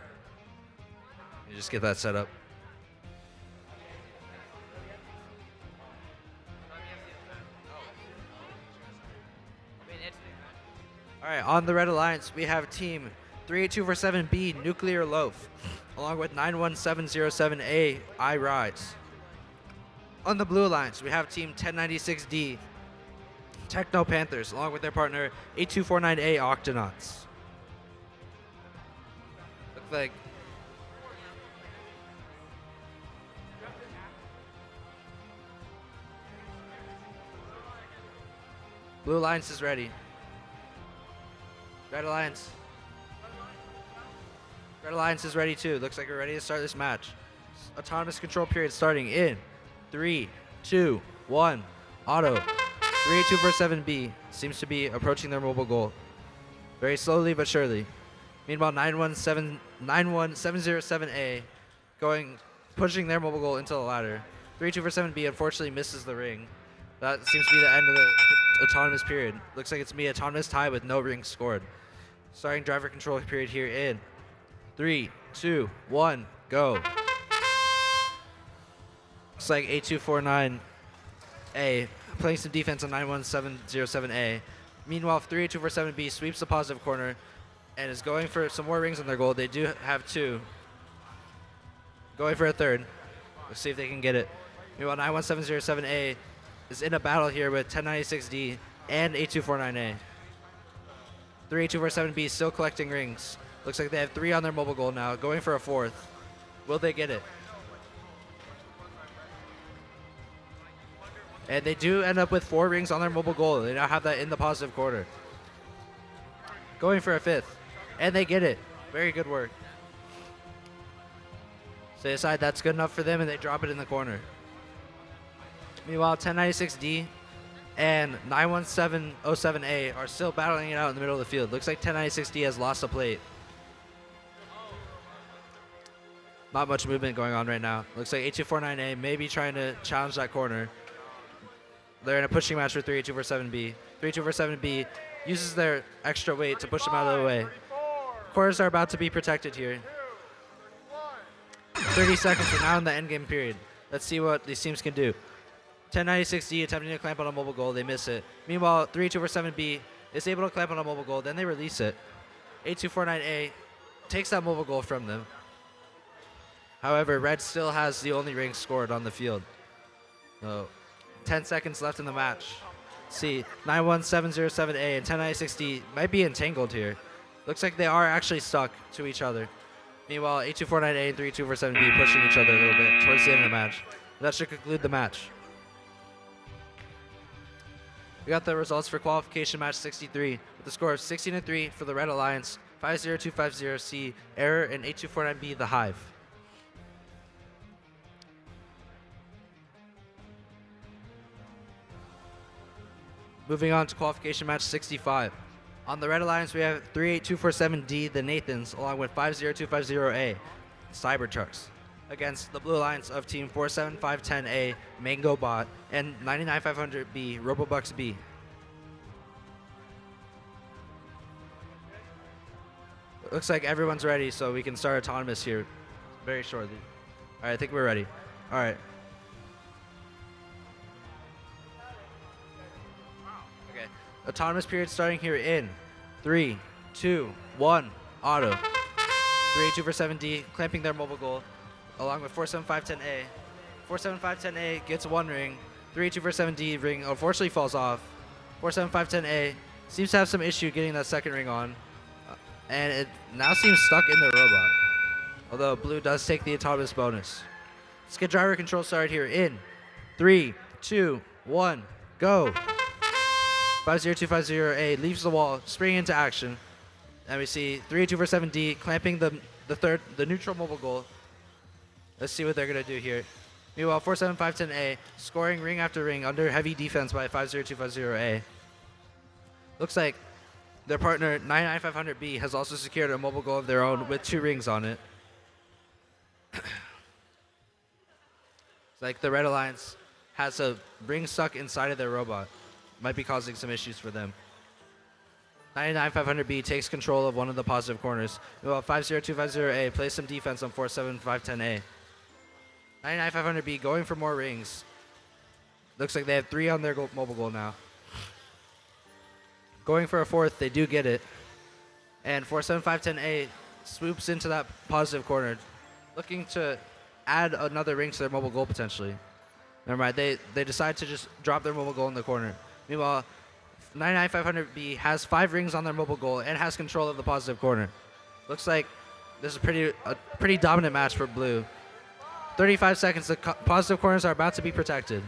me just get that set up. All right, on the Red Alliance, we have team 38247B Nuclear Loaf, along with 91707A I Rise. On the Blue Alliance, we have team 1096D Techno Panthers, along with their partner 8249A Octonauts. Looks like Blue Alliance is ready. Red Alliance is ready too. Looks like we're ready to start this match. Autonomous control period starting in 3, 2, 1. Auto. 38247B seems to be approaching their mobile goal. Very slowly but surely. Meanwhile, 91707A pushing their mobile goal into the ladder. 3247B unfortunately misses the ring. That seems to be the end of the autonomous period. Looks like it's me, autonomous tie with no rings scored. Starting driver control period here in 3, 2, 1, go. Looks like 8249A playing some defense on 91707A. Meanwhile, 38247B sweeps the positive corner and is going for some more rings on their goal. They do have 2. Going for a third. Let's see if they can get it. Meanwhile, 91707A is in a battle here with 1096D and 8249A. 38247B still collecting rings. Looks like they have 3 on their mobile goal now, going for a 4th. Will they get it? And they do end up with 4 rings on their mobile goal. They now have that in the positive corner. Going for a 5th. And they get it. Very good work. So they decide that's good enough for them and they drop it in the corner. Meanwhile, 1096D and 91707A are still battling it out in the middle of the field. Looks like 1096D has lost a plate. Not much movement going on right now. Looks like 8249A may be trying to challenge that corner. They're in a pushing match with 38247B. 38247B uses their extra weight to push them out of the way. Corners are about to be protected here. 30 seconds, we're now in the endgame period. Let's see what these teams can do. 1096D attempting to clamp on a mobile goal, they miss it. Meanwhile, 3247B is able to clamp on a mobile goal, then they release it. 8249A takes that mobile goal from them. However, Red still has the only ring scored on the field. So, 10 seconds left in the match. Let's see, 91707A and 1096D might be entangled here. Looks like they are actually stuck to each other. Meanwhile, 8249A and 3247B pushing each other a little bit towards the end of the match. That should conclude the match. We got the results for qualification match 63 with a score of 16-3 for the Red Alliance, 50250C, Error, and 8249B, the Hive. Moving on to qualification match 65. On the Red Alliance, we have 38247D, the Nathans, along with 50250A, Cybertrucks, against the Blue Alliance of Team 47510A, Mango Bot, and 99500B, Robobucks B. Looks like everyone's ready, so we can start autonomous here very shortly. All right, I think we're ready. All right. Okay. Autonomous period starting here in 3, 2, 1, auto. 38247D clamping their mobile goal, along with 47510A. 47510A gets 1 ring. 38247D ring unfortunately falls off. 47510A seems to have some issue getting that second ring on. And it now seems stuck in the robot. Although Blue does take the autonomous bonus. Let's get driver control started here in 3, 2, 1, go. 50250A leaves the wall, springing into action. And we see 38247D clamping the neutral mobile goal. Let's see what they're going to do here. Meanwhile, 47510A scoring ring after ring under heavy defense by 50250A. Looks like their partner 99500B has also secured a mobile goal of their own with 2 rings on it. It's like the Red Alliance has a ring stuck inside of their robot. Might be causing some issues for them. 99500B takes control of one of the positive corners. Meanwhile, 50250A plays some defense on 47510A. 99500B going for more rings. Looks like they have 3 on their mobile goal now. Going for a 4th, they do get it. And 47510A swoops into that positive corner, looking to add another ring to their mobile goal potentially. Never mind, they decide to just drop their mobile goal in the corner. Meanwhile, 99500B has 5 rings on their mobile goal and has control of the positive corner. Looks like this is a pretty dominant match for blue. 35 seconds, the positive corners are about to be protected.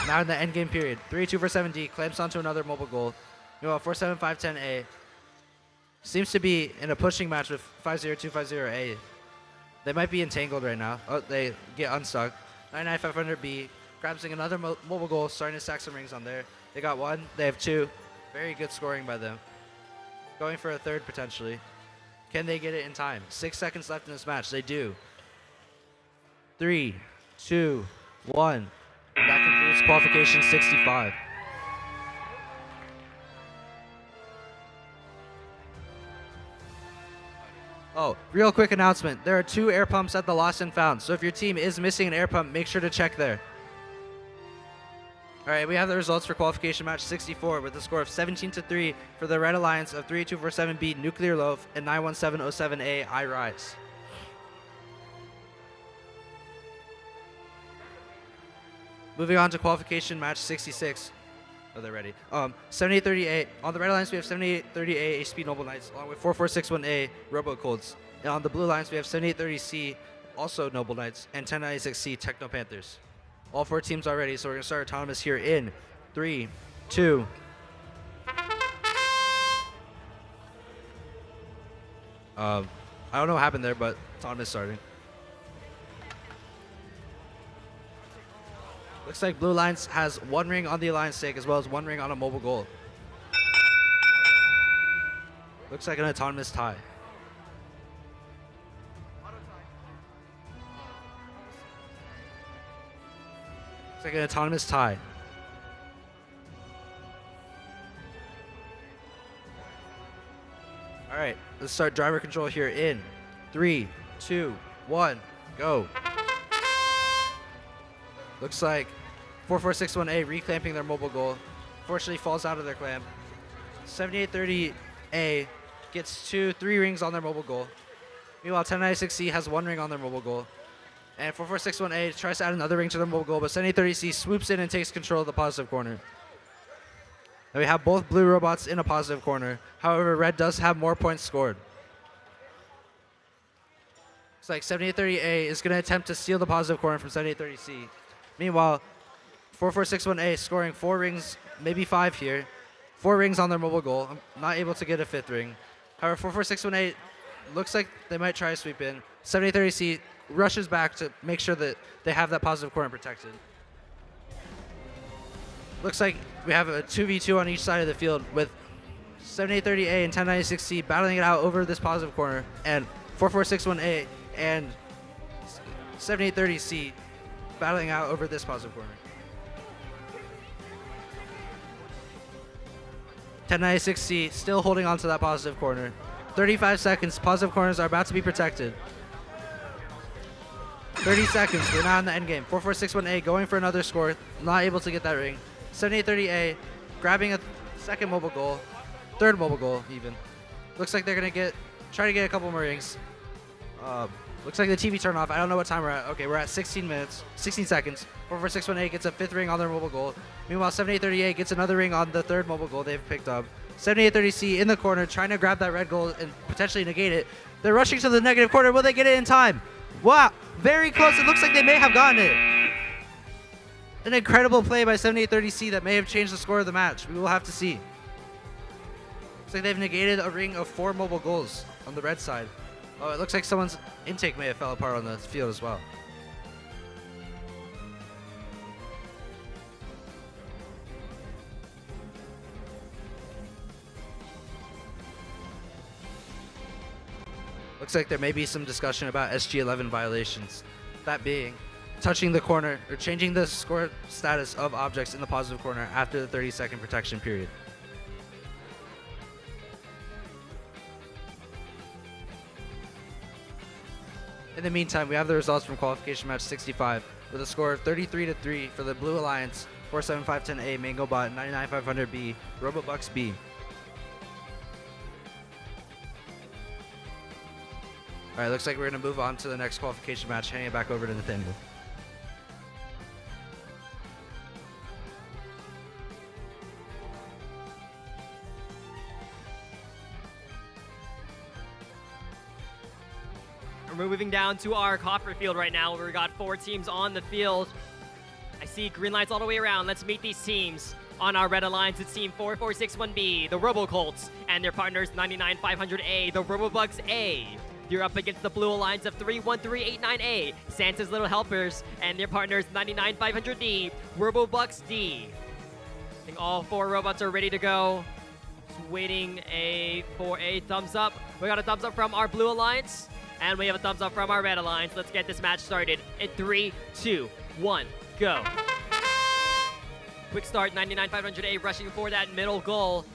Now in the endgame period, 3-2-4-7D clamps onto another mobile goal. Meanwhile, 4-7-5-10A seems to be in a pushing match with 5-0-2-5-0-A. They might be entangled right now. Oh, they get unstuck. 99500B grabs another mobile goal, starting to stack some rings on there. They got 1, they have 2. Very good scoring by them. Going for a 3rd potentially. Can they get it in time? 6 seconds left in this match. They do. 3, 2, 1. That concludes qualification 65. Oh, real quick announcement. There are 2 air pumps at the Lost and Found. So if your team is missing an air pump, make sure to check there. All right, we have the results for qualification match 64 with a score of 17-3 for the Red Alliance of 38247B Nuclear Loaf and 91707A I Rise. Moving on to qualification match 66. Oh, they're ready. 7838. On the Red Alliance, we have 7838A HP Noble Knights, along with 4461A Robo Colts. And on the Blue Alliance, we have 7830C, also Noble Knights, and 1096C Techno Panthers. All 4 teams are ready, so we're going to start autonomous here in 3, 2. I don't know what happened there, but autonomous starting. Looks like Blue Alliance has 1 ring on the Alliance stake as well as 1 ring on a mobile goal. Looks like an autonomous tie. Looks like an autonomous tie. All right, let's start driver control here in 3, 2, 1, go. Looks like 4461A reclamping their mobile goal. Fortunately falls out of their clamp. 7830A gets 2, 3 rings on their mobile goal. Meanwhile, 1096C has 1 ring on their mobile goal. And 4461A tries to add another ring to their mobile goal, but 7830C swoops in and takes control of the positive corner. And we have both blue robots in a positive corner. However, red does have more points scored. It's like 7830A is going to attempt to steal the positive corner from 7830C. Meanwhile, 4461A scoring 4 rings, maybe 5 here. 4 rings on their mobile goal. I'm not able to get a 5th ring. However, 44618 looks like they might try to sweep in. 7830C rushes back to make sure that they have that positive corner protected. Looks like we have a 2v2 on each side of the field with 7830A and 1096C battling it out over this positive corner, and 4461A and 7830C battling out over this positive corner. 1096C still holding on to that positive corner. 35 seconds, positive corners are about to be protected. 30 seconds, we're now in the end game. 4461A going for another score, not able to get that ring. 7830A grabbing a 2nd mobile goal, 3rd mobile goal even. Looks like they're gonna try to get a couple more rings. Looks like the TV turned off. I don't know what time we're at. Okay, we're at 16 seconds. 4461A gets a 5th ring on their mobile goal. Meanwhile, 7830A gets another ring on the 3rd mobile goal they've picked up. 7830C in the corner trying to grab that red goal and potentially negate it. They're rushing to the negative corner. Will they get it in time? Wow, very close. It looks like they may have gotten it. An incredible play by 7830C that may have changed the score of the match. We will have to see. Looks like they've negated a ring of 4 mobile goals on the red side. Oh, it looks like someone's intake may have fell apart on the field as well. Looks like there may be some discussion about SG11 violations. That being, touching the corner or changing the score status of objects in the positive corner after the 30-second protection period. In the meantime, we have the results from qualification match 65 with a score of 33-3 for the Blue Alliance, 47510A, MangoBot, 99500B, RoboBucks B. All right, looks like we're going to move on to the next qualification match, handing it back over to Nathaniel. We're moving down to our copper field right now, where we got 4 teams on the field. I see green lights all the way around. Let's meet these teams. On our red alliance, it's team 4461B, the RoboColts, and their partners 99500A, the RoboBucks A. You're up against the blue alliance of 31389A, Santa's Little Helpers, and their partners 99500D, RoboBucks D. I think all 4 robots are ready to go. Just waiting for a thumbs up. We got a thumbs up from our blue alliance, and we have a thumbs up from our red alliance. Let's get this match started in 3, 2, 1, go. Quick start, 99500A rushing for that middle goal.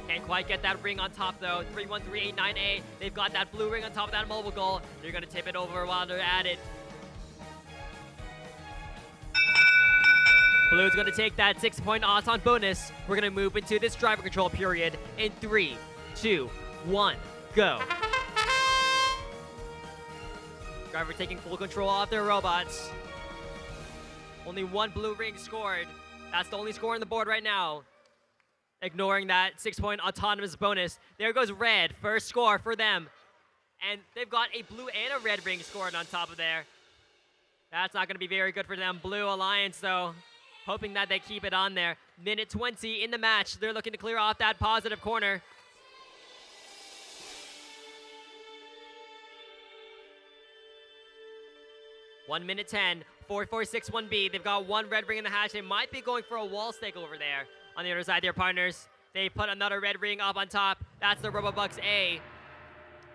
Can't quite get that ring on top though. 31389A, they've got that blue ring on top of that mobile goal. They're gonna tip it over while they're at it. Blue's gonna take that 6-point odds-on bonus. We're gonna move into this driver control period in 3, 2, 1, go. Driver taking full control of their robots. Only 1 blue ring scored. That's the only score on the board right now. Ignoring that 6-point autonomous bonus. There goes red. First score for them. And they've got a blue and a red ring scored on top of there. That's not going to be very good for them. Blue Alliance, though, hoping that they keep it on there. Minute 20 in the match. They're looking to clear off that positive corner. One minute 10. 4461B. They've got 1 red ring in the hatch. They might be going for a wall stake over there. On the other side, their partners, they put another red ring up on top. That's the RoboBucks A.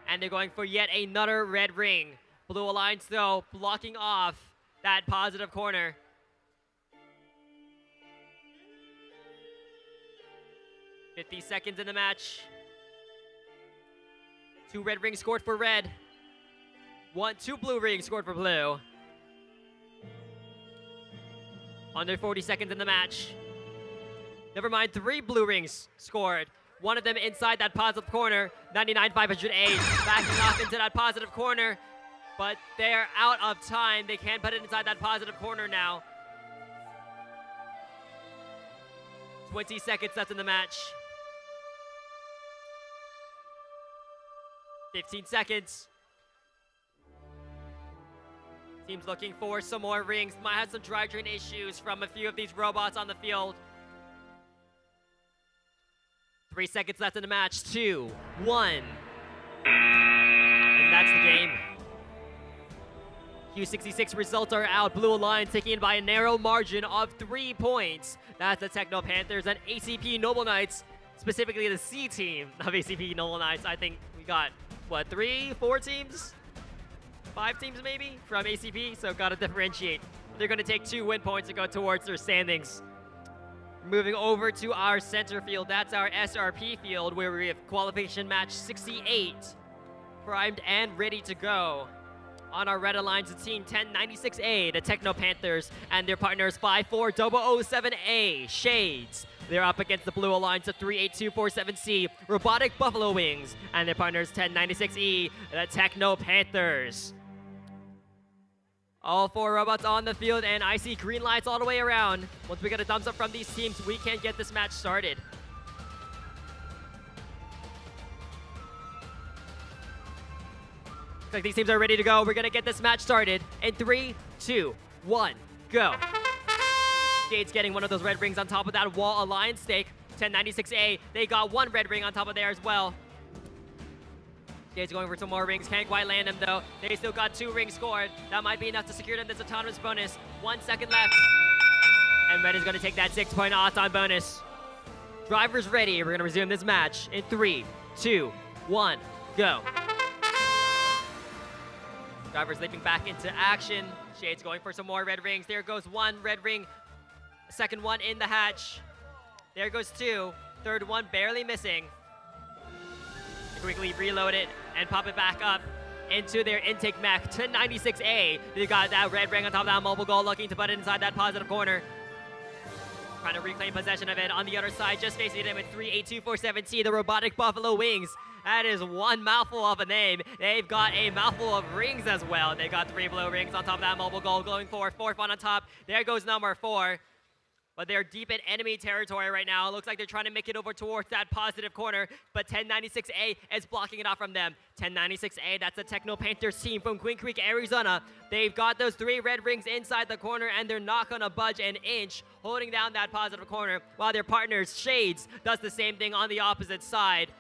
And they're going for yet another red ring. Blue Alliance, though, blocking off that positive corner. $50 seconds in the match. 2 red rings scored for red. 2 blue rings scored for blue. Under 40 seconds in the match. Never mind, 3 blue rings scored. 1 of them inside that positive corner. 99500A backing off into that positive corner. But they're out of time. They can't put it inside that positive corner now. 20 seconds left in the match. 15 seconds. Team's looking for some more rings. Might have some drivetrain issues from a few of these robots on the field. 3 seconds left in the match. 2, 1. And that's the game. Q66 results are out. Blue Alliance taking it by a narrow margin of 3 points. That's the Techno Panthers and ACP Noble Knights, specifically the C team of ACP Noble Knights. I think we got, what, 3, 4 teams? 5 teams maybe from ACP, so gotta differentiate. They're gonna take 2 win points to go towards their standings. Moving over to our center field, that's our SRP field, where we have qualification match 68, primed and ready to go. On our red alliance, the team 1096A, the Techno Panthers, and their partners 54007A, Shades. They're up against the blue alliance of 38247C, Robotic Buffalo Wings, and their partners 1096E, the Techno Panthers. All 4 robots on the field, and I see green lights all the way around. Once we get a thumbs up from these teams, we can get this match started. Looks like these teams are ready to go. We're going to get this match started in 3, 2, 1, go. Jade's getting one of those red rings on top of that wall alliance stake. 1096A, they got one red ring on top of there as well. Jade's going for some more rings. Can't quite land them though. They still got 2 rings scored. That might be enough to secure them this autonomous bonus. 1 second left. And red is going to take that 6-point auton bonus. Drivers ready. We're going to resume this match in 3, 2, 1, go. Drivers leaping back into action. Shade's going for some more red rings. There goes 1 red ring. Second one in the hatch. There goes 2. Third one barely missing. Quickly reload it and pop it back up into their intake mech. 1096A. They got that red ring on top of that mobile goal, looking to put it inside that positive corner. Trying to reclaim possession of it on the other side, just facing them with 38247T, the robotic buffalo wings. That is one mouthful of a name. They've got a mouthful of rings as well. They got 3 blue rings on top of that mobile goal, going for 4th one on top. There goes number 4. But they're deep in enemy territory right now. It looks like they're trying to make it over towards that positive corner, but 1096A is blocking it off from them. 1096A, that's the Techno Panthers team from Queen Creek, Arizona. They've got those 3 red rings inside the corner, and they're not gonna budge an inch, holding down that positive corner, while their partners, Shades, does the same thing on the opposite side.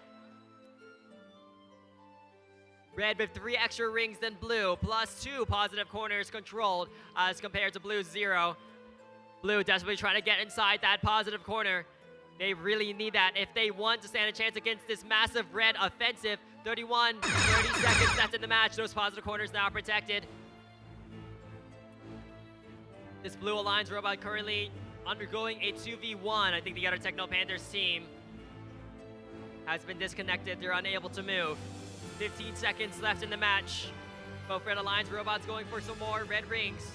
Red with 3 extra rings than blue, plus 2 positive corners controlled as compared to blue's 0. Blue desperately trying to get inside that positive corner. They really need that if they want to stand a chance against this massive red offensive. 30 seconds left in the match. Those positive corners now protected. This Blue Alliance robot currently undergoing a 2v1. I think the other Techno Panthers team has been disconnected. They're unable to move. 15 seconds left in the match. Both Red Alliance robots going for some more red rings.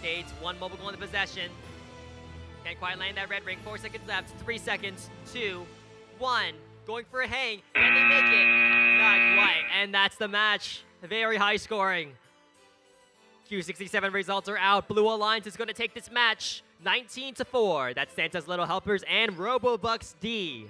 Shades, 1 mobile goal in the possession. Can't quite land that red ring. 4 seconds left. 3 seconds. 2, 1. Going for a hang. Can they make it? Not quite. And that's the match. Very high scoring. Q67 results are out. Blue Alliance is going to take this match 19-4. That's Santa's Little Helpers and RoboBucks D.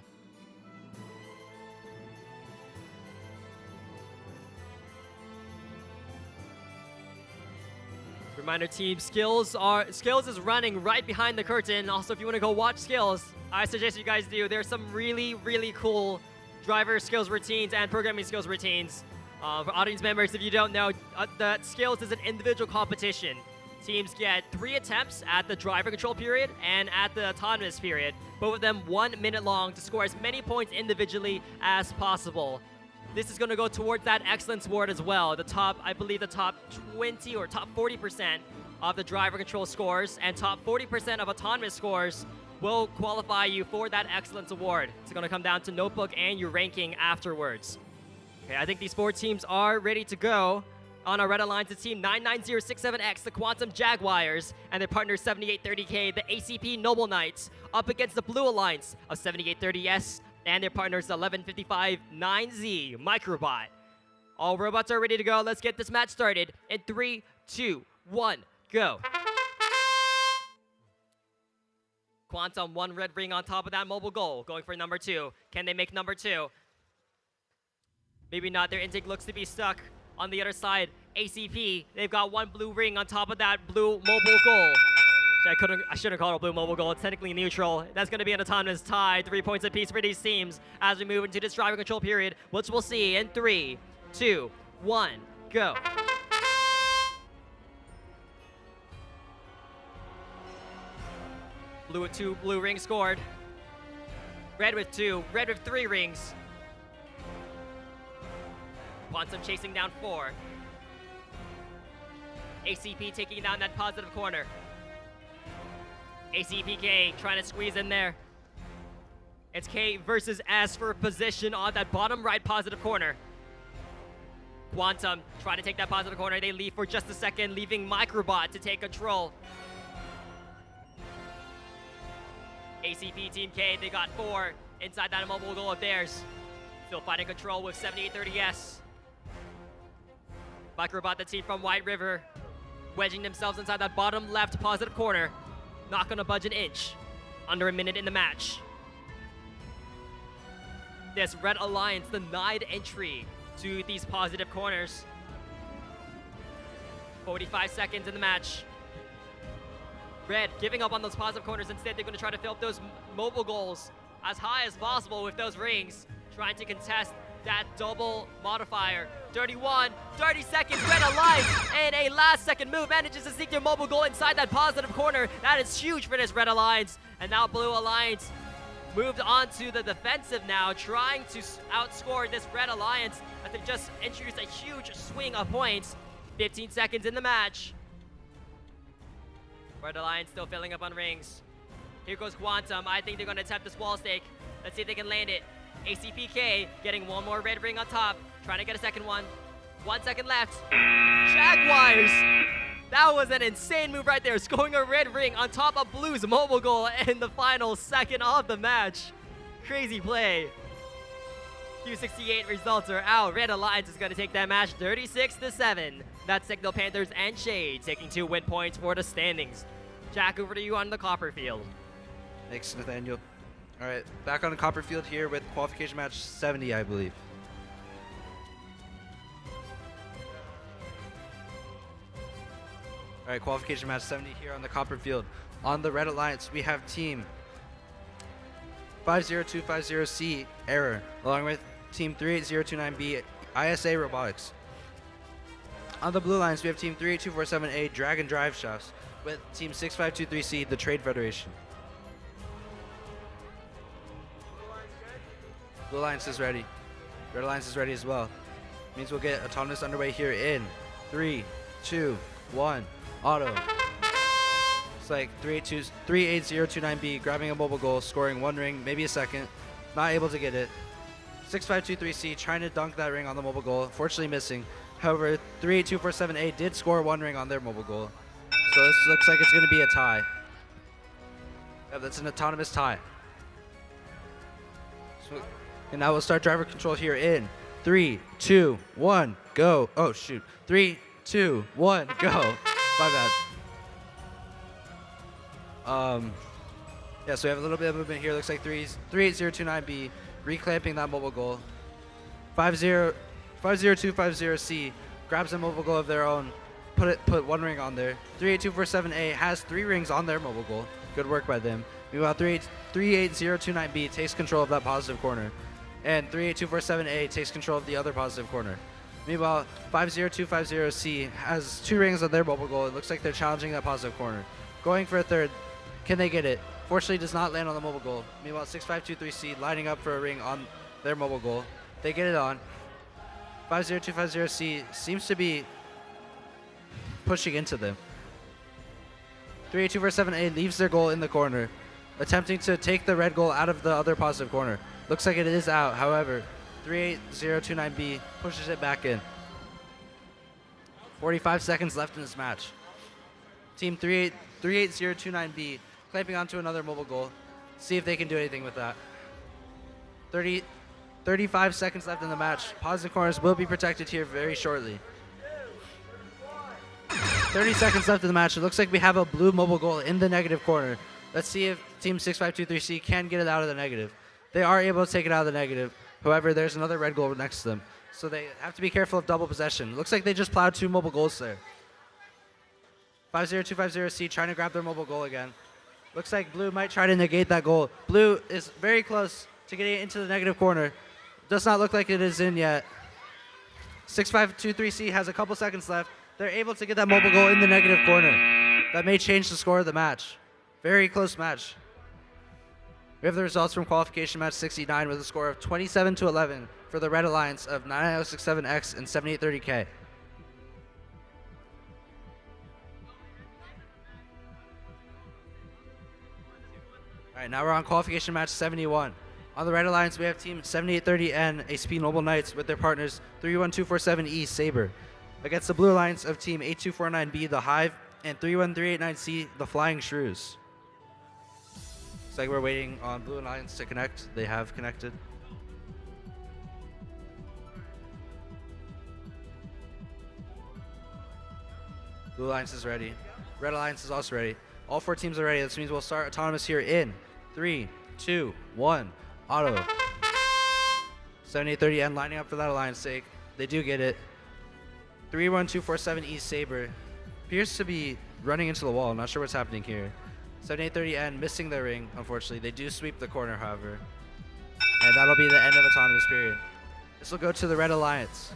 Reminder team, Skills is running right behind the curtain. Also, if you want to go watch Skills, I suggest you guys do. There's some really, really cool driver skills routines and programming skills routines. For audience members, if you don't know, that Skills is an individual competition. Teams get 3 attempts at the driver control period and at the autonomous period. Both of them 1 minute long to score as many points individually as possible. This is going to go towards that excellence award as well. I believe the top 20 or top 40% of the driver control scores and top 40% of autonomous scores will qualify you for that excellence award. It's going to come down to notebook and your ranking afterwards. Okay, I think these 4 teams are ready to go. On our Red Alliance, it's team 99067X, the Quantum Jaguars, and their partner 7830K, the ACP Noble Knights, up against the Blue Alliance of 7830S, and their partners 1155-9Z Microbot. All robots are ready to go. Let's get this match started in 3, 2, 1, go. Quantum, 1 red ring on top of that mobile goal, going for number 2. Can they make number 2? Maybe not. Their intake looks to be stuck on the other side. ACP, they've got 1 blue ring on top of that blue mobile goal. I shouldn't call it a blue mobile goal. It's technically neutral. That's going to be an autonomous tie. 3 points apiece for these teams as we move into this driver control period, which we'll see in 3, 2, 1, go. Blue with 2 blue rings scored. Red with 2. Red with 3 rings. Quantum chasing down 4. ACP taking down that positive corner. ACPK trying to squeeze in there. It's K versus S for position on that bottom right positive corner. Quantum trying to take that positive corner. They leave for just a second, leaving Microbot to take control. ACP Team K, they got 4 inside that mobile goal of theirs. Still fighting control with 7830S. Microbot, the team from White River, wedging themselves inside that bottom left positive corner. Not gonna budge an inch. Under a minute in the match. This Red Alliance denied entry to these positive corners. 45 seconds in the match. Red giving up on those positive corners. Instead, they're going to try to fill up those mobile goals as high as possible with those rings, trying to contest that double modifier. 31, 30 seconds, Red Alliance, and a last-second move manages to sneak their mobile goal inside that positive corner. That is huge for this Red Alliance. And now Blue Alliance moved on to the defensive now, trying to outscore this Red Alliance as they've just introduced a huge swing of points. 15 seconds in the match. Red Alliance still filling up on rings. Here goes Quantum. I think they're going to attempt this wall stake. Let's see if they can land it. ACPK getting one more red ring on top. Trying to get a second one. 1 second left. Jaguars. That was an insane move right there. Scoring a red ring on top of Blue's mobile goal in the final second of the match. Crazy play. Q68 results are out. Red Alliance is going to take that match 36-7. That's Signal Panthers and Shade taking 2 win points for the standings. Jack, over to you on the Copperfield. Thanks, Nathaniel. All right, back on the Copperfield here with qualification match 70, I believe. All right, qualification match 70 here on the Copperfield. On the Red Alliance, we have team 50250C, Error, along with team 38029B, ISA Robotics. On the Blue Alliance, we have team 38247A, Dragon Drive Shafts, with team 6523C, the Trade Federation. Blue Alliance is ready. Red Alliance is ready as well. Means we'll get autonomous underway here in 3, 2, 1, auto. It's like 38029B grabbing a mobile goal, scoring 1 ring, maybe a second. Not able to get it. 6523C trying to dunk that ring on the mobile goal, unfortunately missing. However, 38247A did score 1 ring on their mobile goal. So this looks like it's going to be a tie. Yeah, that's an autonomous tie. So, and now we'll start driver control here in 3, 2, 1, go. Oh, shoot. 3, 2, 1, go. My bad. Yeah, so we have a little bit of movement here. Looks like 38029B reclamping that mobile goal. 50250C grabs a mobile goal of their own, put 1 ring on there. 38247A has 3 rings on their mobile goal. Good work by them. Meanwhile, 38029B takes control of that positive corner, and 38247A takes control of the other positive corner. Meanwhile, 50250C has 2 rings on their mobile goal. It looks like they're challenging that positive corner. Going for a third. Can they get it? Fortunately, does not land on the mobile goal. Meanwhile, 6523C lining up for a ring on their mobile goal. They get it on. 50250C seems to be pushing into them. 38247A leaves their goal in the corner, attempting to take the red goal out of the other positive corner. Looks like it is out. However, 38029B pushes it back in. 45 seconds left in this match. Team 38029B clamping onto another mobile goal. See if they can do anything with that. 35 seconds left in the match. Positive corners will be protected here very shortly. 30 seconds left in the match. It looks like we have a blue mobile goal in the negative corner. Let's see if Team 6523C can get it out of the negative. They are able to take it out of the negative. However, there's another red goal next to them. So they have to be careful of double possession. Looks like they just plowed 2 mobile goals there. 50250C trying to grab their mobile goal again. Looks like Blue might try to negate that goal. Blue is very close to getting into the negative corner. Does not look like it is in yet. 6523C has a couple seconds left. They're able to get that mobile goal in the negative corner. That may change the score of the match. Very close match. We have the results from qualification match 69 with a score of 27-11 for the Red Alliance of 9067X and 7830K. All right, now we're on qualification match 71. On the Red Alliance, we have team 7830N, ACP Noble Knights, with their partners 31247E, Saber, against the Blue Alliance of team 8249B, the Hive, and 31389C, the Flying Shrews. Looks like we're waiting on Blue Alliance to connect. They have connected. Blue Alliance is ready. Red Alliance is also ready. All 4 teams are ready. This means we'll start autonomous here in 3, 2, 1, auto. 7830N lining up for that alliance sake. They do get it. 31247 East Saber appears to be running into the wall. Not sure what's happening here. 7830N missing their ring, unfortunately. They do sweep the corner, however. And that'll be the end of autonomous period. This will go to the Red Alliance.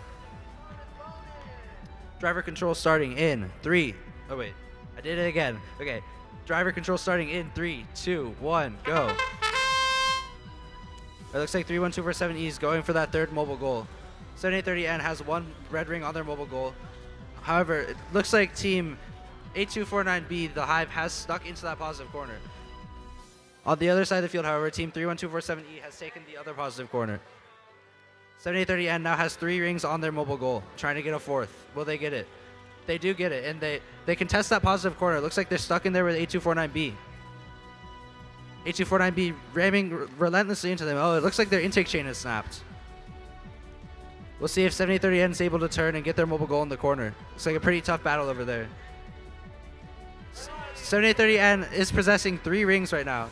Driver control starting in 3. Oh, wait. I did it again. Okay. Driver control starting in 3, 2, 1, go. It looks like 31247E is going for that third mobile goal. 7830N has one red ring on their mobile goal. However, it looks like team 8249B, the Hive, has stuck into that positive corner. On the other side of the field, however, team 31247E has taken the other positive corner. 7830N now has 3 rings on their mobile goal, trying to get a fourth. Will they get it? They do get it, and they contest that positive corner. It looks like they're stuck in there with 8249B. 8249B ramming relentlessly into them. Oh, it looks like their intake chain has snapped. We'll see if 7830N is able to turn and get their mobile goal in the corner. Looks like a pretty tough battle over there. 7830N is possessing 3 rings right now.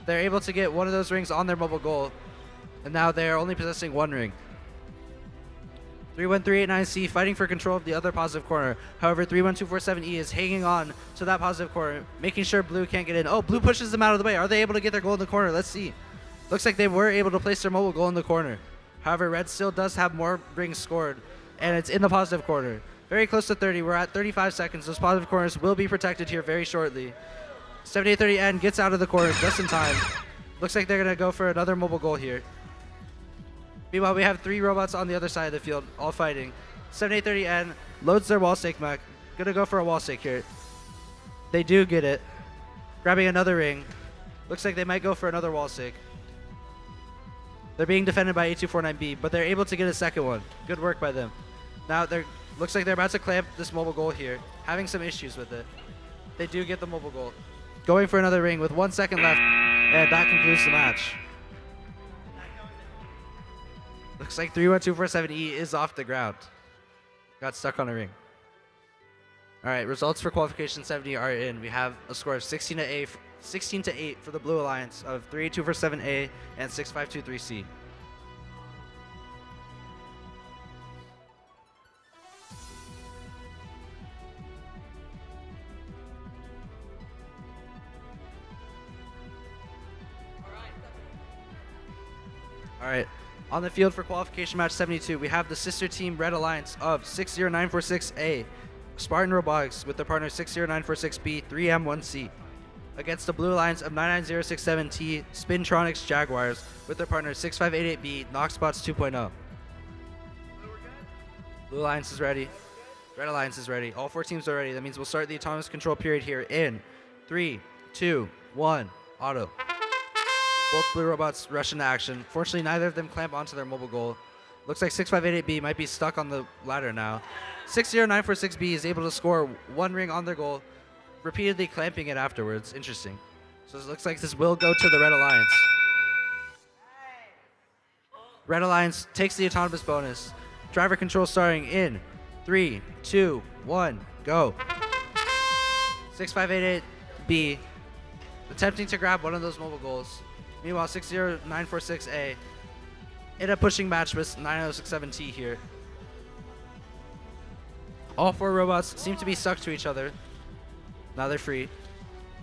They're able to get one of those rings on their mobile goal, and now they're only possessing 1 ring. 31389C fighting for control of the other positive corner. However, 31247E is hanging on to that positive corner, making sure blue can't get in. Oh, blue pushes them out of the way. Are they able to get their goal in the corner? Let's see. Looks like they were able to place their mobile goal in the corner. However, red still does have more rings scored, and it's in the positive corner. Very close to 30. We're at 35 seconds. Those positive corners will be protected here very shortly. 7830N gets out of the corner just in time. Looks like they're going to go for another mobile goal here. Meanwhile, we have 3 robots on the other side of the field, all fighting. 7830N loads their wall stake mech. Gonna go for a wall stake here. They do get it. Grabbing another ring. Looks like they might go for another wall stake. They're being defended by 8249B, but they're able to get a second one. Good work by them. Now, looks like they're about to clamp this mobile goal here, having some issues with it. They do get the mobile goal. Going for another ring with 1 second left, and that concludes the match. Looks like 31247E is off the ground. Got stuck on a ring. All right, results for Qualification 70 are in. We have a score of 16 to 8 for the Blue Alliance of 38247A and 6523C. All right. On the field for Qualification Match 72, we have the sister team Red Alliance of 60946A, Spartan Robotics with their partner 60946B, 3M1C, against the Blue Alliance of 99067T, Spintronics Jaguars with their partner 6588B, Knoxbots 2.0. Blue Alliance is ready. Red Alliance is ready. All 4 teams are ready. That means we'll start the autonomous control period here in 3, 2, 1, auto. Both blue robots rush into action. Fortunately, neither of them clamp onto their mobile goal. Looks like 6588B might be stuck on the ladder now. 60946B is able to score 1 ring on their goal, repeatedly clamping it afterwards. Interesting. So it looks like this will go to the Red Alliance. Red Alliance takes the autonomous bonus. Driver control starting in 3, 2, 1, go. 6588B attempting to grab one of those mobile goals. Meanwhile, 60946A in a pushing match with 9067T here. All 4 robots seem to be stuck to each other. Now they're free.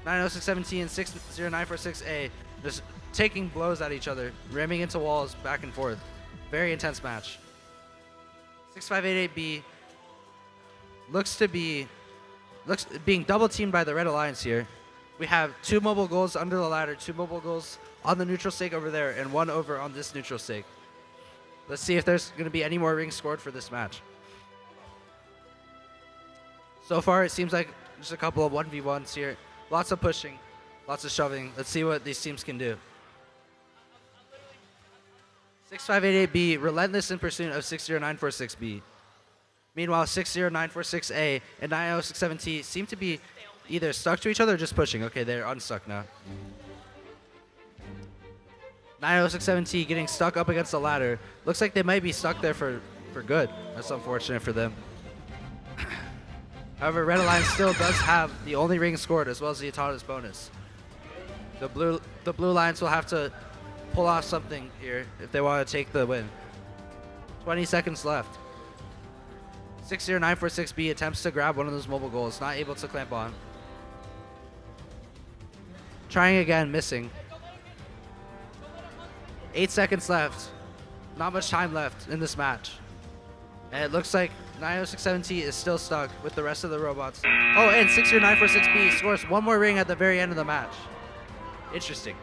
9067T and 60946A just taking blows at each other, ramming into walls back and forth. Very intense match. 6588B looks being double teamed by the Red Alliance here. We have 2 mobile goals under the ladder, 2 mobile goals on the neutral stake over there, and 1 over on this neutral stake. Let's see if there's going to be any more rings scored for this match. So far, it seems like just a couple of 1v1s here. Lots of pushing, lots of shoving. Let's see what these teams can do. 6588B, relentless in pursuit of 60946B. Meanwhile, 60946A and 9067T seem to be either stuck to each other or just pushing. Okay, they're unstuck now. 9067T getting stuck up against the ladder. Looks like they might be stuck there for good. That's unfortunate for them. However, Red Alliance still does have the only ring scored as well as the autonomous bonus. The Blue Alliance will have to pull off something here if they want to take the win. 20 seconds left. 60946B attempts to grab one of those mobile goals, not able to clamp on. Trying again, missing. 8 seconds left. Not much time left in this match. And it looks like 9067T is still stuck with the rest of the robots. Oh, and 60946B scores one more ring at the very end of the match. Interesting.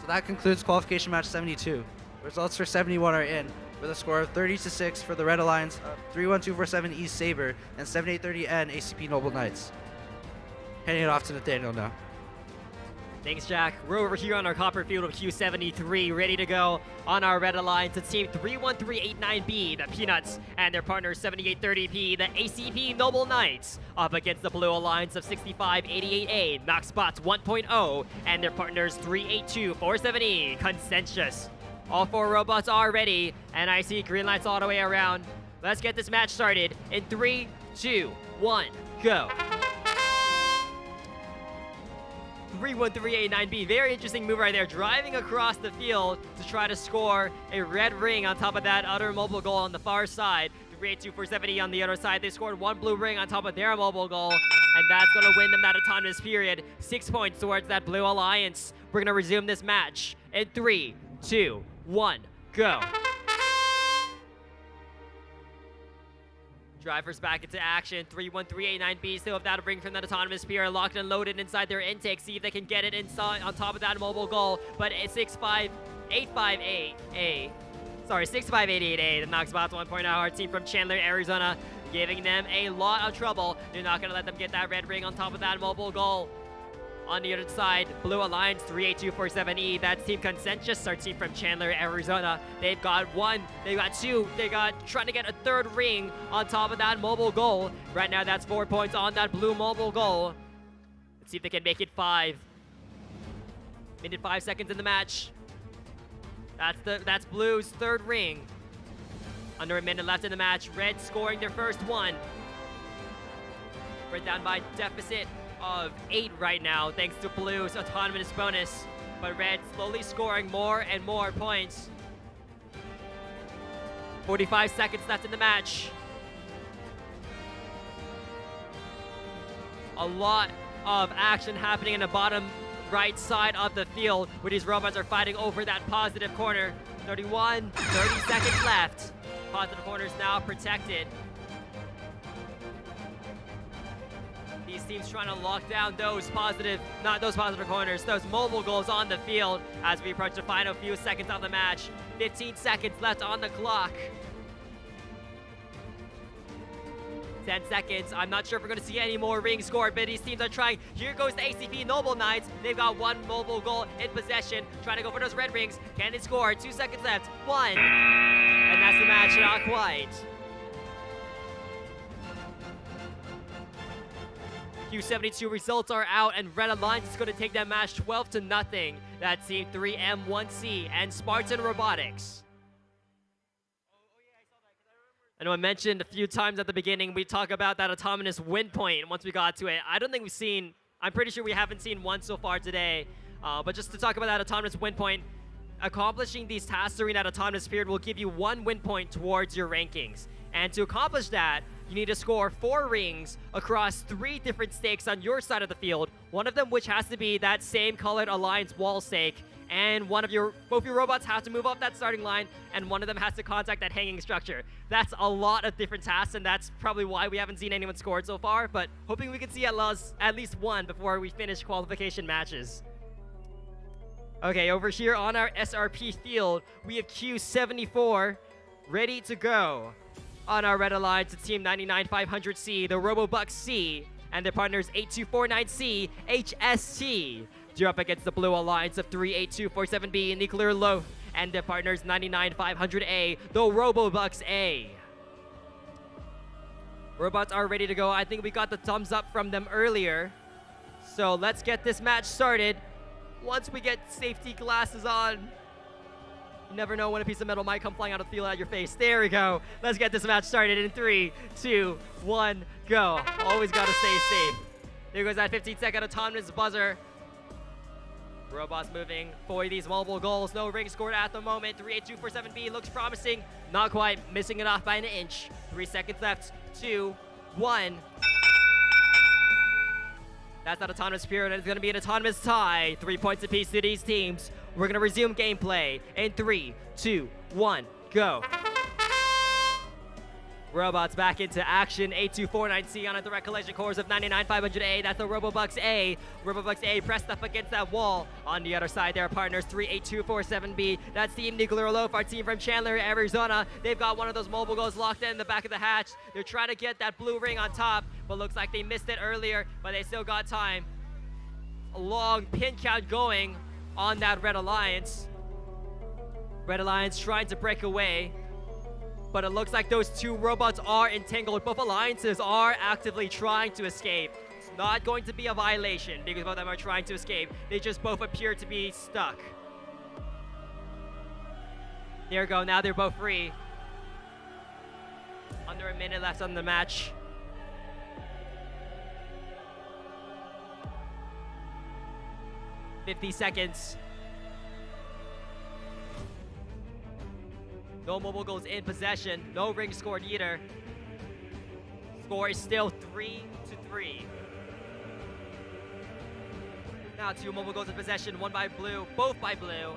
So that concludes qualification match 72. Results for 71 are in, with a score of 30-6 for the Red Alliance, 31247 East Saber, and 7830N ACP Noble Knights. Handing it off to Nathaniel now. Thanks, Jack. We're over here on our copper field of Q73, ready to go on our Red Alliance. It's Team 31389B, the Peanuts, and their partner 7830P, the ACP Noble Knights, up against the Blue Alliance of 6588A, Knoxbots 1.0, and their partners 38247E, Consensus. All 4 robots are ready, and I see green lights all the way around. Let's get this match started in 3, 2, 1, go. 31389B, very interesting move right there, driving across the field to try to score a red ring on top of that other mobile goal on the far side. 38247E on the other side, they scored 1 blue ring on top of their mobile goal, and that's going to win them that autonomous period. 6 points towards that Blue Alliance. We're going to resume this match in 3, 2, 1, go. Drivers back into action. 31389B still have that ring from that autonomous sphere locked and loaded inside their intake. See if they can get it inside on top of that mobile goal. But 65888A, the Knoxbots 1.0, our team from Chandler, Arizona, giving them a lot of trouble. They're not going to let them get that red ring on top of that mobile goal. On the other side, Blue Alliance 38247E, that's Team Consensus, our team from Chandler, Arizona. They've got 1, they've got 2, they got trying to get a 3rd ring on top of that mobile goal. Right now, that's 4 points on that blue mobile goal. Let's see if they can make it 5. Minute 5 seconds in the match. That's Blue's 3rd ring. Under a minute left in the match. Red scoring their first one. We're down by deficit of 8 right now, thanks to Blue's autonomous bonus, but Red slowly scoring more and more points. 45 seconds left in the match. A lot of action happening in the bottom right side of the field, where these robots are fighting over that positive corner. 30 seconds left. Positive corner is now protected. These teams trying to lock down those positive corners, those mobile goals on the field as we approach the final few seconds of the match. 15 seconds left on the clock. 10 seconds. I'm not sure if we're going to see any more rings scored, but these teams are trying. Here goes the ACP Noble Knights. They've got 1 mobile goal in possession, trying to go for those red rings. Can they score? 2 seconds left. 1. And that's the match. Not quite. Q72 results are out, and Red Alliance is going to take that match 12-0. That's Team 3M1C and Spartan Robotics. I know I mentioned a few times at the beginning, we talk about that autonomous win point once we got to it. I don't think we've seen, I'm pretty sure we haven't seen one so far today. But just to talk about that autonomous win point, accomplishing these tasks during that autonomous period will give you 1 win point towards your rankings. And to accomplish that, you need to score 4 rings across 3 different stakes on your side of the field, one of them which has to be that same colored Alliance wall stake, and both your robots have to move up that starting line, and one of them has to contact that hanging structure. That's a lot of different tasks, and that's probably why we haven't seen anyone scored so far, but hoping we can see at least one before we finish qualification matches. Okay, over here on our SRP field, we have Q74 ready to go. On our Red Alliance, it's Team 99500C, the RoboBuck C, and their partners 8249C, HST. They're up against the Blue Alliance of 38247B, Nuclear Loaf, and their partners 99500A, the RoboBucks A. Robots are ready to go. I think we got the thumbs up from them earlier. So let's get this match started. Once we get safety glasses on. You never know when a piece of metal might come flying out of the field at your face. There we go. Let's get this match started in 3, 2, 1, go. Always got to stay safe. There goes that 15-second autonomous buzzer. Robots moving for these mobile goals. No ring scored at the moment. 38247B looks promising. Not quite. Missing it off by an inch. 3 seconds left. 2, 1. That's not autonomous period. It's going to be an autonomous tie. 3 points apiece to these teams. We're going to resume gameplay in 3, 2, 1, go. Robots back into action. 8249C on a direct collision course of 99500A. That's the Robobucks A. Robobucks A pressed up against that wall. On the other side, their partners 38247B. That's Team Nuclear Loaf, our team from Chandler, Arizona. They've got one of those mobile goals locked in the back of the hatch. They're trying to get that blue ring on top, but looks like they missed it earlier, but they still got time. A long pin count going on that Red Alliance. Red Alliance trying to break away, but it looks like those two robots are entangled. Both alliances are actively trying to escape. It's not going to be a violation because both of them are trying to escape. They just both appear to be stuck. There we go, now they're both free. Under a minute left on the match. $50 seconds. No mobile goals in possession. No ring scored either. Score is still 3-3. Now 2 mobile goals in possession. 1 by blue. Both by blue.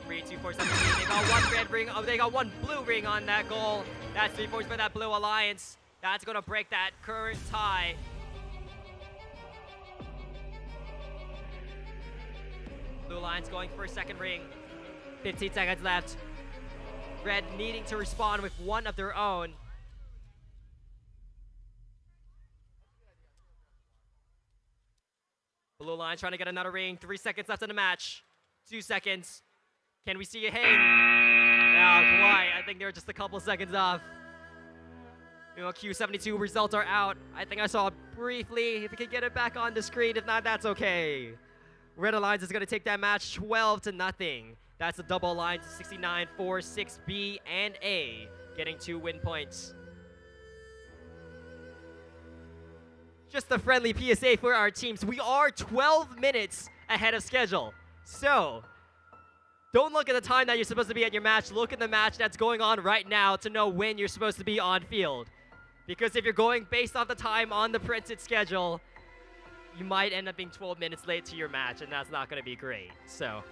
3, 2, 4, 7, 8. They got 1 red ring. Oh, they got 1 blue ring on that goal. That's 3 points for that blue alliance. That's gonna break that current tie. Blue alliance going for a second ring. 15 seconds left. Red needing to respond with one of their own. Blue line trying to get another ring. 3 seconds left in the match. 2 seconds. Can we see a hang? Not quite. I think they're just a couple seconds off. You know, Q72 results are out. I think I saw it briefly. If we can get it back on the screen. If not, that's okay. Red Alliance is going to take that match 12-0. That's a double alliance, 69-4-6B and A, getting 2 win points. Just a friendly PSA for our teams. We are 12 minutes ahead of schedule. So, don't look at the time that you're supposed to be at your match. Look at the match that's going on right now to know when you're supposed to be on field. Because if you're going based off the time on the printed schedule, you might end up being 12 minutes late to your match, and that's not going to be great. So,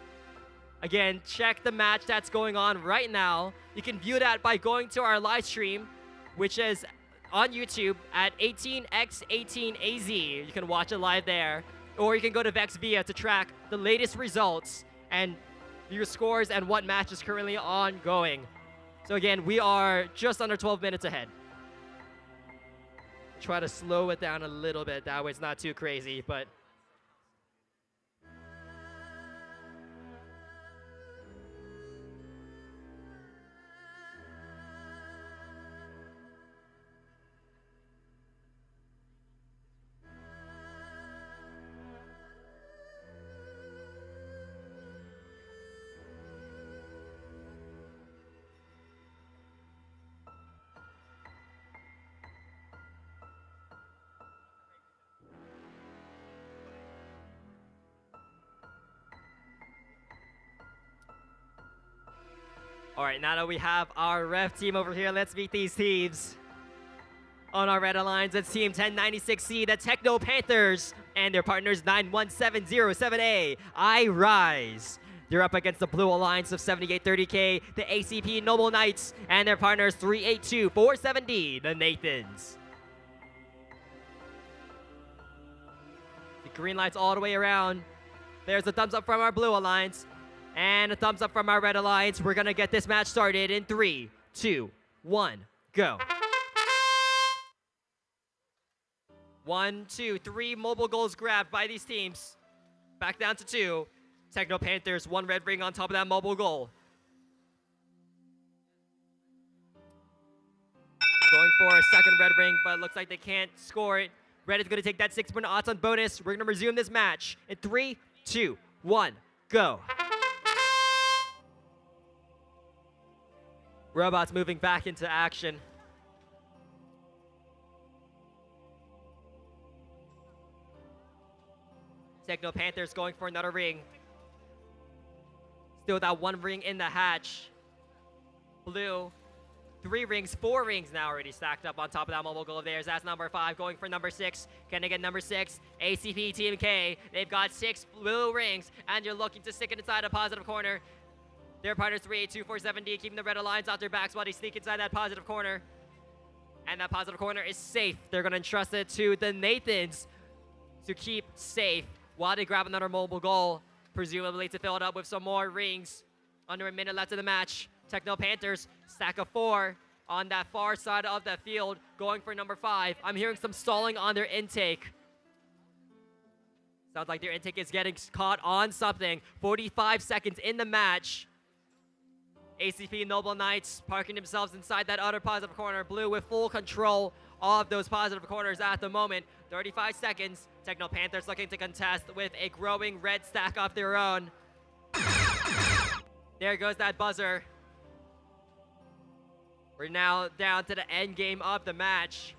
again, check the match that's going on right now. You can view that by going to our live stream, which is on YouTube at 18x18az. You can watch it live there. Or you can go to VexVia to track the latest results and your scores and what match is currently ongoing. So again, we are just under 12 minutes ahead. Try to slow it down a little bit. That way it's not too crazy, but all right, now that we have our ref team over here, let's meet these teams. On our Red Alliance, it's Team 1096C, the Techno Panthers, and their partners 91707A, I Rise. They're up against the Blue Alliance of 7830K, the ACP Noble Knights, and their partners 38247D, the Nathans. The green lights all the way around. There's a thumbs up from our Blue Alliance. And a thumbs up from our Red Alliance. We're going to get this match started in 3, 2, 1, go. 1, 2, 3 mobile goals grabbed by these teams. Back down to 2. Techno Panthers, 1 red ring on top of that mobile goal. Going for a second red ring, but it looks like they can't score it. Red is going to take that 6-point odds on bonus. We're going to resume this match in 3, 2, 1, go. Robots moving back into action. Techno Panthers going for another ring. Still that one ring in the hatch. Blue, 3 rings, 4 rings now already stacked up on top of that mobile goal of theirs. That's number 5 going for number 6. Can they get number 6? ACP Team K. They've got 6 blue rings, and you're looking to stick it inside a positive corner. Their partners 38247D keeping the red alliance off their backs while they sneak inside that positive corner. And that positive corner is safe. They're going to entrust it to the Nathans to keep safe while they grab another mobile goal, presumably to fill it up with some more rings. Under a minute left of the match. Techno Panthers, stack of 4 on that far side of the field, going for number 5. I'm hearing some stalling on their intake. Sounds like their intake is getting caught on something. 45 seconds in the match. ACP Noble Knights parking themselves inside that other positive corner. Blue with full control of those positive corners at the moment. 35 seconds. Techno Panthers looking to contest with a growing red stack of their own. There goes that buzzer. We're now down to the end game of the match.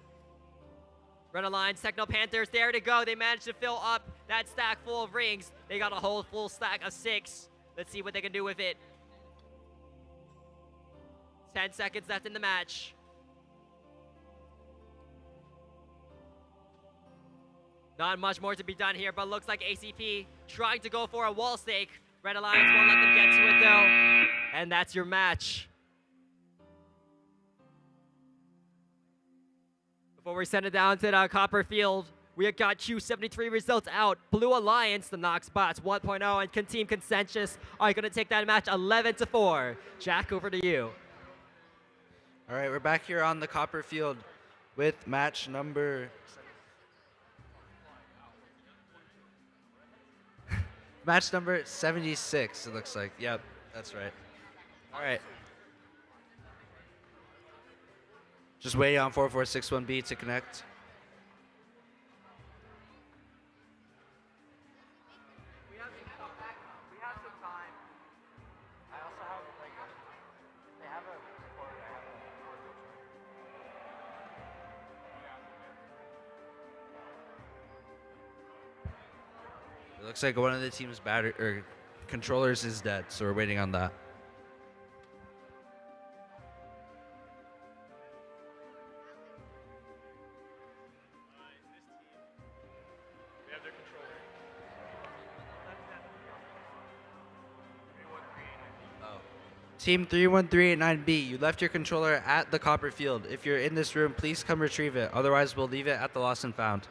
Red Alliance, Techno Panthers, there to go. They managed to fill up that stack full of rings. They got a whole full stack of 6. Let's see what they can do with it. 10 seconds left in the match. Not much more to be done here, but looks like ACP trying to go for a wall stake. Red Alliance won't let them get to it though. And that's your match. Before we send it down to the copper field, we have got Q73 results out. Blue Alliance, the Knox Bots 1.0, and Team Consensus are going to take that match 11-4. Jack, over to you. All right, we're back here on the copper field with match number match number 76, it looks like. Yep, that's right. All right. Just waiting on 4461B to connect. It looks like one of the team's controllers is dead, so we're waiting on that. Team 31389B, you left your controller at the copper field. If you're in this room, please come retrieve it. Otherwise, we'll leave it at the lost and found.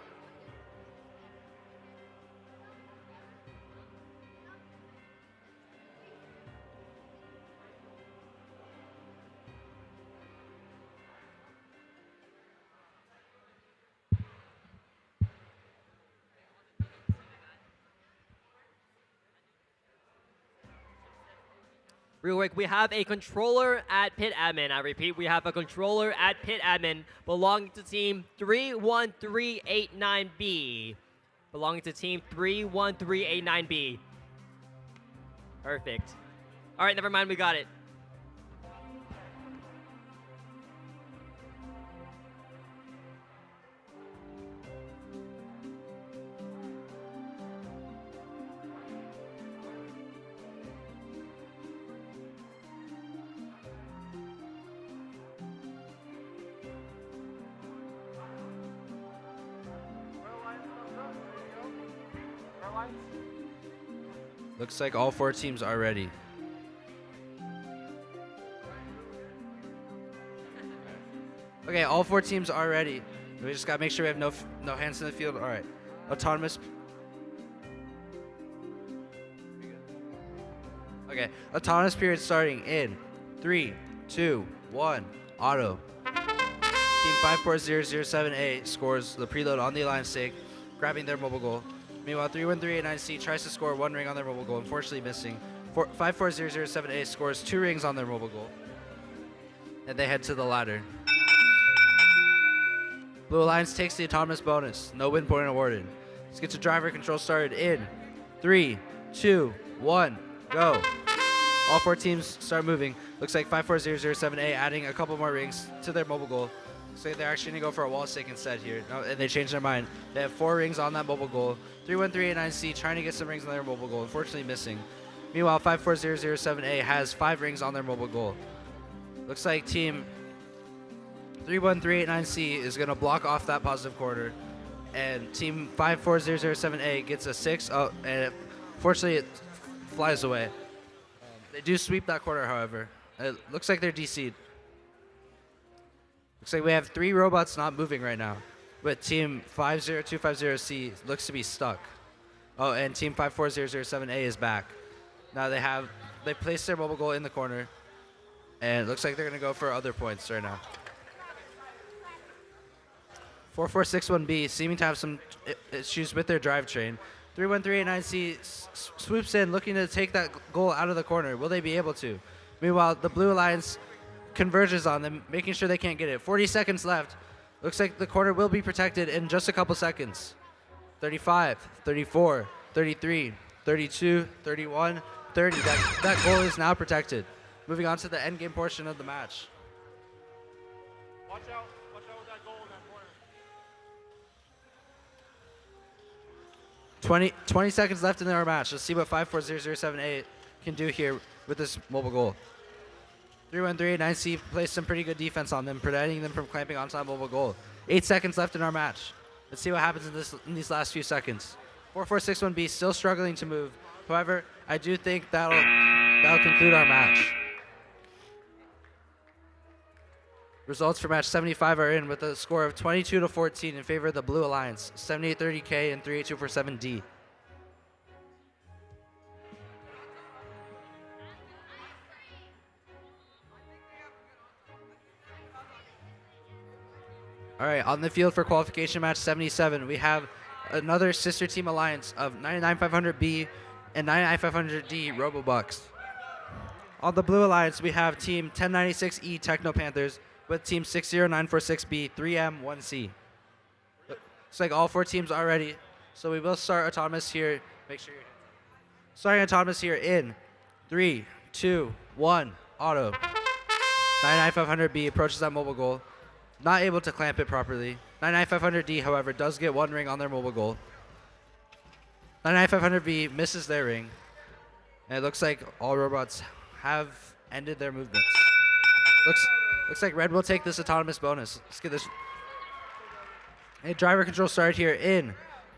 Real quick, we have a controller at pit admin. I repeat, we have a controller at pit admin belonging to team 31389B. Belonging to team 31389B. Perfect. All right, never mind, we got it. Looks like all 4 teams are ready. Okay, all 4 teams are ready. We just gotta make sure we have no hands in the field. All right, autonomous. Okay, autonomous period starting in 3, 2, 1. Auto. Team 54007A scores the preload on the alliance stake, grabbing their mobile goal. Meanwhile, 31389C tries to score 1 ring on their mobile goal, unfortunately missing. 54007A scores 2 rings on their mobile goal. And they head to the ladder. Blue Alliance takes the autonomous bonus. No win point awarded. Let's get to driver control started in 3, 2, 1, go. All 4 teams start moving. Looks like 54007A adding a couple more rings to their mobile goal So they're actually going to go for a wall stick instead here. No, and they changed their mind. They have 4 rings on that mobile goal. 31389C trying to get some rings on their mobile goal. Unfortunately missing. Meanwhile, 54007A has 5 rings on their mobile goal. Looks like team 31389C is going to block off that positive corner. And team 54007A gets a 6. Oh, and fortunately it flies away. They do sweep that corner, however. It looks like they're DC'd. Looks like we have 3 robots not moving right now. But team 50250C looks to be stuck. Oh, and team 54007A is back. Now they placed their mobile goal in the corner. And it looks like they're going to go for other points right now. 4461B seeming to have some issues with their drivetrain. 31389C swoops in looking to take that goal out of the corner. Will they be able to? Meanwhile, the Blue Alliance converges on them, making sure they can't get it. 40 seconds left. Looks like the corner will be protected in just a couple seconds. 35, 34, 33, 32, 31, 30. That goal is now protected. Moving on to the end game portion of the match. Watch out with that goal in that corner. 20 seconds left in our match. Let's see what 54007A can do here with this mobile goal. 31389C placed some pretty good defense on them, preventing them from clamping onto that mobile goal. 8 seconds left in our match. Let's see what happens in these last few seconds. 4461B still struggling to move. However, I do think that'll conclude our match. Results for match 75 are in with a score of 22-14 in favor of the Blue Alliance, 7830K and 38247D. All right, on the field for qualification match 77, we have another sister team alliance of 99500B and 99500D Robobucks. On the Blue Alliance, we have team 1096E Techno Panthers with team 60946B 3M1C. Looks like all 4 teams are ready, so we will start autonomous here. Make sure you're starting autonomous here in 3, 2, 1, auto. 99500B approaches that mobile goal. Not able to clamp it properly. 99500D, however, does get 1 ring on their mobile goal. 99500B misses their ring. And it looks like all robots have ended their movements. Looks like Red will take this autonomous bonus. Let's get this. And driver control start here in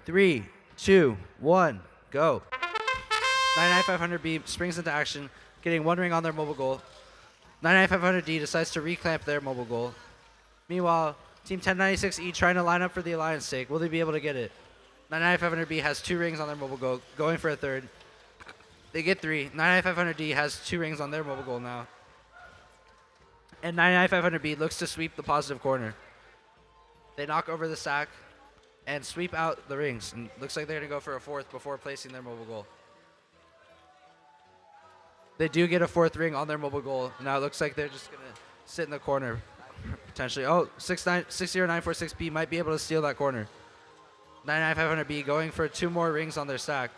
3, 2, 1, go. 99500B springs into action, getting 1 ring on their mobile goal. 99500D decides to reclamp their mobile goal. Meanwhile, Team 1096E trying to line up for the alliance stake. Will they be able to get it? 99500B has 2 rings on their mobile goal, going for a third. They get 3. 99500D has 2 rings on their mobile goal now. And 99500B looks to sweep the positive corner. They knock over the sack and sweep out the rings. And looks like they're going to go for a 4th before placing their mobile goal. They do get a 4th ring on their mobile goal. Now it looks like they're just going to sit in the corner, potentially. Oh, 60946B might be able to steal that corner. 99500B going for 2 more rings on their stack.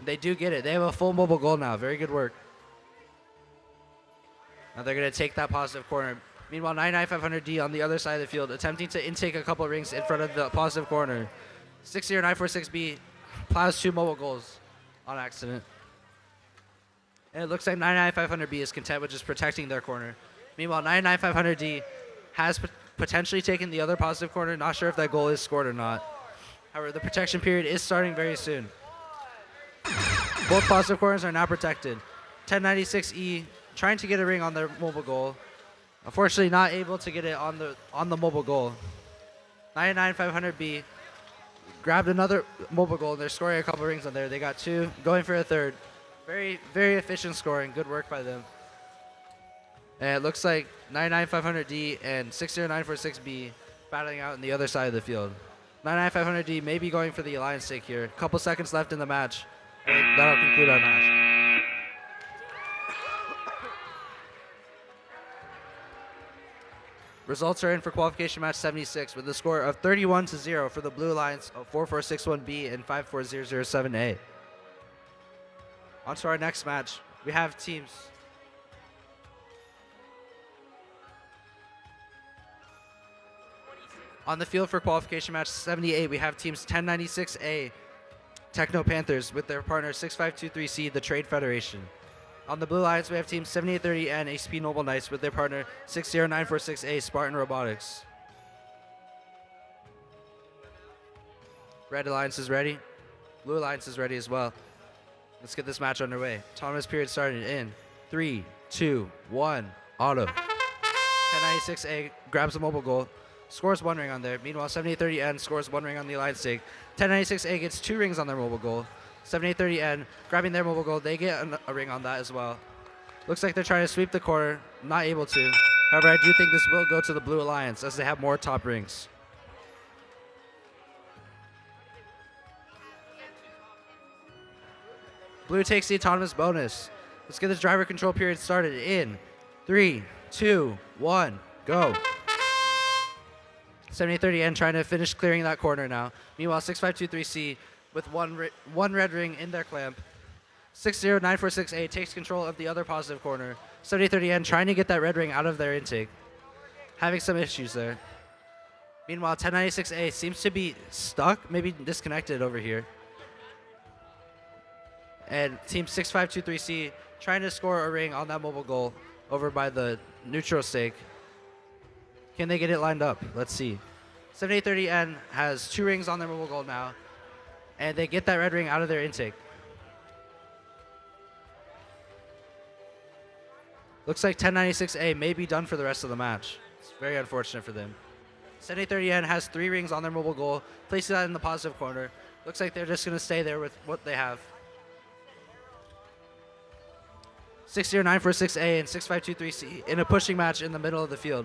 They do get it. They have a full mobile goal now. Very good work. Now they're going to take that positive corner. Meanwhile, 99500D on the other side of the field, attempting to intake a couple rings in front of the positive corner. 60946B plows 2 mobile goals on accident. And it looks like 99500B is content with just protecting their corner. Meanwhile, 99500D has potentially taken the other positive corner. Not sure if that goal is scored or not. However, the protection period is starting very soon. Both positive corners are now protected. 1096E trying to get a ring on their mobile goal. Unfortunately, not able to get it on the mobile goal. 99500B grabbed another mobile goal. They're scoring a couple rings on there. They got 2, going for a 3rd. Very, very efficient scoring. Good work by them. And it looks like 99500D and 60946B battling out on the other side of the field. 99500D may be going for the alliance stake here. A couple seconds left in the match. And that'll conclude our match. Results are in for qualification match 76 with a score of 31-0 for the Blue Alliance of 4461B and 54007A. On to our next match. We have teams. On the field for qualification match 78, we have teams 1096A, Techno Panthers, with their partner 6523C, the Trade Federation. On the Blue Alliance, we have teams 7830N, HP Noble Knights, with their partner 60946A, Spartan Robotics. Red Alliance is ready. Blue Alliance is ready as well. Let's get this match underway. Autonomous period started in 3, 2, 1, auto. 1096A grabs the mobile goal, scores 1 ring on there. Meanwhile, 7830N scores 1 ring on the Alliance stake. 1096A gets 2 rings on their mobile goal. 7830N grabbing their mobile goal, they get a ring on that as well. Looks like they're trying to sweep the corner, not able to. However, I do think this will go to the Blue Alliance as they have more top rings. Blue takes the autonomous bonus. Let's get this driver control period started in 3, 2, 1, go. 7830N trying to finish clearing that corner now. Meanwhile, 6523C with one red ring in their clamp. 60946A takes control of the other positive corner. 7830N trying to get that red ring out of their intake. Having some issues there. Meanwhile, 1096A seems to be stuck, maybe disconnected over here. And team 6523C trying to score a ring on that mobile goal over by the neutral stake. Can they get it lined up? Let's see. 7830N has 2 rings on their mobile goal now, and they get that red ring out of their intake. Looks like 1096A may be done for the rest of the match. It's very unfortunate for them. 7830N has 3 rings on their mobile goal, places that in the positive corner. Looks like they're just going to stay there with what they have. 60946A and 6523C in a pushing match in the middle of the field.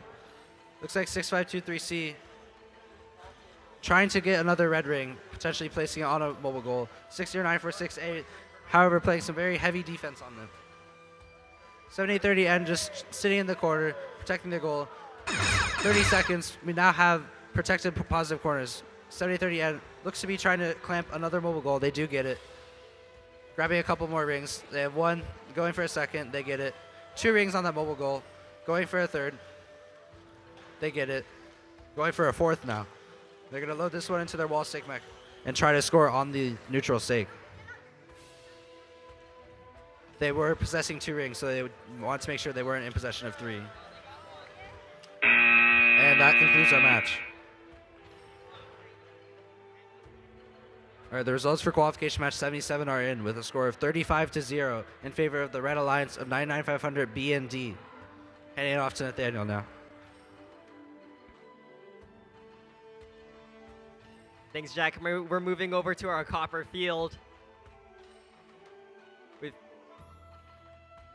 Looks like 6523C trying to get another red ring, potentially placing it on a mobile goal. 60946A, however, playing some very heavy defense on them. 7830N just sitting in the corner, protecting their goal. 30 seconds, we now have protected positive corners. 7830N looks to be trying to clamp another mobile goal. They do get it. Grabbing a couple more rings. They have 1, going for a second, they get it. 2 rings on that mobile goal, going for a 3rd. They get it. Going for a 4th now. They're going to load this one into their wall stake mech and try to score on the neutral stake. They were possessing 2 rings, so they would want to make sure they weren't in possession of 3. And that concludes our match. All right, the results for qualification match 77 are in with a score of 35-0 in favor of the Red Alliance of 99500 B and D. Handing it off to Nathaniel now. Thanks, Jack. We're moving over to our copper field.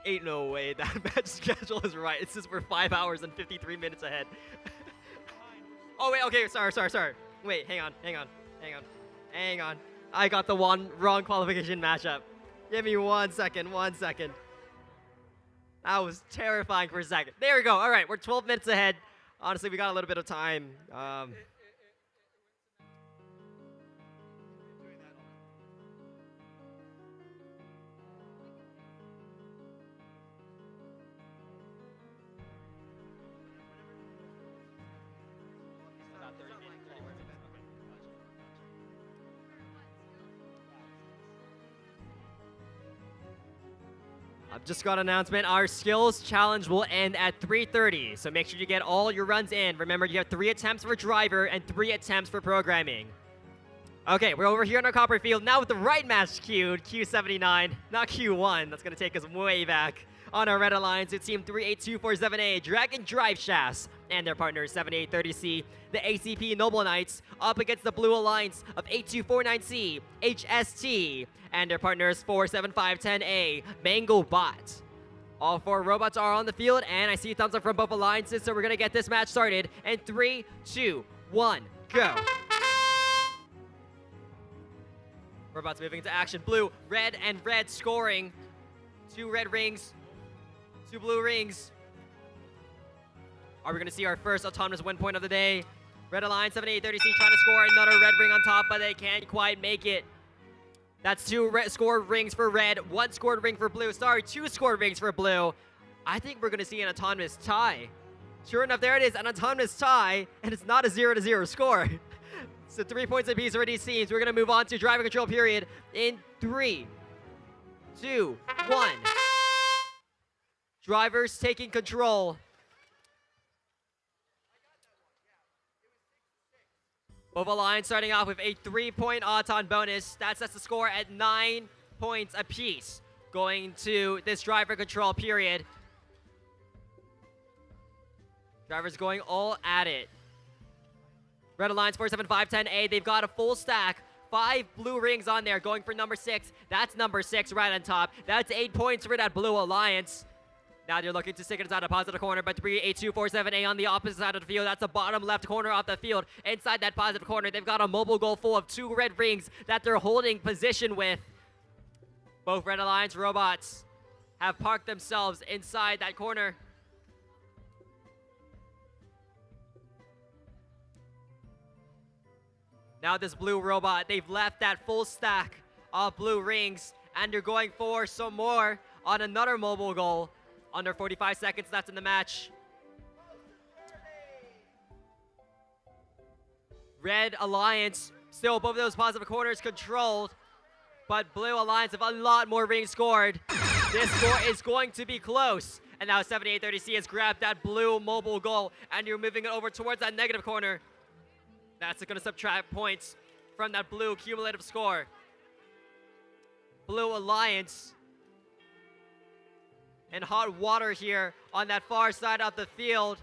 Ain't no way that match schedule is right. It says we're 5 hours and 53 minutes ahead. Oh, wait, okay, sorry. Wait, hang on. I got the wrong qualification matchup. Give me 1 second. That was terrifying for a second. There we go. All right, we're 12 minutes ahead. Honestly, we got a little bit of time. I've just got an announcement. Our skills challenge will end at 3:30, so make sure you get all your runs in. Remember, you have 3 attempts for driver and 3 attempts for programming. Okay, we're over here in our copper field now with the right match queued, Q79, not Q1. That's going to take us way back. On our Red Alliance, it's Team 38247A, Dragon Drive Shafts, and their partner 7830C, the ACP Noble Knights, up against the Blue Alliance of 8249C, HST, and their partners 47510A, Mango Bot. All 4 robots are on the field, and I see a thumbs up from both alliances, so we're going to get this match started. In 3, 2, 1, go. Robots moving into action. Blue, red, and red scoring. 2 red rings, 2 blue rings. Are we going to see our first autonomous win point of the day? Red Alliance 7830C trying to score another red ring on top, but they can't quite make it. That's 2 scored rings for red, 1 scored ring for blue. Sorry, 2 scored rings for blue. I think we're going to see an autonomous tie. Sure enough, there it is, an autonomous tie, and it's not a 0-0 score. So 3 points apiece for these teams. We're going to move on to driver control period in 3, 2, 1. Drivers taking control. Both Alliance starting off with a 3-point odds-on bonus. That sets the score at 9 points apiece going to this driver control period. Drivers going all at it. Red Alliance 47510A, they've got a full stack. 5 blue rings on there going for number 6. That's number 6 right on top. That's 8 points for that Blue Alliance. Now they're looking to stick it inside a positive corner, but 38247A on the opposite side of the field. That's the bottom left corner off the field. Inside that positive corner, they've got a mobile goal full of 2 red rings that they're holding position with. Both Red Alliance robots have parked themselves inside that corner. Now this blue robot, they've left that full stack of blue rings, and they're going for some more on another mobile goal. Under 45 seconds left in the match. Red Alliance still above those positive corners controlled, but Blue Alliance have a lot more rings scored. This score is going to be close. And now 7830C has grabbed that blue mobile goal, and you're moving it over towards that negative corner. That's going to subtract points from that blue cumulative score. Blue Alliance in hot water here on that far side of the field.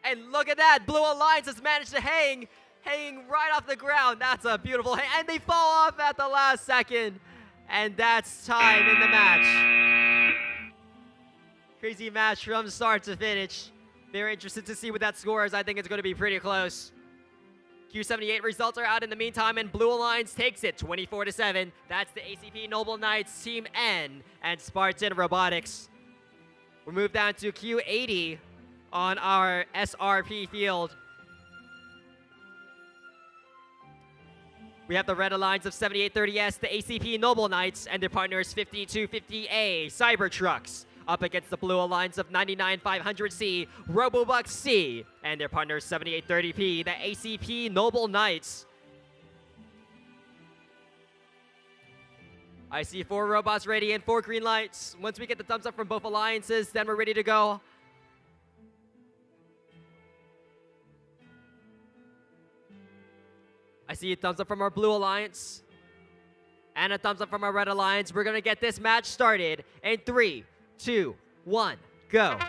And look at that, Blue Alliance has managed to hanging right off the ground. That's a beautiful hang, and they fall off at the last second. And that's time in the match. Crazy match from start to finish. Very interested to see what that score is. I think it's going to be pretty close. Q78 results are out in the meantime, and Blue Alliance takes it 24-7. That's the ACP Noble Knights, Team N, and Spartan Robotics. We move down to Q80 on our SRP field. We have the Red Alliance of 7830S, the ACP Noble Knights, and their partners 5250A, Cybertrucks, up against the Blue Alliance of 99500C, Robobuck C, and their partners 7830P, the ACP Noble Knights. I see 4 robots ready and 4 green lights. Once we get the thumbs up from both alliances, then we're ready to go. I see a thumbs up from our Blue Alliance and a thumbs up from our Red Alliance. We're going to get this match started in 3, 2, 1, go.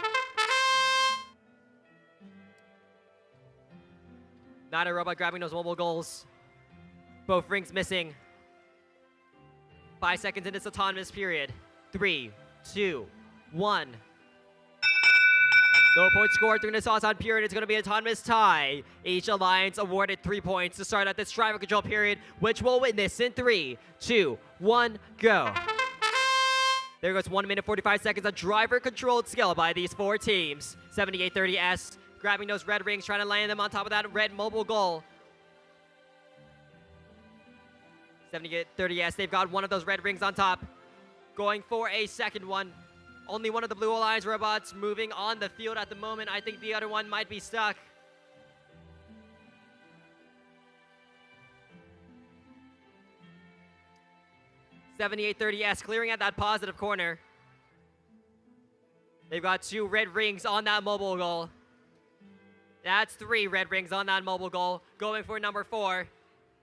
Not a robot grabbing those mobile goals. Both rings missing. 5 seconds in this autonomous period. 3, 2, 1. No point scored during this autonomous period. It's going to be an autonomous tie. Each alliance awarded 3 points to start out this driver control period, which we'll witness in 3, 2, 1, go. There goes 1 minute 45 seconds of driver-controlled skill by these 4 teams. 7830S grabbing those red rings, trying to land them on top of that red mobile goal. 7830S, they've got one of those red rings on top. Going for a second one. Only one of the Blue Alliance robots moving on the field at the moment. I think the other one might be stuck. .7830S clearing at that positive corner. They've got 2 red rings on that mobile goal. That's 3 red rings on that mobile goal. Going for number 4.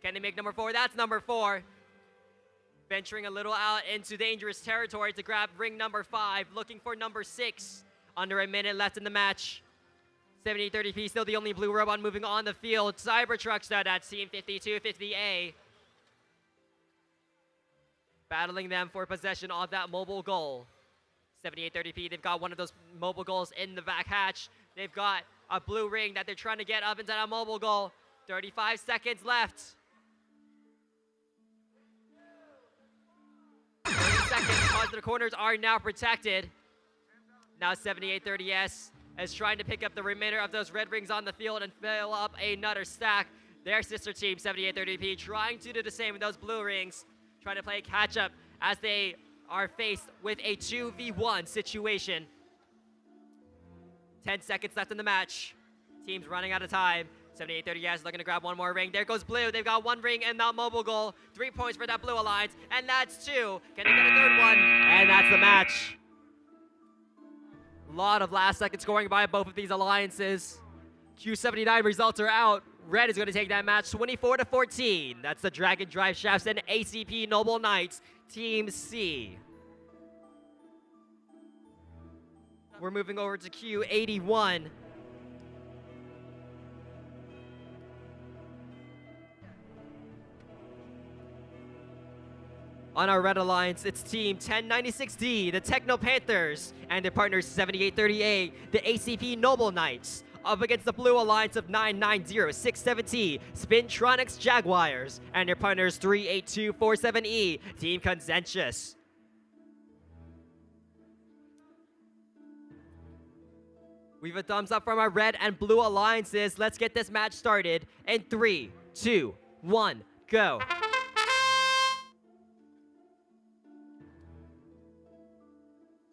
Can they make number 4? That's number 4. Venturing a little out into dangerous territory to grab ring number 5. Looking for number 6. Under a minute left in the match. 7830P still the only blue robot moving on the field. Cybertrucks now, that's Team 5250A. Battling them for possession of that mobile goal. 7830P, they've got one of those mobile goals in the back hatch. They've got a blue ring that they're trying to get up into that mobile goal. 35 seconds left. 30 seconds, positive corners are now protected. Now 7830S is trying to pick up the remainder of those red rings on the field and fill up another stack. Their sister team, 7830P, trying to do the same with those blue rings. Trying to play catch up as they are faced with a 2v1 situation. 10 seconds left in the match. Team's running out of time. 78-30 yes, looking to grab one more ring. There goes blue. They've got one ring and that mobile goal. 3 points for that blue alliance, and that's 2. Can they get a third one? And that's the match. A lot of last-second scoring by both of these alliances. Q79 results are out. Red is going to take that match 24-14. That's the Dragon Drive Shafts and ACP Noble Knights, Team C. We're moving over to Q81. On our Red Alliance, it's Team 1096D, the Techno Panthers, and their partners 7838, the ACP Noble Knights, up against the Blue Alliance of 99067T, Spintronics Jaguars, and their partners 38247E, Team Conscientious. We have a thumbs up from our Red and Blue Alliances. Let's get this match started in 3, 2, 1, go.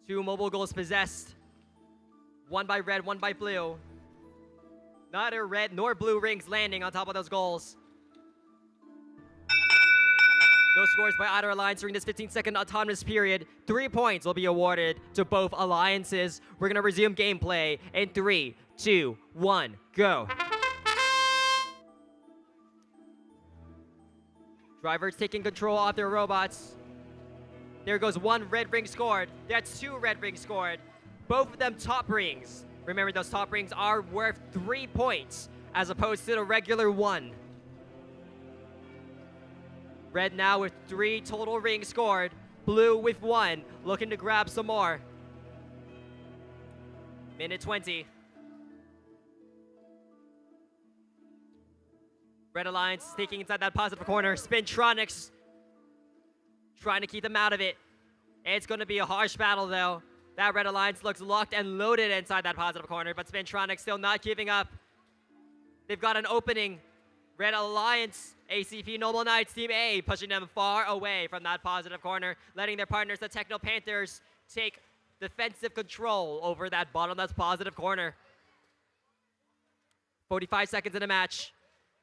Two mobile goals possessed. One by red, one by blue. Neither red nor blue rings landing on top of those goals. No scores by either alliance during this 15-second autonomous period. 3 points will be awarded to both alliances. We're going to resume gameplay in 3, 2, 1, go. Drivers taking control of their robots. There goes one red ring scored. That's 2 red rings scored. Both of them top rings. Remember, those top rings are worth 3 points as opposed to the regular 1. Red now with 3 total rings scored. Blue with 1, looking to grab some more. Minute 20. Red Alliance sneaking inside that positive corner. Spintronics trying to keep them out of it. It's going to be a harsh battle, though. That Red Alliance looks locked and loaded inside that positive corner, but Spintronics still not giving up. They've got an opening. Red Alliance, ACP Noble Knights, Team A, pushing them far away from that positive corner, letting their partners, the Techno Panthers, take defensive control over that bottom left positive corner. 45 seconds in the match.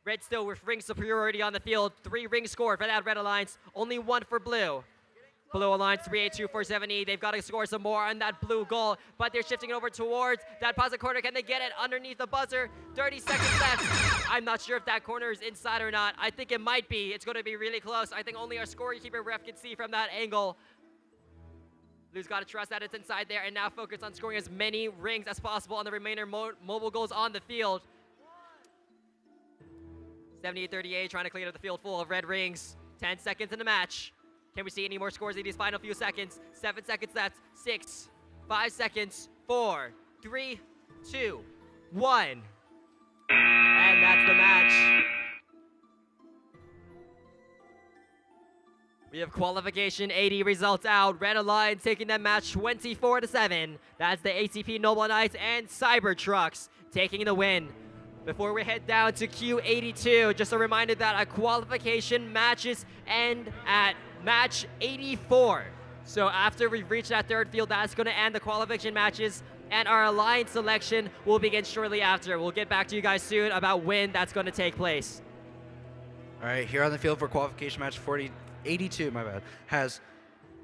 Red still with ring superiority on the field. 3 rings scored for that Red Alliance, only 1 for Blue. Blue Alliance 38247E. They've got to score some more on that blue goal, but they're shifting over towards that positive corner. Can they get it underneath the buzzer? 30 seconds left. I'm not sure if that corner is inside or not. I think it might be. It's going to be really close. I think only our scorekeeper ref can see from that angle. Blue's got to trust that it's inside there and now focus on scoring as many rings as possible on the remainder mobile goals on the field. 78-38 trying to clean up the field full of red rings. 10 seconds in the match. Can we see any more scores in these final few seconds? 7 seconds left. 6, 5 seconds. 4, 3, 2, 1. And that's the match. We have qualification 80 results out. Red Alliance taking that match 24-7. That's the ACP Noble Knights and Cybertrucks taking the win. Before we head down to Q82, just a reminder that our qualification matches end at match 84. So after we reach that third field, that's going to end the qualification matches, and our alliance selection will begin shortly after. We'll get back to you guys soon about when that's going to take place. All right, here on the field for qualification match 82, my bad, has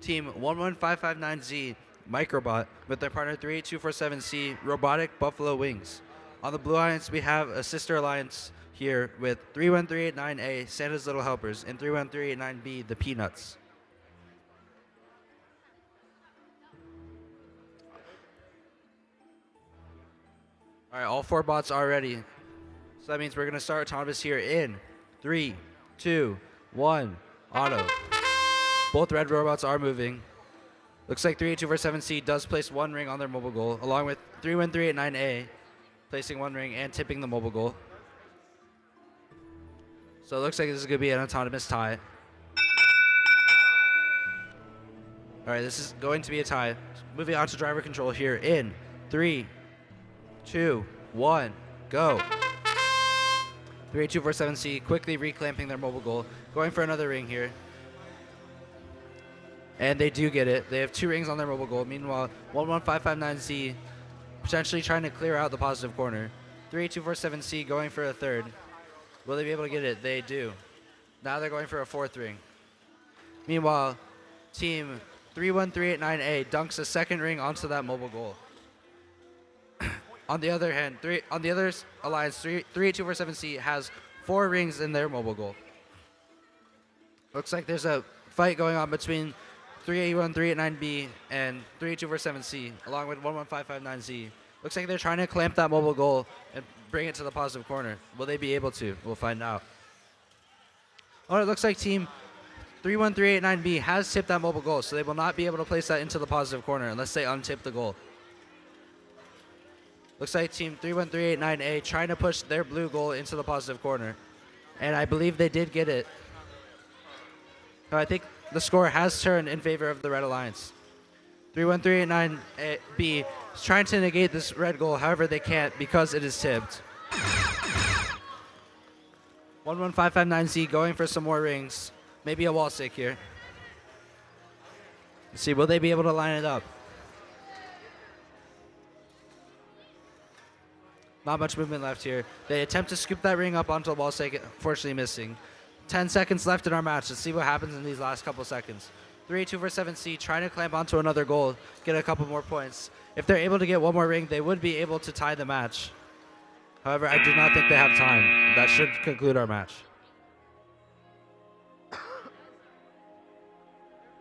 team 11559Z Microbot with their partner 38247C Robotic Buffalo Wings. On the Blue Alliance, we have a sister alliance here with 31389A Santa's Little Helpers and 31389B the Peanuts. All right, all 4 bots are ready. So that means we're going to start autonomous here in 3, 2, 1, auto. Both red robots are moving. Looks like 38247C does place 1 ring on their mobile goal, along with 31389A placing 1 ring and tipping the mobile goal. So it looks like this is going to be an autonomous tie. All right, this is going to be a tie. Moving on to driver control here in 3, 2, 1, go. 38247C quickly reclamping their mobile goal, going for another ring here. And they do get it. They have 2 rings on their mobile goal. Meanwhile, 11559Z potentially trying to clear out the positive corner. 38247C going for a third. Will they be able to get it? They do. Now they're going for a fourth ring. Meanwhile, team 31389A dunks a second ring onto that mobile goal. On the other hand, alliance, 38247C has 4 rings in their mobile goal. Looks like there's a fight going on between 381-389B and 38247C, along with 11559Z. Looks like they're trying to clamp that mobile goal and bring it to the positive corner. Will they be able to? We'll find out. Oh, it looks like team 31389B has tipped that mobile goal, so they will not be able to place that into the positive corner unless they untip the goal. Looks like team 31389A trying to push their blue goal into the positive corner. And I believe they did get it. So I think the score has turned in favor of the Red Alliance. 31389B is trying to negate this red goal, however they can't because it is tipped. 11559Z going for some more rings. Maybe a wall stick here. Let's see, will they be able to line it up? Not much movement left here. They attempt to scoop that ring up onto a wall stick, unfortunately missing. 10 seconds left in our match. Let's see what happens in these last couple seconds. 38247C trying to clamp onto another goal, get a couple more points. If they're able to get one more ring, they would be able to tie the match. However, I do not think they have time. That should conclude our match.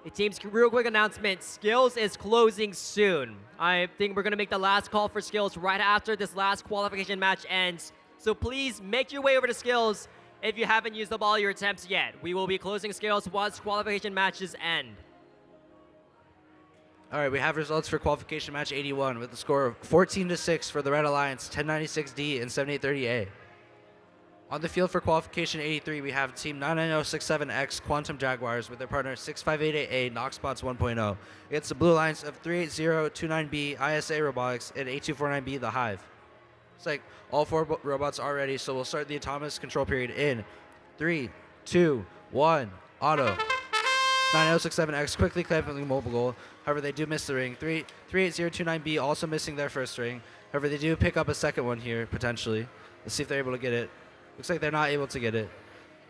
Hey, teams, real quick announcement. Skills is closing soon. I think we're going to make the last call for Skills right after this last qualification match ends. So please make your way over to Skills if you haven't used up all your attempts yet. We will be closing Skills once qualification matches end. All right, we have results for qualification match 81 with a score of 14-6 for the Red Alliance, 1096D and 7830A. On the field for qualification 83, we have team 99067X Quantum Jaguars with their partner 6588A Knoxbots 1.0 against the Blue Alliance of 38029B ISA Robotics and 8249B The Hive. It's like all 4 robots are ready, so we'll start the autonomous control period in 3, 2, 1, auto. 99067X quickly clamping the mobile goal. However, they do miss the ring. 38029B also missing their first ring. However, they do pick up a second one here, potentially. Let's see if they're able to get it. Looks like they're not able to get it.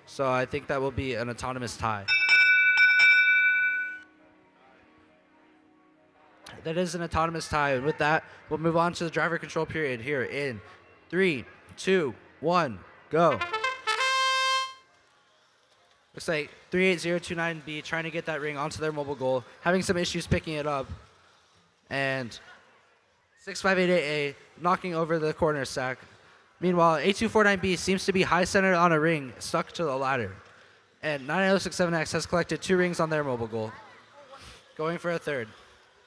So I think that will be an autonomous tie. That is an autonomous tie. And with that, we'll move on to the driver control period here in 3, 2, 1, go. Looks like 38029B trying to get that ring onto their mobile goal, having some issues picking it up. And 6588A knocking over the corner sack. Meanwhile, 8249B seems to be high-centered on a ring, stuck to the ladder. And 99067X has collected 2 rings on their mobile goal, going for a third.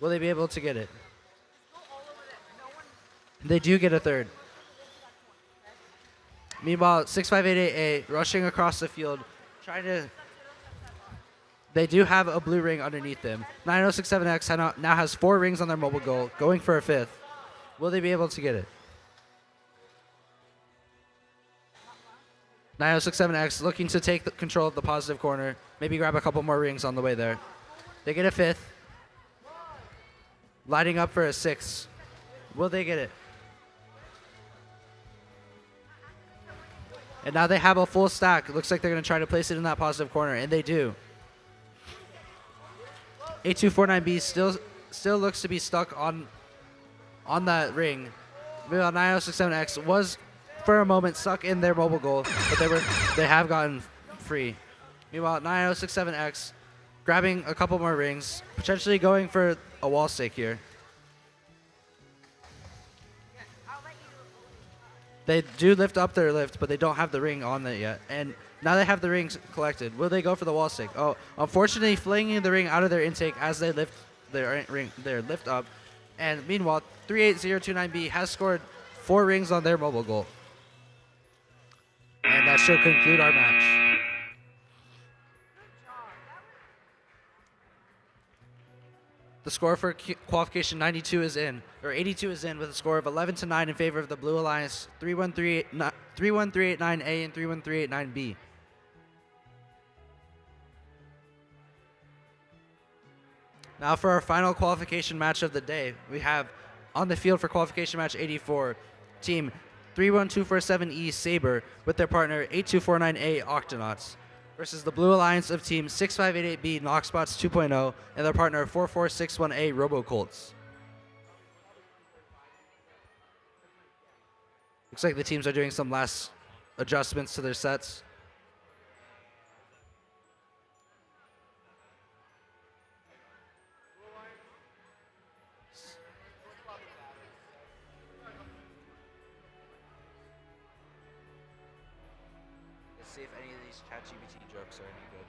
Will they be able to get it? They do get a third. Meanwhile, 6588A rushing across the field, trying to... They do have a blue ring underneath them. 99067X now has 4 rings on their mobile goal, going for a 5th. Will they be able to get it? 99067X looking to take the control of the positive corner. Maybe grab a couple more rings on the way there. They get a 5th. Lighting up for a 6th. Will they get it? And now they have a full stack. It looks like they're going to try to place it in that positive corner, and they do. 8249B still looks to be stuck on that ring. Meanwhile, 99067X was for a moment stuck in their mobile goal, but they have gotten free. Meanwhile, 99067X grabbing a couple more rings, potentially going for a wall stick here. They do lift up their lift, but they don't have the ring on it yet. And now they have the rings collected. Will they go for the wall stick? Oh, unfortunately, flinging the ring out of their intake as they lift their lift up. And meanwhile, 38029B has scored 4 rings on their mobile goal. And that should conclude our match. The score for qualification 82 is in with a score of 11-9 in favor of the Blue Alliance, 31389A and 31389B. Now for our final qualification match of the day, we have On the field for qualification match 84, team 31247E Saber with their partner 8249A Octonauts versus the Blue Alliance of team 6588B Knoxbots 2.0 and their partner 4461A RoboColts. Looks like the teams are doing some last adjustments to their sets. Let's see if any of these ChatGPT jokes are any good.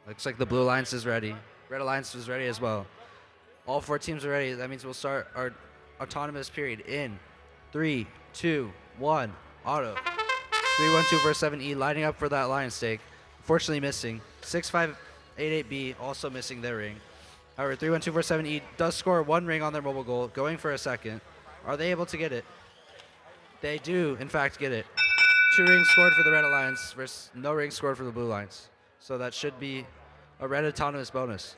Looks like the Blue Alliance is ready. Red Alliance is ready as well. All 4 teams are ready. That means we'll start our autonomous period in 3, 2, 1, auto. 31247E lining up for that lion stake. Unfortunately missing. 6588B also missing their ring. However, 31247E does score 1 ring on their mobile goal, going for a second. Are they able to get it? They do, in fact, get it. 2 rings scored for the Red Alliance versus no rings scored for the Blue Alliance. So that should be a red autonomous bonus.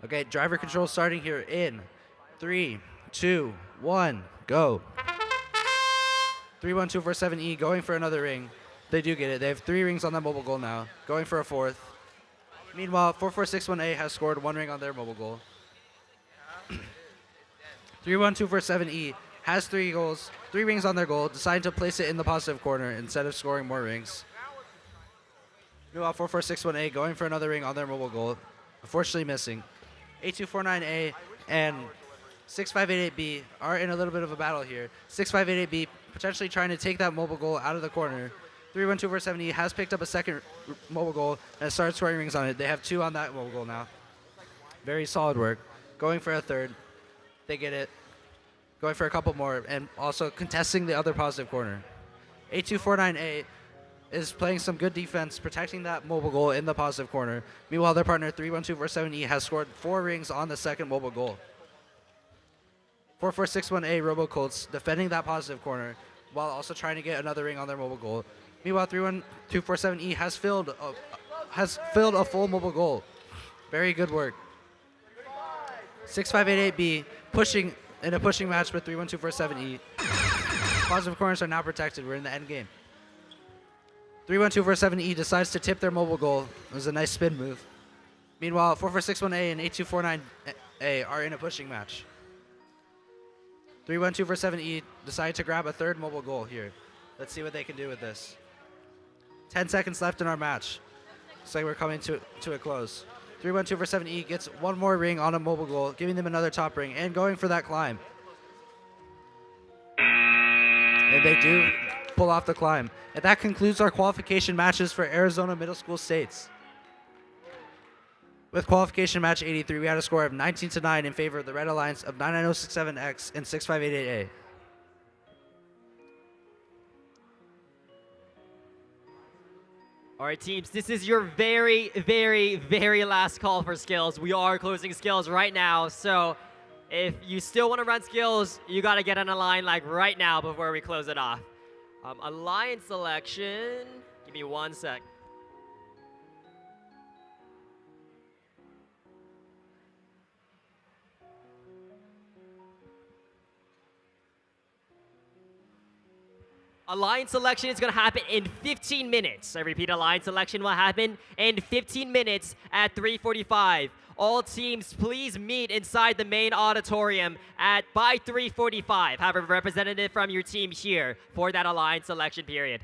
Okay, driver control starting here in 3, 2, 1, go. 31247E going for another ring. They do get it. They have 3 rings on that mobile goal now, going for a 4th. Meanwhile, 4461A has scored 1 ring on their mobile goal. 31247E has 3 goals, 3 rings on their goal, deciding to place it in the positive corner instead of scoring more rings. Meanwhile, 4461A going for another ring on their mobile goal, unfortunately missing. 8249A and 6588B are in a little bit of a battle here. 6588B potentially trying to take that mobile goal out of the corner. 31247E has picked up a second mobile goal and has started scoring rings on it. They have 2 on that mobile goal now. Very solid work. Going for a 3rd. They get it. Going for a couple more and also contesting the other positive corner. 8249A is playing some good defense, protecting that mobile goal in the positive corner. Meanwhile, their partner 31247E has scored 4 rings on the second mobile goal. 4461A RoboColts defending that positive corner while also trying to get another ring on their mobile goal. Meanwhile, 31247E has filled a full mobile goal. Very good work. 6588B pushing in a pushing match with 31247E. Positive corners are now protected. We're in the end game. 31247E decides to tip their mobile goal. It was a nice spin move. Meanwhile, 4461A and 8249A are in a pushing match. 31247E decide to grab a 3rd mobile goal here. Let's see what they can do with this. 10 seconds left in our match. Looks like we're coming to a close. 31247E gets 1 more ring on a mobile goal, giving them another top ring and going for that climb. And they do pull off the climb. And that concludes our qualification matches for Arizona Middle School States. With qualification match 83, we had a score of 19-9 in favor of the Red Alliance of 99067X and 6588A. All right, teams, this is your very, very, very last call for skills. We are closing skills right now, so if you still want to run skills, you got to get on a line like right now before we close it off. Alliance selection, give me 1 sec. Alliance selection is going to happen in 15 minutes. I repeat, alliance selection will happen in 15 minutes at 3:45. All teams, please meet inside the main auditorium by 3:45. Have a representative from your team here for that alliance selection period.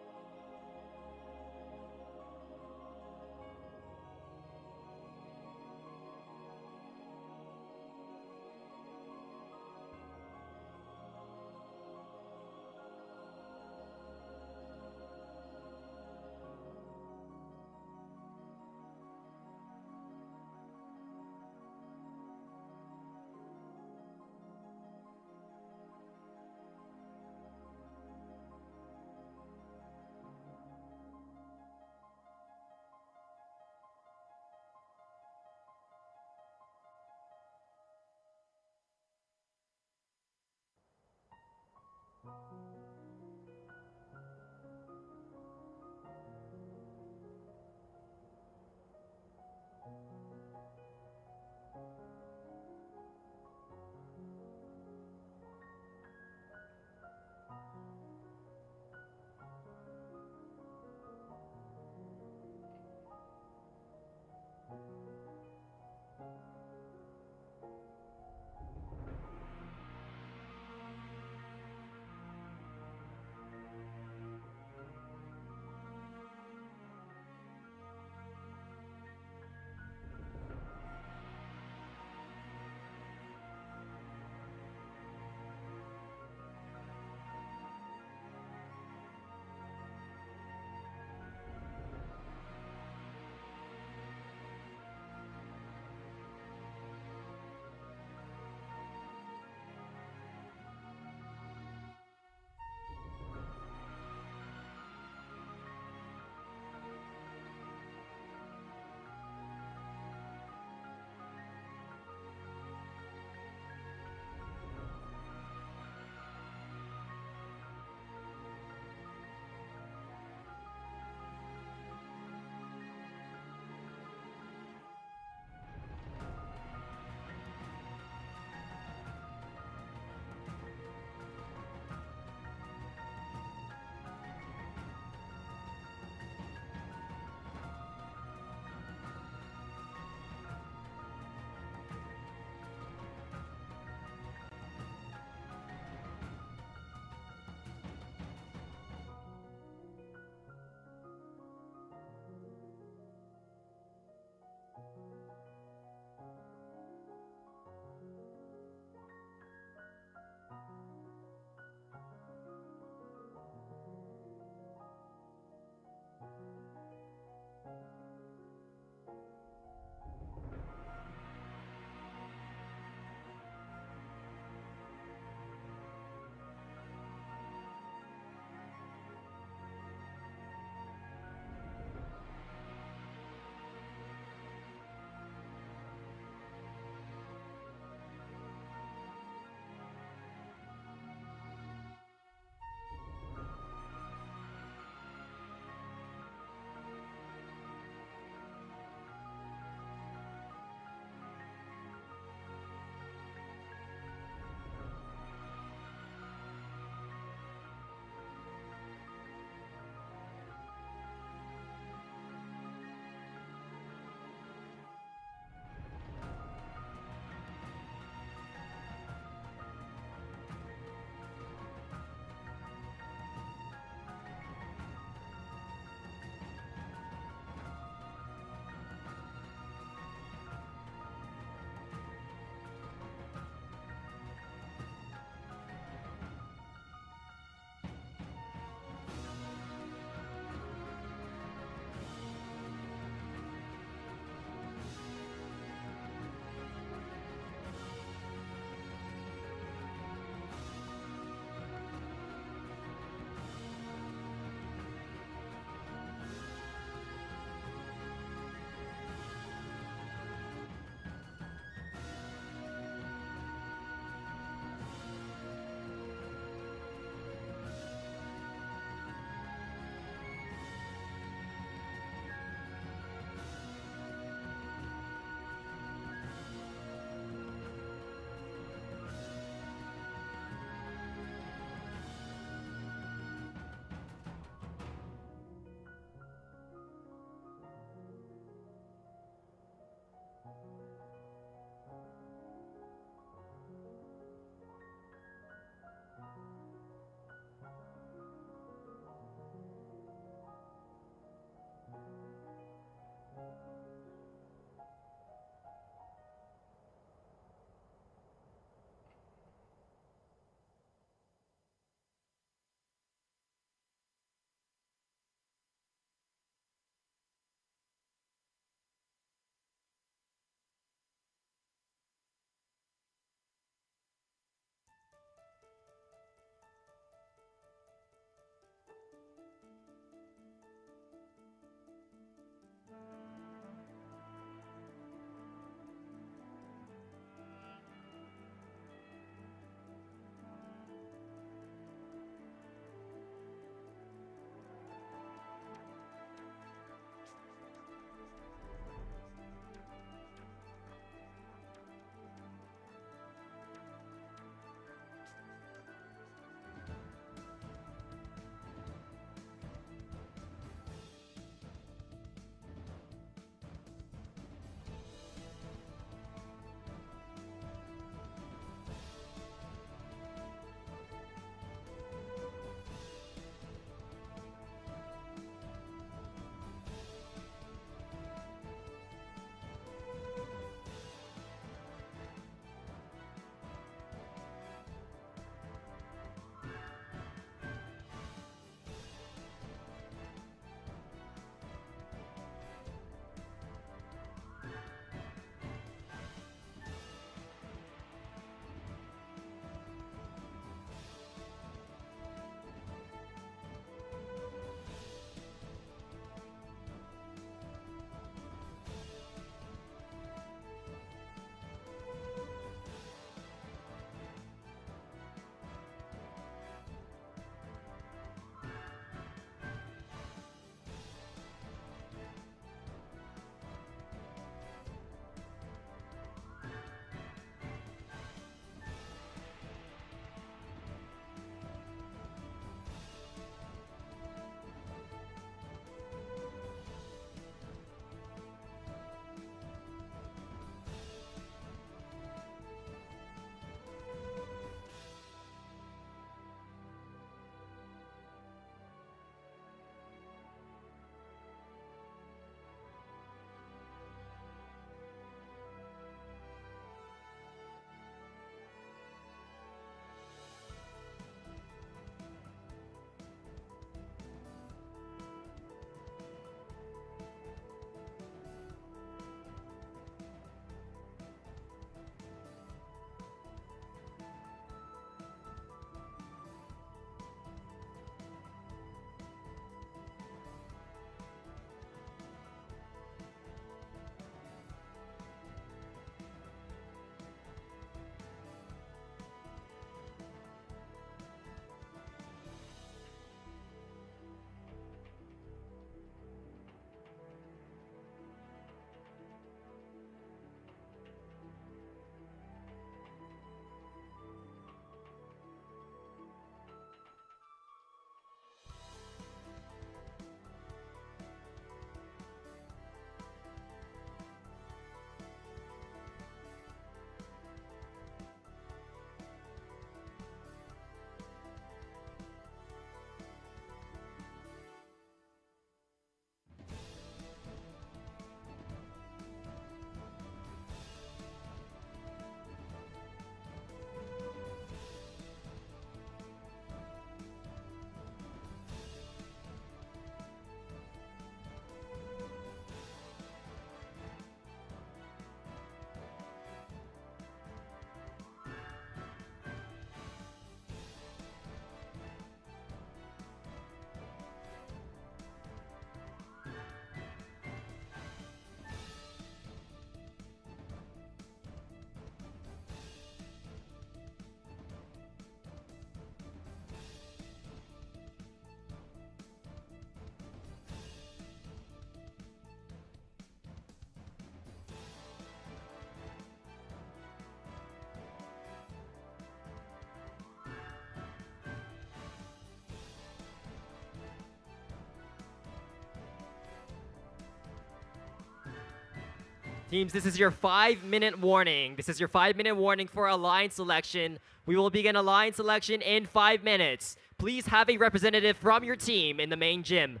Teams, this is your 5-minute warning. This is your 5-minute warning for a line selection. We will begin a line selection in 5 minutes. Please have a representative from your team in the main gym.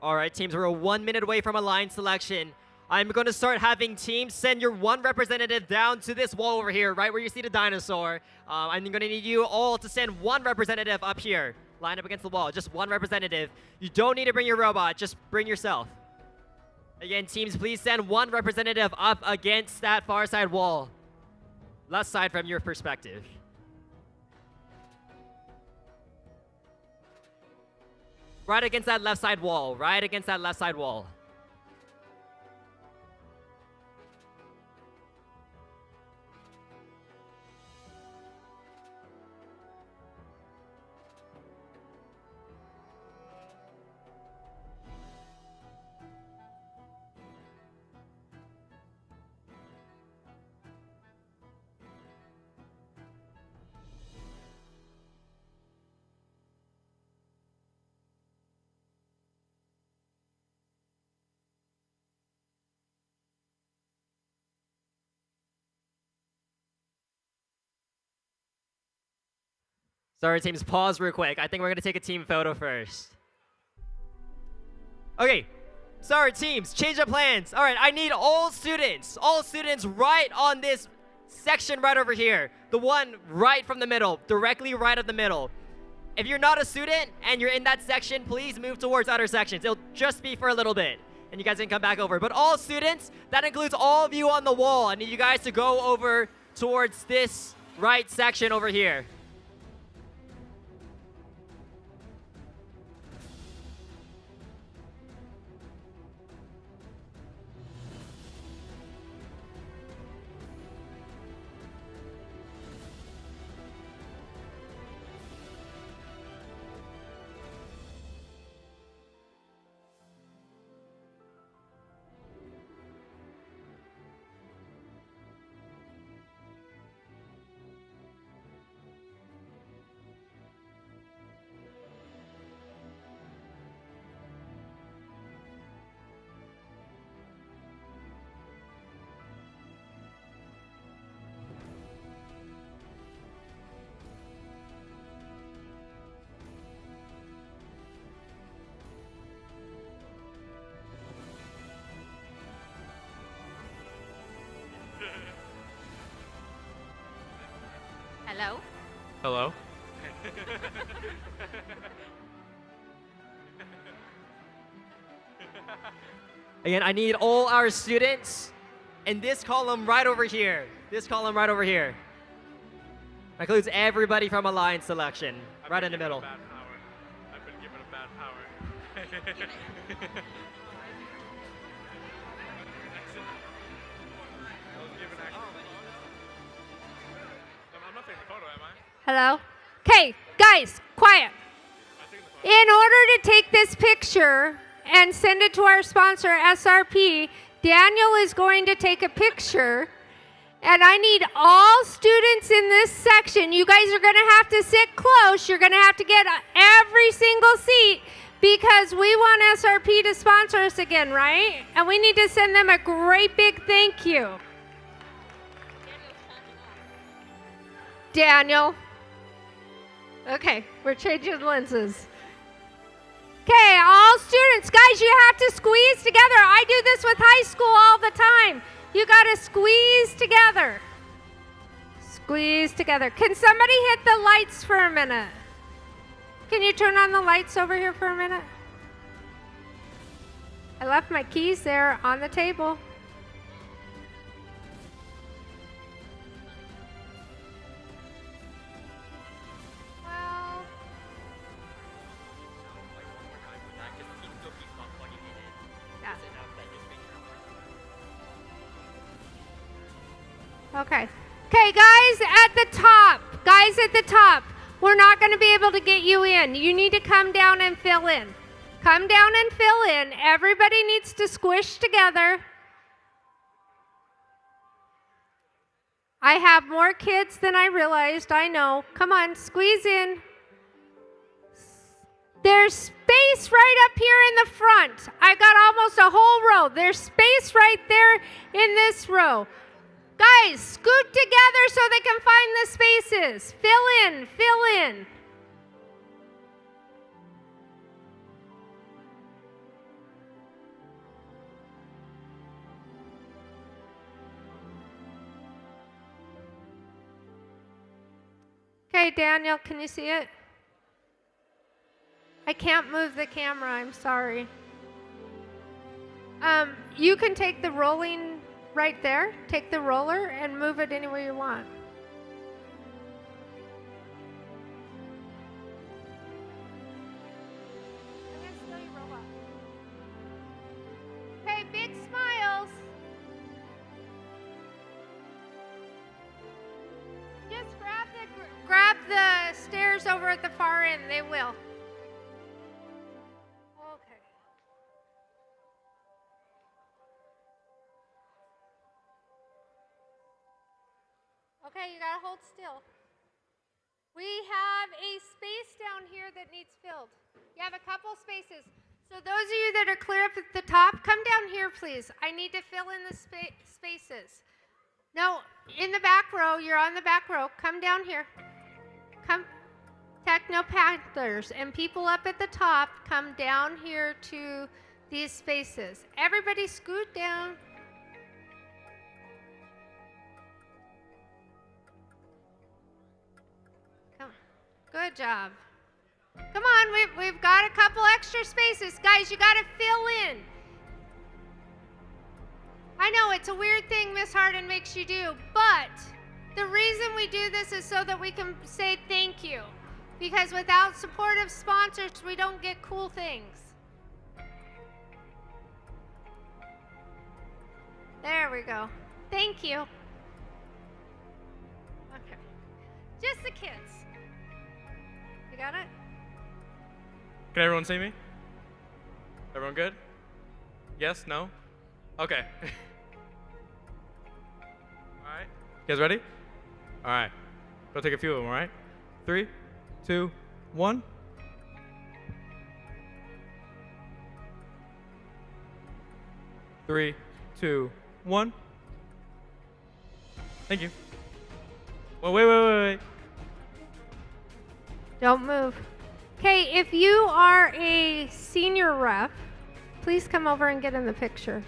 All right, teams, we're 1 minute away from a line selection. I'm going to start having teams send your one representative down to this wall over here, right where you see the dinosaur. I'm going to need you all to send one representative up here. Line up against the wall, just one representative. You don't need to bring your robot, just bring yourself. Again, teams, please send one representative up against that far side wall. Left side from your perspective. Right against that left side wall, right against that left side wall. Sorry, teams, pause real quick. I think we're going to take a team photo first. Okay. Sorry, teams, change of plans. All right, I need all students right on this section right over here. The one right from the middle, directly right of the middle. If you're not a student and you're in that section, please move towards other sections. It'll just be for a little bit, and you guys can come back over. But all students, that includes all of you on the wall. I need you guys to go over towards this right section over here. Hello? Hello? Again, I need all our students in this column right over here. This column right over here. That includes everybody from Alliance selection, right in the middle. I've been given a bad power. I'm not taking a photo, am I? Hello? Okay, guys, quiet. In order to take this picture and send it to our sponsor, SRP, Daniel is going to take a picture. And I need all students in this section. You guys are going to have to sit close. You're going to have to get every single seat because we want SRP to sponsor us again, right? And we need to send them a great big thank you. Daniel. Okay, we're changing lenses. Okay, all students, guys, you have to squeeze together. I do this with high school all the time. You got to squeeze together. Squeeze together. Can somebody hit the lights for a minute? Can you turn on the lights over here for a minute? I left my keys there on the table. Okay. Okay, guys at the top. Guys at the top. We're not going to be able to get you in. You need to come down and fill in. Come down and fill in. Everybody needs to squish together. I have more kids than I realized. I know. Come on, squeeze in. There's space right up here in the front. I got almost a whole row. There's space right there in this row. Guys, scoot together so they can find the spaces. Fill in, fill in. Okay, Daniel, can you see it? I can't move the camera, I'm sorry. You can take the rolling right there, take the roller and move it any way you want. Okay, big smiles. Just grab the stairs over at the far end, they will. Okay, you gotta hold still. We have a space down here that needs filled. You have a couple spaces. So those of you that are clear up at the top, come down here, please. I need to fill in the spaces. No, in the back row, you're on the back row. Come down here. Come, Techno Panthers and people up at the top, come down here to these spaces. Everybody scoot down. Good job. Come on, we've got a couple extra spaces. Guys, you got to fill in. I know it's a weird thing Miss Harden makes you do, but the reason we do this is so that we can say thank you. Because without supportive sponsors, we don't get cool things. There we go. Thank you. Okay. Just the kids. You got it? Can everyone see me? Everyone good? Yes? No? Okay. Alright. You guys ready? Alright. Go take a few of them, alright? 3, 2, 1. Three, two, one. Thank you. Wait. Don't move. Okay, if you are a senior ref, please come over and get in the picture.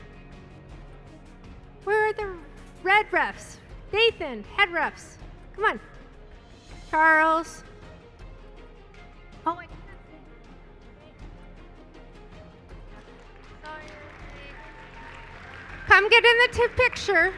Where are the red refs? Nathan, head refs. Come on. Charles. Oh, I come get in the picture.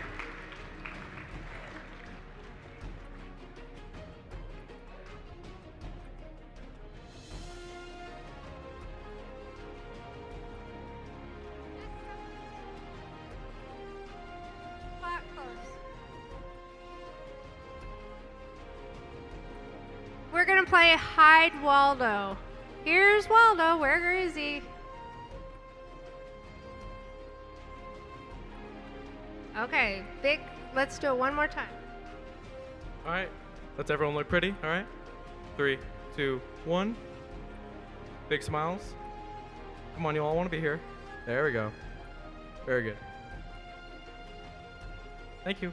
We're gonna play Hide Waldo. Here's Waldo. Where is he? Okay, big. Let's do it one more time. All right. Let's everyone look pretty. All right. 3, 2, 1. Big smiles. Come on, you all want to be here. There we go. Very good. Thank you.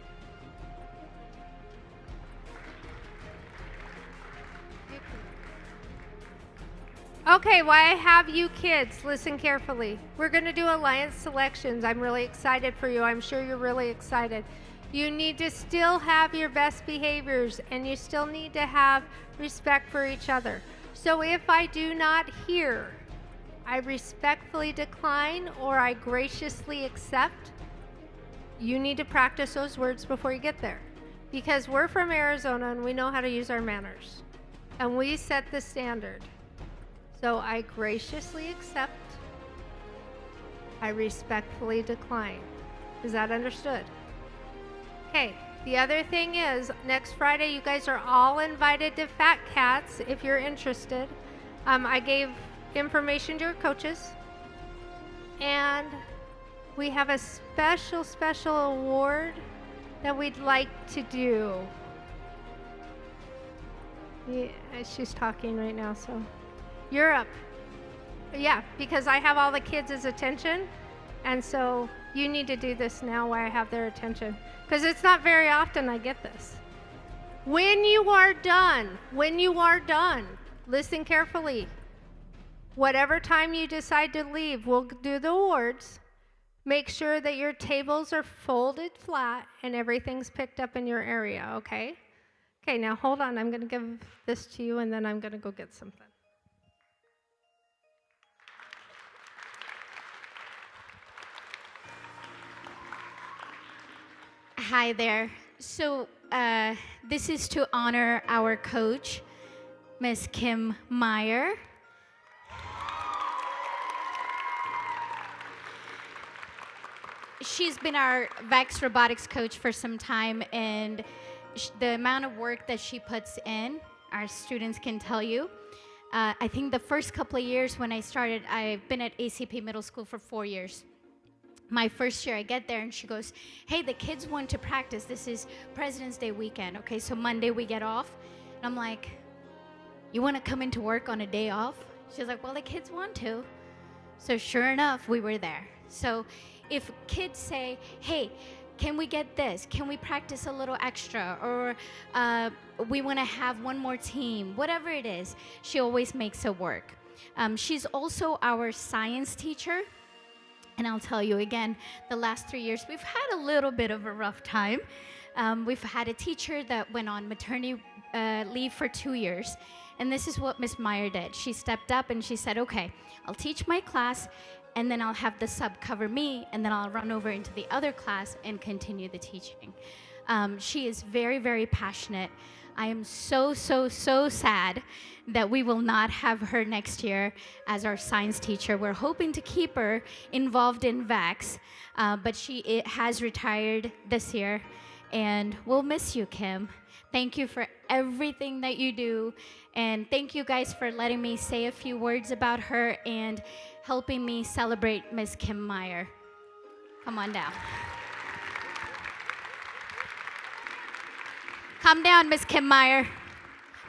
Okay, why I have you kids, listen carefully. We're going to do alliance selections. I'm really excited for you. I'm sure you're really excited. You need to still have your best behaviors, and you still need to have respect for each other. So if I do not hear, I respectfully decline or I graciously accept, you need to practice those words before you get there. Because we're from Arizona and we know how to use our manners. And we set the standard. So I graciously accept, I respectfully decline. Is that understood? Okay, the other thing is, next Friday you guys are all invited to Fat Cats if you're interested. I gave information to your coaches. And we have a special award that we'd like to do. Yeah, she's talking right now, so. Europe. Yeah, because I have all the kids' attention, and so you need to do this now while I have their attention, because it's not very often I get this. When you are done, listen carefully. Whatever time you decide to leave, we'll do the awards. Make sure that your tables are folded flat and everything's picked up in your area, okay? Okay, now hold on. I'm going to give this to you, and then I'm going to go get something. Hi there. So this is to honor our coach, Ms. Kim Meyer. She's been our VEX robotics coach for some time, and the amount of work that she puts in, our students can tell you. I think the first couple of years when I started, I've been at ACP Middle School for 4 years. My first year I get there and she goes, hey, the kids want to practice. This is President's Day weekend. Okay, so Monday we get off. And I'm like, you want to come into work on a day off? She's like, well, the kids want to. So sure enough, we were there. So if kids say, hey, can we get this? Can we practice a little extra? Or we want to have one more team, whatever it is, she always makes it work. She's also our science teacher. And I'll tell you again, the last 3 years, we've had a little bit of a rough time. We've had a teacher that went on maternity leave for 2 years. And this is what Ms. Meyer did. She stepped up and she said, okay, I'll teach my class, and then I'll have the sub cover me, and then I'll run over into the other class and continue the teaching. She is very, very passionate. I am so sad that we will not have her next year as our science teacher. We're hoping to keep her involved in VEX, but she has retired this year, and we'll miss you, Kim. Thank you for everything that you do, and thank you guys for letting me say a few words about her and helping me celebrate Miss Kim Meyer. Come on down. Come down, Miss Kim Meyer.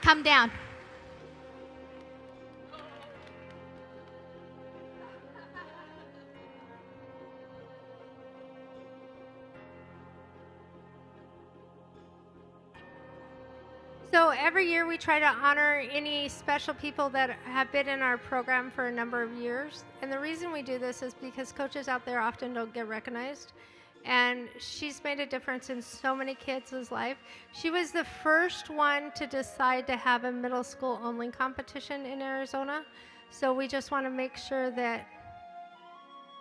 Come down. So every year we try to honor any special people that have been in our program for a number of years. And the reason we do this is because coaches out there often don't get recognized. and she's made a difference in so many kids' life. She was the first one to decide to have a middle school only competition in Arizona. So we just want to make sure that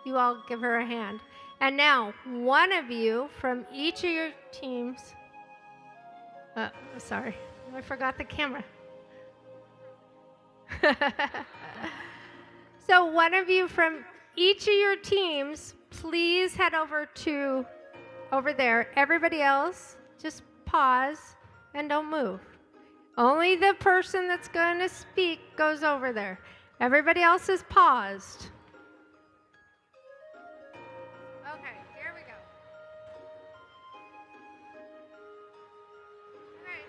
you all give her a hand. And now, one of you from each of your teams, sorry, I forgot the camera. So one of you from each of your teams, please head over there. Everybody else, just pause and don't move. Only the person that's going to speak goes over there. Everybody else is paused. Okay, here we go. All right.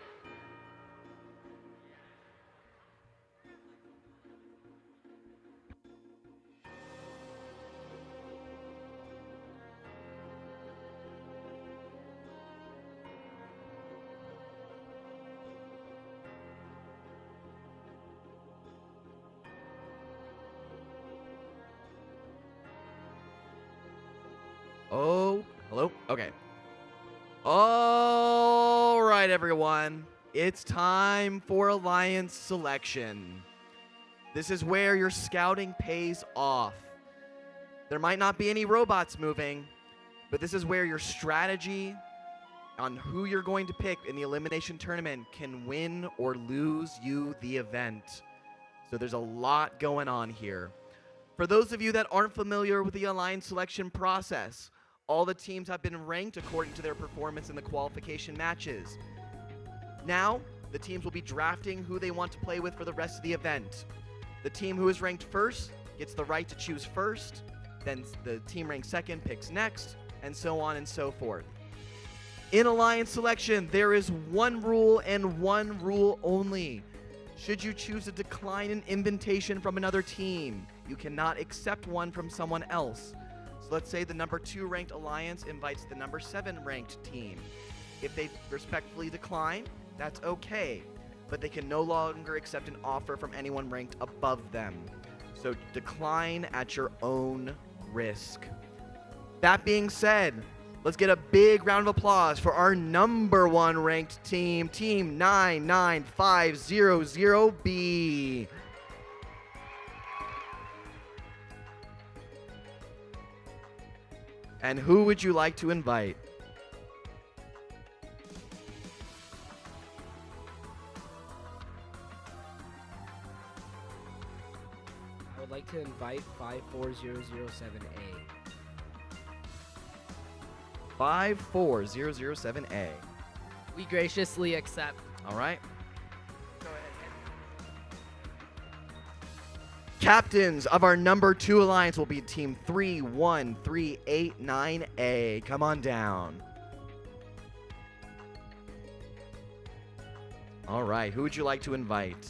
Oh, hello? Okay. All right, everyone. It's time for alliance selection. This is where your scouting pays off. There might not be any robots moving, but this is where your strategy on who you're going to pick in the elimination tournament can win or lose you the event. So there's a lot going on here. For those of you that aren't familiar with the alliance selection process, all the teams have been ranked according to their performance in the qualification matches. Now, the teams will be drafting who they want to play with for the rest of the event. The team who is ranked first gets the right to choose first, then the team ranked second picks next, and so on and so forth. In alliance selection, there is one rule and one rule only. Should you choose to decline an invitation from another team, you cannot accept one from someone else. So let's say the number 2 ranked alliance invites the number 7 ranked team. If they respectfully decline, that's okay, but they can no longer accept an offer from anyone ranked above them. So decline at your own risk. That being said, let's get a big round of applause for our number 1 ranked team, Team 99500B. And who would you like to invite? I would like to invite 54007A. 54007A. We graciously accept. All right. Captains of our number 2 alliance will be Team 31389A. Come on down. All right, who would you like to invite?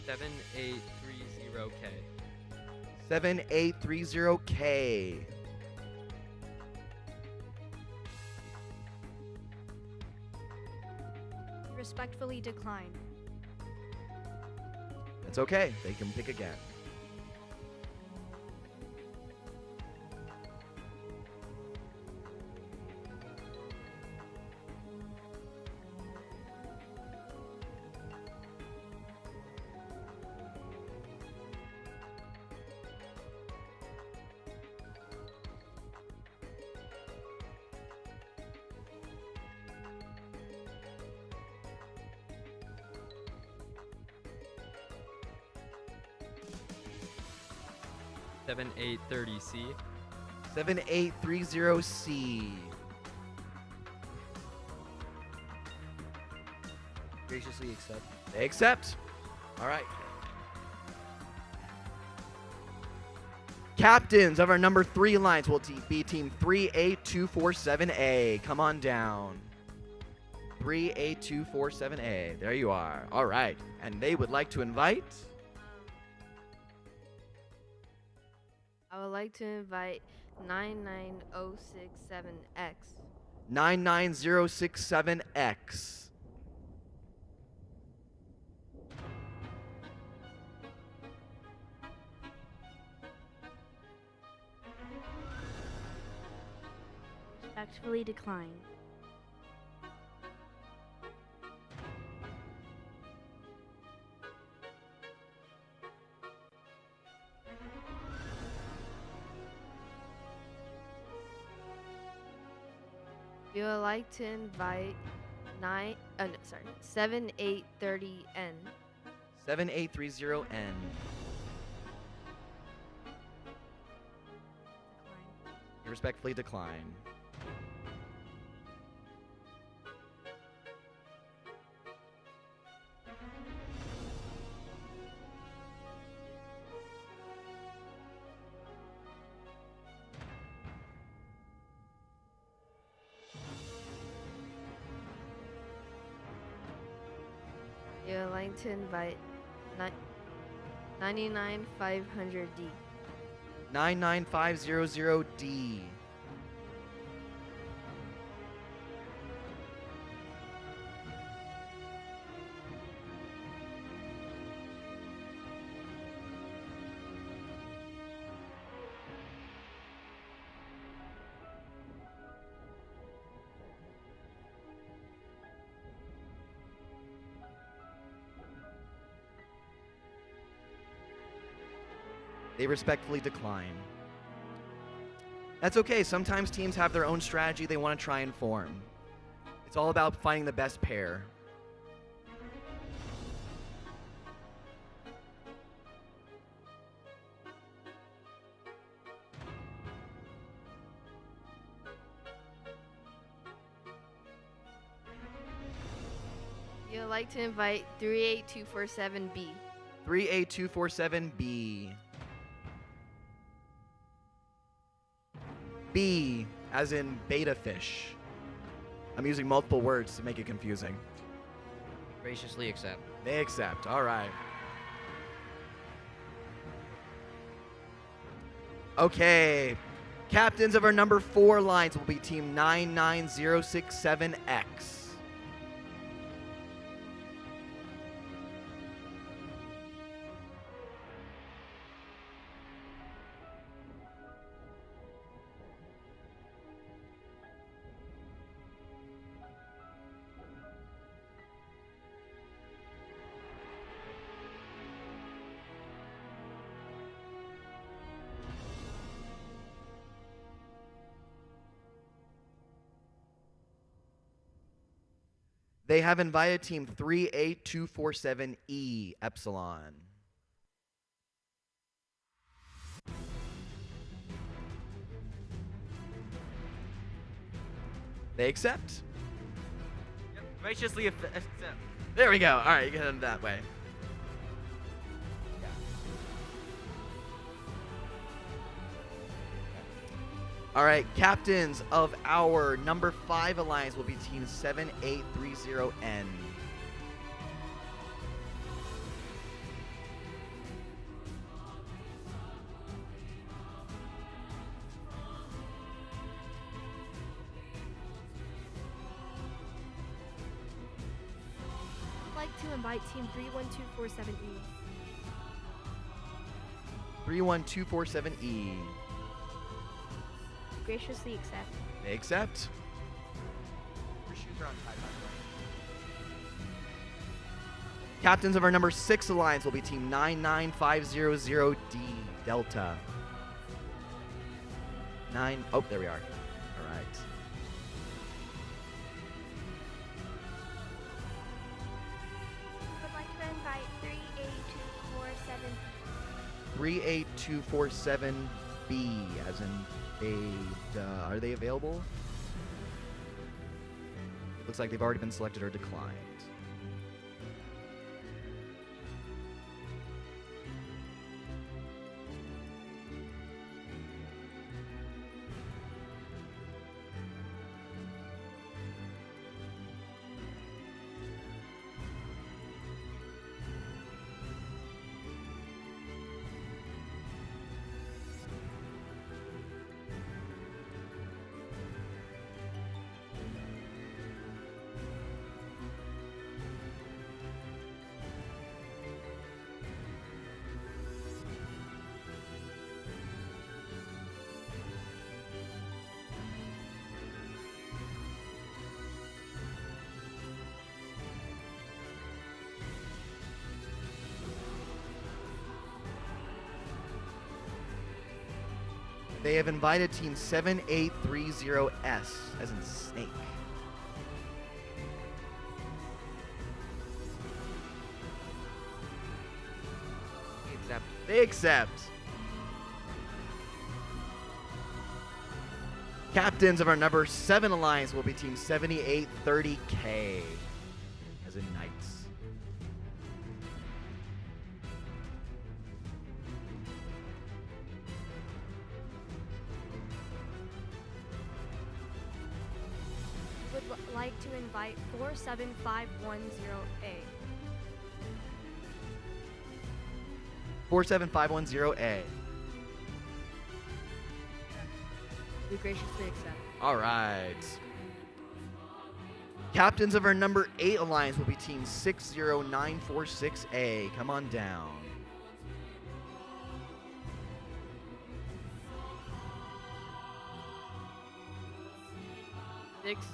7830K. 7830K. Respectfully decline. It's okay, they can pick again. Seven 7830C. 7830C. Graciously accept. They accept. All right. Captains of our number 3 alliance will be Team 38247A. Come on down. 38247A. There you are. All right. And they would like to invite... I would like to invite 99067X. 99067X. Respectfully decline. We would like to invite 7830N. 7830N. You respectfully decline. We would like to invite 99500D. 99500D. They respectfully decline. That's okay. Sometimes teams have their own strategy they want to try and form. It's all about finding the best pair. We would like to invite 38247B. 38247B. B, as in beta fish. I'm using multiple words to make it confusing. Graciously accept. They accept. All right. Okay. Captains of our number 4 lines will be team 99067X. They have invited team 38247E Epsilon. They accept. Graciously accept. There we go. All right, you get them that way. All right, captains of our number 5 alliance will be team 7830N. I'd like to invite team 31247E. 31247E. Graciously accept. They accept. Your shoes are untied, by the way. Captains of our number 6 alliance will be team 99500D Delta. Oh, there we are. All right. I'd like to invite 38247. 38247B, as in are they available? Looks like they've already been selected or declined. They have invited team 7830S, as in snake. Accept. They accept. Captains of our number 7 alliance will be team 7830K, as in knights. Would like to invite 47510A. 47510A. We graciously accept. All right. Captains of our number 8 alliance will be team 60946A. Come on down. Six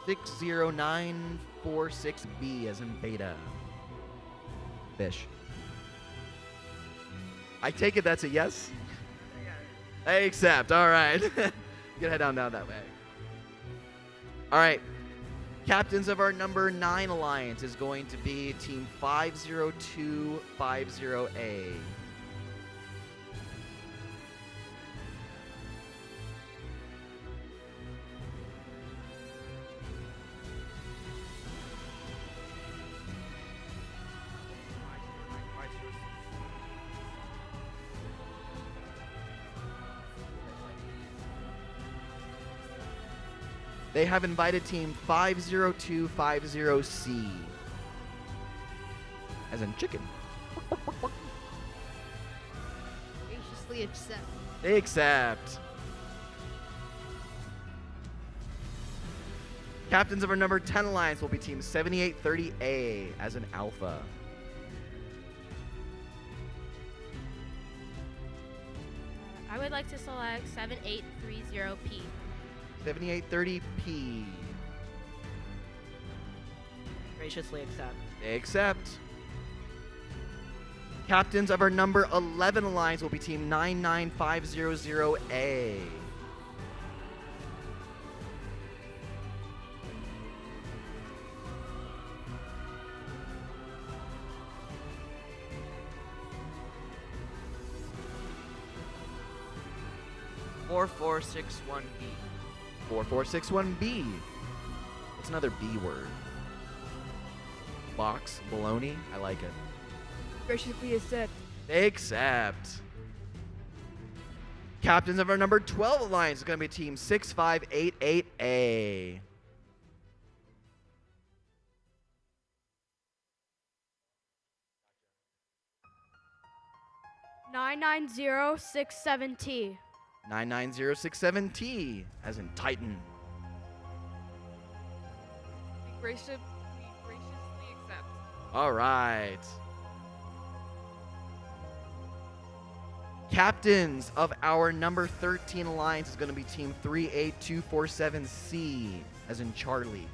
60946B as in beta. Fish. I take it that's a yes? They accept. All right. You can head down that way. All right. Captains of our number 9 alliance is going to be team 50250A. They have invited team 50250C. As in chicken. Graciously accept. They accept. Captains of our number 10 alliance will be team 7830A as an alpha. I would like to select 7830P. 7830P. Graciously accept. They accept. Captains of our number 11 alliance will be team 99500A. B. 4461B. What's another B word? Box, baloney. I like it. Graciously accept. They accept. Captains of our number 12 alliance is going to be team 6588A. Nine 99067T. 99067T, as in Titan. We graciously accept. All right. Captains of our number 13 alliance is going to be team 38247C, as in Charlie.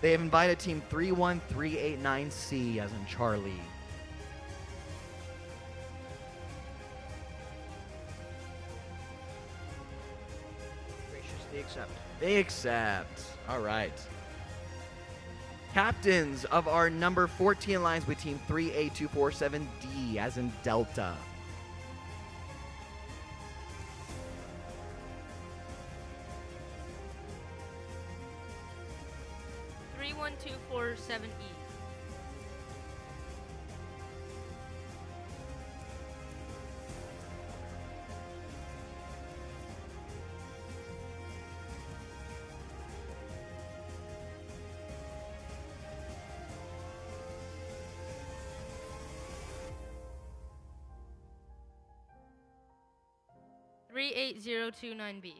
They have invited team 31389C, as in Charlie. Graciously accept. They accept. All right. Captains of our number 14 alliance with team 38247D, as in Delta. E. 38029B.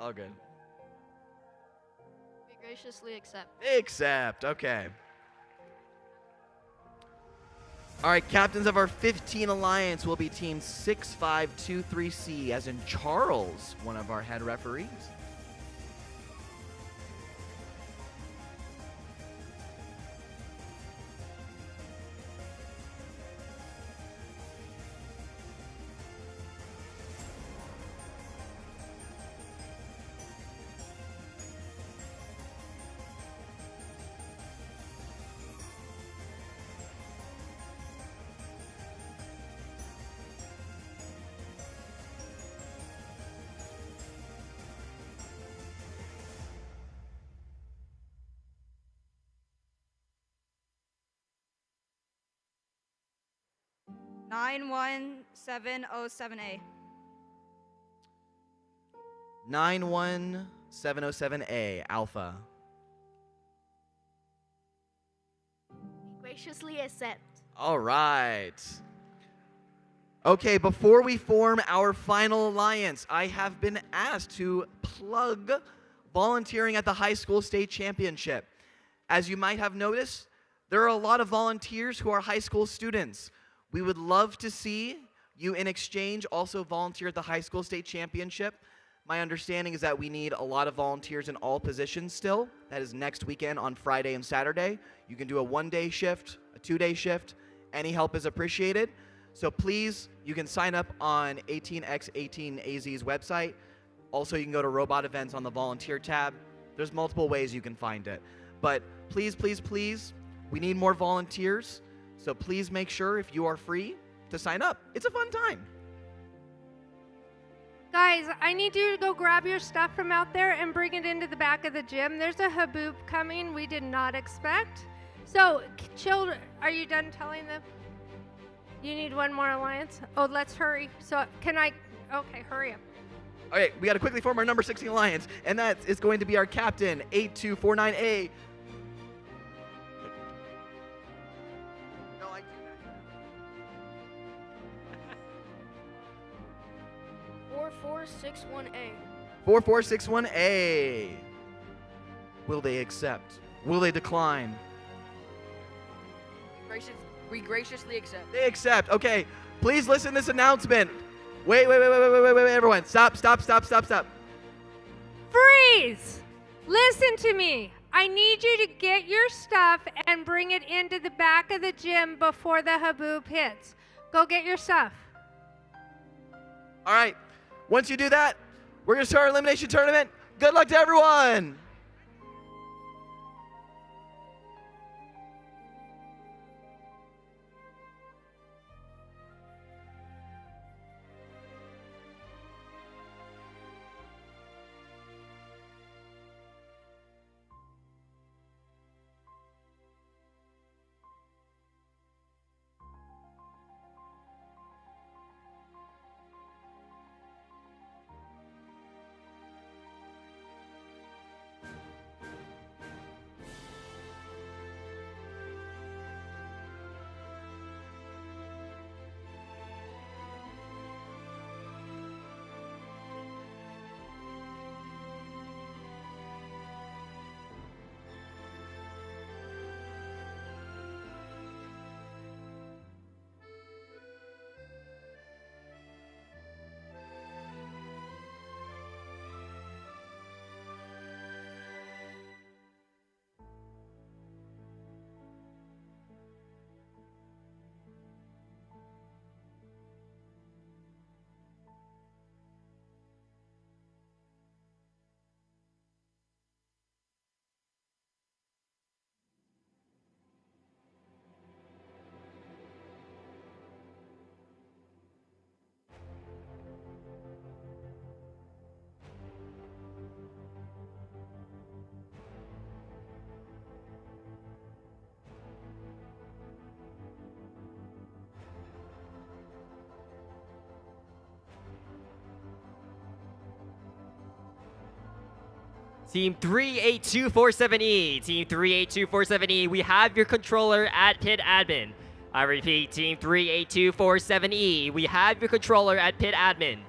All good. We graciously accept. Accept. Okay. All right, captains of our 15 alliance will be team 6523C, as in Charles, one of our head referees. Nine one 707A. 91707A, Alpha. Graciously accept. All right. Okay, before we form our final alliance, I have been asked to plug volunteering at the high school state championship. As you might have noticed, there are a lot of volunteers who are high school students. We would love to see you in exchange also volunteer at the high school state championship. My understanding is that we need a lot of volunteers in all positions still. That is next weekend on Friday and Saturday. You can do a 1-day shift, a 2-day shift. Any help is appreciated. So please, you can sign up on 18x18az's website. Also, you can go to Robot Events on the volunteer tab. There's multiple ways you can find it. But please, please, please, we need more volunteers. So please make sure, if you are free, to sign up. It's a fun time. Guys, I need you to go grab your stuff from out there and bring it into the back of the gym. There's a haboop coming we did not expect. So, children, are you done telling them? You need one more alliance? Oh, let's hurry. So, okay, hurry up. Okay, we got to quickly form our number 16 alliance, and that is going to be our captain, 8249A. 4461A. 4461A. Will they accept? Will they decline? We graciously accept. They accept. Okay, please listen to this announcement. Wait, everyone. Stop. Freeze! Listen to me. I need you to get your stuff and bring it into the back of the gym before the haboop hits. Go get your stuff. All right. Once you do that, we're going to start our elimination tournament. Good luck to everyone. Team 38247E. Team 38247E, we have your controller at pit admin. I repeat, Team 38247E, we have your controller at pit admin.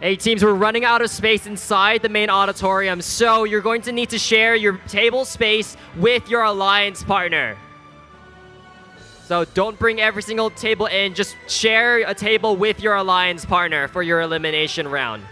Hey teams, we're running out of space inside the main auditorium, so you're going to need to share your table space with your alliance partner. So don't bring every single table in, just share a table with your alliance partner for your elimination round.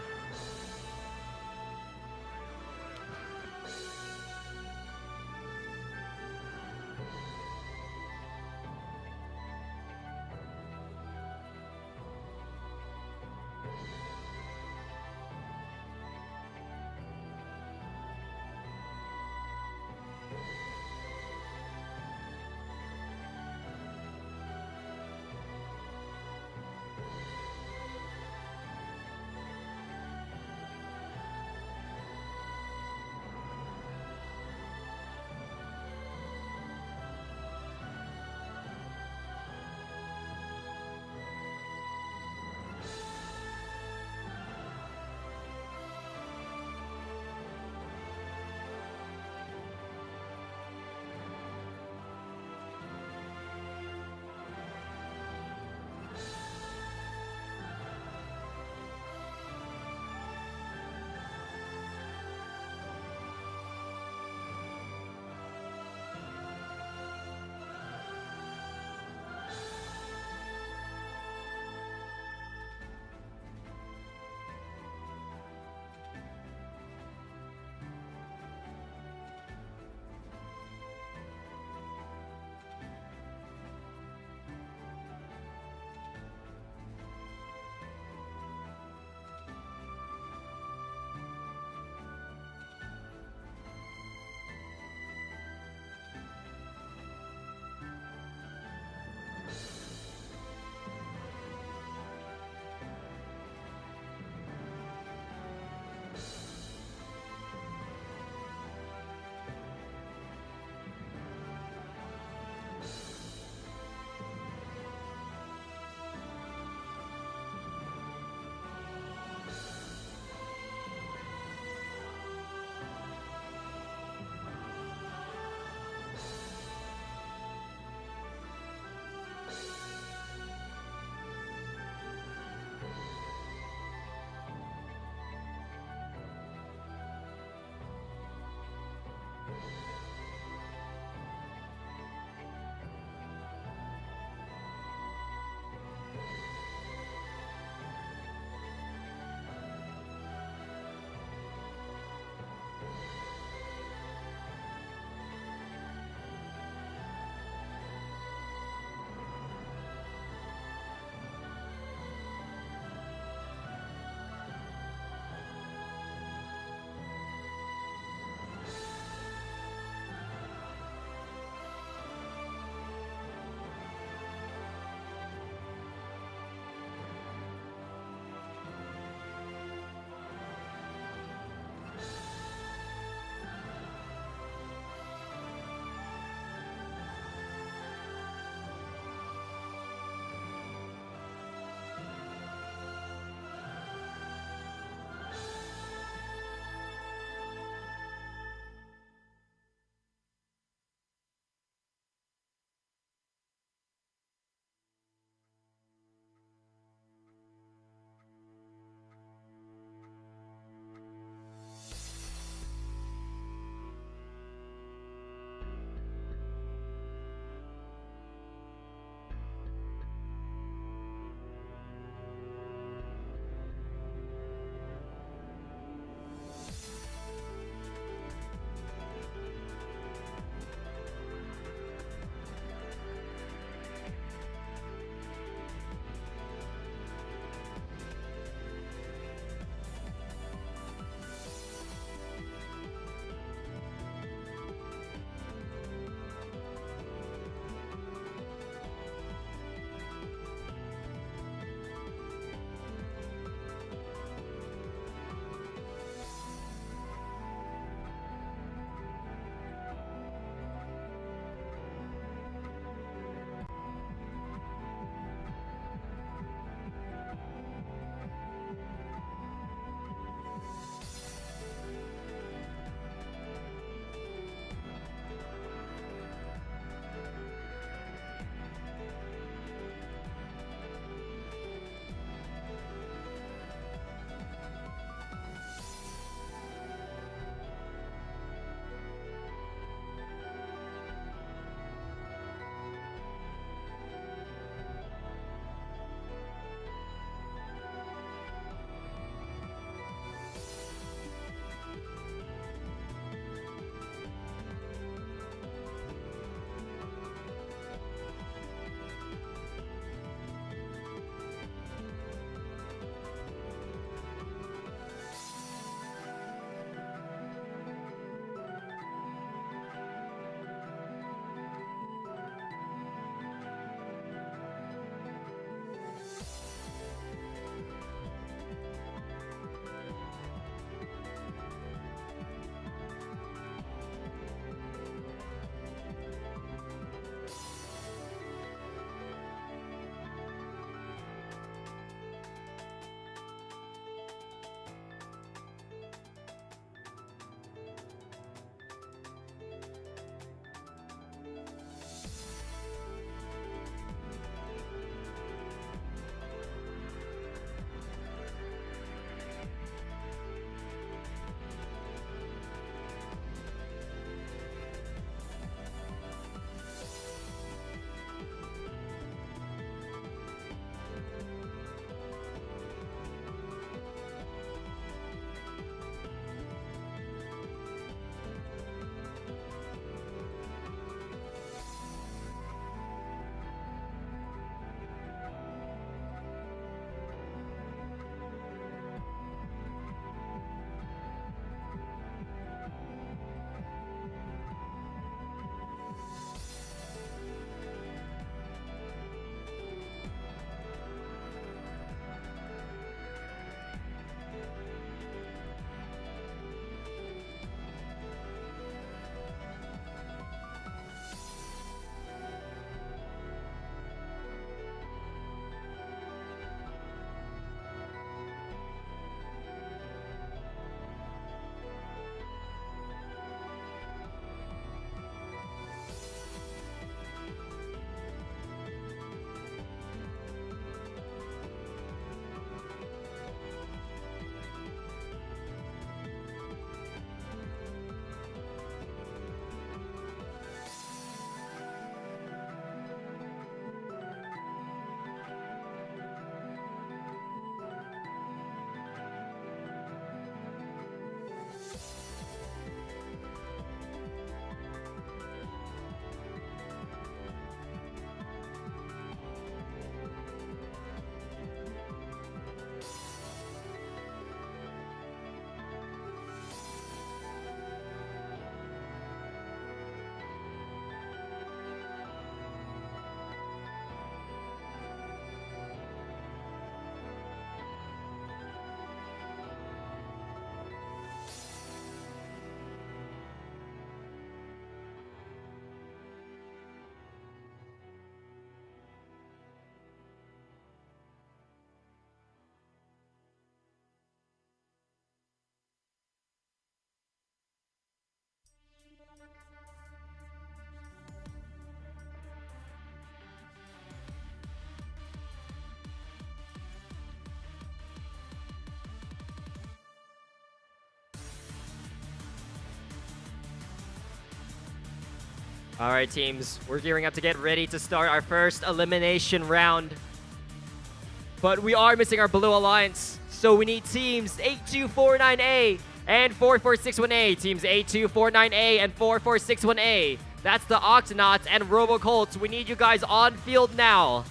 All right, teams, we're gearing up to get ready to start our first elimination round. But we are missing our Blue Alliance, so we need teams 8249A and 4461A. Teams 8249A and 4461A. That's the Octonauts and RoboColts. We need you guys on field now.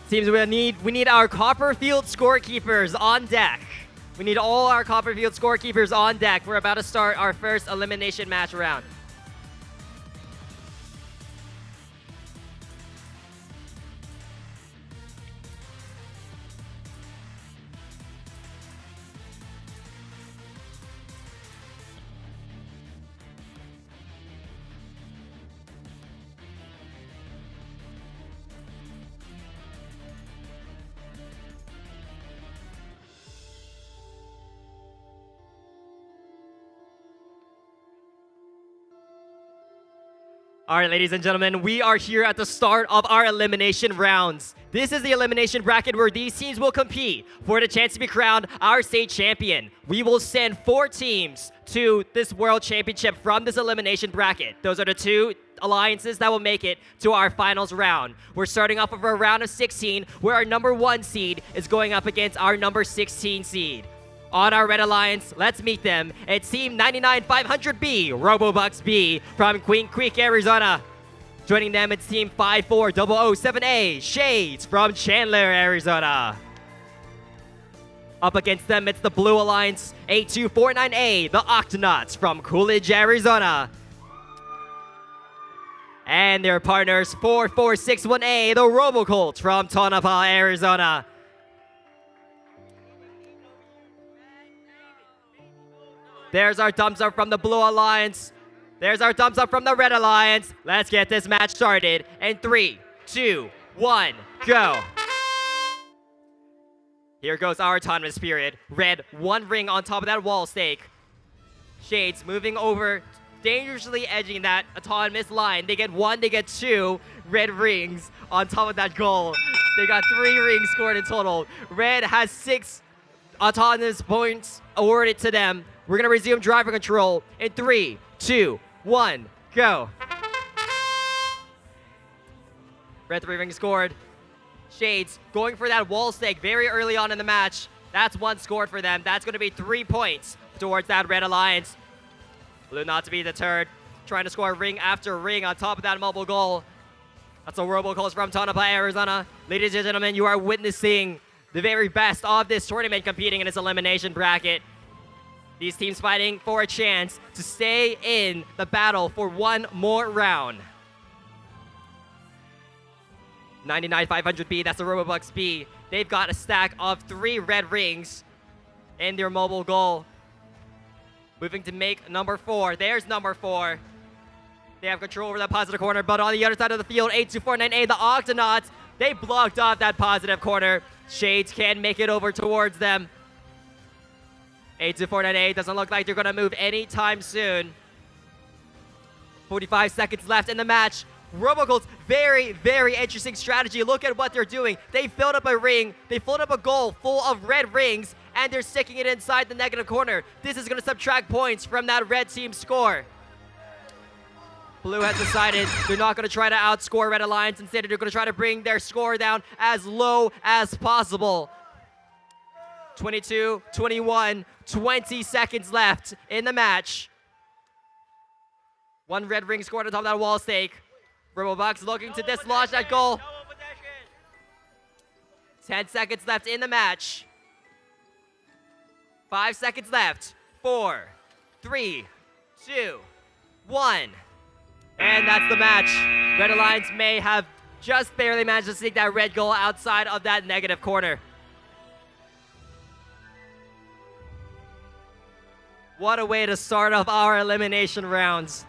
Teams, we need our Copperfield scorekeepers on deck. We need all our Copperfield scorekeepers on deck. We're about to start our first elimination match round. All right, ladies and gentlemen, we are here at the start of our elimination rounds. This is the elimination bracket where these teams will compete for the chance to be crowned our state champion. We will send 4 teams to this world championship from this elimination bracket. Those are the 2 alliances that will make it to our finals round. We're starting off with a round of 16 where our number 1 seed is going up against our number 16 seed. On our Red Alliance, let's meet them. It's Team 99500B, Robobucks B from Queen Creek, Arizona. Joining them, it's Team 54007A, Shades from Chandler, Arizona. Up against them, it's the Blue Alliance, 8249A, the Octonauts from Coolidge, Arizona. And their partners, 4461A, the RoboColts from Tonopah, Arizona. There's our thumbs up from the Blue Alliance. There's our thumbs up from the Red Alliance. Let's get this match started. In 3, 2, 1, go. Here goes our autonomous period. Red, 1 ring on top of that wall stake. Shades moving over, dangerously edging that autonomous line. They get 1, they get 2 red rings on top of that goal. They got 3 rings scored in total. Red has 6 autonomous points awarded to them. We're going to resume driver control in 3, 2, 1, go. Red 3 rings scored. Shades going for that wall stake very early on in the match. That's 1 scored for them. That's going to be 3 points towards that Red Alliance. Blue not to be deterred. Trying to score ring after ring on top of that mobile goal. That's a RoboColts from Tonopah, Arizona. Ladies and gentlemen, you are witnessing the very best of this tournament competing in this elimination bracket. These teams fighting for a chance to stay in the battle for 1 more round. 99500B, that's the Robobucks B. They've got a stack of 3 red rings in their mobile goal. Moving to make number 4. There's number 4. They have control over that positive corner, but on the other side of the field, 8249A, the Octonauts, They blocked off that positive corner. Shades can make it over towards them. 82498 doesn't look like they're going to move anytime soon. 45 seconds left in the match. Robogold's very, very interesting strategy. Look at what they're doing. They filled up a ring. They filled up a goal full of red rings, and they're sticking it inside the negative corner. This is going to subtract points from that red team score. Blue has decided they're not going to try to outscore Red Alliance. Instead, they're going to try to bring their score down as low as possible. 22, 21, 20 seconds left in the match. One red ring scored on top of that wall stake. Robobucks looking to dislodge that goal. 10 seconds left in the match. 5 seconds left. 4, 3, 2, 1. And that's the match. Red Alliance may have just barely managed to sneak that red goal outside of that negative corner. What a way to start off our elimination rounds.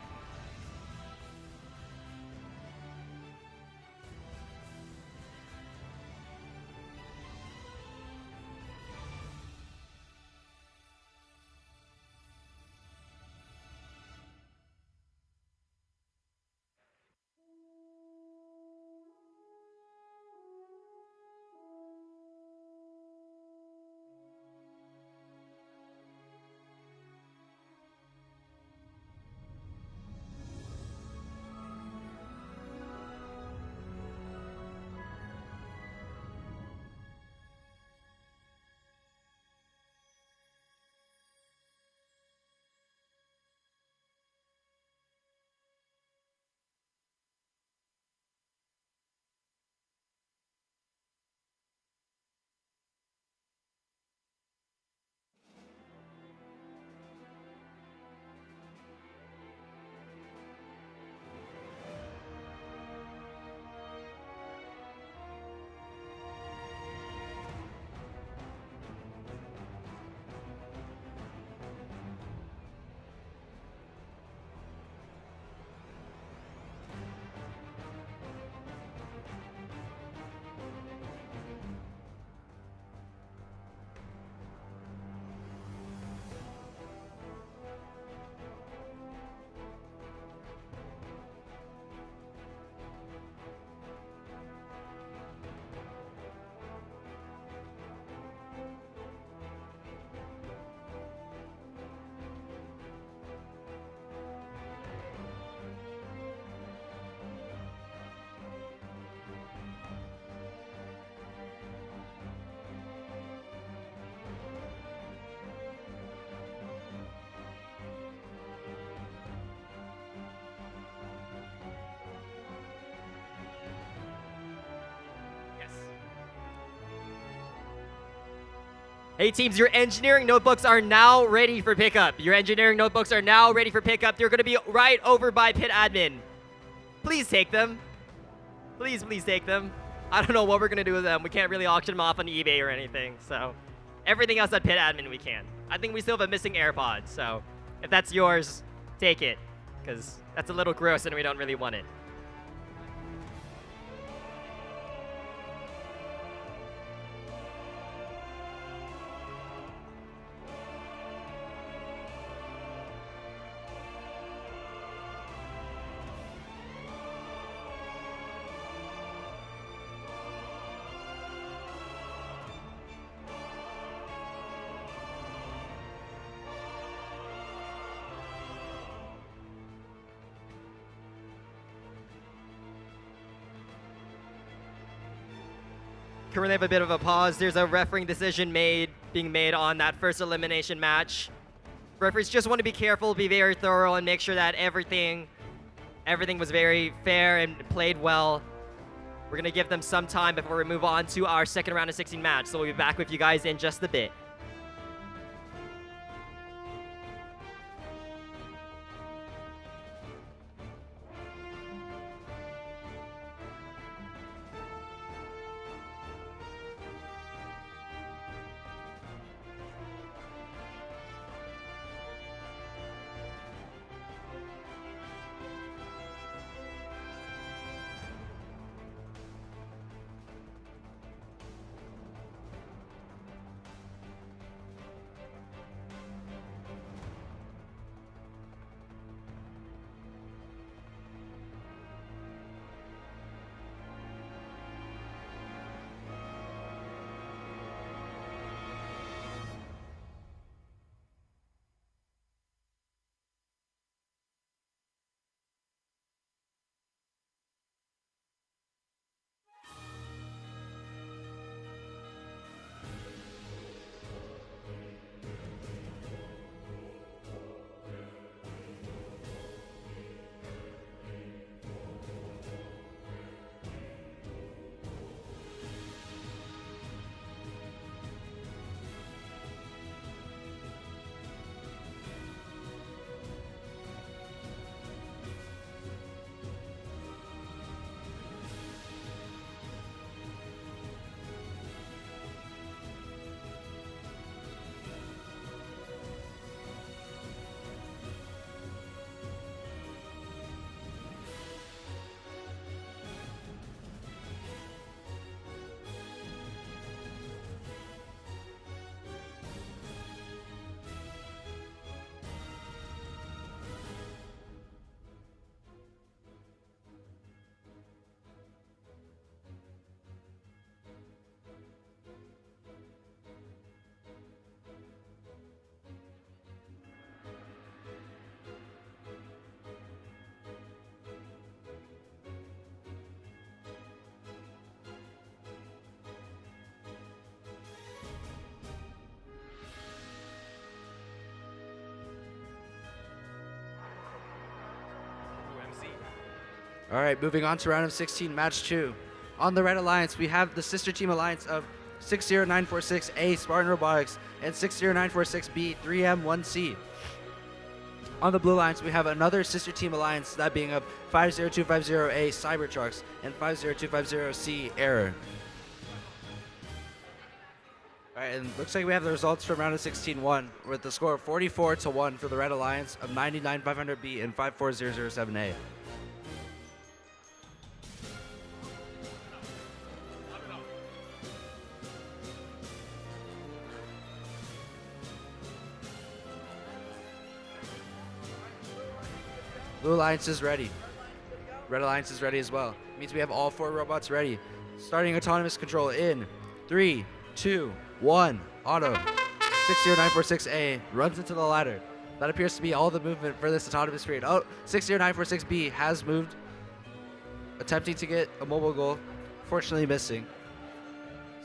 Hey teams, your engineering notebooks are now ready for pickup. Your engineering notebooks are now ready for pickup. They're going to be right over by pit admin. Please take them. Please take them. I don't know what we're going to do with them. We can't really auction them off on eBay or anything. So everything else at pit admin we can. I think we still have a missing AirPod. So if that's yours, take it. Because that's a little gross and we don't really want it. Currently have a bit of a pause. There's a refereeing decision being made on that first elimination match. Referees just want to be careful, be very thorough, and make sure that everything was very fair and played well. We're going to give them some time before we move on to our second round of 16 match. So we'll be back with you guys in just a bit. All right, moving on to round of 16, match 2. On the Red Alliance, we have the sister team alliance of 60946A Spartan Robotics and 60946B 3M1C. On the Blue Alliance, we have another sister team alliance, that being of 50250A Cybertrucks and 50250C Error. All right, and looks like we have the results from round of 16-1 with the score of 44-1 for the Red Alliance of 99500B and 54007A. Blue Alliance is ready. Red Alliance is ready as well. It means we have all 4 robots ready. Starting autonomous control in 3, 2, 1. Auto. 60946A runs into the ladder. That appears to be all the movement for this autonomous period. Oh, 60946B has moved, attempting to get a mobile goal. Fortunately missing.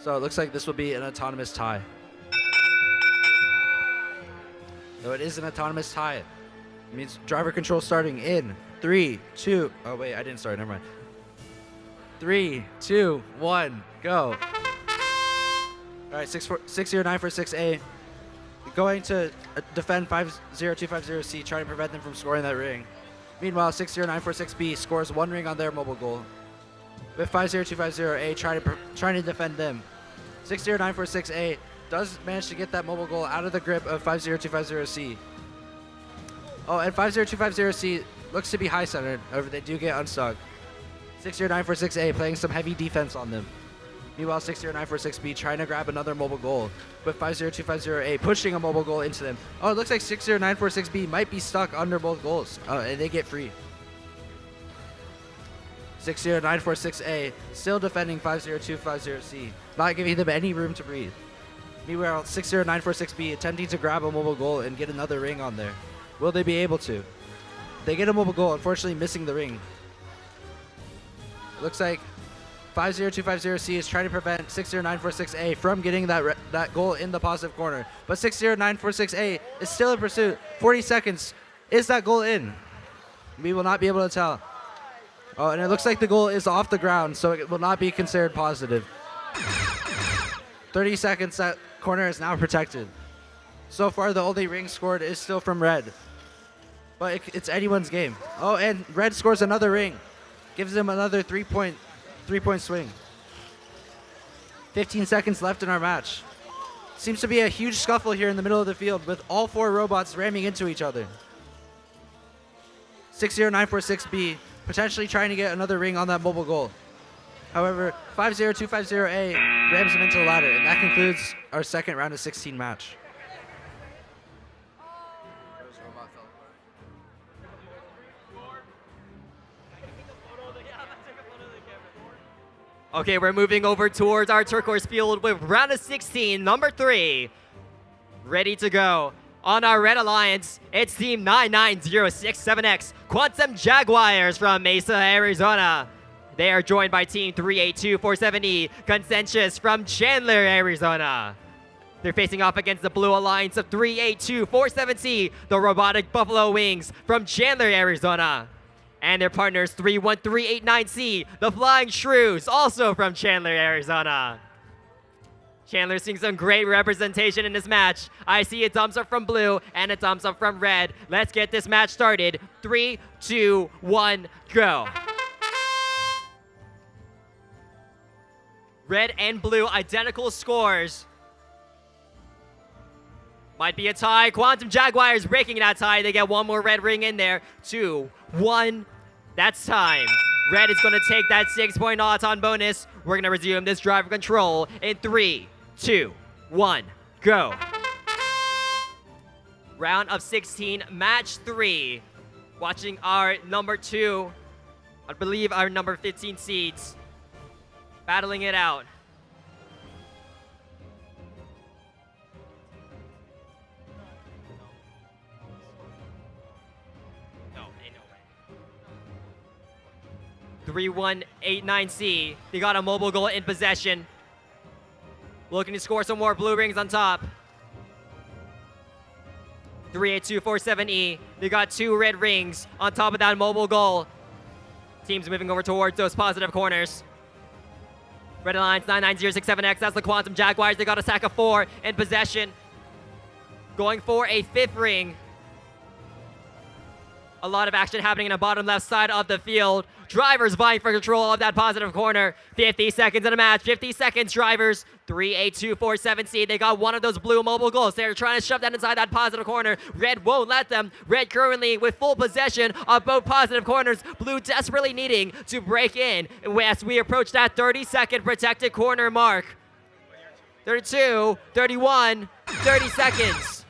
So it looks like this will be an autonomous tie. So it is an autonomous tie. It means driver control starting in 3, 2. Oh wait, I didn't start. Never mind. 3, 2, 1, go. All right, 60946A going to defend 50250C, trying to prevent them from scoring that ring. Meanwhile, 60946B scores 1 ring on their mobile goal, with 50250A trying to defend them. 60946A does manage to get that mobile goal out of the grip of 50250C. Oh, and 50250C looks to be high-centered. However, they do get unstuck. 60946A playing some heavy defense on them. Meanwhile, 60946B trying to grab another mobile goal, with 50250A pushing a mobile goal into them. Oh, it looks like 60946B might be stuck under both goals, and they get free. 60946A still defending 50250C, not giving them any room to breathe. Meanwhile, 60946B attempting to grab a mobile goal and get another ring on there. Will they be able to? They get a mobile goal, unfortunately missing the ring. Looks like 50250C is trying to prevent 60946A from getting that goal in the positive corner. But 60946A is still in pursuit. 40 seconds. Is that goal in? We will not be able to tell. Oh, and it looks like the goal is off the ground, so it will not be considered positive. 30 seconds, that corner is now protected. So far, the only ring scored is still from Red. But it's anyone's game. Oh, and Red scores another ring. Gives them another three-point swing. 15 seconds left in our match. Seems to be a huge scuffle here in the middle of the field with all 4 robots ramming into each other. 60946B potentially trying to get another ring on that mobile goal. However, 50250A rams him into the ladder, and that concludes our second round of 16 match. Okay, we're moving over towards our turquoise field with round of 16, number 3. Ready to go. On our Red Alliance, it's Team 99067X, Quantum Jaguars from Mesa, Arizona. They are joined by Team 38247E, Conscientious from Chandler, Arizona. They're facing off against the Blue Alliance of 38247C, the Robotic Buffalo Wings from Chandler, Arizona. And their partners 31389C, the Flying Shrews, also from Chandler, Arizona. Chandler seeing some great representation in this match. I see a thumbs up from Blue and a thumbs up from Red. Let's get this match started. 3, 2, 1, go. Red and Blue, identical scores. Might be a tie. Quantum Jaguars breaking that tie. They get one more red ring in there. 2, 1. That's time. Red is going to take that 6-point Auton bonus. We're going to resume this driver control in 3, 2, 1, go. Round of 16, match 3. Watching our number 2, I believe our number 15 seeds, battling it out. No, ain't no way. 3189C, they got a mobile goal in possession. Looking to score some more blue rings on top. 38247E, they got 2 red rings on top of that mobile goal. Teams moving over towards those positive corners. Red Alliance 99067X, that's the Quantum Jaguars. They got a sack of 4 in possession. Going for a 5th ring. A lot of action happening in the bottom left side of the field. Drivers vying for control of that positive corner. 50 seconds in a match. 50 seconds, drivers. 3-8-2-4-7 They got one of those blue mobile goals. They're trying to shove that inside that positive corner. Red won't let them. Red currently with full possession of both positive corners. Blue desperately needing to break in as we approach that 30-second protected corner mark. 32, 31, 30 seconds.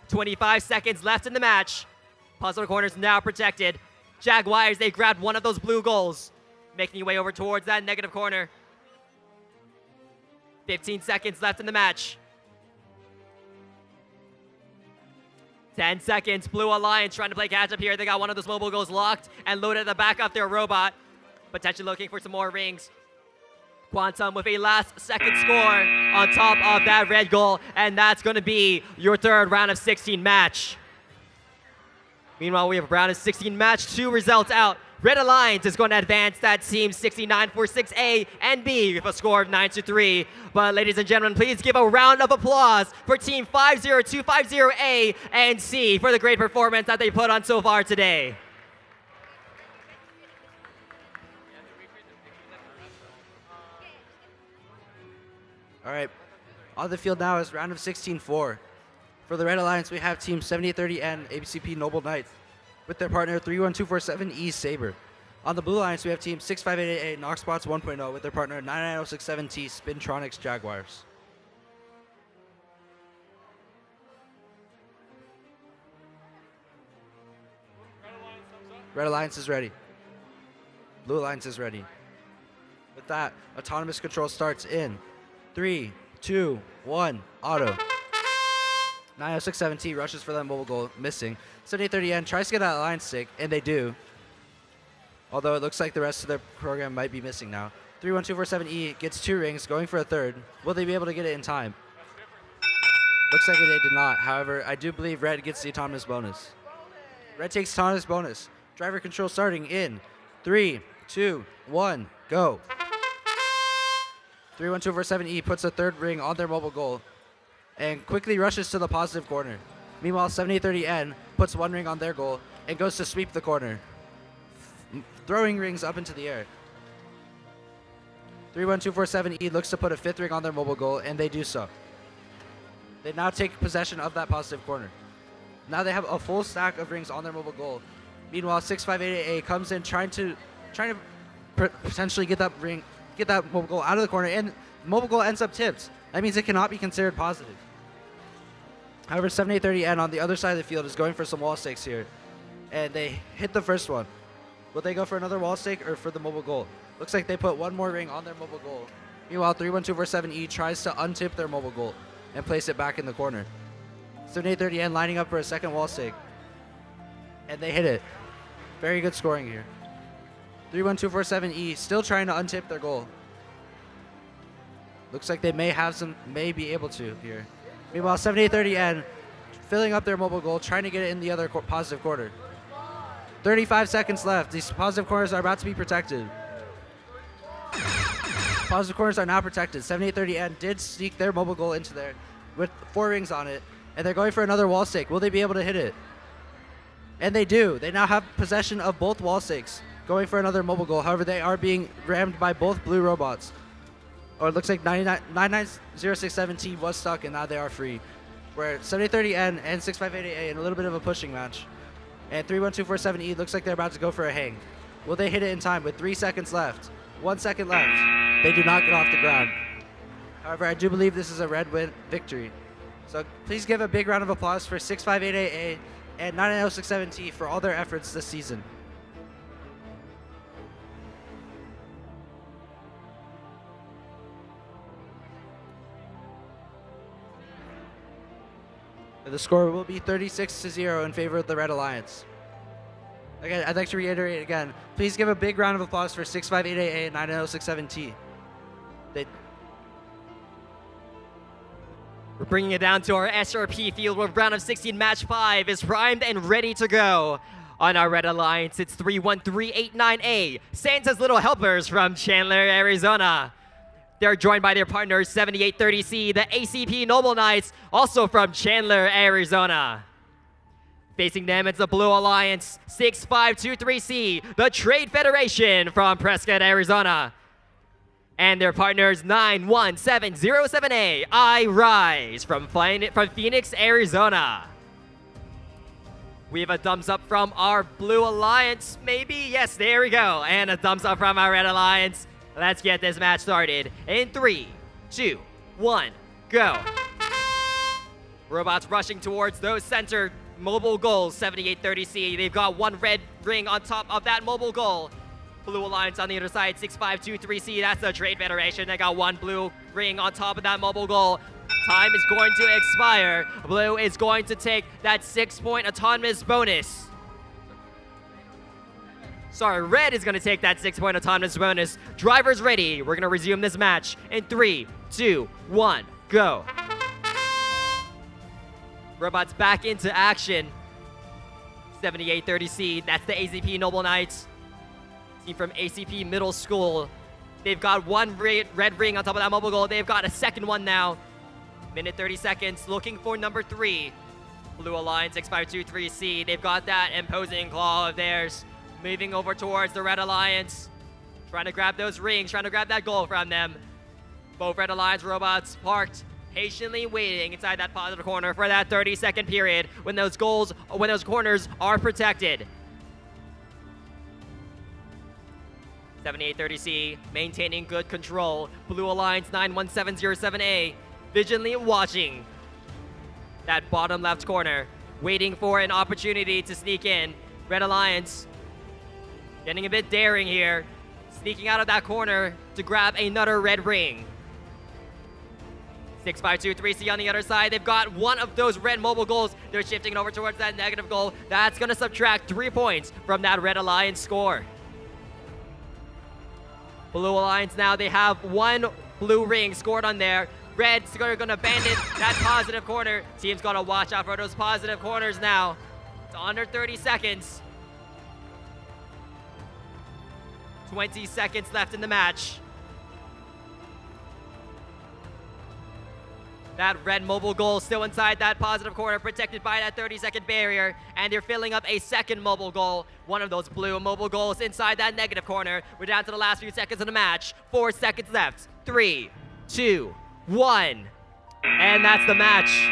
25 seconds left in the match. Puzzle corners now protected. Jaguars, they grabbed one of those blue goals, making your way over towards that negative corner. 15 seconds left in the match. 10 seconds. Blue Alliance trying to play catch up here. They got one of those mobile goals locked and loaded at the back of their robot. Potentially looking for some more rings. Quantum with a last second score on top of that red goal, and that's going to be your third round of 16 match. Meanwhile, we have round of 16 match, 2 results out. Red Alliance is going to advance that team 69-46A and B with a score of 9-3. But ladies and gentlemen, please give a round of applause for team 50250A and C for the great performance that they put on so far today. All right, on the field now is round of 16-4. For the Red Alliance, we have team 7830N ABCP Noble Knights with their partner 31247E Saber. On the Blue Alliance, we have team 6588A Knoxbots 1.0 with their partner 99067T Spintronics Jaguars. Red Alliance is ready. Blue Alliance is ready. With that, autonomous control starts in 3, 2, 1, auto. 90617 rushes for that mobile goal, missing. 7830N tries to get that line stick, and they do. Although it looks like the rest of their program might be missing now. 31247E gets 2 rings, going for a third. Will they be able to get it in time? Looks like they did not. However, I do believe Red gets the autonomous bonus. Red takes autonomous bonus. Driver control starting in 3, 2, 1, go. 31247E puts a third ring on their mobile goal and quickly rushes to the positive corner. Meanwhile, 7830N puts 1 ring on their goal and goes to sweep the corner, throwing rings up into the air. 31247E looks to put a 5th ring on their mobile goal, and they do so. They now take possession of that positive corner. Now they have a full stack of rings on their mobile goal. Meanwhile, 6588A comes in trying to potentially get that mobile goal out of the corner, and mobile goal ends up tipped. That means it cannot be considered positive. However, 7830N on the other side of the field is going for some wall stakes here, and they hit the first one. Will they go for another wall stake or for the mobile goal? Looks like they put 1 more ring on their mobile goal. Meanwhile, 31247E tries to untip their mobile goal and place it back in the corner. 7830N lining up for a second wall stake, and they hit it. Very good scoring here. 31247E still trying to untip their goal. Looks like they may be able to here. Meanwhile, 7830N filling up their mobile goal, trying to get it in the other positive corner. 35 seconds left. These positive corners are about to be protected. Positive corners are now protected. 7830N did sneak their mobile goal into there with 4 rings on it, and they're going for another wall stake. Will they be able to hit it? And they do. They now have possession of both wall stakes, going for another mobile goal. However, they are being rammed by both blue robots. Or it looks like 99067T was stuck, and now they are free. Where 7030N and 6588A in a little bit of a pushing match. And 31247E looks like they're about to go for a hang. Will they hit it in time with 3 seconds left? 1 second left. They do not get off the ground. However, I do believe this is a red win victory. So please give a big round of applause for 6588A and 99067T for all their efforts this season. The score will be 36-0 in favor of the Red Alliance. Again, I'd like to reiterate again, please give a big round of applause for 6588A and 99067T. We're bringing it down to our SRP field where round of 16 match 5 is primed and ready to go. On our Red Alliance, it's 31389A, Santa's Little Helpers from Chandler, Arizona. They're joined by their partners 7830C, the ACP Noble Knights, also from Chandler, Arizona. Facing them, it's the Blue Alliance 6523C, the Trade Federation from Prescott, Arizona. And their partners 91707A, I Rise from Phoenix, Arizona. We have a thumbs up from our Blue Alliance, maybe? Yes, there we go. And a thumbs up from our Red Alliance. Let's get this match started in 3, 2, 1, go. Robots rushing towards those center mobile goals, 7830C. They've got one red ring on top of that mobile goal. Blue Alliance on the other side, 6523C. That's the Trade Federation. They got one blue ring on top of that mobile goal. Time is going to expire. Blue is going to take that 6-point autonomous bonus. Sorry, Red is going to take that 6-point autonomous bonus. Drivers ready. We're going to resume this match in 3, 2, 1, go. Robots back into action. 7830C, that's the ACP Noble Knights. Team from ACP Middle School. They've got one red ring on top of that mobile goal. They've got a second one now. Minute 30 seconds, looking for number 3. Blue Alliance 6523C. They've got that imposing claw of theirs. Moving over towards the Red Alliance. Trying to grab those rings, trying to grab that goal from them. Both Red Alliance robots parked, patiently waiting inside that positive corner for that 30-second period when those corners are protected. 7830C maintaining good control. Blue Alliance 91707A vigilantly watching that bottom left corner, waiting for an opportunity to sneak in. Red Alliance getting a bit daring here, sneaking out of that corner to grab another red ring. 6523C on the other side. They've got one of those red mobile goals. They're shifting over towards that negative goal. That's going to subtract 3 points from that Red Alliance score. Blue Alliance now, they have one blue ring scored on there. Red's going to abandon that positive corner. Team's got to watch out for those positive corners now. It's under 30 seconds. 20 seconds left in the match. That red mobile goal still inside that positive corner, protected by that 30-second barrier, and they're filling up a second mobile goal. One of those blue mobile goals inside that negative corner. We're down to the last few seconds of the match. 4 seconds left. 3, 2, 1. And that's the match.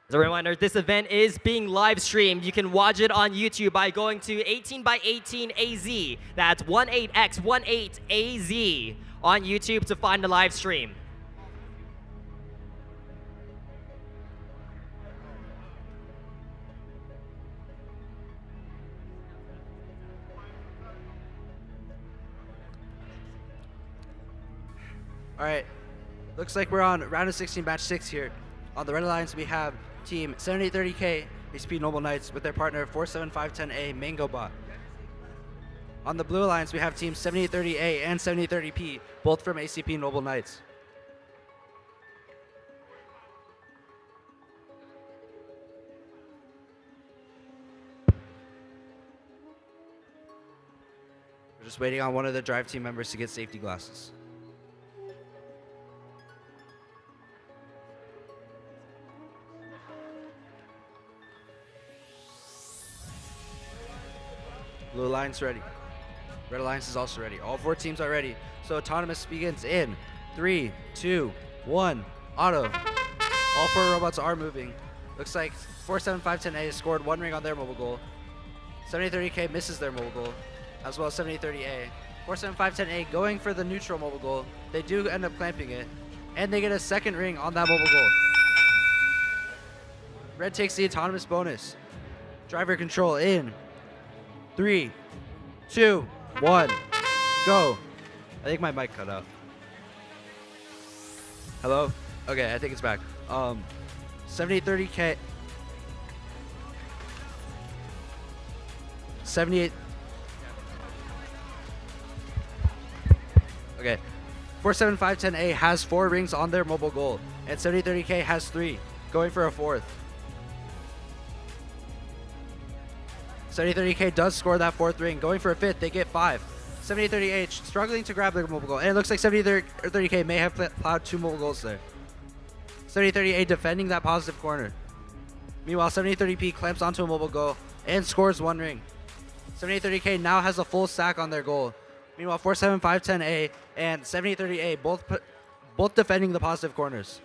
As a reminder, this event is being live streamed. You can watch it on YouTube by going to 18x18AZ. That's 18x18AZ on YouTube to find the live stream. All right, looks like we're on round of 16, match 6 here. On the Red Alliance, we have Team 7830K, ACP Noble Knights, with their partner 47510A Mango Bot. On the Blue Alliance, we have Team 7830A and 7830P, both from ACP Noble Knights. We're just waiting on one of the drive team members to get safety glasses. Blue Alliance ready. Red Alliance is also ready. All 4 teams are ready. So autonomous begins in 3, 2, 1. Auto. All 4 robots are moving. Looks like 47510A has scored 1 ring on their mobile goal. 7830K misses their mobile goal, as well as 7830A. 47510A going for the neutral mobile goal. They do end up clamping it, and they get a second ring on that mobile goal. Red takes the autonomous bonus. Driver control in 3, 2, 1, go. I think my mic cut out. Hello? Okay, I think it's back. 7830K. 78. Okay. 47510A has 4 rings on their mobile goal, and 7030K has 3, going for a 4th. 7030K does score that 4th ring, going for a 5th. They get 5. 7030H struggling to grab their mobile goal, and it looks like 7030K may have plowed 2 mobile goals there. 7030A defending that positive corner. Meanwhile, 7030P clamps onto a mobile goal and scores 1 ring. 7030K now has a full stack on their goal. Meanwhile, 47510A and 7830A both defending the positive corners.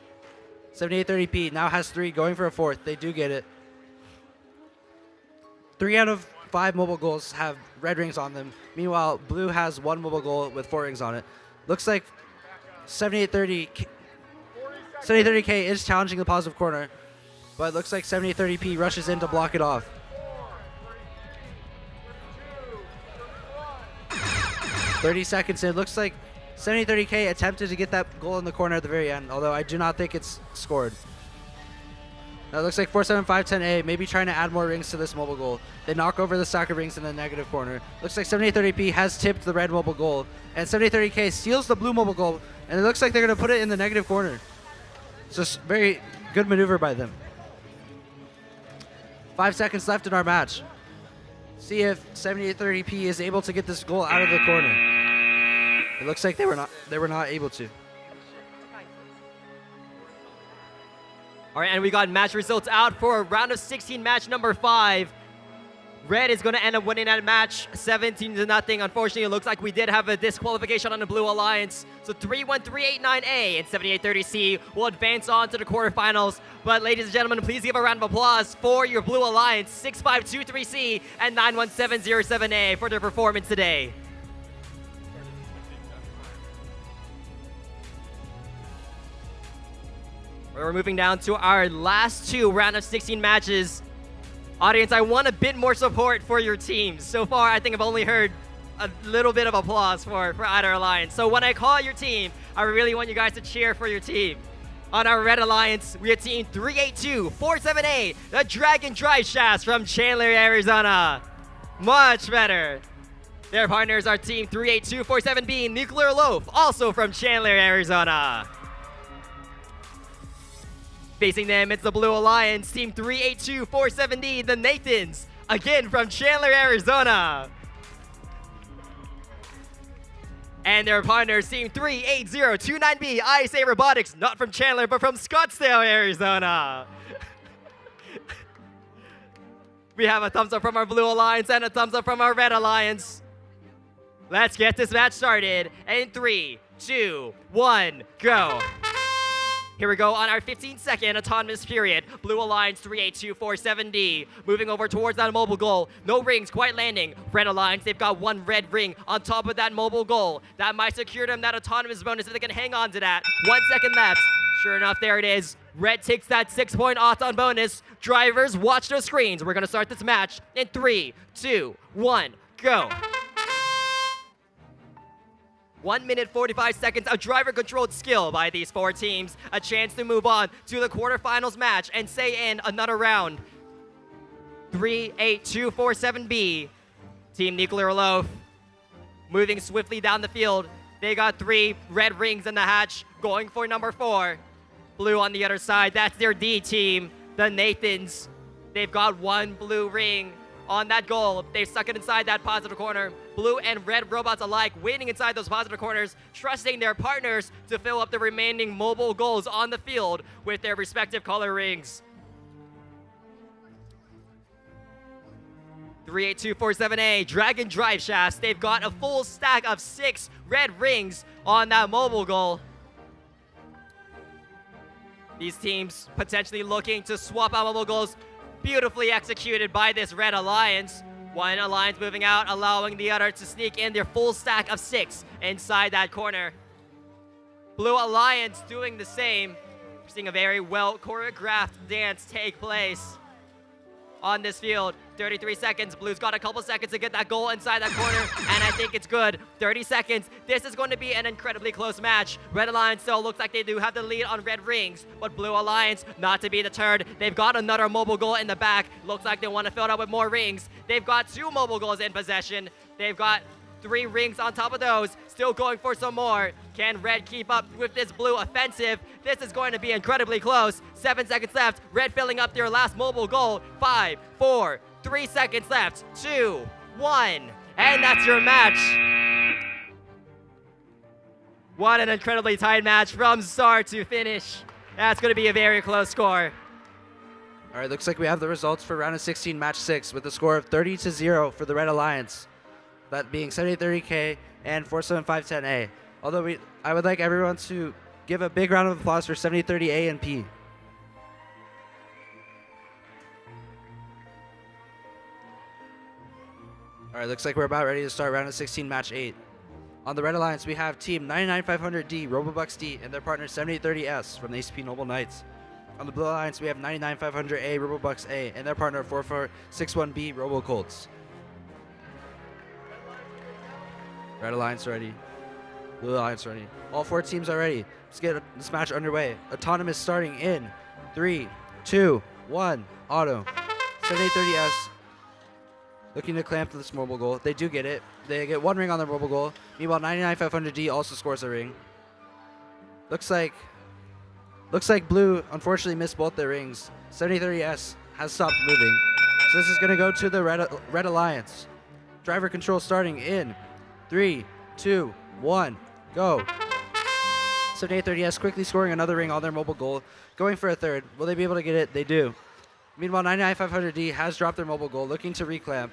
7830P now has 3, going for a 4th. They do get it. 3 out of 5 mobile goals have red rings on them. Meanwhile, blue has 1 mobile goal with 4 rings on it. Looks like 7830K is challenging the positive corner, but it looks like 7830P rushes in to block it off. 30 seconds in. It looks like 7030K attempted to get that goal in the corner at the very end, although I do not think it's scored. Now it looks like 47510A maybe trying to add more rings to this mobile goal. They knock over the stack of rings in the negative corner. Looks like 7830P has tipped the red mobile goal, and 7030K steals the blue mobile goal, and it looks like they're going to put it in the negative corner. It's just very good maneuver by them. 5 seconds left in our match. See if 7830P is able to get this goal out of the corner. It looks like they were not able to. All right, and we got match results out for round of 16 match number 5. Red is going to end up winning that match 17-0. Unfortunately, it looks like we did have a disqualification on the Blue Alliance. So 31389A and 7830C will advance on to the quarterfinals. But ladies and gentlemen, please give a round of applause for your Blue Alliance, 6523C and 91707A for their performance today. We're moving down to our last 2 round of 16 matches. Audience, I want a bit more support for your teams. So far, I think I've only heard a little bit of applause for either alliance. So when I call your team, I really want you guys to cheer for your team. On our Red Alliance, we have team 38247A, the Dragon Drive Shafts from Chandler, Arizona. Much better. Their partners are team 38247B, Nuclear Loaf, also from Chandler, Arizona. Facing them, it's the Blue Alliance, team 38247D, the Nathans, again from Chandler, Arizona. And their partners, team 38029B, ISA Robotics, not from Chandler, but from Scottsdale, Arizona. We have a thumbs up from our Blue Alliance and a thumbs up from our Red Alliance. Let's get this match started in 3, 2, 1, go. Here we go on our 15-second autonomous period. Blue Alliance 38247D moving over towards that mobile goal. No rings quite landing. Red Alliance, they've got 1 red ring on top of that mobile goal. That might secure them that autonomous bonus if they can hang on to that. 1 second left. Sure enough, there it is. Red takes that 6-point auton bonus. Drivers, watch those screens. We're going to start this match in 3, 2, 1, go. 1 minute 45 seconds of driver-controlled skill by these 4 teams. A chance to move on to the quarterfinals match and stay in another round. 38247B, Team Nuclear Loaf, moving swiftly down the field. They got 3 red rings in the hatch, going for number 4. Blue on the other side, that's their D team, the Nathans. They've got 1 blue ring on that goal. They stuck it inside that positive corner. Blue and red robots alike waiting inside those positive corners, trusting their partners to fill up the remaining mobile goals on the field with their respective color rings. 38247A, Dragon Drive Shafts. They've got a full stack of 6 red rings on that mobile goal. These teams potentially looking to swap out mobile goals. Beautifully executed by this Red Alliance. One alliance moving out, allowing the other to sneak in their full stack of 6 inside that corner. Blue Alliance doing the same. We're seeing a very well choreographed dance take place on this field. 33 seconds. Blue's got a couple seconds to get that goal inside that corner, and I think it's good. 30 seconds. This is going to be an incredibly close match. Red Alliance still looks like they do have the lead on red rings, but Blue Alliance not to be deterred. They've got another mobile goal in the back. Looks like they want to fill it up with more rings. They've got 2 mobile goals in possession. They've got 3 rings on top of those, still going for some more. Can Red keep up with this Blue offensive? This is going to be incredibly close. 7 seconds left. Red filling up their last mobile goal. 5, 4, 3 seconds left. 2, 1. And that's your match. What an incredibly tight match from start to finish. That's going to be a very close score. All right, looks like we have the results for round of 16, match 6, with a score of 30-0 for the Red Alliance. That being 7830K and 47510A. Although I would like everyone to give a big round of applause for 7030A and P. All right, looks like we're about ready to start round of 16, match 8. On the Red Alliance, we have team 99500D, Robobucks D, and their partner 7830S from the ACP Noble Knights. On the Blue Alliance, we have 99500A, Robobucks A, and their partner 4461B, RoboColts. Red Alliance ready. Blue Alliance ready. All 4 teams are ready. Let's get this match underway. Autonomous starting in 3, 2, 1. Auto. 7830S looking to clamp this mobile goal. They do get it. They get 1 ring on their mobile goal. Meanwhile, 99500D also scores a ring. Looks like Blue unfortunately missed both their rings. 7030S has stopped moving. So this is going to go to the Red Alliance. Driver control starting in 3, 2, 1, go. 7830S quickly scoring another ring on their mobile goal, going for a third. Will they be able to get it? They do. Meanwhile, 99500D has dropped their mobile goal, looking to reclamp.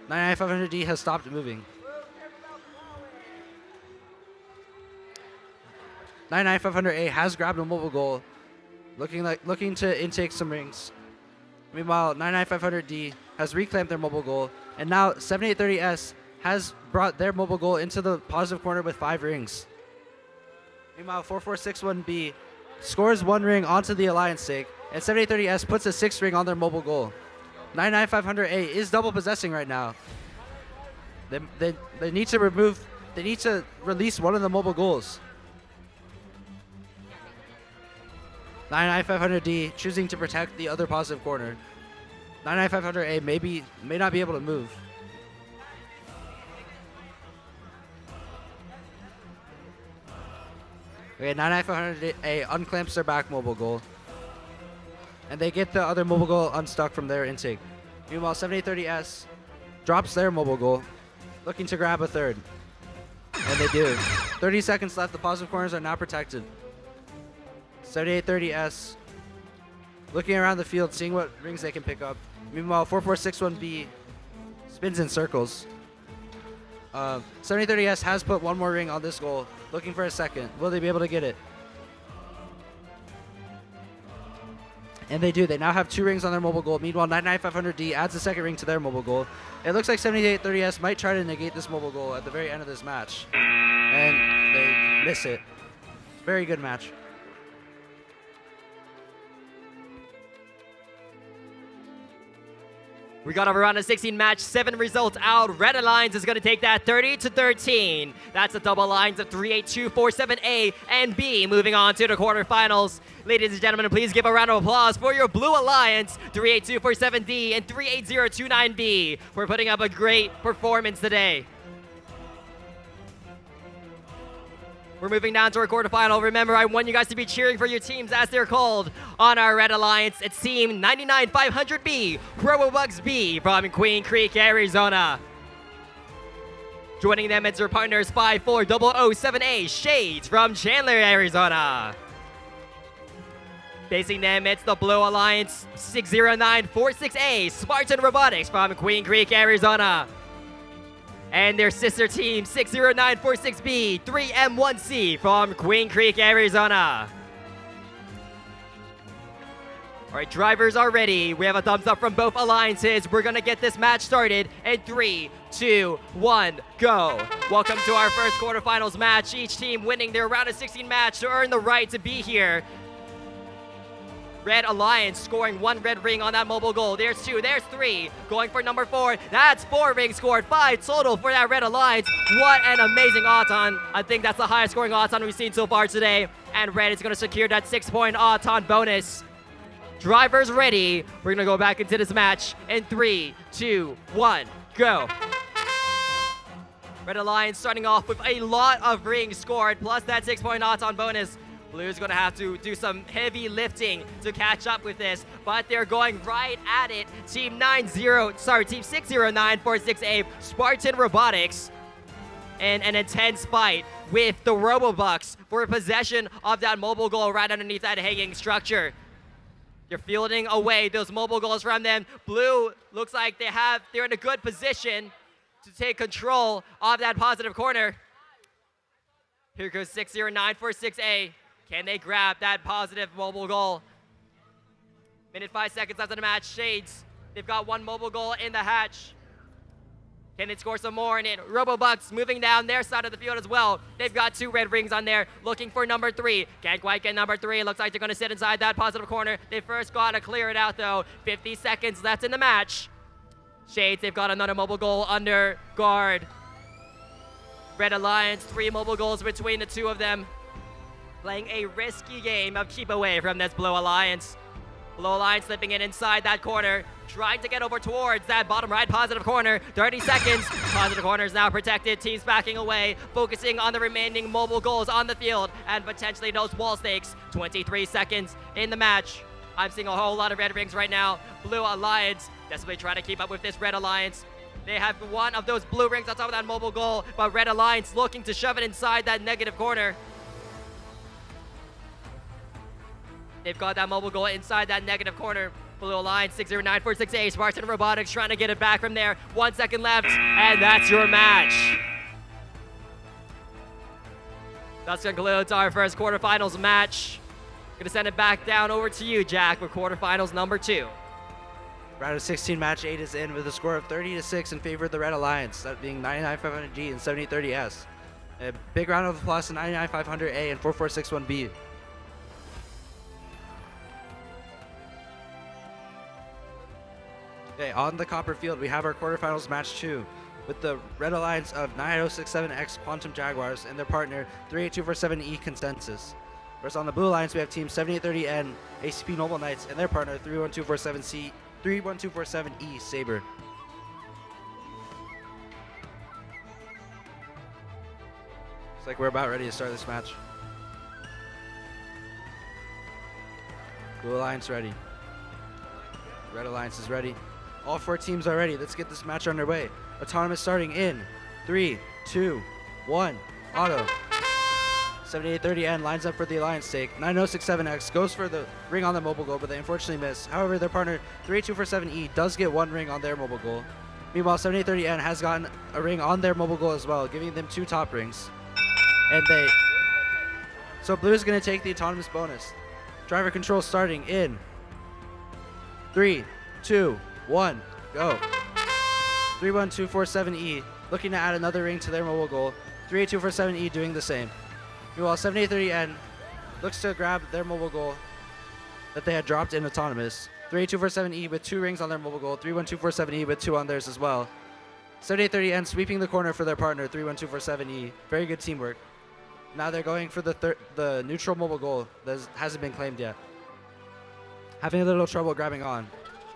99500D has stopped moving. 99500A has grabbed a mobile goal, looking to intake some rings. Meanwhile, 99500D has reclaimed their mobile goal, and now 7830S has brought their mobile goal into the positive corner with 5 rings. Meanwhile, 4461B scores 1 ring onto the Alliance stake, and 7830S puts a 6th ring on their mobile goal. 99500A is double possessing right now. They need to release one of the mobile goals. 99500D choosing to protect the other positive corner. 99500A may not be able to move. Okay, 99500A unclamps their back mobile goal, and they get the other mobile goal unstuck from their intake. Meanwhile, 7830S drops their mobile goal, looking to grab a third, and they do. 30 seconds left. The positive corners are now protected. 7830S looking around the field, seeing what rings they can pick up. Meanwhile, 4461B spins in circles. 7030S has put 1 more ring on this goal, looking for a second. Will they be able to get it? And they do. They now have 2 rings on their mobile goal. Meanwhile, 99500D adds a 2nd ring to their mobile goal. It looks like 7830S might try to negate this mobile goal at the very end of this match. And they miss it. Very good match. We got a round of 16 match, 7 results out. Red Alliance is going to take that 30-13. That's the double lines of 38247A and B moving on to the quarterfinals. Ladies and gentlemen, please give a round of applause for your Blue Alliance, 38247D and 38029B, for putting up a great performance today. We're moving down to our quarterfinal. Remember, I want you guys to be cheering for your teams as they're called. On our Red Alliance, it's Team 99500B, Robobugs B from Queen Creek, Arizona. Joining them, it's their partners 54007A, Shades from Chandler, Arizona. Facing them, it's the Blue Alliance 60946A, Spartan Robotics from Queen Creek, Arizona. And their sister team, 60946B, 3M1C from Queen Creek, Arizona. All right, drivers are ready. We have a thumbs up from both alliances. We're going to get this match started in 3, 2, 1, go. Welcome to our first quarterfinals match. Each team winning their round of 16 match to earn the right to be here. Red Alliance scoring 1 red ring on that mobile goal. There's 2, there's 3. Going for number 4. That's 4 rings scored. 5 total for that Red Alliance. What an amazing Auton. I think that's the highest scoring Auton we've seen so far today. And Red is going to secure that 6-point Auton bonus. Drivers ready. We're going to go back into this match in 3, 2, 1, go. Red Alliance starting off with a lot of rings scored, plus that 6-point Auton bonus. Blue's going to have to do some heavy lifting to catch up with this, but they're going right at it. Team 60946A, Spartan Robotics, in an intense fight with the Robobucks for possession of that mobile goal right underneath that hanging structure. They're fielding away those mobile goals from them. Blue looks like they're in a good position to take control of that positive corner. Here goes 60946A. Can they grab that positive mobile goal? Minute 5 seconds left in the match. Shades, they've got 1 mobile goal in the hatch. Can they score some more? And Robobucks moving down their side of the field as well. They've got 2 red rings on there, looking for number 3. Can't quite get number 3. Looks like they're going to sit inside that positive corner. They first got to clear it out, though. 50 seconds left in the match. Shades, they've got another mobile goal under guard. Red Alliance, 3 mobile goals between the 2 of them. Playing a risky game of keep away from this Blue Alliance. Blue Alliance slipping it inside that corner, trying to get over towards that bottom right positive corner. 30 seconds. Positive corner is now protected. Teams backing away, focusing on the remaining mobile goals on the field and potentially those wall stakes. 23 seconds in the match. I'm seeing a whole lot of red rings right now. Blue Alliance desperately trying to keep up with this Red Alliance. They have 1 of those blue rings on top of that mobile goal, but Red Alliance looking to shove it inside that negative corner. They've got that mobile goal inside that negative corner. Blue Alliance, 60946A, Spartan Robotics trying to get it back from there. 1 second left, and that's your match. That concludes our first quarterfinals match. Gonna send it back down over to you, Jack, for quarterfinals number 2. Round of 16, match 8 is in with a score of 30-6 in favor of the Red Alliance, that being 99500G and 7030S. A big round of applause to 99500A and 4461B. Okay, on the copper field, we have our quarterfinals match 2 with the Red Alliance of 9067X Quantum Jaguars and their partner 38247E Consensus. Whereas on the Blue Alliance, we have team 7830N ACP Noble Knights and their partner 31247E Saber. Looks like we're about ready to start this match. Blue Alliance ready. Red Alliance is ready. All 4 teams are ready. Let's get this match underway. Autonomous starting in 3, 2, 1. Auto. 7830N lines up for the Alliance take. 9067X goes for the ring on the mobile goal, but they unfortunately miss. However, their partner 38247E does get 1 ring on their mobile goal. Meanwhile, 7830N has gotten a ring on their mobile goal as well, giving them 2 top rings. So Blue is going to take the autonomous bonus. Driver control starting in 3, 2, 1, go. 31247E looking to add another ring to their mobile goal. 38247E doing the same. Meanwhile, 7830N looks to grab their mobile goal that they had dropped in autonomous. 38247E with 2 rings on their mobile goal. 31247E with 2 on theirs as well. 7830N sweeping the corner for their partner 31247E. Very good teamwork. Now they're going for the neutral mobile goal that hasn't been claimed yet. Having a little trouble grabbing on.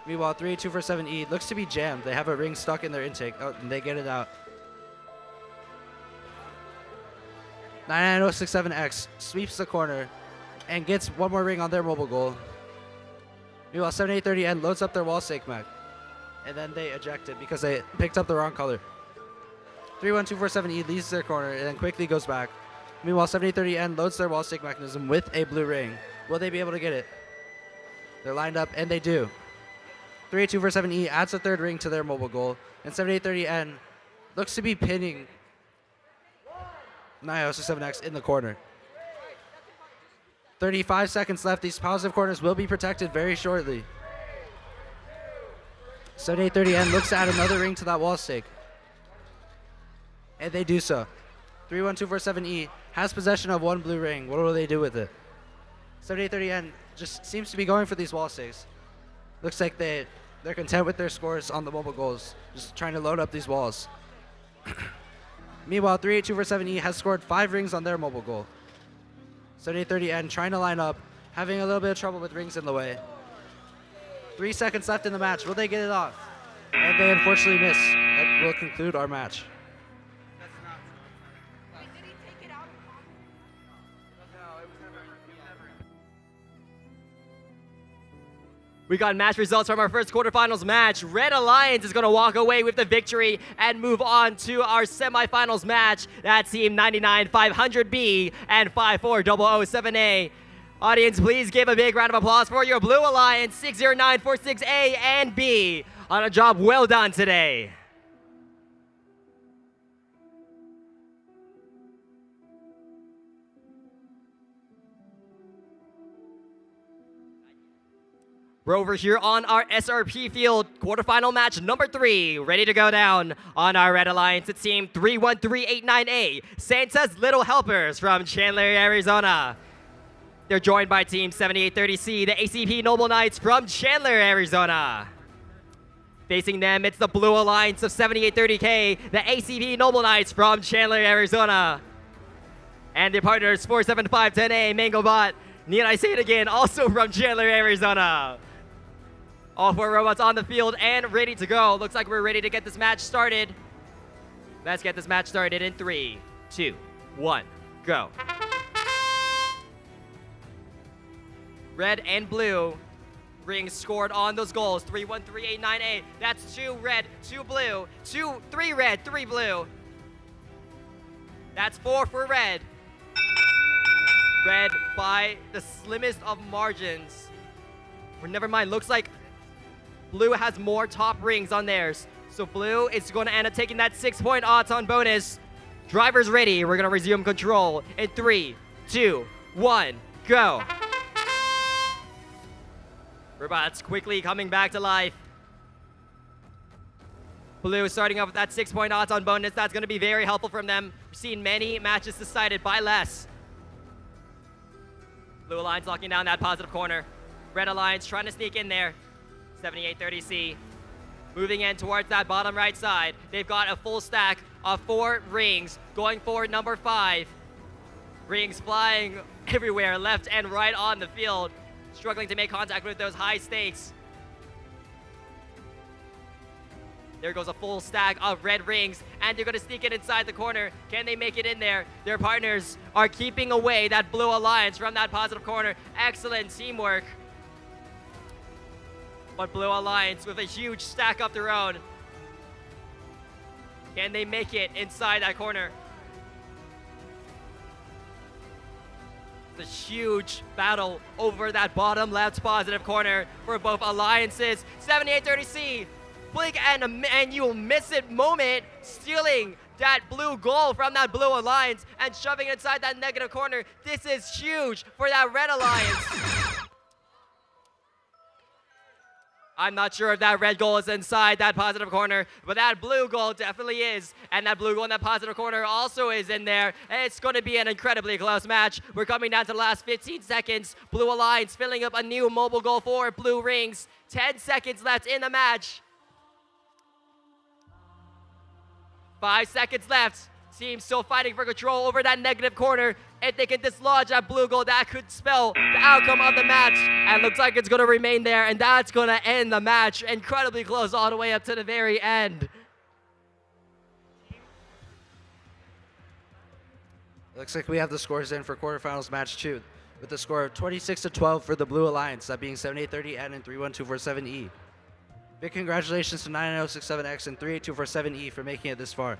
Meanwhile, 38247E looks to be jammed. They have a ring stuck in their intake. Oh, and they get it out. 99067X sweeps the corner and gets 1 more ring on their mobile goal. Meanwhile, 7830N loads up their wall stake mech. And then they eject it because they picked up the wrong color. 31247E leaves their corner and then quickly goes back. Meanwhile, 7830N loads their wall stake mechanism with a blue ring. Will they be able to get it? They're lined up, and they do. 38247E adds a 3rd ring to their mobile goal, and 7830N looks to be pinning 9067X in the corner. 35 seconds left. These positive corners will be protected very shortly. 7830N looks to add another ring to that wall stake. And they do so. 31247E has possession of 1 blue ring. What will they do with it? 7830N just seems to be going for these wall stakes. Looks like they're content with their scores on the mobile goals, just trying to load up these walls. Meanwhile, 38247E has scored 5 rings on their mobile goal. 7830N trying to line up, having a little bit of trouble with rings in the way. 3 seconds left in the match. Will they get it off? And they unfortunately miss. That will conclude our match. We got match results from our first quarterfinals match. Red Alliance is going to walk away with the victory and move on to our semifinals match. That's Team 99500B and 54007A. Audience, please give a big round of applause for your Blue Alliance 60946A and B on a job well done today. We're over here on our SRP field, quarterfinal match number 3, ready to go down on our Red Alliance. It's team 31389A, Santa's Little Helpers from Chandler, Arizona. They're joined by team 7830C, the ACP Noble Knights from Chandler, Arizona. Facing them, it's the Blue Alliance of 7830K, the ACP Noble Knights from Chandler, Arizona. And their partners, 47510A, Mangobot. Need I say it again, also from Chandler, Arizona. All 4 robots on the field and ready to go. Looks like we're ready to get this match started. Let's get this match started in 3, 2, 1, go. Red and blue rings scored on those goals. 31389A. That's 2 red, 2 blue, 3 red, 3 blue. That's 4 for red. Red by the slimmest of margins. Or never mind, looks like blue has more top rings on theirs. So blue is going to end up taking that 6-point odds on bonus. Drivers ready. We're going to resume control in 3, 2, 1, go. Robots quickly coming back to life. Blue starting off with that 6-point odds on bonus. That's going to be very helpful from them. We've seen many matches decided by less. Blue Alliance locking down that positive corner. Red Alliance trying to sneak in there. 7830C moving in towards that bottom right side. They've got a full stack of 4 rings going for number 5. Rings flying everywhere, left and right on the field. Struggling to make contact with those high stakes. There goes a full stack of red rings, and they're going to sneak it inside the corner. Can they make it in there? Their partners are keeping away that Blue Alliance from that positive corner. Excellent teamwork. But Blue Alliance with a huge stack of their own. Can they make it inside that corner? It's a huge battle over that bottom left positive corner for both alliances. 7830C, blink and you'll miss it moment, stealing that blue goal from that Blue Alliance and shoving it inside that negative corner. This is huge for that Red Alliance. I'm not sure if that red goal is inside that positive corner, but that blue goal definitely is. And that blue goal in that positive corner also is in there. And it's going to be an incredibly close match. We're coming down to the last 15 seconds. Blue Alliance filling up a new mobile goal for blue rings. 10 seconds left in the match. 5 seconds left. Team still fighting for control over that negative corner. If they can dislodge that blue goal, that could spell the outcome of the match. And looks like it's going to remain there, and that's going to end the match. Incredibly close all the way up to the very end. Looks like we have the scores in for quarterfinals match 2, with the score of 26-12 for the Blue Alliance, that being 7830N and 31247E. Big congratulations to 99067X and 38247E for making it this far.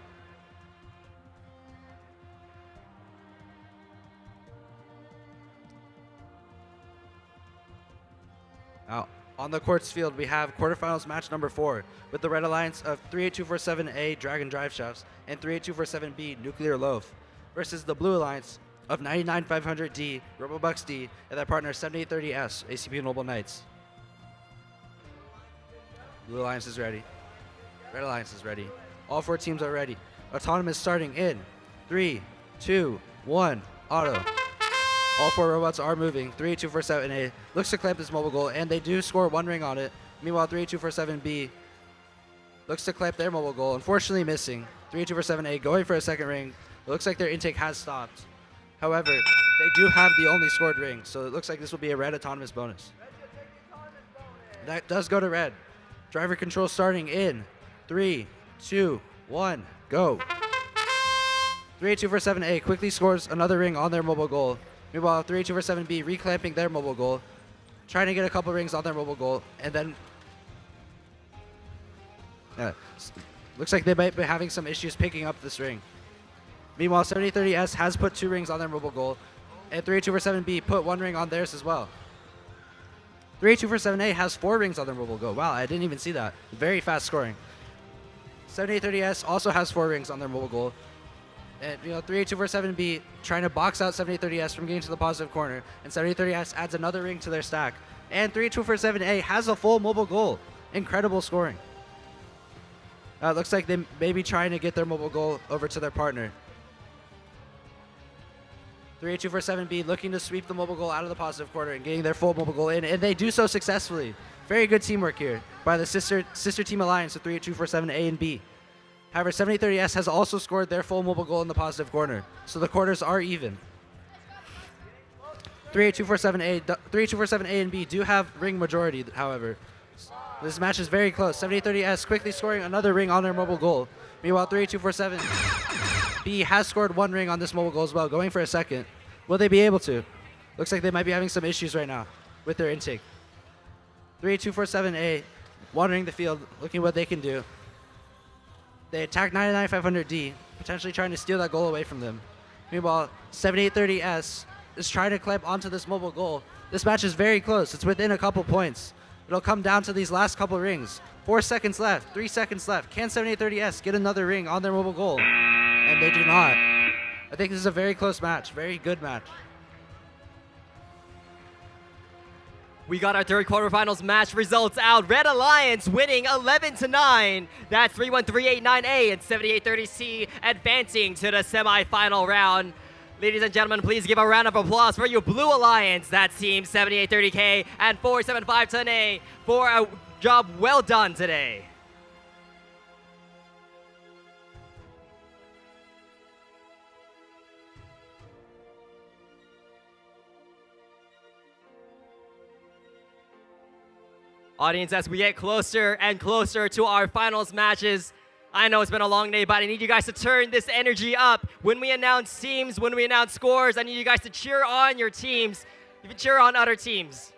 Now, on the courts field, we have quarterfinals match number 4 with the Red Alliance of 38247A Dragon Drive Shafts and 38247B Nuclear Loaf versus the Blue Alliance of 99500D Robobucks D and their partner 7830S ACP Noble Knights. Blue Alliance is ready. Red Alliance is ready. All 4 teams are ready. Autonomous starting in 3, 2, 1, auto. All 4 robots are moving. 38247A looks to clamp this mobile goal, and they do score 1 ring on it. Meanwhile, 38247B looks to clamp their mobile goal, unfortunately missing. 38247A going for a second ring. It looks like their intake has stopped. However, they do have the only scored ring, so it looks like this will be a red autonomous bonus. That does go to red. Driver control starting in 3, 2, 1, go. 38247A quickly scores another ring on their mobile goal. Meanwhile, 38247B reclamping their mobile goal, trying to get a couple rings on their mobile goal, and then looks like they might be having some issues picking up this ring. Meanwhile, 7830S has put 2 rings on their mobile goal, and 38247B put 1 ring on theirs as well. 38247A has 4 rings on their mobile goal. Wow, I didn't even see that. Very fast scoring. 7830S also has 4 rings on their mobile goal. And 38247B trying to box out 7830S from getting to the positive corner, and 7830S adds another ring to their stack. And 38247A has a full mobile goal. Incredible scoring. It looks like they may be trying to get their mobile goal over to their partner. 38247B looking to sweep the mobile goal out of the positive corner and getting their full mobile goal in, and they do so successfully. Very good teamwork here by the sister team alliance of 38247A and B. However, 7830S has also scored their full mobile goal in the positive corner, so the quarters are even. 38247A and B do have ring majority, however. This match is very close. 7830S quickly scoring another ring on their mobile goal. Meanwhile, 38247B has scored 1 ring on this mobile goal as well, going for a second. Will they be able to? Looks like they might be having some issues right now with their intake. 38247A wandering the field, looking what they can do. They attack 99500D, potentially trying to steal that goal away from them. Meanwhile, 7830S is trying to clamp onto this mobile goal. This match is very close. It's within a couple points. It'll come down to these last couple rings. 4 seconds left, 3 seconds left. Can 7830S get another ring on their mobile goal? And they do not. I think this is a very close match, very good match. We got our third quarterfinals match results out. Red Alliance winning 11-9. That's 31389A and 7830C advancing to the semifinal round. Ladies and gentlemen, please give a round of applause for your Blue Alliance. That's Team 7830K and 4751A for a job well done today. Audience, as we get closer and closer to our finals matches, I know it's been a long day, but I need you guys to turn this energy up. When we announce teams, when we announce scores, I need you guys to cheer on your teams, even cheer on other teams.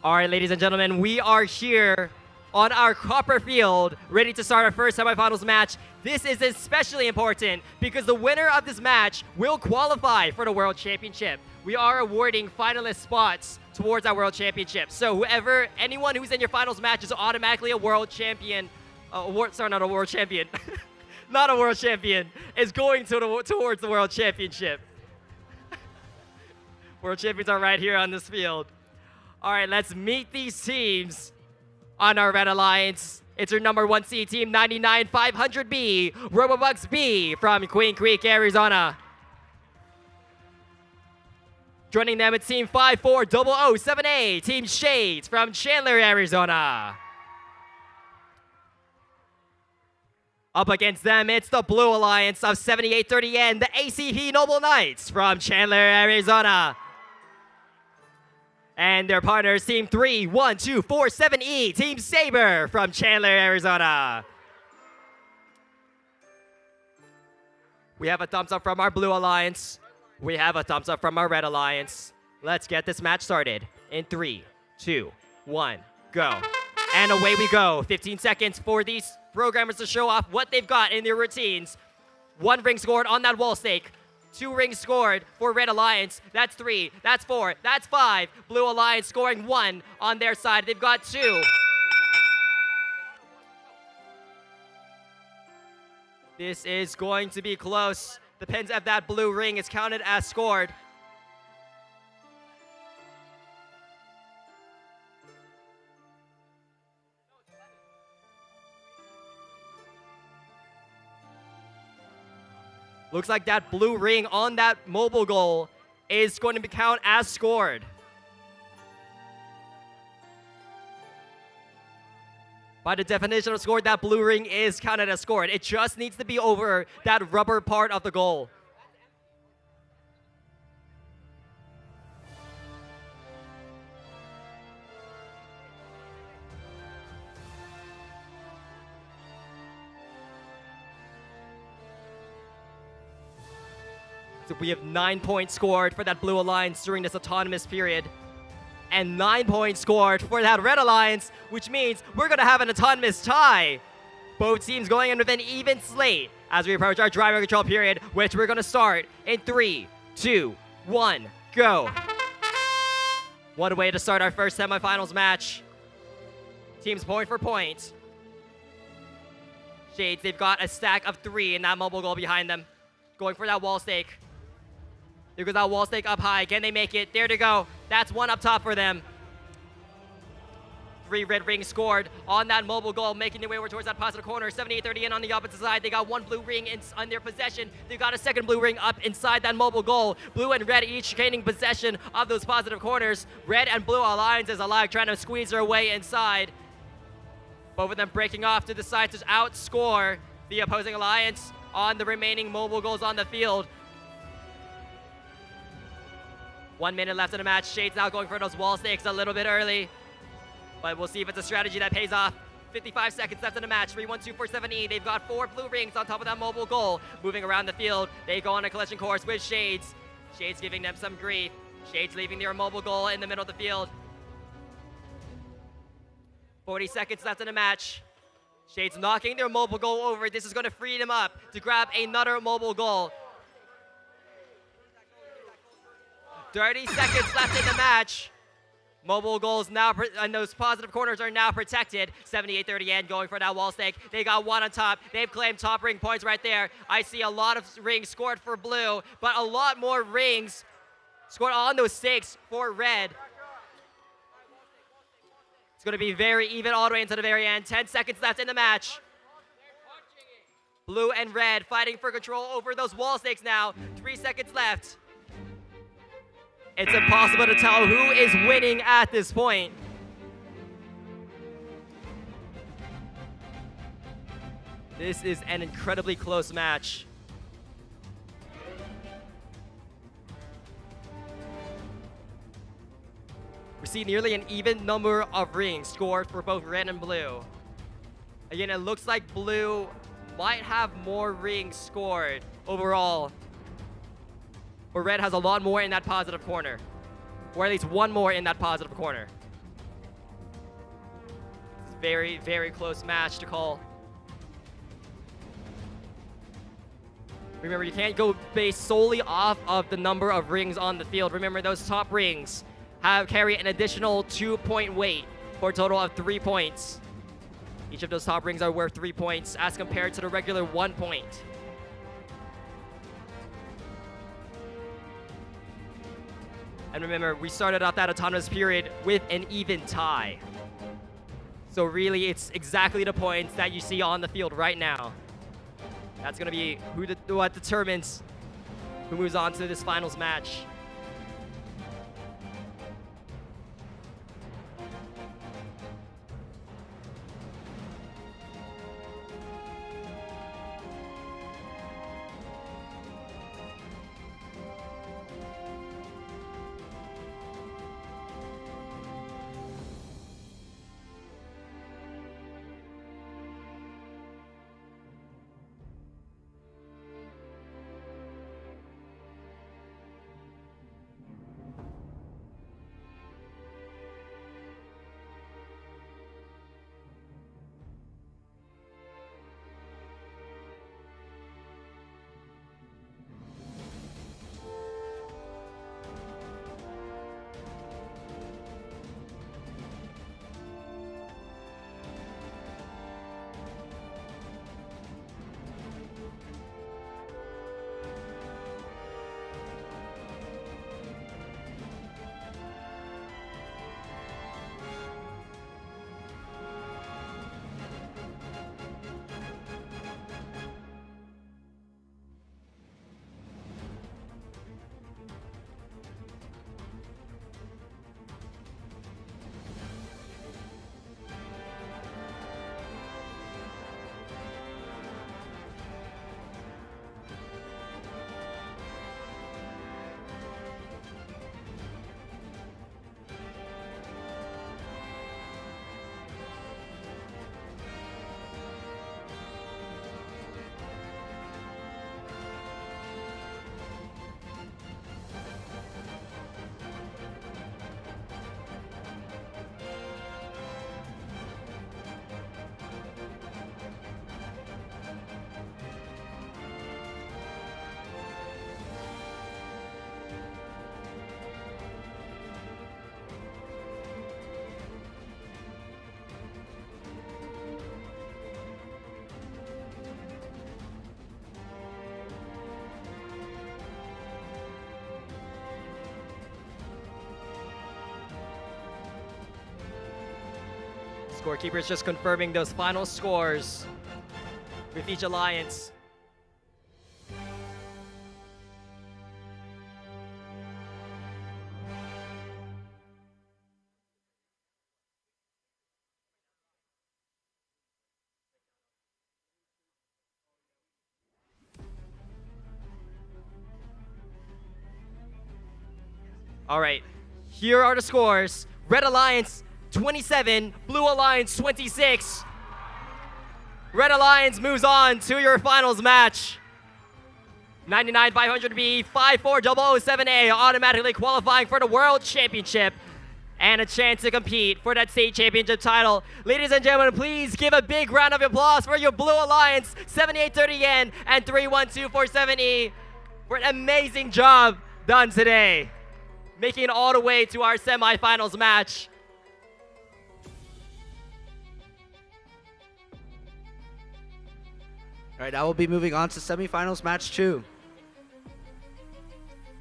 All right, ladies and gentlemen, we are here on our copper field, ready to start our first semifinals match. This is especially important because the winner of this match will qualify for the World Championship. We are awarding finalist spots towards our World Championship. So anyone who's in your finals match is automatically a World Champion. Not a World Champion. Not a World Champion is going towards the World Championship. World Champions are right here on this field. All right, let's meet these teams on our Red Alliance. It's your number 1 seed team, 99500B, Robobucks B from Queen Creek, Arizona. Joining them, it's Team 54007A, Team Shades from Chandler, Arizona. Up against them, it's the Blue Alliance of 7830N, the ACP Noble Knights from Chandler, Arizona. And their partners, Team 31247E, Team Saber from Chandler, Arizona. We have a thumbs up from our Blue Alliance. We have a thumbs up from our Red Alliance. Let's get this match started in 3, 2, 1, go. And away we go. 15 seconds for these programmers to show off what they've got in their routines. 1 ring scored on that wall stake. 2 rings scored for Red Alliance. That's 3, that's 4, that's 5. Blue Alliance scoring 1 on their side. They've got 2. This is going to be close. Depends if that blue ring is counted as scored. Looks like that blue ring on that mobile goal is going to be counted as scored. By the definition of scored, that blue ring is counted as scored. It just needs to be over that rubber part of the goal. So we have 9 points scored for that Blue Alliance during this autonomous period. And 9 points scored for that Red Alliance, which means we're going to have an autonomous tie. Both teams going in with an even slate as we approach our driver control period, which we're going to start in 3, 2, 1, go. What a way to start our first semifinals match. Teams point for point. Shades, they've got a stack of 3 in that mobile goal behind them. Going for that wall stake. There goes that wall stake up high. Can they make it? There to go. That's 1 up top for them. 3 red rings scored on that mobile goal, making their way over towards that positive corner. 7830 in on the opposite side. They got 1 blue ring on their possession. They've got a 2nd blue ring up inside that mobile goal. Blue and red each gaining possession of those positive corners. Red and Blue Alliance is alike, trying to squeeze their way inside. Both of them breaking off to the side to outscore the opposing alliance on the remaining mobile goals on the field. 1 minute left in the match. Shades now going for those wall stakes a little bit early, but we'll see if it's a strategy that pays off. 55 seconds left in the match. 3-1-2-4-7-E. They've got 4 blue rings on top of that mobile goal. Moving around the field, they go on a collision course with Shades. Shades giving them some grief. Shades leaving their mobile goal in the middle of the field. 40 seconds left in the match. Shades knocking their mobile goal over. This is going to free them up to grab another mobile goal. 30 seconds left in the match. Mobile goals now, and those positive corners are now protected. 7830N going for that wall stake. They got 1 on top. They've claimed top ring points right there. I see a lot of rings scored for blue, but a lot more rings scored on those stakes for red. It's going to be very even all the way into the very end. 10 seconds left in the match. Blue and red fighting for control over those wall stakes now. 3 seconds left. It's impossible to tell who is winning at this point. This is an incredibly close match. We see nearly an even number of rings scored for both red and blue. Again, it looks like blue might have more rings scored overall, but red has a lot more in that positive corner, or at least 1 more in that positive corner. It's a very, very close match to call. Remember, you can't go based solely off of the number of rings on the field. Remember, those top rings carry an additional 2-point weight for a total of 3 points. Each of those top rings are worth 3 points as compared to the regular 1 point. And remember, we started out that autonomous period with an even tie. So really, it's exactly the points that you see on the field right now. That's going to be what determines who moves on to this finals match. Scorekeeper's just confirming those final scores with each alliance. All right, here are the scores. Red Alliance 27, Blue Alliance 26. Red Alliance moves on to your finals match. 99-500B, 54-007A automatically qualifying for the World Championship and a chance to compete for that state championship title. Ladies and gentlemen, please give a big round of applause for your Blue Alliance, 7830 yen and 31247E for an amazing job done today, making it all the way to our semifinals match. All right, now we'll be moving on to semifinals match 2.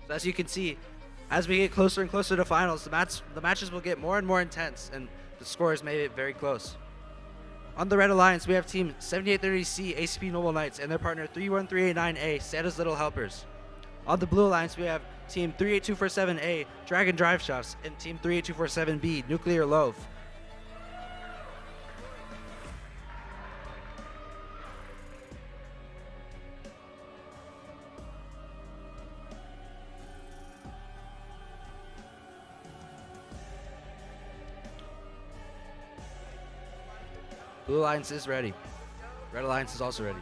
So as you can see, as we get closer and closer to finals, the matches will get more and more intense, and the scores made it very close. On the Red Alliance, we have team 7830C ACP Noble Knights and their partner 31389A Santa's Little Helpers. On the Blue Alliance, we have team 38247A Dragon Drive Shafts and team 38247B Nuclear Loaf. Blue Alliance is ready. Red Alliance is also ready.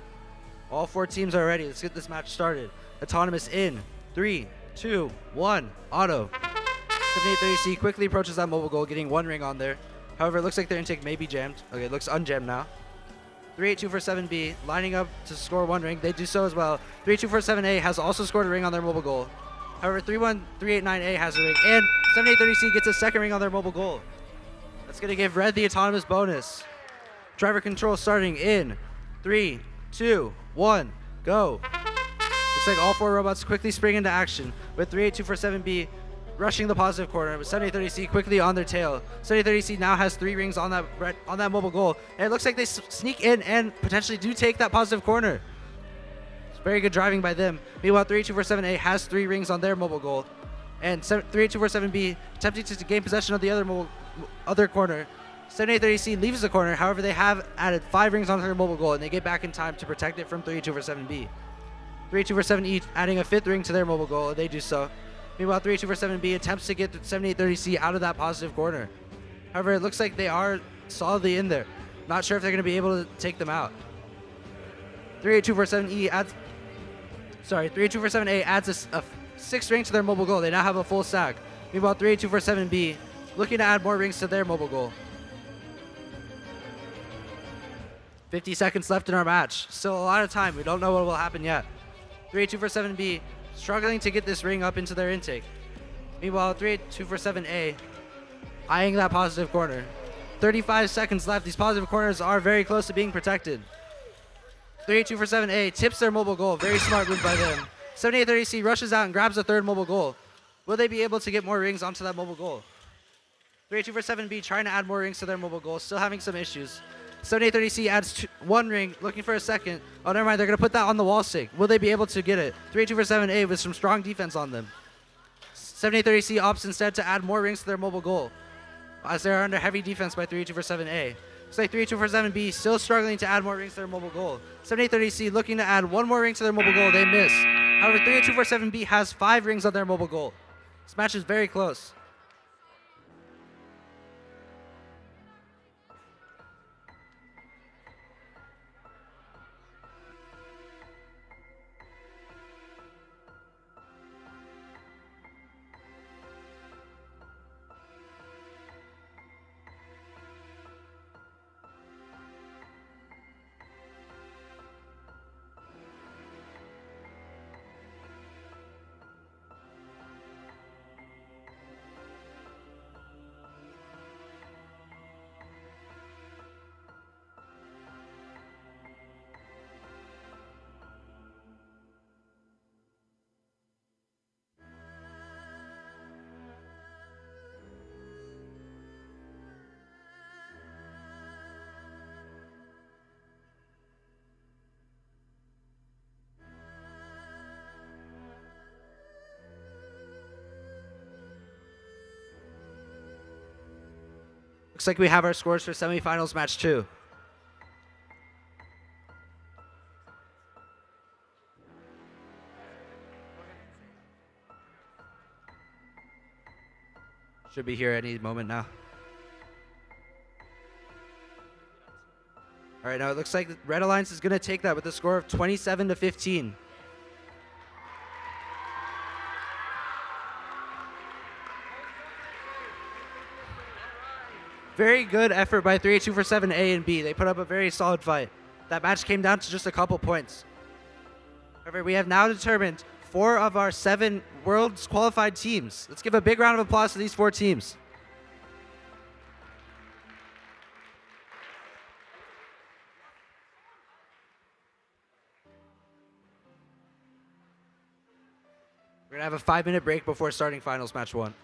All 4 teams are ready. Let's get this match started. Autonomous in 3, 2, 1, auto. 7830C quickly approaches that mobile goal, getting 1 ring on there. However, it looks like their intake may be jammed. Okay, it looks unjammed now. 38247B lining up to score 1 ring. They do so as well. 38247A has also scored a ring on their mobile goal. However, 31389A has a ring, and 7830C gets a 2nd ring on their mobile goal. That's going to give Red the autonomous bonus. Driver control starting in 3, 2, 1, go. Looks like all 4 robots quickly spring into action with 38247B rushing the positive corner with 7830C quickly on their tail. 7830C now has 3 rings on that mobile goal, and it looks like they sneak in and potentially do take that positive corner. It's very good driving by them. Meanwhile, 38247A has 3 rings on their mobile goal, and 38247B attempting to gain possession of the other corner. 7830C leaves the corner. However, they have added 5 rings onto their mobile goal, and they get back in time to protect it from 38247B. 38247E adding a 5th ring to their mobile goal, and they do so. Meanwhile, 38247B attempts to get 7830C out of that positive corner. However, it looks like they are solidly in there. Not sure if they're going to be able to take them out. 38247A adds a 6th ring to their mobile goal. They now have a full stack. Meanwhile, 38247B looking to add more rings to their mobile goal. 50 seconds left in our match. Still a lot of time. We don't know what will happen yet. 38247B struggling to get this ring up into their intake. Meanwhile, 38247A eyeing that positive corner. 35 seconds left. These positive corners are very close to being protected. 38247A tips their mobile goal. Very smart move by them. 7830C rushes out and grabs the 3rd mobile goal. Will they be able to get more rings onto that mobile goal? 38247B trying to add more rings to their mobile goal. Still having some issues. 7830C adds 1 ring, looking for a 2nd. Oh, never mind. They're going to put that on the wall stick. Will they be able to get it? 38247A with some strong defense on them. 7830C opts instead to add more rings to their mobile goal, as they are under heavy defense by 38247A. Looks like 38247B still struggling to add more rings to their mobile goal. 7830C looking to add 1 more ring to their mobile goal. They miss. However, 38247B has 5 rings on their mobile goal. This match is very close. Looks like we have our scores for semifinals match 2. Should be here any moment now. All right, now it looks like the Red Alliance is going to take that with a score of 27-15. Very good effort by 38247A and B. They put up a very solid fight. That match came down to just a couple points. However, we have now determined 4 of our 7 world's qualified teams. Let's give a big round of applause to these 4 teams. We're going to have a 5-minute break before starting finals match 1.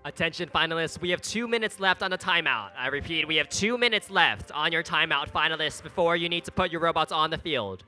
Attention finalists, we have 2 minutes left on the timeout. I repeat, we have 2 minutes left on your timeout, finalists, before you need to put your robots on the field.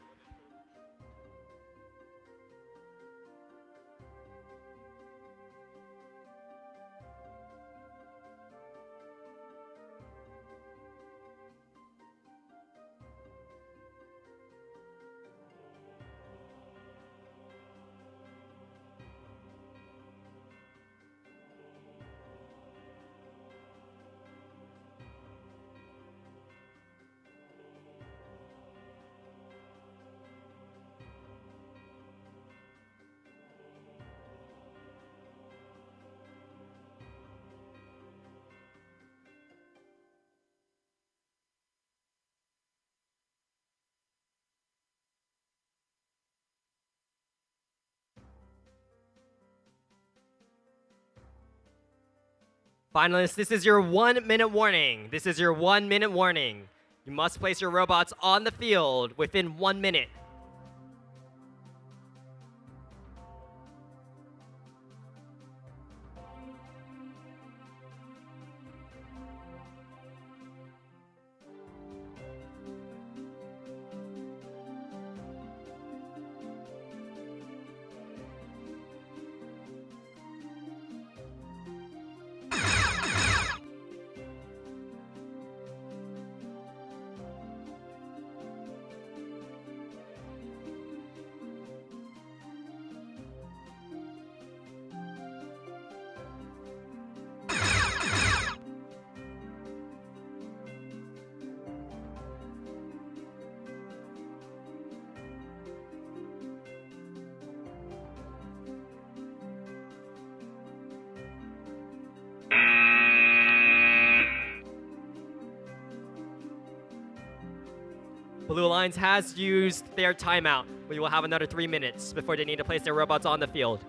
Finalists, this is your 1 minute warning. This is your 1 minute warning. You must place your robots on the field within 1 minute. Blue Alliance has used their timeout. We will have another 3 minutes before they need to place their robots on the field.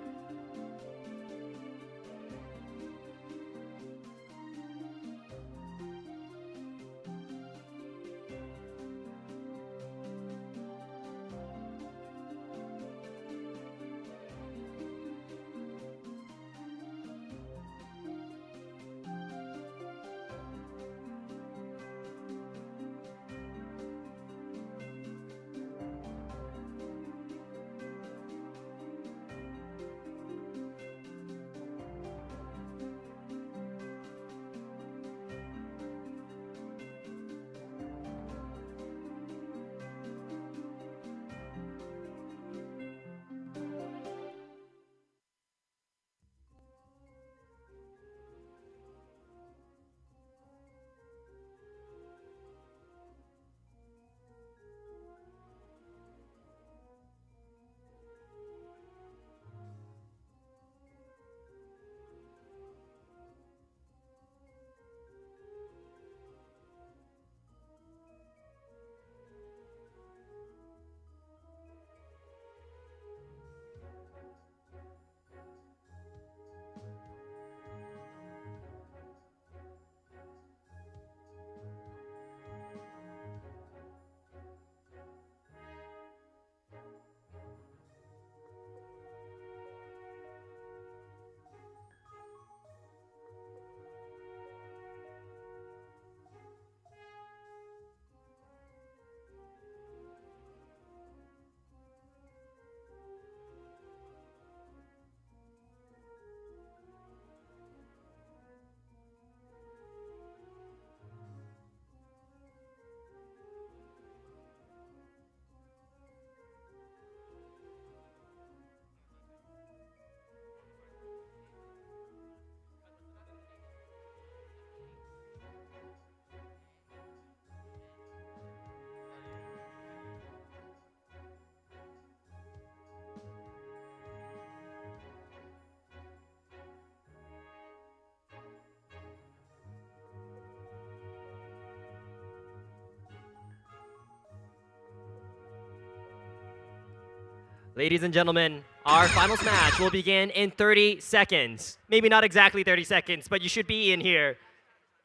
Ladies and gentlemen, our finals match will begin in 30 seconds. Maybe not exactly 30 seconds, but you should be in here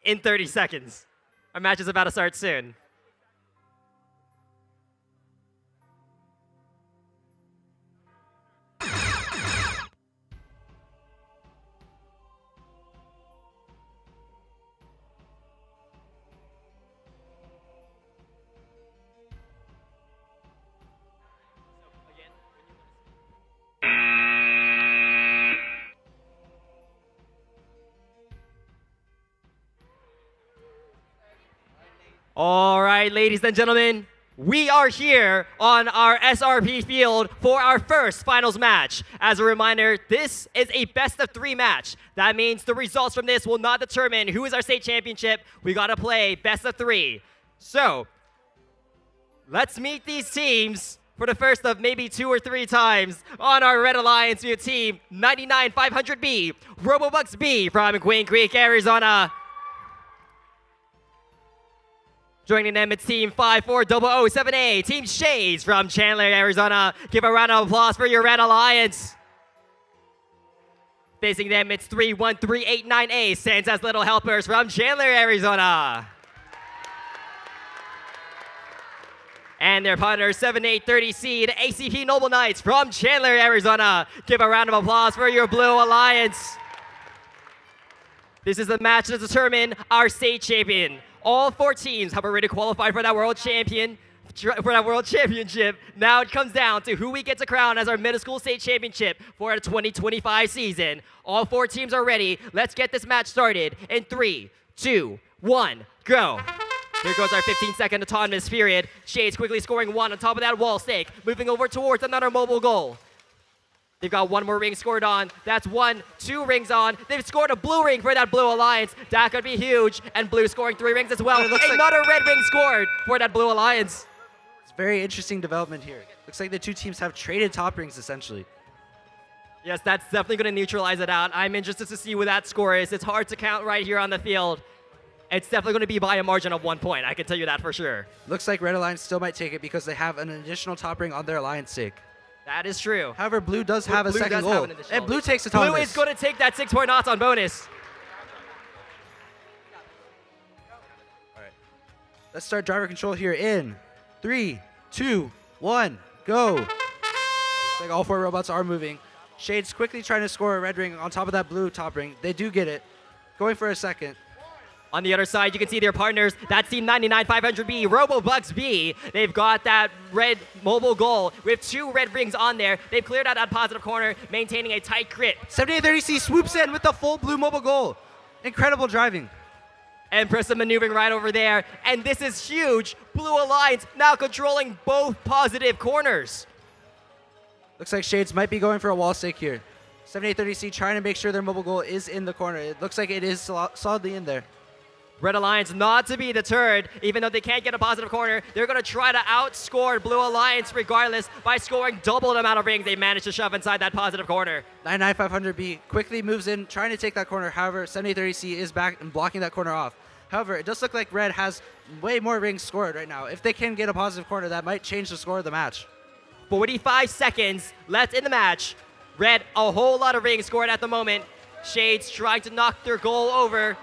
in 30 seconds. Our match is about to start soon. All right, ladies and gentlemen, we are here on our SRP field for our first finals match. As a reminder, this is a best of 3 match. That means the results from this will not determine who is our state championship. We gotta play best of 3. So, let's meet these teams for the first of maybe 2 or 3 times on our Red Alliance. We have team 99500B, Robobucks B from Queen Creek, Arizona. Joining them, it's Team 54007A, Team Shades from Chandler, Arizona. Give a round of applause for your Red Alliance. Facing them, it's 31389A, Santa's Little Helpers from Chandler, Arizona. And their partner, 7830C, the ACP Noble Knights from Chandler, Arizona. Give a round of applause for your Blue Alliance. This is the match to determine our state champion. All 4 teams have already qualified for that world championship. Now it comes down to who we get to crown as our middle school state championship for the 2025 season. All 4 teams are ready. Let's get this match started in 3, 2, 1, go. Here goes our 15-second autonomous period. Shades quickly scoring 1 on top of that wall stake, moving over towards another mobile goal. They've got 1 more ring scored on. That's 1, 2 rings on. They've scored a blue ring for that Blue Alliance. That could be huge. And blue scoring 3 rings as well. Another red ring scored for that Blue Alliance. It's very interesting development here. Looks like the 2 teams have traded top rings, essentially. Yes, that's definitely going to neutralize it out. I'm interested to see what that score is. It's hard to count right here on the field. it's definitely going to be by a margin of 1 point. I can tell you that for sure. Looks like Red Alliance still might take it because they have an additional top ring on their alliance sake. That is true. However, Blue does have a Blue second does have goal. an additional. And Blue takes the top Blue of is this. going to take that 6-point odds on bonus. Let's start driver control here in 3, 2, 1, go. Looks like all 4 robots are moving. Shade's quickly trying to score a red ring on top of that blue top ring. They do get it. Going for a second. On the other side, you can see their partners. That's Team 99500B, RoboBucks B. They've got that red mobile goal with 2 red rings on there. They've cleared out that positive corner, maintaining a tight crit. 7830C swoops in with the full blue mobile goal. Incredible driving. And Prism maneuvering right over there. And this is huge. Blue Alliance now controlling both positive corners. Looks like Shades might be going for a wall stake here. 7830C trying to make sure their mobile goal is in the corner. It looks like it is solidly in there. Red Alliance not to be deterred. Even though they can't get a positive corner, they're going to try to outscore Blue Alliance regardless by scoring double the amount of rings they managed to shove inside that positive corner. 99500B quickly moves in, trying to take that corner. However, 7830C is back and blocking that corner off. However, it does look like Red has way more rings scored right now. If they can get a positive corner, that might change the score of the match. 45 seconds left in the match. Red, a whole lot of rings scored at the moment. Shades trying to knock their goal over.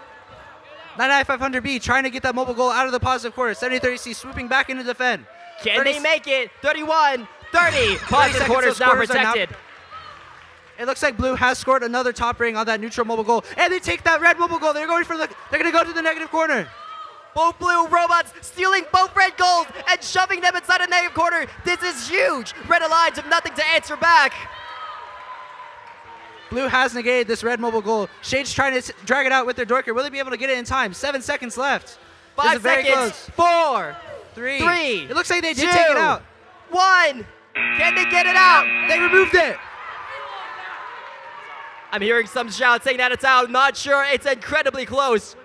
99500B trying to get that mobile goal out of the positive corner. 7030C swooping back into defend. Can they make it? 31, 30. Positive corner is now protected. It looks like Blue has scored another top ring on that neutral mobile goal. And they take that red mobile goal. They're going to go to the negative corner. Both blue robots stealing both red goals and shoving them inside a negative corner. This is huge. Red Alliance have nothing to answer back. Blue has negated this red mobile goal. Shade's trying to drag it out with their Dorker. Will they be able to get it in time? 7 seconds left. 5 seconds. 4, 3. 3. It looks like they did 2, take it out. 1. Can they get it out? They removed it. I'm hearing some shouts saying that it's out. Not sure. It's incredibly close.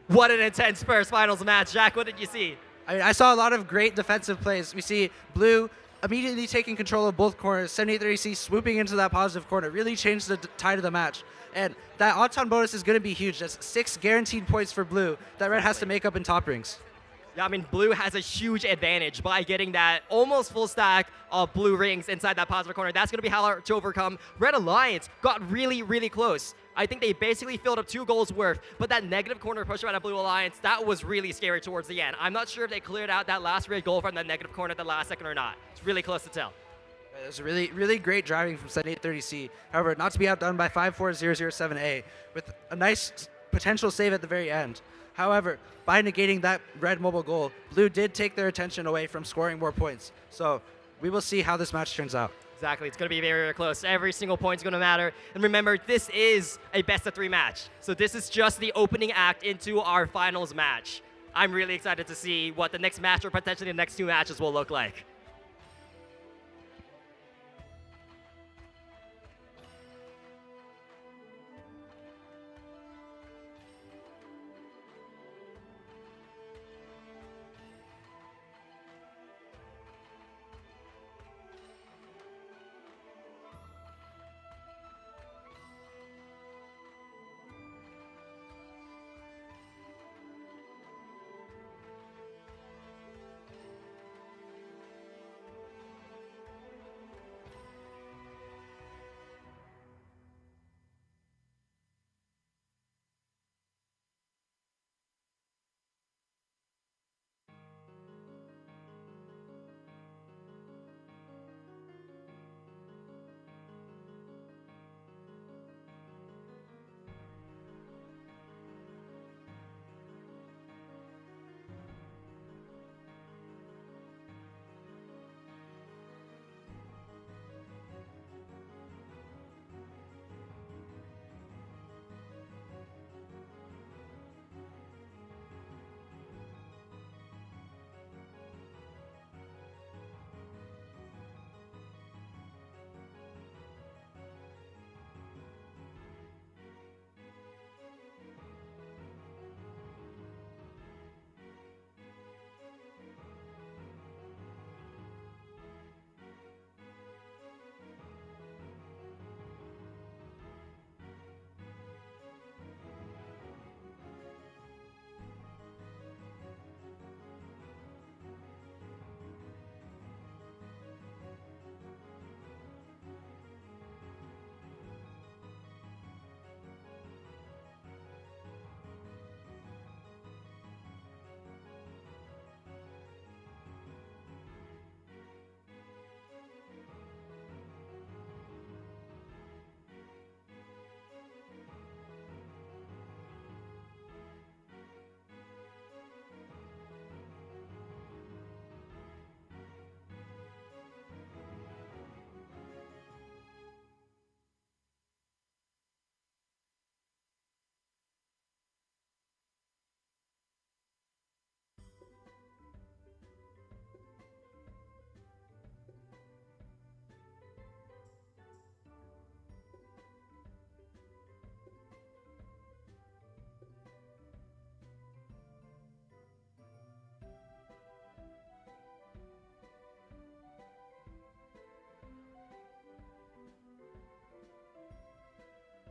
What an intense first finals match. Jack, what did you see? I saw a lot of great defensive plays. We see Blue immediately taking control of both corners. 7830C swooping into that positive corner. Really changed the tide of the match. And that odds-on bonus is going to be huge. That's 6 guaranteed points for Blue that Red has to make up in top rings. Yeah, I mean, Blue has a huge advantage by getting that almost full stack of blue rings inside that positive corner. That's going to be hard to overcome. Red Alliance got really, really close. I think they basically filled up 2 goals worth, but that negative corner push by the Blue Alliance, that was really scary towards the end. I'm not sure if they cleared out that last red goal from the negative corner at the last second or not. It's really close to tell. It was really, really great driving from 7830C. However, not to be outdone by 54007A with a nice potential save at the very end. However, by negating that red mobile goal, Blue did take their attention away from scoring more points. So we will see how this match turns out. Exactly. It's going to be very, very close. Every single point's going to matter. And remember, this is a best-of-3 match. So this is just the opening act into our finals match. I'm really excited to see what the next match or potentially the next 2 matches will look like.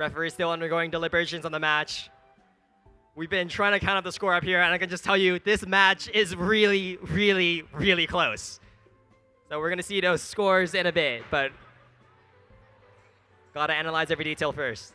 Referee is still undergoing deliberations on the match. We've been trying to count up the score up here, and I can just tell you this match is really, really, really close. So we're going to see those scores in a bit, but got to analyze every detail first.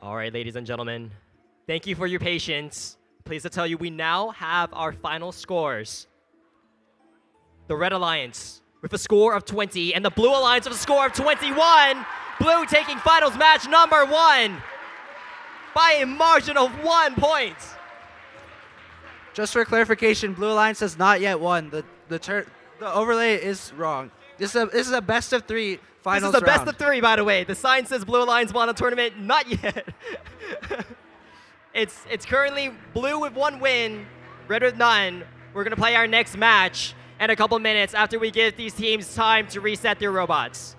All right, ladies and gentlemen, thank you for your patience. Pleased to tell you we now have our final scores. The Red Alliance with a score of 20 and the Blue Alliance with a score of 21. Blue taking finals match number 1 by a margin of 1 point. Just for clarification, Blue Alliance has not yet won. The overlay is wrong. This is a best of 3 finals This is a best round. of 3, by the way. The sign says Blue Alliance won a tournament. Not yet. It's currently Blue with 1 win, Red with none. We're going to play our next match in a couple minutes after we give these teams time to reset their robots.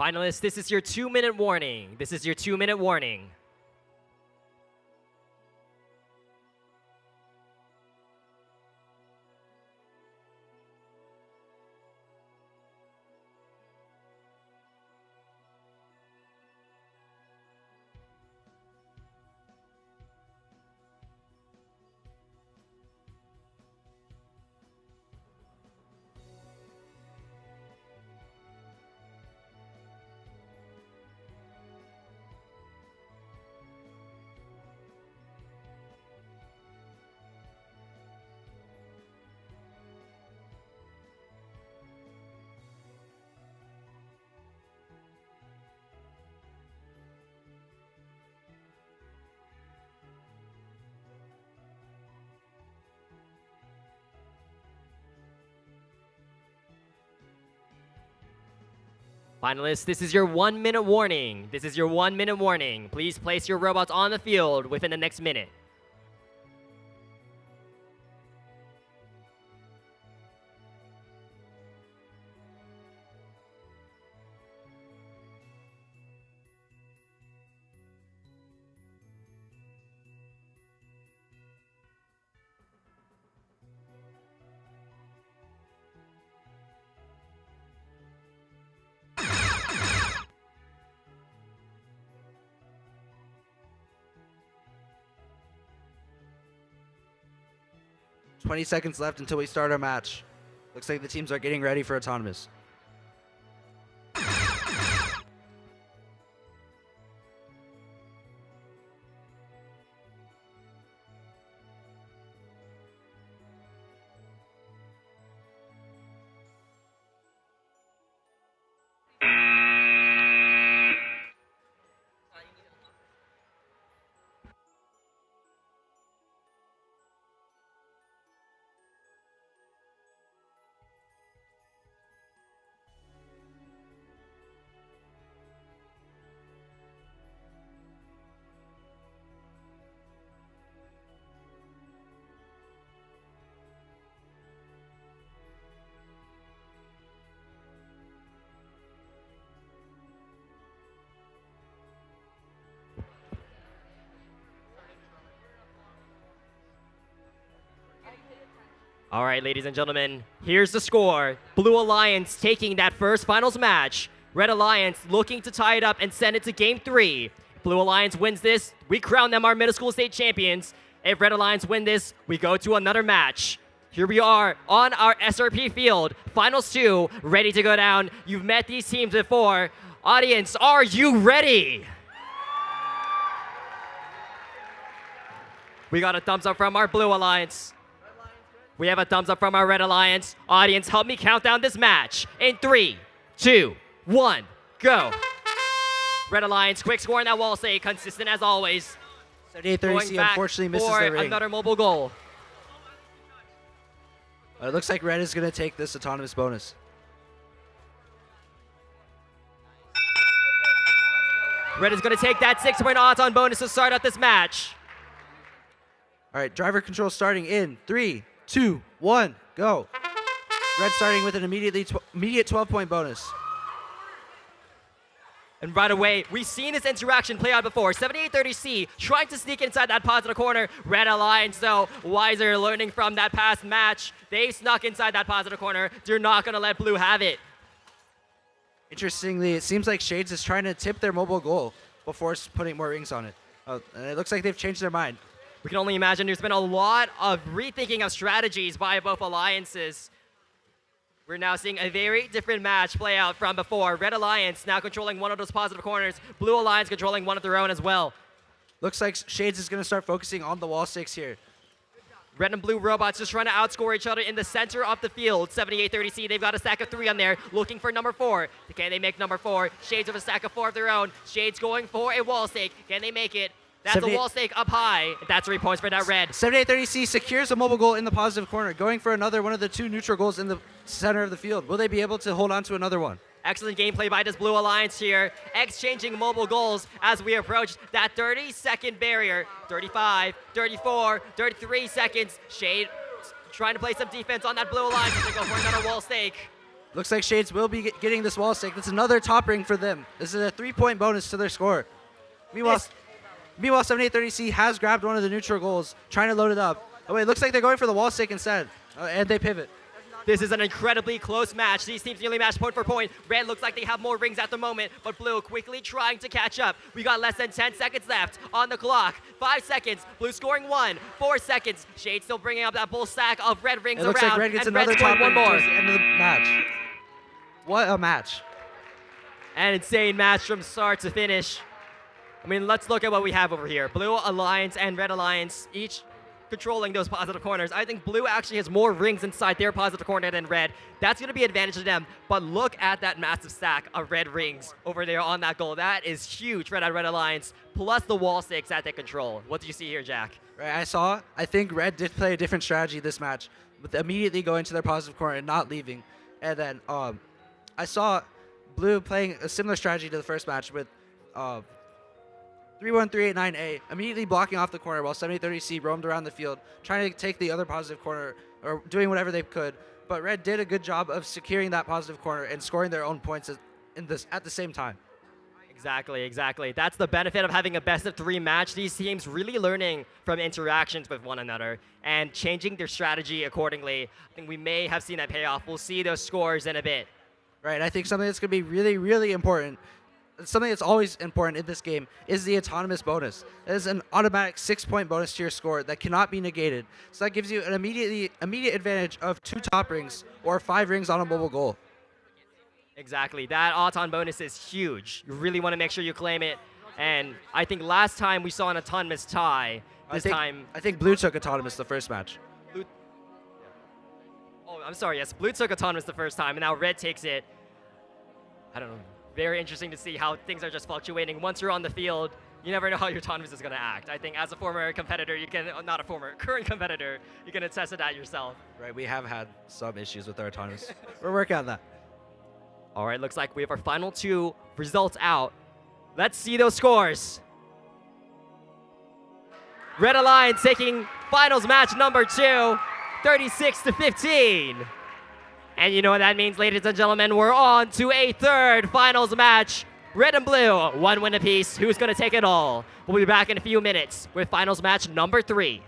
Finalists, this is your 2-minute warning. This is your 2-minute warning. Finalists, this is your 1-minute warning. This is your 1-minute warning. Please place your robots on the field within the next minute. "20 seconds left until we start our match. Looks like the teams are getting ready for autonomous." All right, ladies and gentlemen, here's the score. Blue Alliance taking that first finals match. Red Alliance looking to tie it up and send it to game 3. Blue Alliance wins this, we crown them our middle school state champions. If Red Alliance win this, we go to another match. Here we are on our SRP field. Finals 2, ready to go down. You've met these teams before. Audience, are you ready? We got a thumbs up from our Blue Alliance. We have a thumbs up from our Red Alliance. Audience, help me count down this match. In 3, 2, 1, go. Red Alliance, quick score in that wall stay, consistent as always. 78-30C unfortunately misses for the ring. another mobile goal. It looks like Red is going to take this autonomous bonus. Red is going to take that 6-point odds on bonus to start out this match. All right, driver control starting in 3, 2, 1, go. Red starting with an immediate 12-point bonus. And right away, we've seen this interaction play out before. 78-30C trying to sneak inside that positive corner. Red Alliance, though, wiser, learning from that past match. They snuck inside that positive corner. They're not going to let Blue have it. Interestingly, it seems like Shades is trying to tip their mobile goal before putting more rings on it. And it looks like they've changed their mind. We can only imagine there's been a lot of rethinking of strategies by both alliances. We're now seeing a very different match play out from before. Red Alliance now controlling one of those positive corners. Blue Alliance controlling one of their own as well. Looks like Shades is going to start focusing on the wall sticks here. Red and blue robots just trying to outscore each other in the center of the field. 78-30C, they've got a stack of 3 on there, looking for number 4. Can they make number 4? Shades of a stack of 4 of their own. Shades going for a wall stake. Can they make it? That's a wall stake up high. That's 3 points for that Red. 78-30C secures a mobile goal in the positive corner, going for another one of the 2 neutral goals in the center of the field. Will they be able to hold on to another one? Excellent gameplay by this Blue Alliance here, exchanging mobile goals as we approach that 30-second barrier. 35, 34, 33 seconds. Shade trying to play some defense on that Blue Alliance as they go for another wall stake. Looks like Shades will be getting this wall stick. That's another top ring for them. This is a 3-point bonus to their score. Meanwhile, 7830C has grabbed one of the neutral goals, trying to load it up. Oh wait, looks like they're going for the wall stick instead, and they pivot. This is an incredibly close match. These teams nearly match point for point. Red looks like they have more rings at the moment, but Blue quickly trying to catch up. We got less than 10 seconds left on the clock. 5 seconds. Blue scoring 1. 4 seconds. Shade still bringing up that full stack of red rings It looks around. like Red gets and another Red top scoring ring one more. towards the end of the match. What a match. An insane match from start to finish. I mean, let's look at what we have over here. Blue Alliance and Red Alliance each controlling those positive corners. I think Blue actually has more rings inside their positive corner than Red. That's going to be an advantage to them. But look at that massive stack of red rings over there on that goal. That is huge for that Red Alliance, plus the wall stakes that they control. What do you see here, Jack? Right, I think Red did play a different strategy this match, with immediately going to their positive corner and not leaving. And then I saw Blue playing a similar strategy to the first match with 31389A, immediately blocking off the corner while 7830C roamed around the field, trying to take the other positive corner, or doing whatever they could. But Red did a good job of securing that positive corner and scoring their own points at the same time. Exactly. That's the benefit of having a best-of-3 match. These teams really learning from interactions with one another and changing their strategy accordingly. I think we may have seen that payoff. We'll see those scores in a bit. Right, I think something that's going to be really, really important, something that's always important in this game, is the autonomous bonus. It is an automatic 6-point bonus to your score that cannot be negated. So that gives you an immediate advantage of 2 top rings or 5 rings on a mobile goal. Exactly. That auton bonus is huge. You really want to make sure you claim it. And I think last time we saw an autonomous tie. I think Blue took autonomous the first match. Oh, I'm sorry. Yes, Blue took autonomous the first time, and now Red takes it. I don't know. Very interesting to see how things are just fluctuating. Once you're on the field, you never know how your autonomous is going to act. I think as a former competitor, current competitor, you can attest to that yourself. Right, we have had some issues with our autonomous. We're working on that. All right, looks like we have our final 2 results out. Let's see those scores. Red Alliance taking finals match number 2, 36-15. And you know what that means, ladies and gentlemen. We're on to a 3rd finals match. Red and Blue, 1 win apiece. Who's going to take it all? We'll be back in a few minutes with finals match number 3.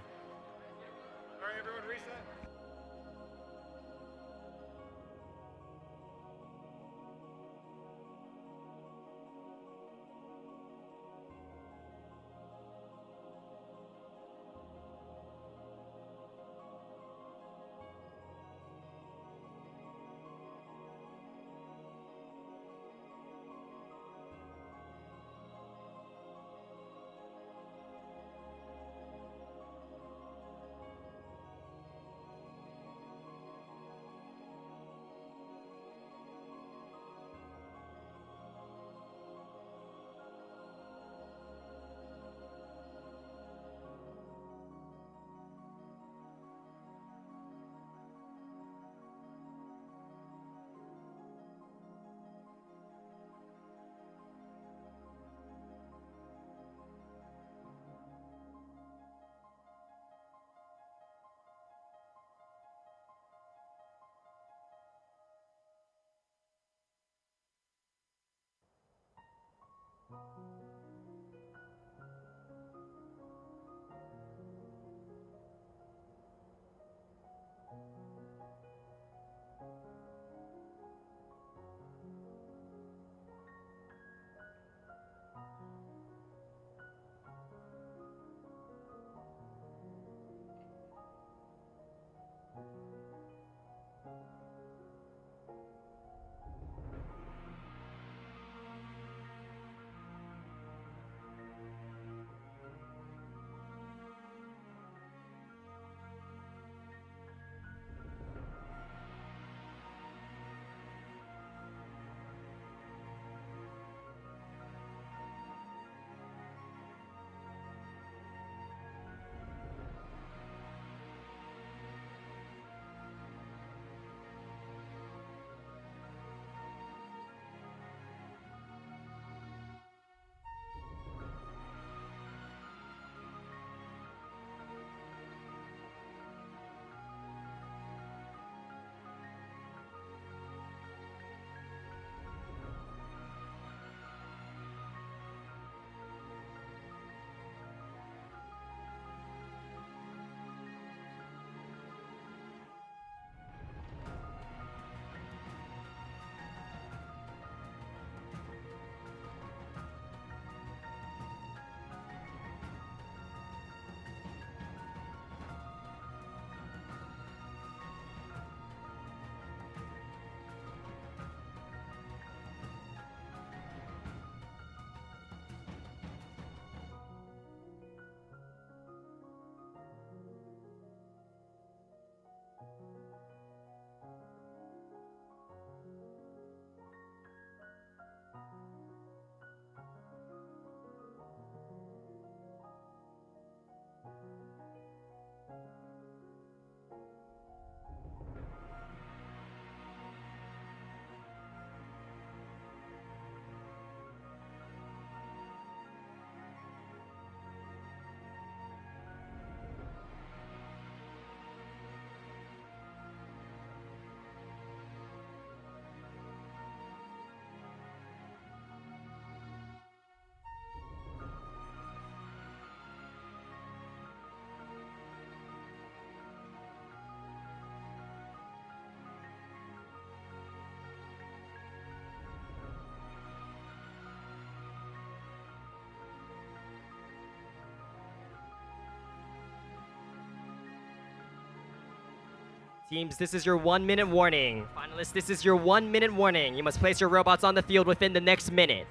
Teams, this is your 1 minute warning. Finalists, this is your 1 minute warning. You must place your robots on the field within the next minute.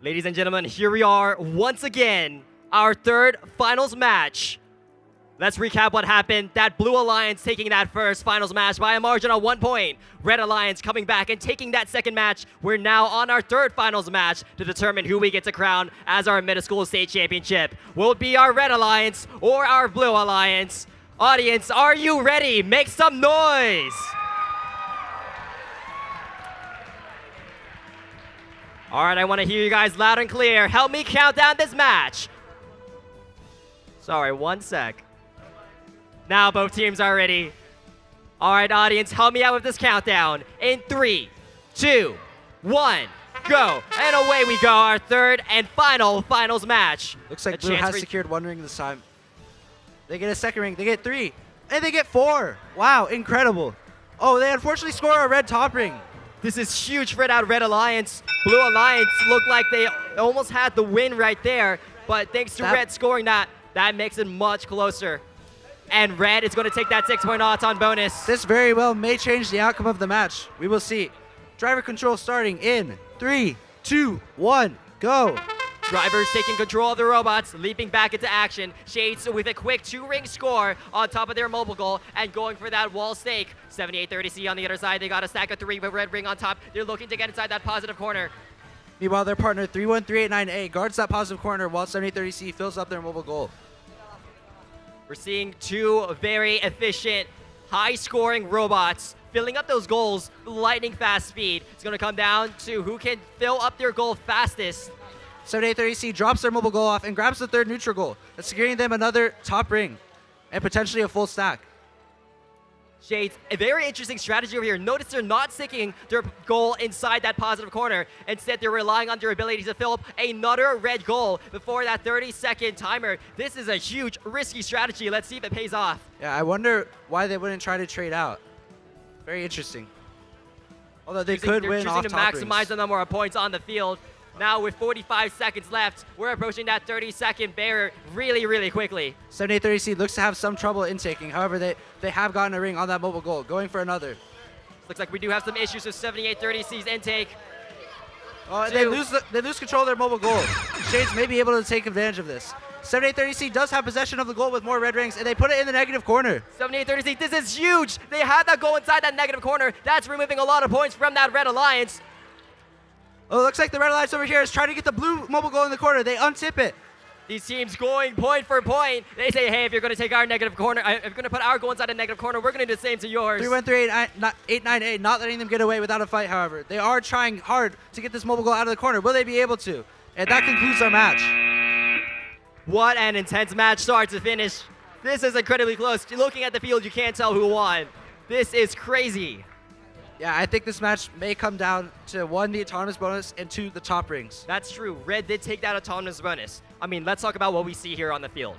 Ladies and gentlemen, here we are once again, our third finals match. Let's recap what happened. That Blue Alliance taking that first finals match by a margin of 1 point. Red Alliance coming back and taking that second match. We're now on our third finals match to determine who we get to crown as our middle school state championship. Will it be our Red Alliance or our Blue Alliance? Audience, are you ready? Make some noise! All right, I want to hear you guys loud and clear. Help me count down this match. Sorry, 1 sec. Now both teams are ready. All right, audience, help me out with this countdown. In 3, 2, 1, go. And away we go, our third and finals match. Looks like Blue has secured 1 ring this time. They get a second ring, they get 3, and they get 4. Wow, incredible. Oh, they unfortunately score a red top ring. This is huge for that Red Alliance. Blue Alliance looked like they almost had the win right there, but thanks to Red scoring that makes it much closer. And Red is going to take that 6-point odds on bonus. This very well may change the outcome of the match. We will see. Driver control starting in 3, 2, 1, go. Drivers taking control of the robots, leaping back into action. Shades with a quick 2-ring score on top of their mobile goal and going for that wall stake. 7830C on the other side. They got a stack of 3 with red ring on top. They're looking to get inside that positive corner. Meanwhile, their partner 31389A guards that positive corner while 7830C fills up their mobile goal. We're seeing 2 very efficient, high-scoring robots filling up those goals, lightning fast speed. It's going to come down to who can fill up their goal fastest. 7830C drops their mobile goal off and grabs the third neutral goal. That's securing them another top ring and potentially a full stack. Shades, a very interesting strategy over here. Notice they're not sticking their goal inside that positive corner. Instead, they're relying on their ability to fill up another red goal before that 30-second timer. This is a huge, risky strategy. Let's see if it pays off. Yeah, I wonder why they wouldn't try to trade out. Very interesting. Although they could win off top rings. They're choosing to maximize the number of points on the field. Now with 45 seconds left, we're approaching that 30-second barrier really, really quickly. 7830C looks to have some trouble intaking. However, they have gotten a ring on that mobile goal, going for another. Looks like we do have some issues with 7830C's intake. Oh, they lose control of their mobile goal. Shades may be able to take advantage of this. 7830C does have possession of the goal with more red rings, and they put it in the negative corner. 7830C, this is huge. They had that goal inside that negative corner. That's removing a lot of points from that Red Alliance. Oh, it looks like the Red Alliance over here is trying to get the blue mobile goal in the corner. They untip it. These teams going point for point. They say, hey, if you're going to take our negative corner, if you're going to put our goal inside a negative corner, we're going to do the same to yours. 3-1-3-8-9-8, not letting them get away without a fight, however. They are trying hard to get this mobile goal out of the corner. Will they be able to? And that concludes our match. What an intense match start to finish. This is incredibly close. Looking at the field, you can't tell who won. This is crazy. Yeah, I think this match may come down to 1, the autonomous bonus, and 2, the top rings. That's true. Red did take that autonomous bonus. I mean, let's talk about what we see here on the field.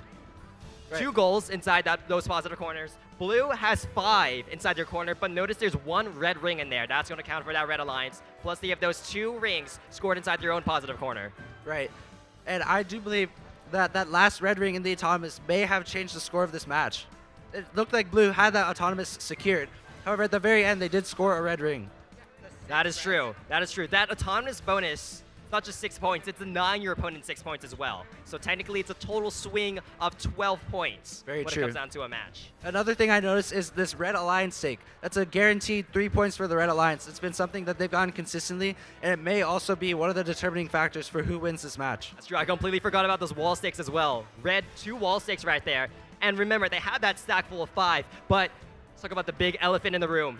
Right. 2 goals inside those positive corners. Blue has 5 inside their corner, but notice there's 1 red ring in there. That's going to count for that red alliance. Plus, they have those 2 rings scored inside their own positive corner. Right. And I do believe that last red ring in the autonomous may have changed the score of this match. It looked like Blue had that autonomous secured. However, at the very end, they did score a red ring. That is true. That is true. That autonomous bonus, it's not just 6 points, it's denying your opponent 6 points as well. So technically, it's a total swing of 12 points Very when true. it comes down to a match. Another thing I noticed is this Red Alliance stake. That's a guaranteed 3 points for the Red Alliance. It's been something that they've gotten consistently, and it may also be one of the determining factors for who wins this match. That's true. I completely forgot about those wall stakes as well. Red, 2 wall stakes right there. And remember, they have that stack full of 5, but let's talk about the big elephant in the room.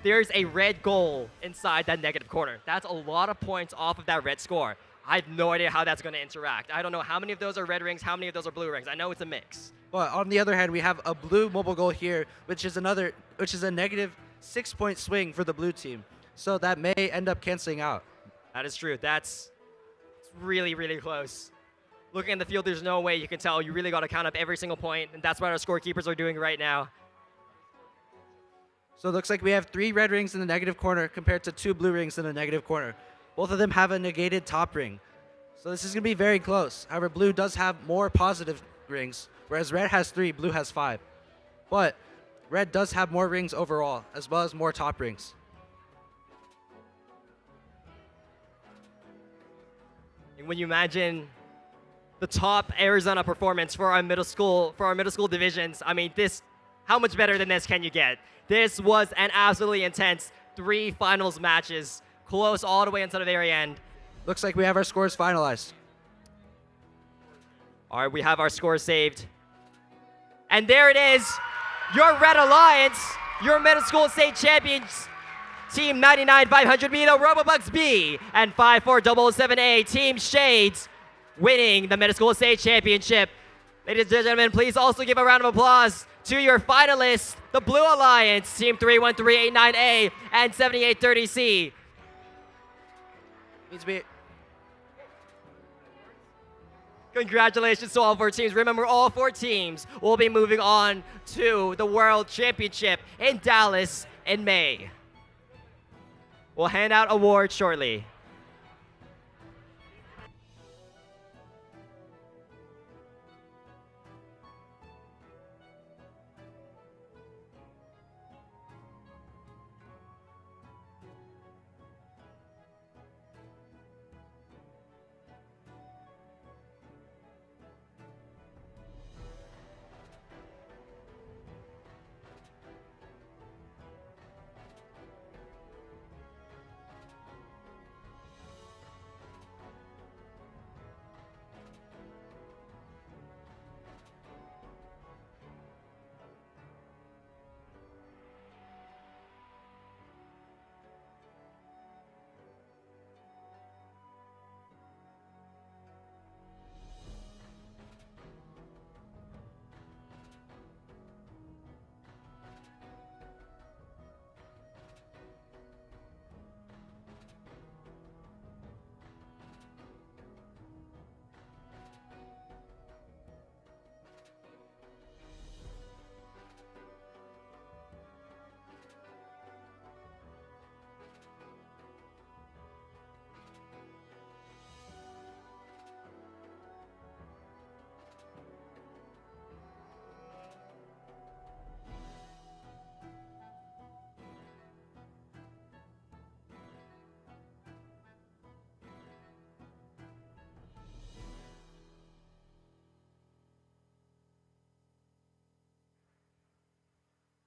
There's a red goal inside that negative corner. That's a lot of points off of that red score. I have no idea how that's going to interact. I don't know how many of those are red rings, how many of those are blue rings. I know it's a mix. But on the other hand, we have a blue mobile goal here, which is a negative 6-point swing for the blue team. So that may end up canceling out. That is true. It's really, really close. Looking at the field, there's no way you can tell. You really got to count up every single point, and that's what our scorekeepers are doing right now. So it looks like we have 3 red rings in the negative corner compared to 2 blue rings in the negative corner. Both of them have a negated top ring. So this is going to be very close. However, blue does have more positive rings, whereas red has 3, blue has 5. But red does have more rings overall, as well as more top rings. And when you imagine the top Arizona performance for our middle school divisions, I mean, how much better than this can you get? This was an absolutely intense 3 finals matches, close all the way until the very end. Looks like we have our scores finalized. All right, we have our scores saved. And there it is, your Red Alliance, your middle school state champions, Team 99-500 B, the Robobugs B, and 54-007A, Team Shades, winning the middle school state championship. Ladies and gentlemen, please also give a round of applause to your finalists, the Blue Alliance, Team 31389A and 7830C. Congratulations to all 4 teams. Remember, all 4 teams will be moving on to the World Championship in Dallas in May. We'll hand out awards shortly.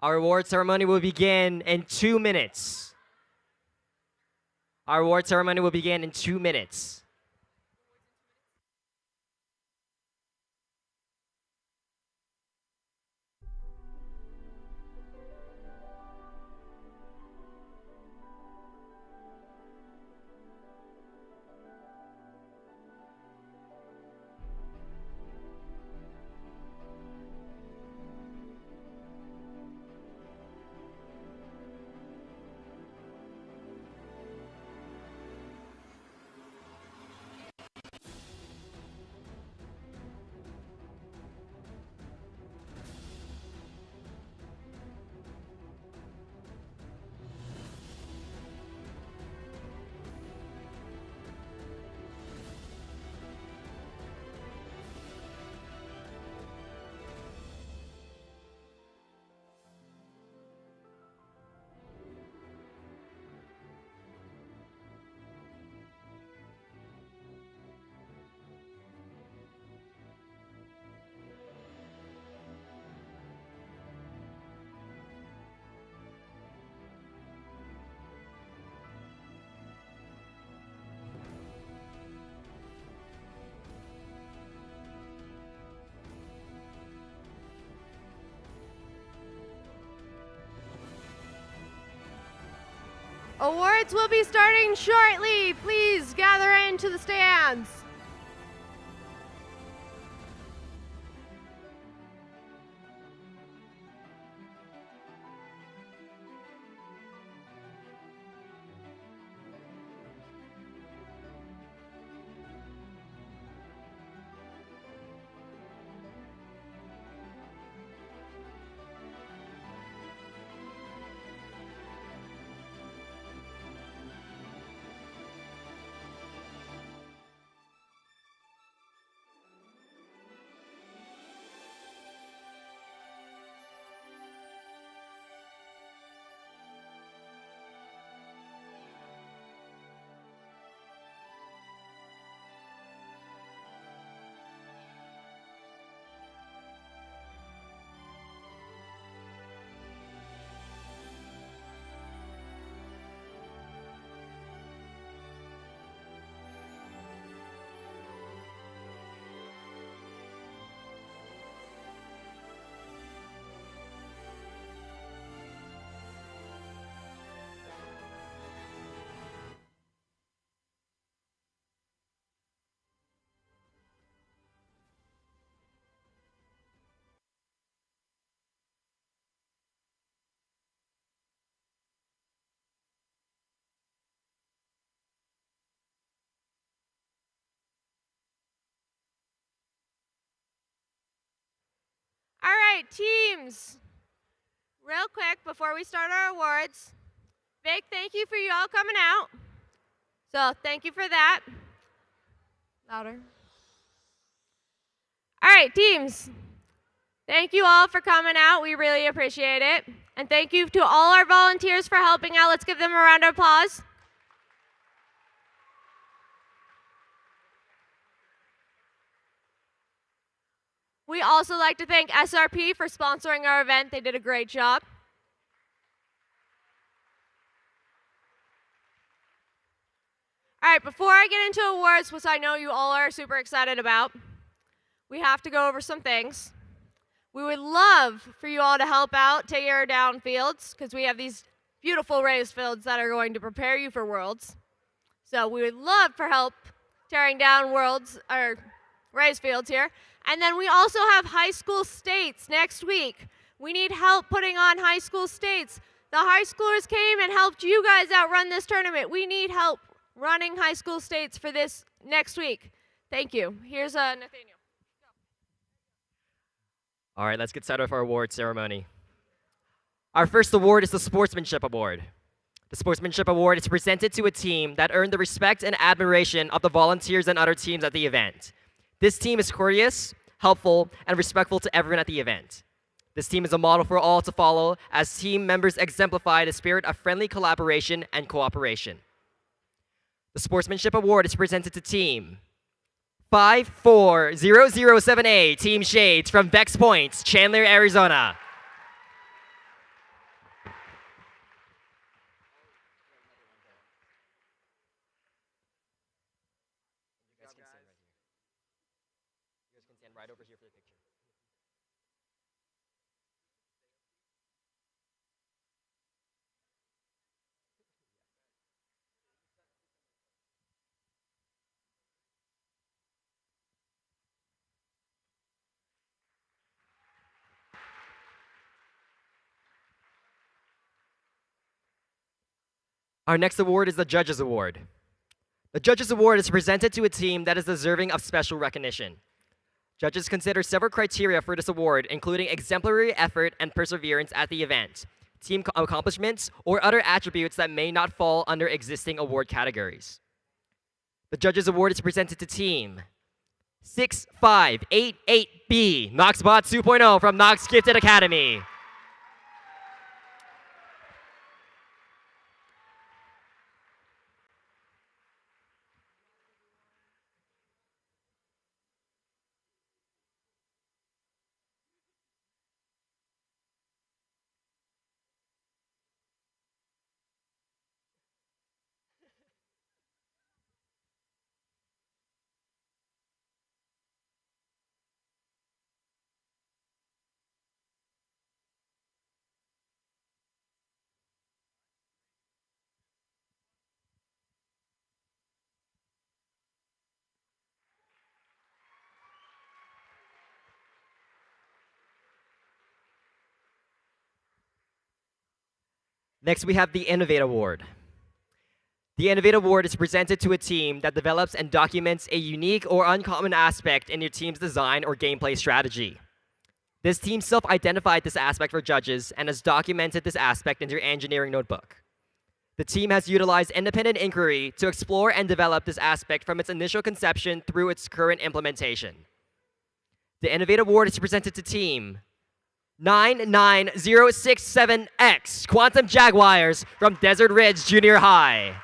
Our award ceremony will begin in 2 minutes. Our award ceremony will begin in 2 minutes. Awards will be starting shortly. Please gather into the stands. All right, teams. Real quick before we start our awards, big thank you for you all coming out. So thank you for that. Louder. All right, teams. Thank you all for coming out. We really appreciate it. And thank you to all our volunteers for helping out. Let's give them a round of applause. We also like to thank SRP for sponsoring our event. They did a great job. All right, before I get into awards, which I know you all are super excited about, we have to go over some things. We would love for you all to help out tear down fields because we have these beautiful raised fields that are going to prepare you for Worlds. So we would love for help tearing down Worlds or raised fields here. And then we also have high school states next week. We need help putting on high school states. The high schoolers came and helped you guys out run this tournament. We need help running high school states for this next week. Thank you. Here's Nathaniel. All right, let's get started with our award ceremony. Our first award is the Sportsmanship Award. The Sportsmanship Award is presented to a team that earned the respect and admiration of the volunteers and other teams at the event. This team is courteous, helpful, and respectful to everyone at the event. This team is a model for all to follow as team members exemplify the spirit of friendly collaboration and cooperation. The Sportsmanship Award is presented to Team 54007A, Team Shades from Vex Point, Chandler, Arizona. Right over here for the picture. Our next award is the Judges Award. The Judges Award is presented to a team that is deserving of special recognition. Judges consider several criteria for this award, including exemplary effort and perseverance at the event, team accomplishments, or other attributes that may not fall under existing award categories. The Judges Award is presented to Team 6588B, Knoxbot 2.0 from Knox Gifted Academy. Next, we have the Innovate Award. The Innovate Award is presented to a team that develops and documents a unique or uncommon aspect in your team's design or gameplay strategy. This team self-identified this aspect for judges and has documented this aspect in their engineering notebook. The team has utilized independent inquiry to explore and develop this aspect from its initial conception through its current implementation. The Innovate Award is presented to team 99067X Quantum Jaguars from Desert Ridge Junior High.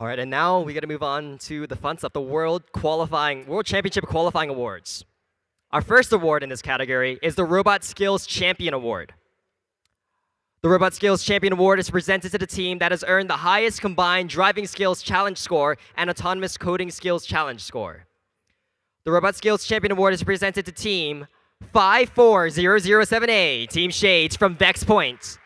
All right, and now we got to move on to the fun stuff, the World Championship Qualifying Awards. Our first award in this category is the Robot Skills Champion Award. The Robot Skills Champion Award is presented to the team that has earned the highest combined driving skills challenge score and autonomous coding skills challenge score. The Robot Skills Champion Award is presented to team 54007A, Team Shades from Vex Point.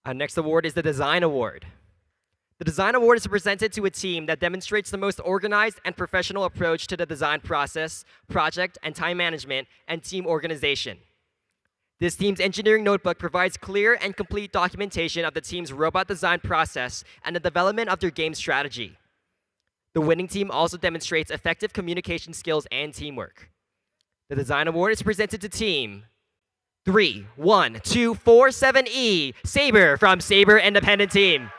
Our next award is the Design Award. The Design Award is presented to a team that demonstrates the most organized and professional approach to the design process, project, and time management, and team organization. This team's engineering notebook provides clear and complete documentation of the team's robot design process and the development of their game strategy. The winning team also demonstrates effective communication skills and teamwork. The Design Award is presented to team 31247E, Saber from Saber Independent Team.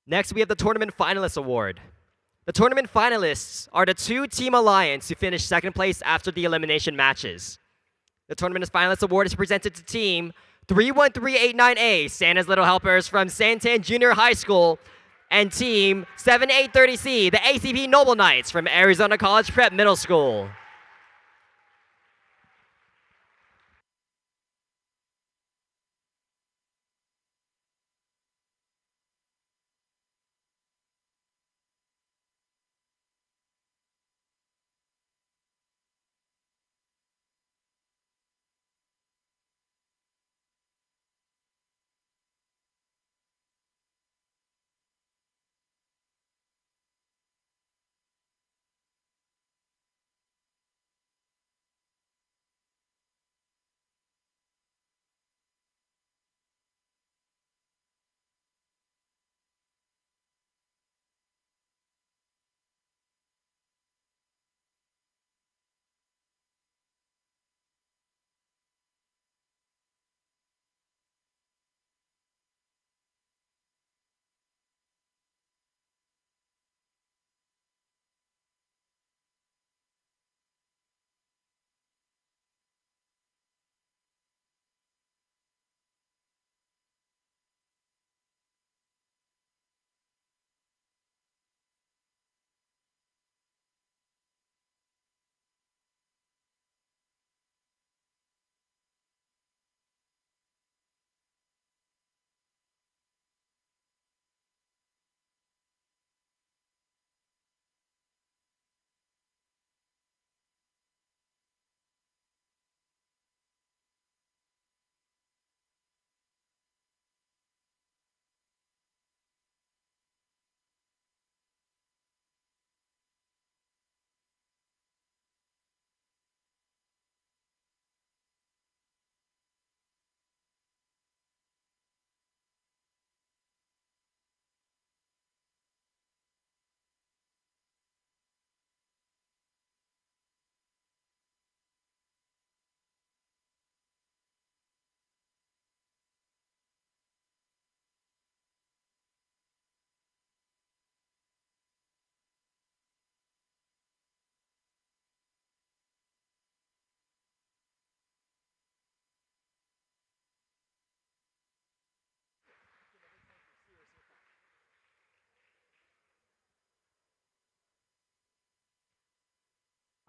Next, we have the Tournament Finalists Award. The tournament finalists are the two Team Alliance who finished second place after the elimination matches. The Tournament Finalists Award is presented to Team 31389A, Santa's Little Helpers from Santan Junior High School, and Team 7830C, the ACP Noble Knights from Arizona College Prep Middle School.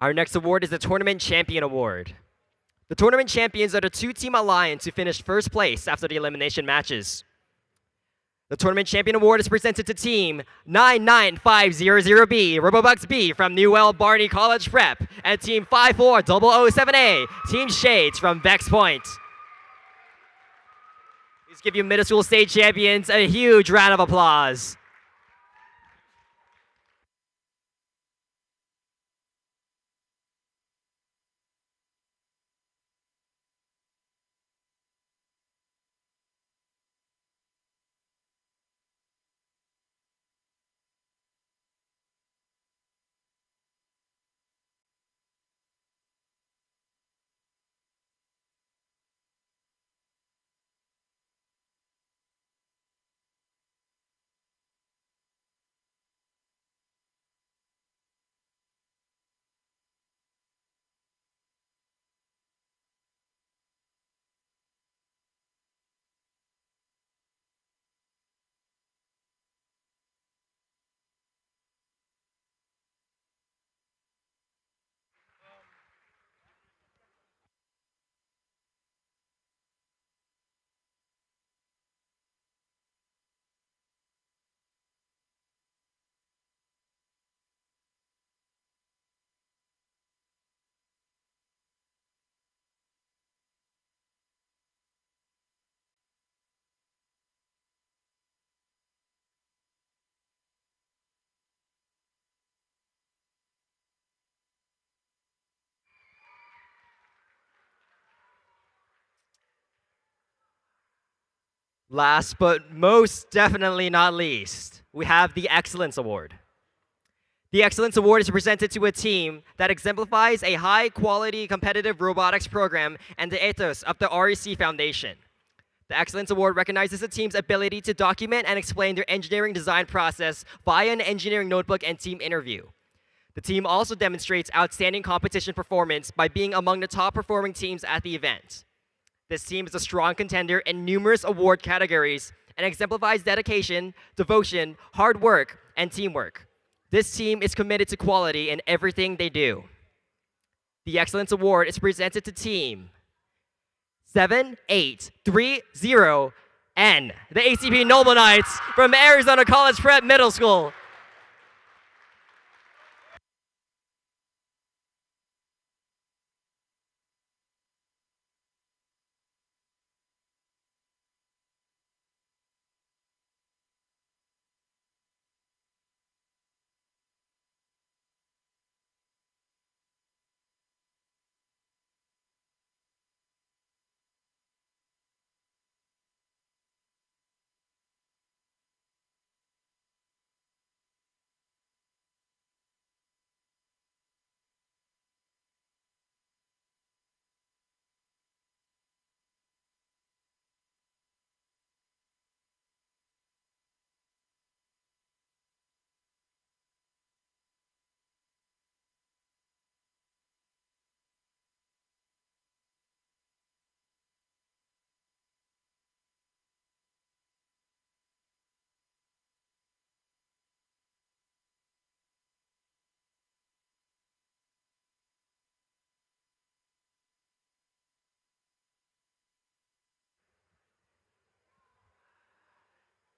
Our next award is the Tournament Champion Award. The Tournament Champions are the two-team alliance who finished first place after the elimination matches. The Tournament Champion Award is presented to Team 99500B, Robobucks B from Newell Barney College Prep, and Team 54007A, Team Shades from Vex Point. Please give you middle school state champions a huge round of applause. Last but most definitely not least, we have the Excellence Award. The Excellence Award is presented to a team that exemplifies a high-quality competitive robotics program and the ethos of the REC Foundation. The Excellence Award recognizes a team's ability to document and explain their engineering design process via an engineering notebook and team interview. The team also demonstrates outstanding competition performance by being among the top-performing teams at the event. This team is a strong contender in numerous award categories and exemplifies dedication, devotion, hard work, and teamwork. This team is committed to quality in everything they do. The Excellence Award is presented to Team 7830N, the ACP Noble Knights from Arizona College Prep Middle School.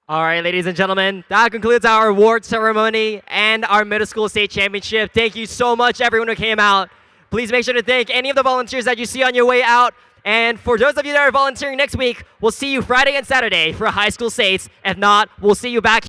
All right, ladies and gentlemen, that concludes our award ceremony and our middle school state championship. Thank you so much, everyone who came out. Please make sure to thank any of the volunteers that you see on your way out. And for those of you that are volunteering next week, we'll see you Friday and Saturday for high school states. If not, we'll see you back